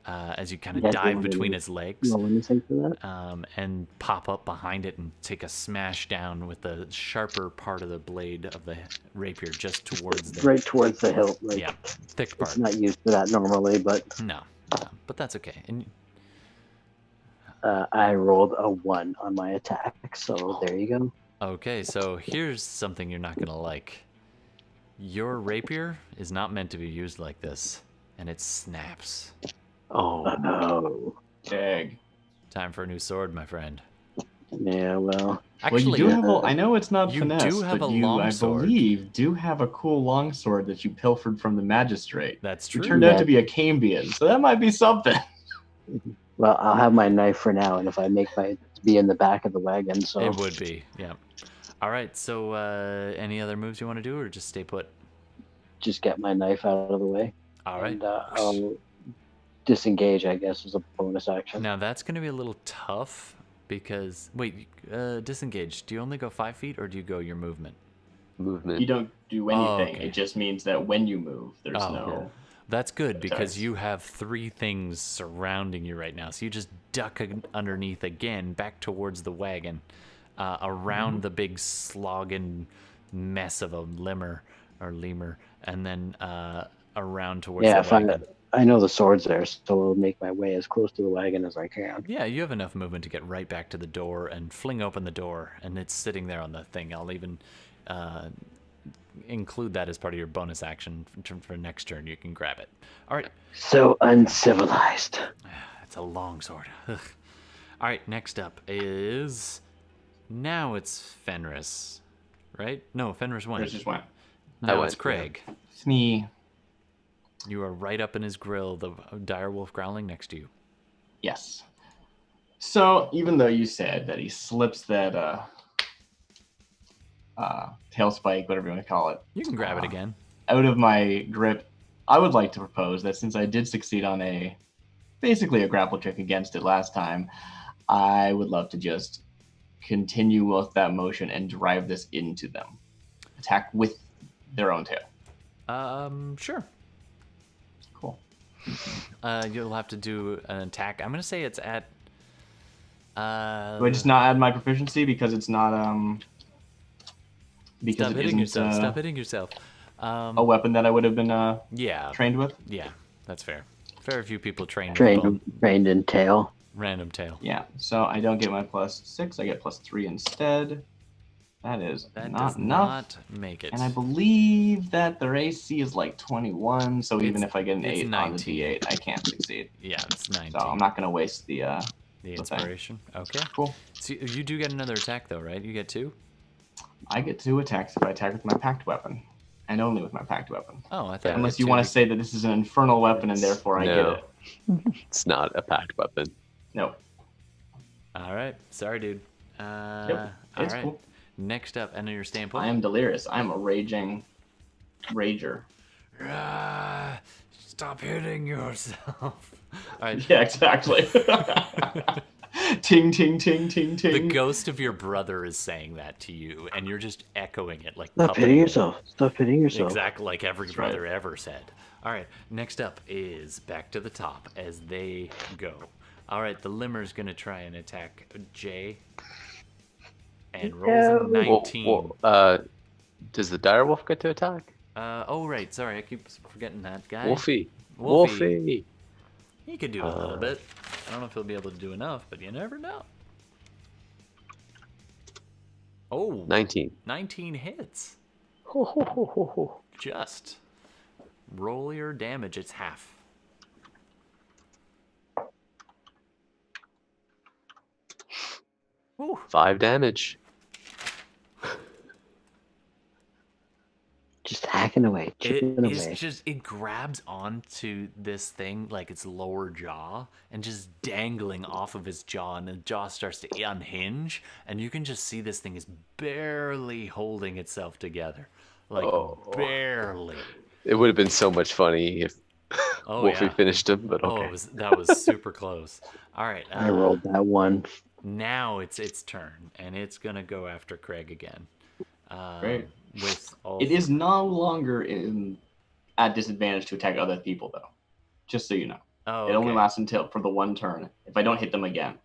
as you kind of dive between his legs. Roll anything for that? And pop up behind it and take a smash down with the sharper part of the blade of the rapier just towards the... Right towards the hilt. Like, Yeah, thick part. it's not used for that normally, but No, but that's okay. And I rolled a 1 on my attack, so there you go. okay, so here's something you're not going to like. Your rapier is not meant to be used like this, and it snaps. Oh, Oh. Dag. Time for a new sword, my friend. Yeah, well. Actually, well, you do have a, I know it's not you finesse, do have but a you, I longsword. believe, do have a cool longsword that you pilfered from the magistrate. That's Who true. turned out to be a Cambion, so that might be something. Well, I'll have my knife for now, and if I make my be in the back of the wagon, so It would be, yeah. All right, so any other moves you want to do, or just stay put? just get my knife out of the way. All right. And I'll disengage, I guess, as a bonus action. Now that's going to be a little tough because wait, disengage. Do you only go 5 feet, or do you go your movement? movement. You don't do anything. okay. It just means that when you move, there's Oh, no... That's good because attacks. you have 3 things surrounding you right now. So you just duck underneath again, back towards the wagon, around the big slogging mess of a lemur, and then around towards Yeah, the if wagon. I know the sword's there, so I'll make my way as close to the wagon as I can. Yeah, you have enough movement to get right back to the door and fling open the door, and it's sitting there on the thing. I'll even include that as part of your bonus action for next turn. You can grab it. All right. So uncivilized. It's a long sword. Ugh. All right, next up is... Now it's Fenris, right? No, Fenris went. There's just one. Now I it's went, Kragg. It's me. You are right up in his grill, the dire wolf growling next to you. Yes. So, even though you said that he slips that tail spike, whatever you want to call it, You can grab it again. out of my grip, I would like to propose that since I did succeed on basically a grapple trick against it last time, I would love to just continue with that motion and drive this into them. Attack with their own tail. Sure. Cool. You'll have to do an attack. I'm gonna say it's at. Do I just not add my proficiency because it's not because Stop it hitting isn't yourself. Stop hitting yourself. a weapon that I would have been Yeah. trained with? Yeah, that's fair. Very few people train with Trained in tail. random tail. Yeah, so I don't get my +6, I get +3 instead. That is That not does enough. not make it. And I believe that their AC is like 21, so even It's- if I get an it's 8 on the 19. D8, I can't succeed. Yeah, it's 19. So I'm not going to waste the The thing. inspiration. Okay. Cool. So you do get another attack though, right? You get 2? I get 2 attacks if I attack with my packed weapon. And only with my packed weapon. Oh, I thought. Unless you want to say that this is an infernal weapon and therefore I No. get it. It's not a packed weapon. No. All right. Sorry, dude. Yep. All It's right. cool. Next up, enter your standpoint. I am delirious. I'm a raging rager. Stop hitting yourself. All right. Yeah, exactly. Ting, ting, ting, ting, ting. The ghost of your brother is saying that to you, and you're just echoing it like Stop puppet. hitting yourself. Stop hitting yourself. Exactly like every That's right. brother ever said. All right, next up is back to the top as they go. All right, the limmer's going to try and attack Jay. And rolls a No. 19. Does the direwolf get to attack? Oh, right. Sorry, I keep forgetting that guy. Wolfie. Wolfie. Wolfie. He could do a little bit. I don't know if he'll be able to do enough, but you never know. Oh, 19. 19 hits. Ho, ho, ho, ho, ho. Just roll your damage. It's half. Ooh. 5 damage. Just hacking away, chipping away. It grabs onto this thing like its lower jaw and just dangling off of his jaw, and the jaw starts to unhinge, and you can just see this thing is barely holding itself together. Like Oh. barely. It would have been so much funny if Oh Wolfie yeah. finished him, but Oh, okay. that was super close. All right. I rolled that one. Now it's its turn, and it's gonna go after Kragg again. Great. With all. It is no longer at disadvantage to attack other people, though. Just so you know. Oh, It only okay. lasts until for the one turn. If I don't hit them again,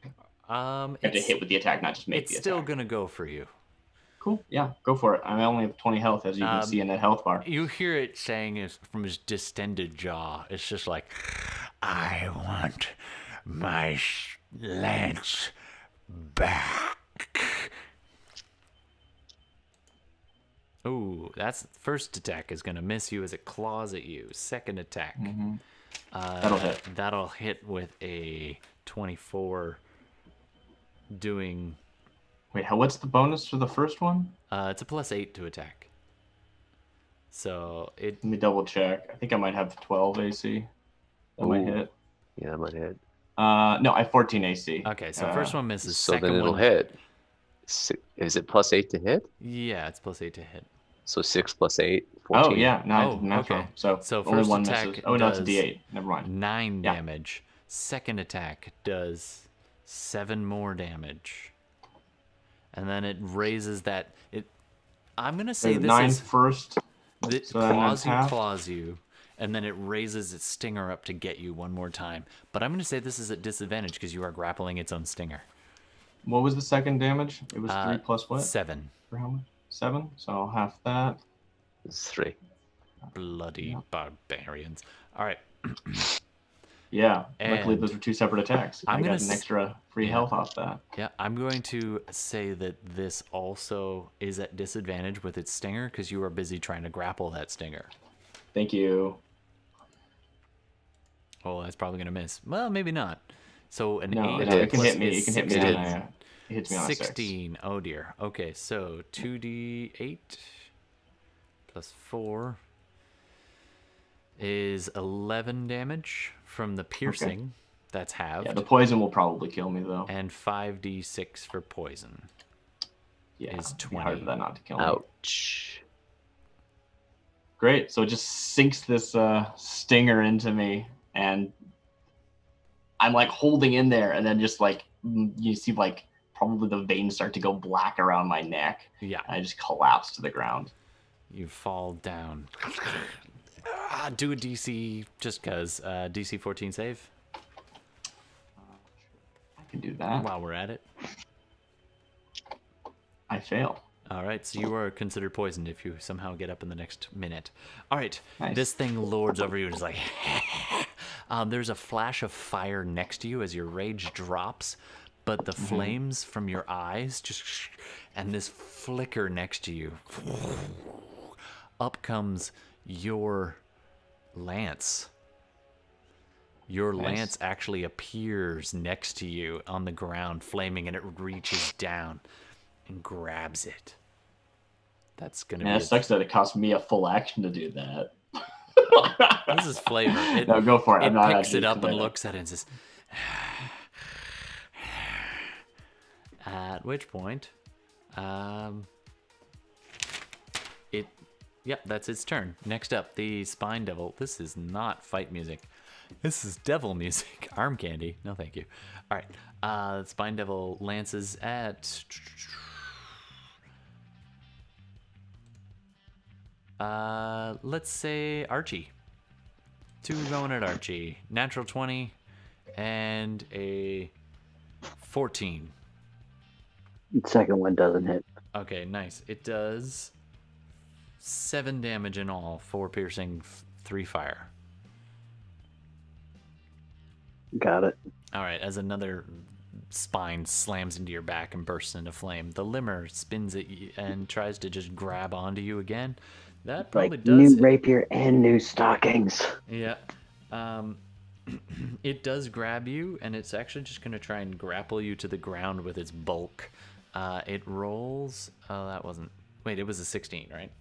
you have to It's, hit with the attack, not just make it's the still attack. gonna go for you. Cool. Yeah, go for it. I only have 20 health, as you can see in that health bar. You hear it saying from his distended jaw. It's just like, I want my lance back. Ooh, that's first attack is gonna miss you as it claws at you. Second attack, That'll hit. That'll hit with a 24. Doing, Wait, what's the bonus for the first one? it's a +8 to attack. So it. Let me double check. I think I might have 12 AC. That might Ooh. hit. Yeah, that might hit. No, I have 14 AC. Okay, so first one misses. So second then it'll one hit. Is it +8 to hit? Yeah, it's +8 to hit. So 6 + 8, 14. Oh, yeah. No, I Oh, did the math okay. wrong. So, So only first one attack misses. Oh, no, it's a does D8. Never mind. 9 Yeah. damage. Second attack does 7 more damage. And then it raises that. I'm gonna say Wait, this 9 is first. it so then that's half? claws you, and then it raises its stinger up to get you one more time. But I'm gonna say this is at disadvantage because you are grappling its own stinger. What was the second damage? It was 3 plus what? 7. For how much? 7? So I'll half that. It's 3. Bloody barbarians. All right. Yeah. Luckily, And those were 2 separate attacks. I'm I gonna got an extra free yeah. health off that. Yeah, I'm going to say that this also is at disadvantage with its stinger because you are busy trying to grapple that stinger. Thank you. Oh, that's probably going to miss. Well, maybe not. So an No, 8 it can plus hit me. is It can hit me. 16. On a, it hits me on a 6. 16. Oh, dear. Okay, so 2d8 plus 4 is 11 damage from the piercing. That's halved. Yeah, the poison will probably kill me, though. And 5d6 for poison. Yeah, is it'd be hard 20. for that not to kill me. Ouch. Great. So it just sinks this stinger into me, and I'm like holding in there, and then just like you see like probably the veins start to go black around my neck. Yeah. And I just collapse to the ground. You fall down. Do a DC just because. DC 14 save I can do that. while we're at it. I fail. All right, so you are considered poisoned if you somehow get up in the next minute. All right, Nice. this thing lords over you and is like, there's a flash of fire next to you as your rage drops, but the flames from your eyes just, and this flicker next to you. Up comes your lance. Your lance actually appears next to you on the ground, flaming, and it reaches down and grabs it. That's gonna Man, be. it sucks that it cost me a full action to do that. This is flavor. No, go for it. It I'm not picks actually it up and complaining. looks at it and says. At which point, Yep, that's its turn. Next up, the Spine Devil. This is not fight music. This is devil music. Arm candy. No, thank you. All right. Spine Devil lances at. Let's say Archie. 2 going at Archie. Natural 20 and a 14. The second one doesn't hit. Okay, nice. It does 7 damage in all, 4 piercing, 3 fire. Got it. All right, as another spine slams into your back and bursts into flame, the limmer spins at you and tries to just grab onto you again. That probably Like does new hit. rapier and new stockings. Yeah. It does grab you, and it's actually just going to try and grapple you to the ground with its bulk. It rolls. Oh, that wasn't. Wait, it was a 16, right?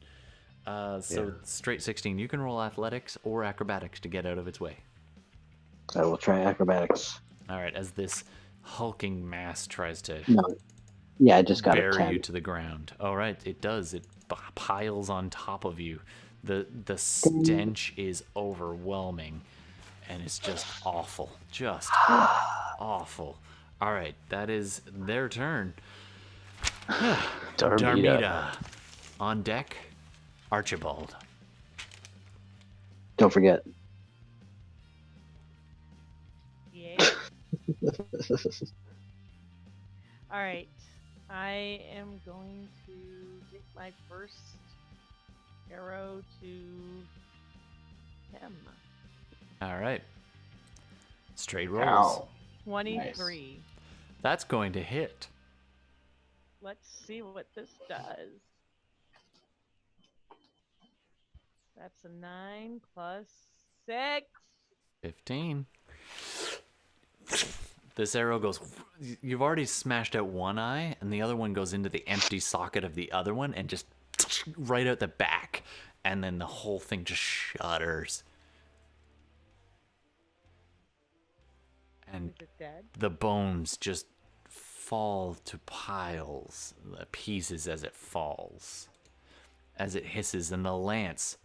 So straight 16. You can roll athletics or acrobatics to get out of its way. I will try acrobatics. All right, as this hulking mass tries to No. Yeah, I just got a bury 10. you to the ground. All right, it does. It piles on top of you. The stench is overwhelming, and it's just awful. Just awful. All right, that is their turn. Darmita. On deck, Archibald. Don't forget. Yeah. All right. I am going to take my first arrow to him. All right. Straight rolls. Ow. 23. That's going to hit. Let's see what this does. That's a 9 plus 6. 15. This arrow goes. You've already smashed out one eye, and the other one goes into the empty socket of the other one and just right out the back. And then the whole thing just shudders. And Is it dead? the bones just fall to piles, pieces as it falls, as it hisses, and the lance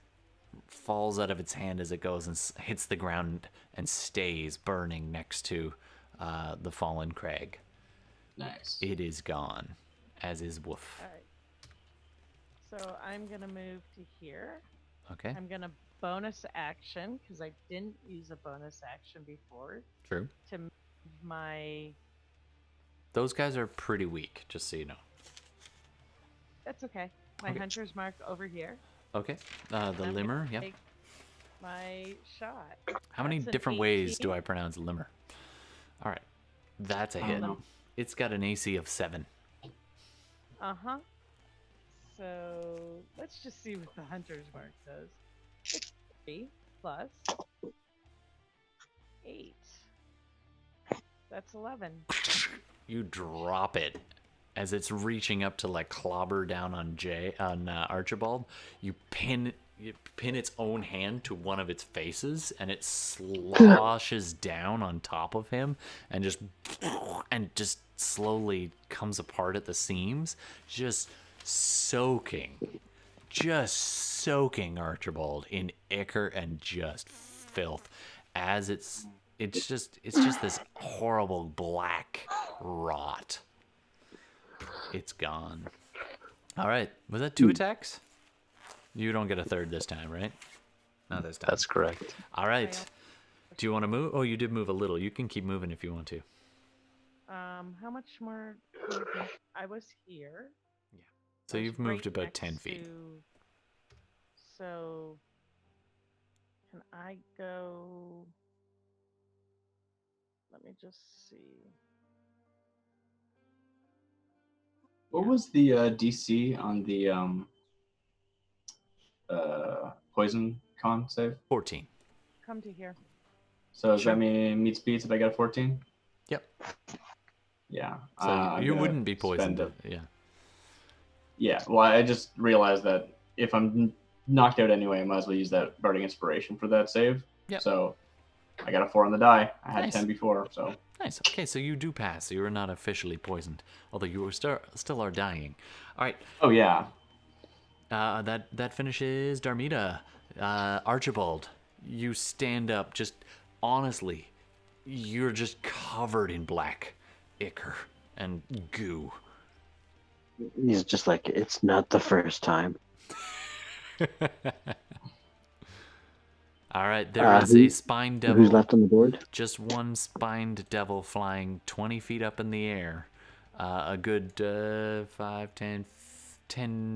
falls out of its hand as it goes and hits the ground and stays burning next to the fallen Kragg. Nice. It is gone, as is Woof. All right. So I'm going to move to here. Okay, I'm going to bonus action, because I didn't use a bonus action before, true. to move my... Those guys are pretty weak, just so you know. That's okay. My Okay. hunter's mark over here. Okay, the I'm gonna limmer, yeah. take my shot. How many That's an different ways 18. do I pronounce limmer? All right, that's a I don't hit. know. It's got an AC of 7. Uh-huh. So let's just see what the hunter's mark does. It's 3 plus 8. That's 11. You drop it as it's reaching up to like clobber down on Archibald. You pin its own hand to one of its faces, and it sloshes down on top of him, and just slowly comes apart at the seams, just soaking Archibald in ichor and just filth, as it's just this horrible black rot. It's gone. All right, was that 2 attacks? You don't get a third this time, right? Not this time. That's correct. All right. Do you want to move? Oh, you did move a little. You can keep moving if you want to. How much more movement? I was here. So I was you've moved right about 10 next feet. So can I go? Let me just see. What was the DC on the poison con save? 14. Come to here. So does that mean meets beats if I get a 14? Yep. Yeah. So I'm you gonna wouldn't be poisoned. spend Yeah. Yeah, well, I just realized that if I'm knocked out anyway, I might as well use that Bardic Inspiration for that save. Yep. So I got a 4 on the die. I had Nice. 10 before, so. Nice. Okay, so you do pass. You are not officially poisoned, although you are still are dying. All right. Oh, yeah. That finishes Darmita. Archibald, you stand up. Just honestly, you're just covered in black ichor and goo. He's just like, it's not the first time. All right, there is a spined devil. Who's left on the board? Just one spined devil flying 20 feet up in the air. A good 5, 10,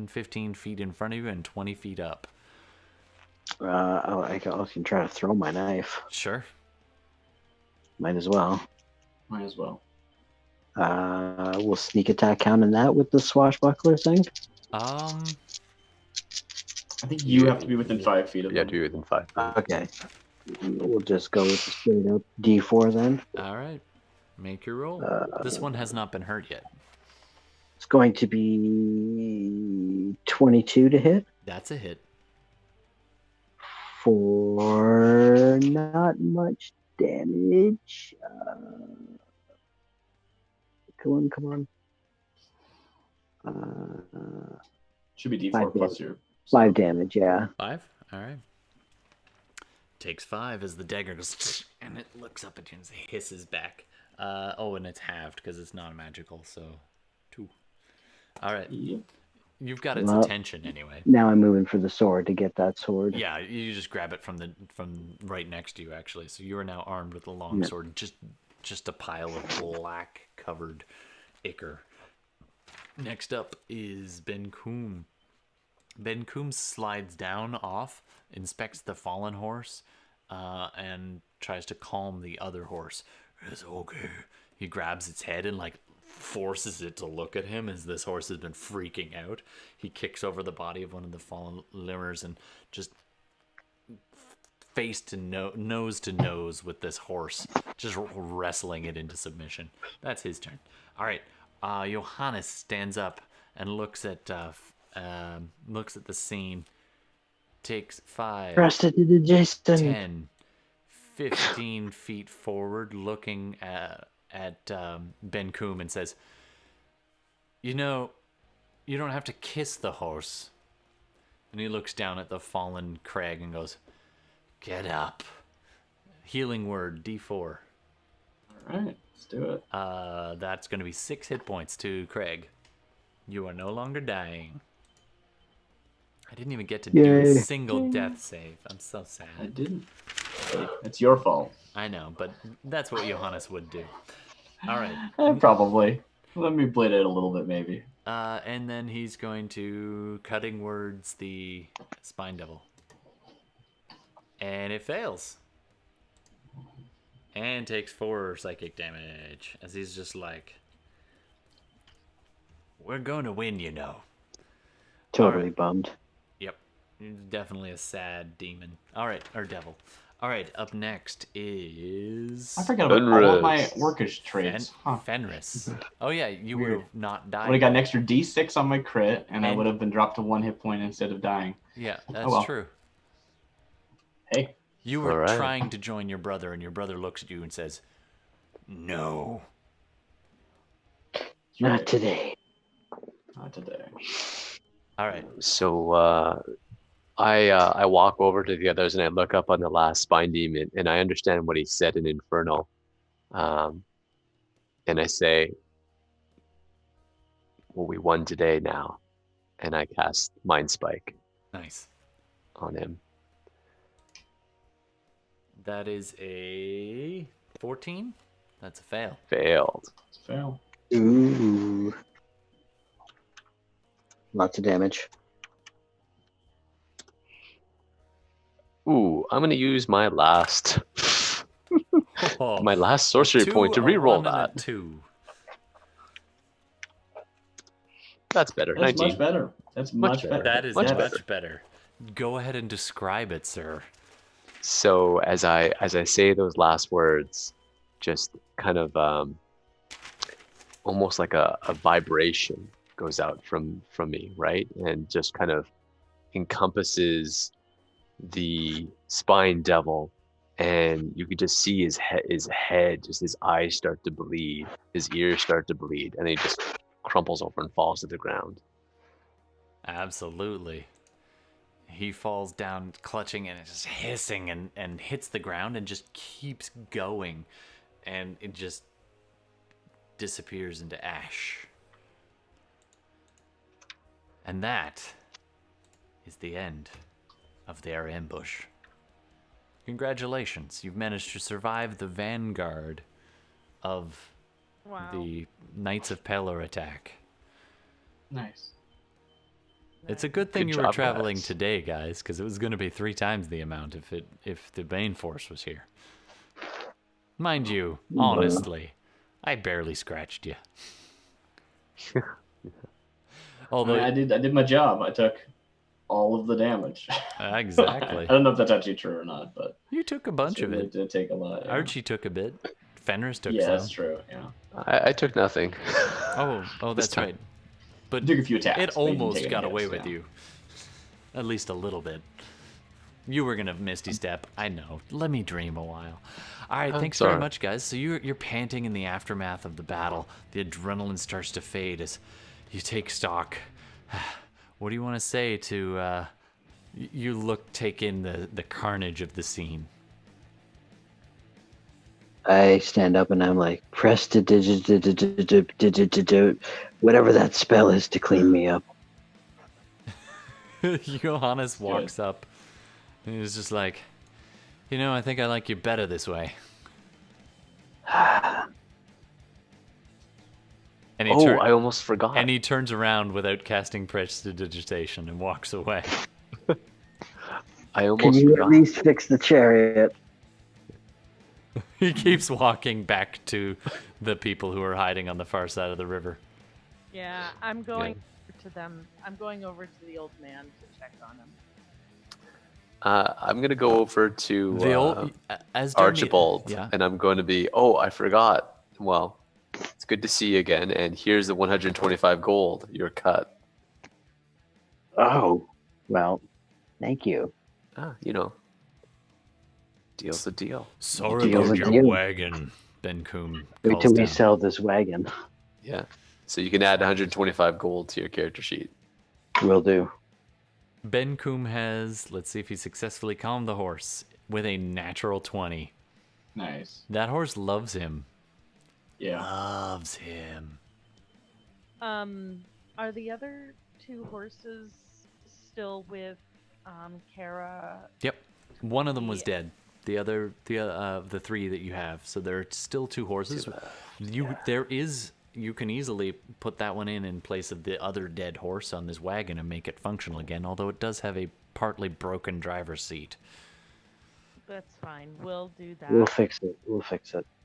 15 feet in front of you and 20 feet up. I can try to throw my knife. Sure. Might as well. Might as well. Will sneak attack count in that with the swashbuckler thing? I think you have to be within 5 feet of You have them. to be within 5. Okay. We'll just go with the straight up D4 then. All right. Make your roll. This one has not been hurt yet. It's going to be 22 to hit That's a hit. for not much damage. Come on. Should be D4 5 plus your. 5 damage, yeah. 5? All right. Takes 5 as the dagger goes, and it looks up at you and hisses back. And it's halved because it's not magical, so 2. All right. Yep. You've got its Well, attention anyway. Now I'm moving for the sword to get that sword. Yeah, you just grab it from right next to you, actually. So you are now armed with a long sword, just a pile of black covered ichor. Next up is Benkuhm. Benkuhm slides down off, inspects the fallen horse, and tries to calm the other horse. It's okay. He grabs its head and forces it to look at him as this horse has been freaking out. He kicks over the body of one of the fallen limbers and just nose to nose with this horse, just wrestling it into submission. That's his turn. All right. Johannes stands up and looks at the scene. Takes 5, Prestidigitation. 10, 15 feet forward, looking at Benkuhm and says, you don't have to kiss the horse. And he looks down at the fallen Kragg and goes, get up. Healing word, D4. All right, let's do it. That's going to be 6 hit points to Kragg. You are no longer dying. I didn't even get to do a single death save. I'm so sad. I didn't. It's your fault. I know, but that's what Johannes would do. All right. Probably. Let me blade it a little bit, maybe. And then he's going to Cutting Words the Spine Devil. And it fails. And takes 4 psychic damage. As he's just like, we're going to win, you know. Totally bummed. Yep. Definitely a sad demon. All right. Or devil. All right. Up next is... I forgot about all of my workish traits. Fenris. Oh, yeah. You would have not died. I would have got an extra D6 on my crit, and I would have been dropped to 1 hit point instead of dying. Yeah, that's true. Hey. You were trying to join your brother, and your brother looks at you and says, no. Not today. Not today. All right. So I walk over to the others and I look up on the last spine demon and I understand what he said in Infernal. And I say, well, we won today now. And I cast Mind Spike. Nice. On him. That is a 14. That's a fail. Failed. It's a fail. Ooh. Lots of damage. Ooh, I'm gonna use my last my last sorcery point to reroll that. 2. That's better. That's 19. much better. That's much better. That is much better. Go ahead and describe it, sir. So as I say those last words, just kind of almost like a vibration goes out from me, right? And just kind of encompasses the spine devil, and you could just see his head, just his eyes start to bleed, his ears start to bleed, and he just crumples over and falls to the ground. Absolutely. He falls down clutching and it's just hissing and hits the ground and just keeps going, and it just disappears into ash. And that is the end of their ambush. Congratulations, you've managed to survive the vanguard of the Knights of Pelor attack. Nice. It's a good thing Good you were job, traveling guys. today, guys, because it was going to be 3 times the amount if the main force was here. Mind you, honestly, I barely scratched you. Although I did my job. I took all of the damage. Exactly. I don't know if that's actually true or not, but You took a bunch of it it. did take a lot. Yeah. Archie took a bit. Fenris took Yeah, some. that's true. Yeah. I took nothing. Oh, This that's time. right. But Took a few attacks. it but you didn't almost take any got hits, away with yeah. you. At least a little bit. You were gonna Misty Step. I know. Let me dream a while. All right, thanks very sorry. much, guys. So you're panting in the aftermath of the battle. The adrenaline starts to fade as you take stock. What do you want to say to You look, take in the carnage of the scene. I stand up and I'm like, press to whatever that spell is to clean me up. Johannes walks up and he's just like, I think I like you better this way. And he I almost forgot. And he turns around without casting prestidigitation and walks away. I almost Can you forgot. at least fix the chariot? He keeps walking back to the people who are hiding on the far side of the river. Yeah, I'm going over to them. I'm going over to the old man to check on him. I'm gonna go over to The old as Archibald, yeah. and I'm going to be. Oh, I forgot. Well, it's good to see you again. And here's the 125 gold. Your cut. Oh, well, thank you. Deal's a deal. Sorry Deal's about a your deal. wagon, Benkuhm Wait calls till we down. sell this wagon. Yeah. So you can add 125 gold to your character sheet. Will do. Benkuhm has, let's see if he successfully calmed the horse with a natural 20. Nice. That horse loves him. Yeah. Loves him. Are the other two horses still with Kara? Yep. One of them was dead. The other, the three that you have. So there are still two horses. You can easily put that one in place of the other dead horse on this wagon and make it functional again, although it does have a partly broken driver's seat. That's fine. We'll do that. We'll fix it.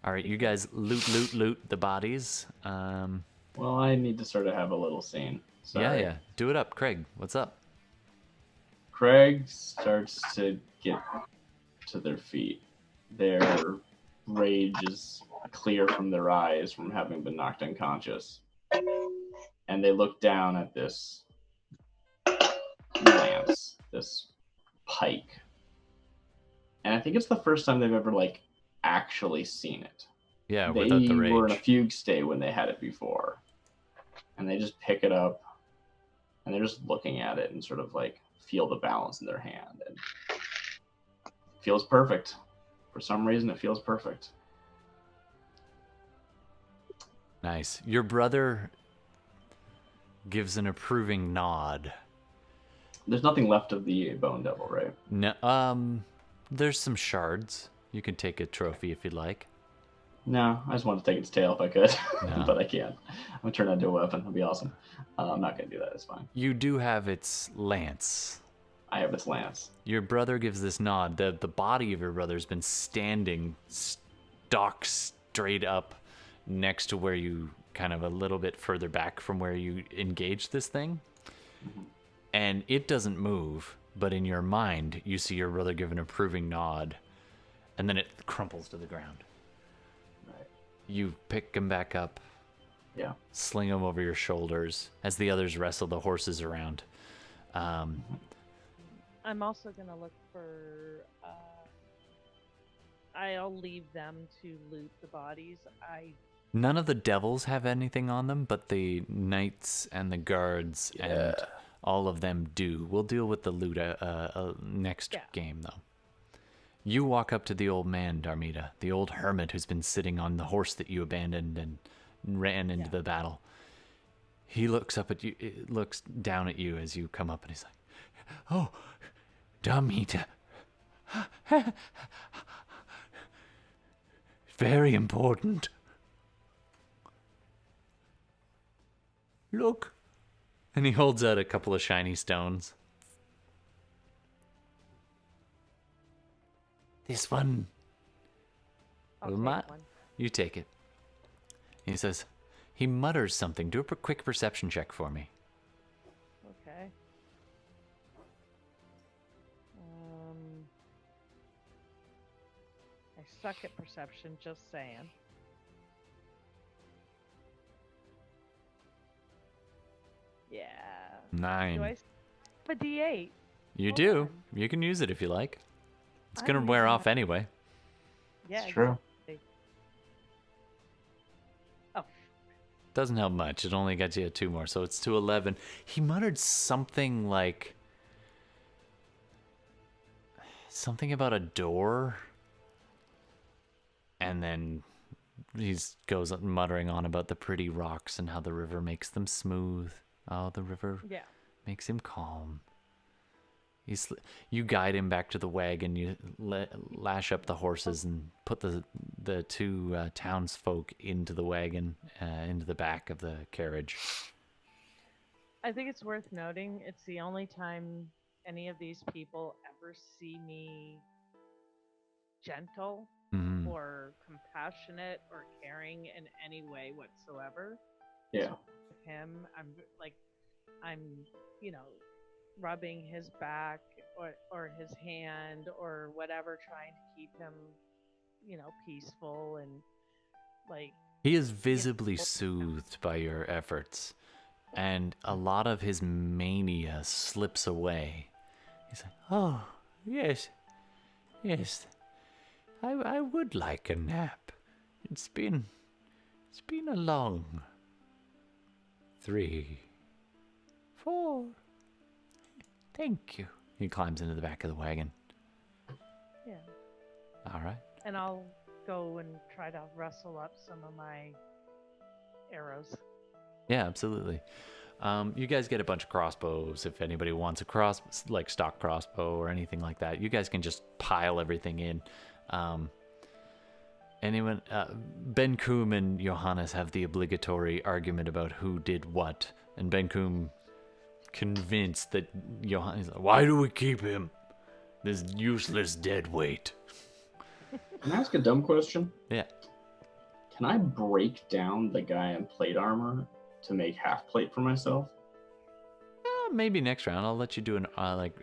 All right, you guys loot the bodies. Well, I need to sort of have a little scene. Sorry. Yeah. Do it up, Kragg. What's up? Kragg starts to get to their feet. Their rage is clear from their eyes from having been knocked unconscious. And they look down at this lance, this pike. And I think it's the first time they've ever actually seen it. Yeah, They without the rage. were in a fugue state when they had it before. And they just pick it up and they're just looking at it and sort of feel the balance in their hand. And it feels perfect. For some reason, it feels perfect. Nice. Your brother gives an approving nod. There's nothing left of the bone devil, right? No, there's some shards. You can take a trophy if you'd like. No, I just wanted to take its tail if I could, No. but I can't. I'm gonna turn that into a weapon. It'll be awesome. I'm not gonna do that. It's fine. You do have its lance. I have its lance. Your brother gives this nod. The body of your brother's been standing stock straight up next to where you kind of a little bit further back from where you engaged this thing. Mm-hmm. And it doesn't move, but in your mind, you see your brother give an approving nod, and then it crumples to the ground. Right. You pick him back up, Yeah. sling him over your shoulders as the others wrestle the horses around. I'm also gonna look for. I'll leave them to loot the bodies. None of the devils have anything on them, but the knights and the guards and all of them do. We'll deal with the loot next game, though. You walk up to the old man, Darmita, the old hermit who's been sitting on the horse that you abandoned and ran into the battle. He looks up at you, looks down at you as you come up, and he's like, "Oh, Darmita. Very important. Look." And he holds out a couple of shiny stones. This one. I'll Well, take one. You take it. He says, he mutters something. Do a quick perception check for me. Okay. I suck at perception, just saying. Yeah. 9. Do I have a D8? You Hold do. on. You can use it if you like. It's I'm going to wear using off it. anyway. Yeah. It's true. exactly. Oh, Doesn't help much. It only gets you 2 more, so it's to 11. He muttered something like, something about a door. And then he goes muttering on about the pretty rocks and how the river makes them smooth. Oh, the river Yeah. makes him calm. You guide him back to the wagon. You lash up the horses and put the two townsfolk into the wagon, into the back of the carriage. I think it's worth noting it's the only time any of these people ever see me gentle Mhm. or compassionate or caring in any way whatsoever. Yeah. With him, I'm, rubbing his back or his hand or whatever, trying to keep him, peaceful and like. He is visibly soothed by your efforts, and a lot of his mania slips away. He's like, "Oh, yes, I would like a nap. It's been a long 3, 4. Thank you." He climbs into the back of the wagon. Yeah. All right. And I'll go and try to rustle up some of my arrows. Yeah, absolutely. You guys get a bunch of crossbows if anybody wants a stock crossbow or anything like that. You guys can just pile everything in. Benkuhm and Johannes have the obligatory argument about who did what, and Benkuhm convinced that Johannes, why do we keep him? This useless dead weight. Can I ask a dumb question? Yeah. Can I break down the guy in plate armor to make half plate for myself? Maybe next round. I'll let you do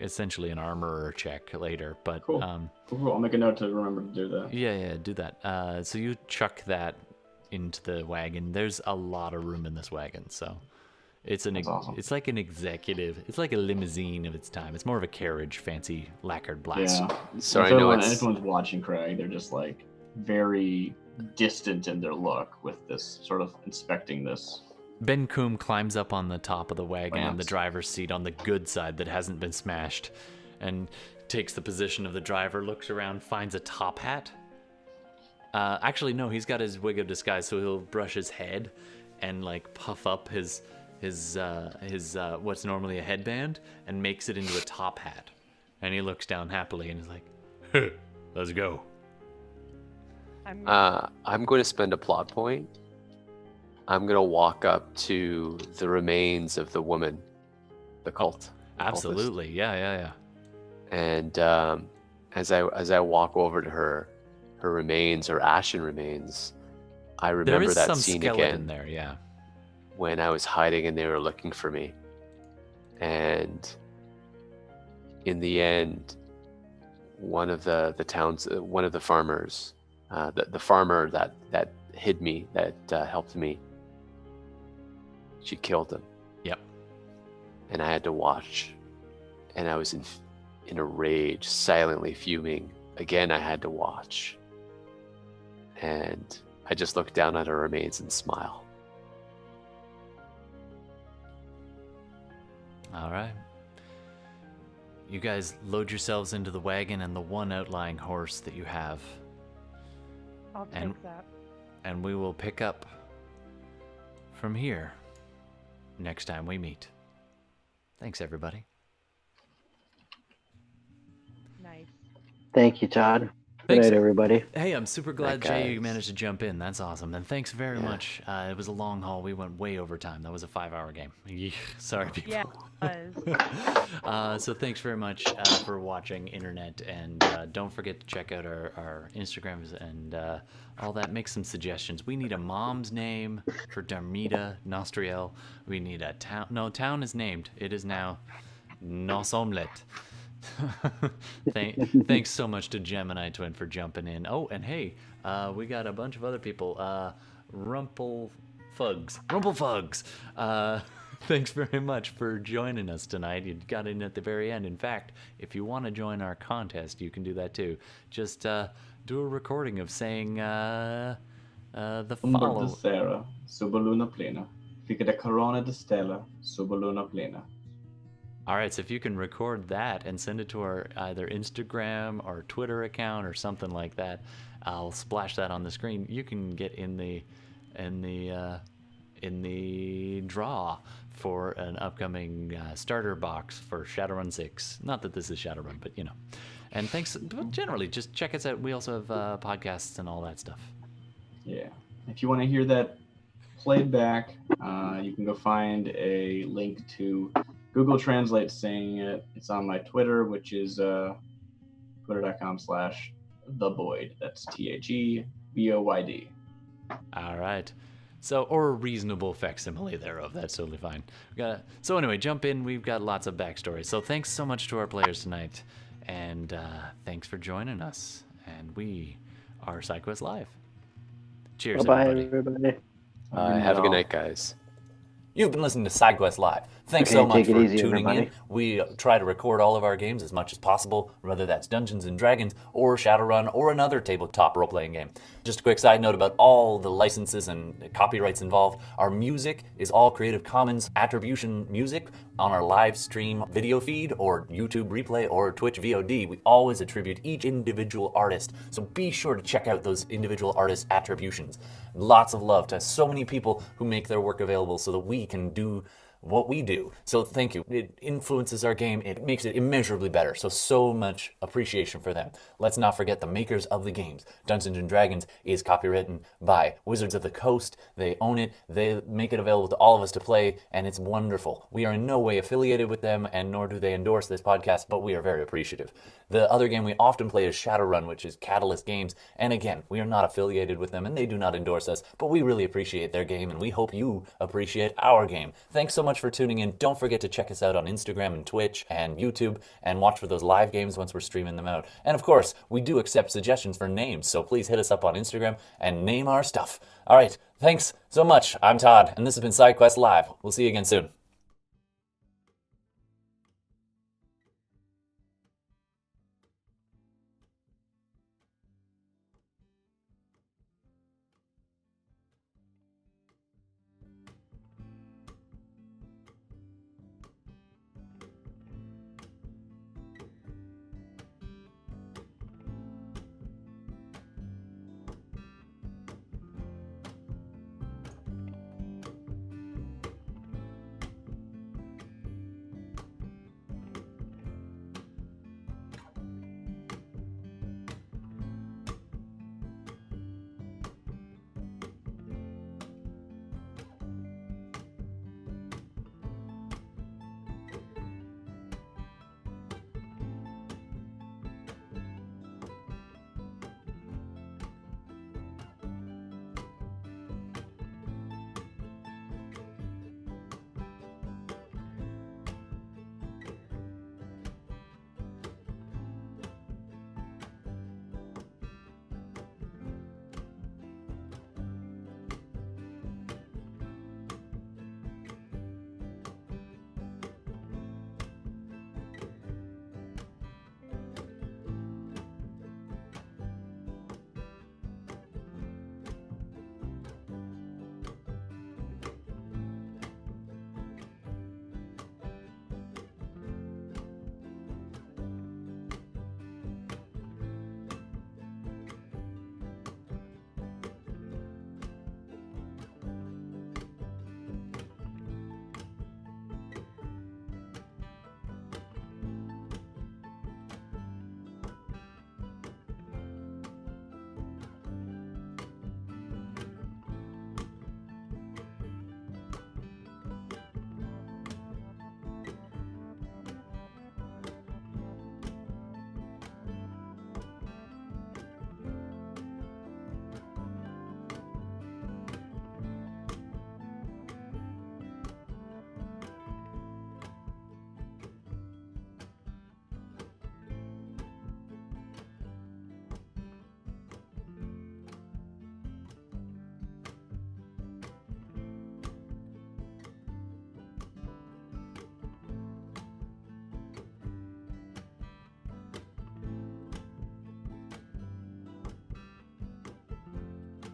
essentially an armor check later. But Cool. Cool. I'll make a note to remember to do that. Yeah, do that. So you chuck that into the wagon. There's a lot of room in this wagon, so it's awesome. It's like an executive. It's like a limousine of its time. It's more of a carriage, fancy lacquered glass. Yeah. So if I know anyone's watching Kragg, they're just like very distant in their look with this sort of inspecting this. Benkuhm climbs up on the top of the wagon in the Ramps. driver's seat on the good side that hasn't been smashed, and takes the position of the driver, looks around, finds a top hat. Actually, no, he's got his wig of disguise, so he'll brush his head and like puff up his what's normally a headband and makes it into a top hat. And he looks down happily and is like, let's go. I'm going to spend a plot point. I'm going to walk up to the remains of the woman, the cult. Absolutely, yeah. And as I walk over to her remains, or ashen remains, I remember there is that some scene skeleton again there, yeah. when I was hiding and they were looking for me. And in the end, one of the farmers, the farmer that hid me, that helped me, she killed him. Yep. And I had to watch, and I was in a rage, silently fuming. Again, I had to watch, and I just looked down at her remains and smile. All right. You guys load yourselves into the wagon and the one outlying horse that you have, I'll take that. and we will pick up from here next time we meet. Thanks, everybody. Nice. Thank you, Todd. Good Thanks. night, everybody. Hey, I'm super glad, Right, Jay, you guys. managed to jump in. That's awesome. And thanks very much. It was a long haul. We went way over time. That was a 5-hour game. Sorry, people. Yeah, it was. So thanks very much for watching, Internet. And don't forget to check out our Instagrams and all that. Make some suggestions. We need a mom's name for Darmita, Nostriel. We need a town. No, town is named. It is now Nos Omelette. Thanks so much to Gemini Twin for jumping in. Oh, and hey, we got a bunch of other people. Rumplefugs. Thanks very much for joining us tonight. You got in at the very end. In fact, if you want to join our contest, you can do that too. Just do a recording of saying the Umber follow. de Sera, suba luna plena. Fica de corona de stella, suba luna plena. All right, so if you can record that and send it to our either Instagram or Twitter account or something like that, I'll splash that on the screen. You can get in the draw for an upcoming starter box for Shadowrun 6. Not that this is Shadowrun, but you know. And thanks, but generally, just check us out. We also have podcasts and all that stuff. Yeah. If you want to hear that played back, you can go find a link to Google Translate saying it. It's on my Twitter, which is twitter.com/theboyd. That's THEBOYD. All right. So, or a reasonable facsimile thereof. That's totally fine. So anyway, jump in. We've got lots of backstory. So thanks so much to our players tonight. And thanks for joining us. And we are SideQuests Live. Cheers, Bye-bye, everybody. everybody. Have a good night, guys. You've been listening to SideQuests Live. Thanks Okay, so much take it for easy, tuning everybody. in. We try to record all of our games as much as possible, whether that's Dungeons & Dragons or Shadowrun or another tabletop role-playing game. Just a quick side note about all the licenses and copyrights involved. Our music is all Creative Commons attribution music on our live stream video feed or YouTube replay or Twitch VOD. We always attribute each individual artist, so be sure to check out those individual artist attributions. Lots of love to so many people who make their work available so that we can do what we do. So thank you. It influences our game. It makes it immeasurably better. So much appreciation for them. Let's not forget the makers of the games. Dungeons & Dragons is copywritten by Wizards of the Coast. They own it. They make it available to all of us to play, and it's wonderful. We are in no way affiliated with them, and nor do they endorse this podcast, but we are very appreciative. The other game we often play is Shadowrun, which is Catalyst Games, and again, we are not affiliated with them, and they do not endorse us, but we really appreciate their game, and we hope you appreciate our game. Thanks so much for tuning in. Don't forget to check us out on Instagram and Twitch and YouTube and watch for those live games once we're streaming them out. And of course, we do accept suggestions for names, so please hit us up on Instagram and name our stuff. All right, thanks so much. I'm Todd, and this has been SideQuests Live. We'll see you again soon.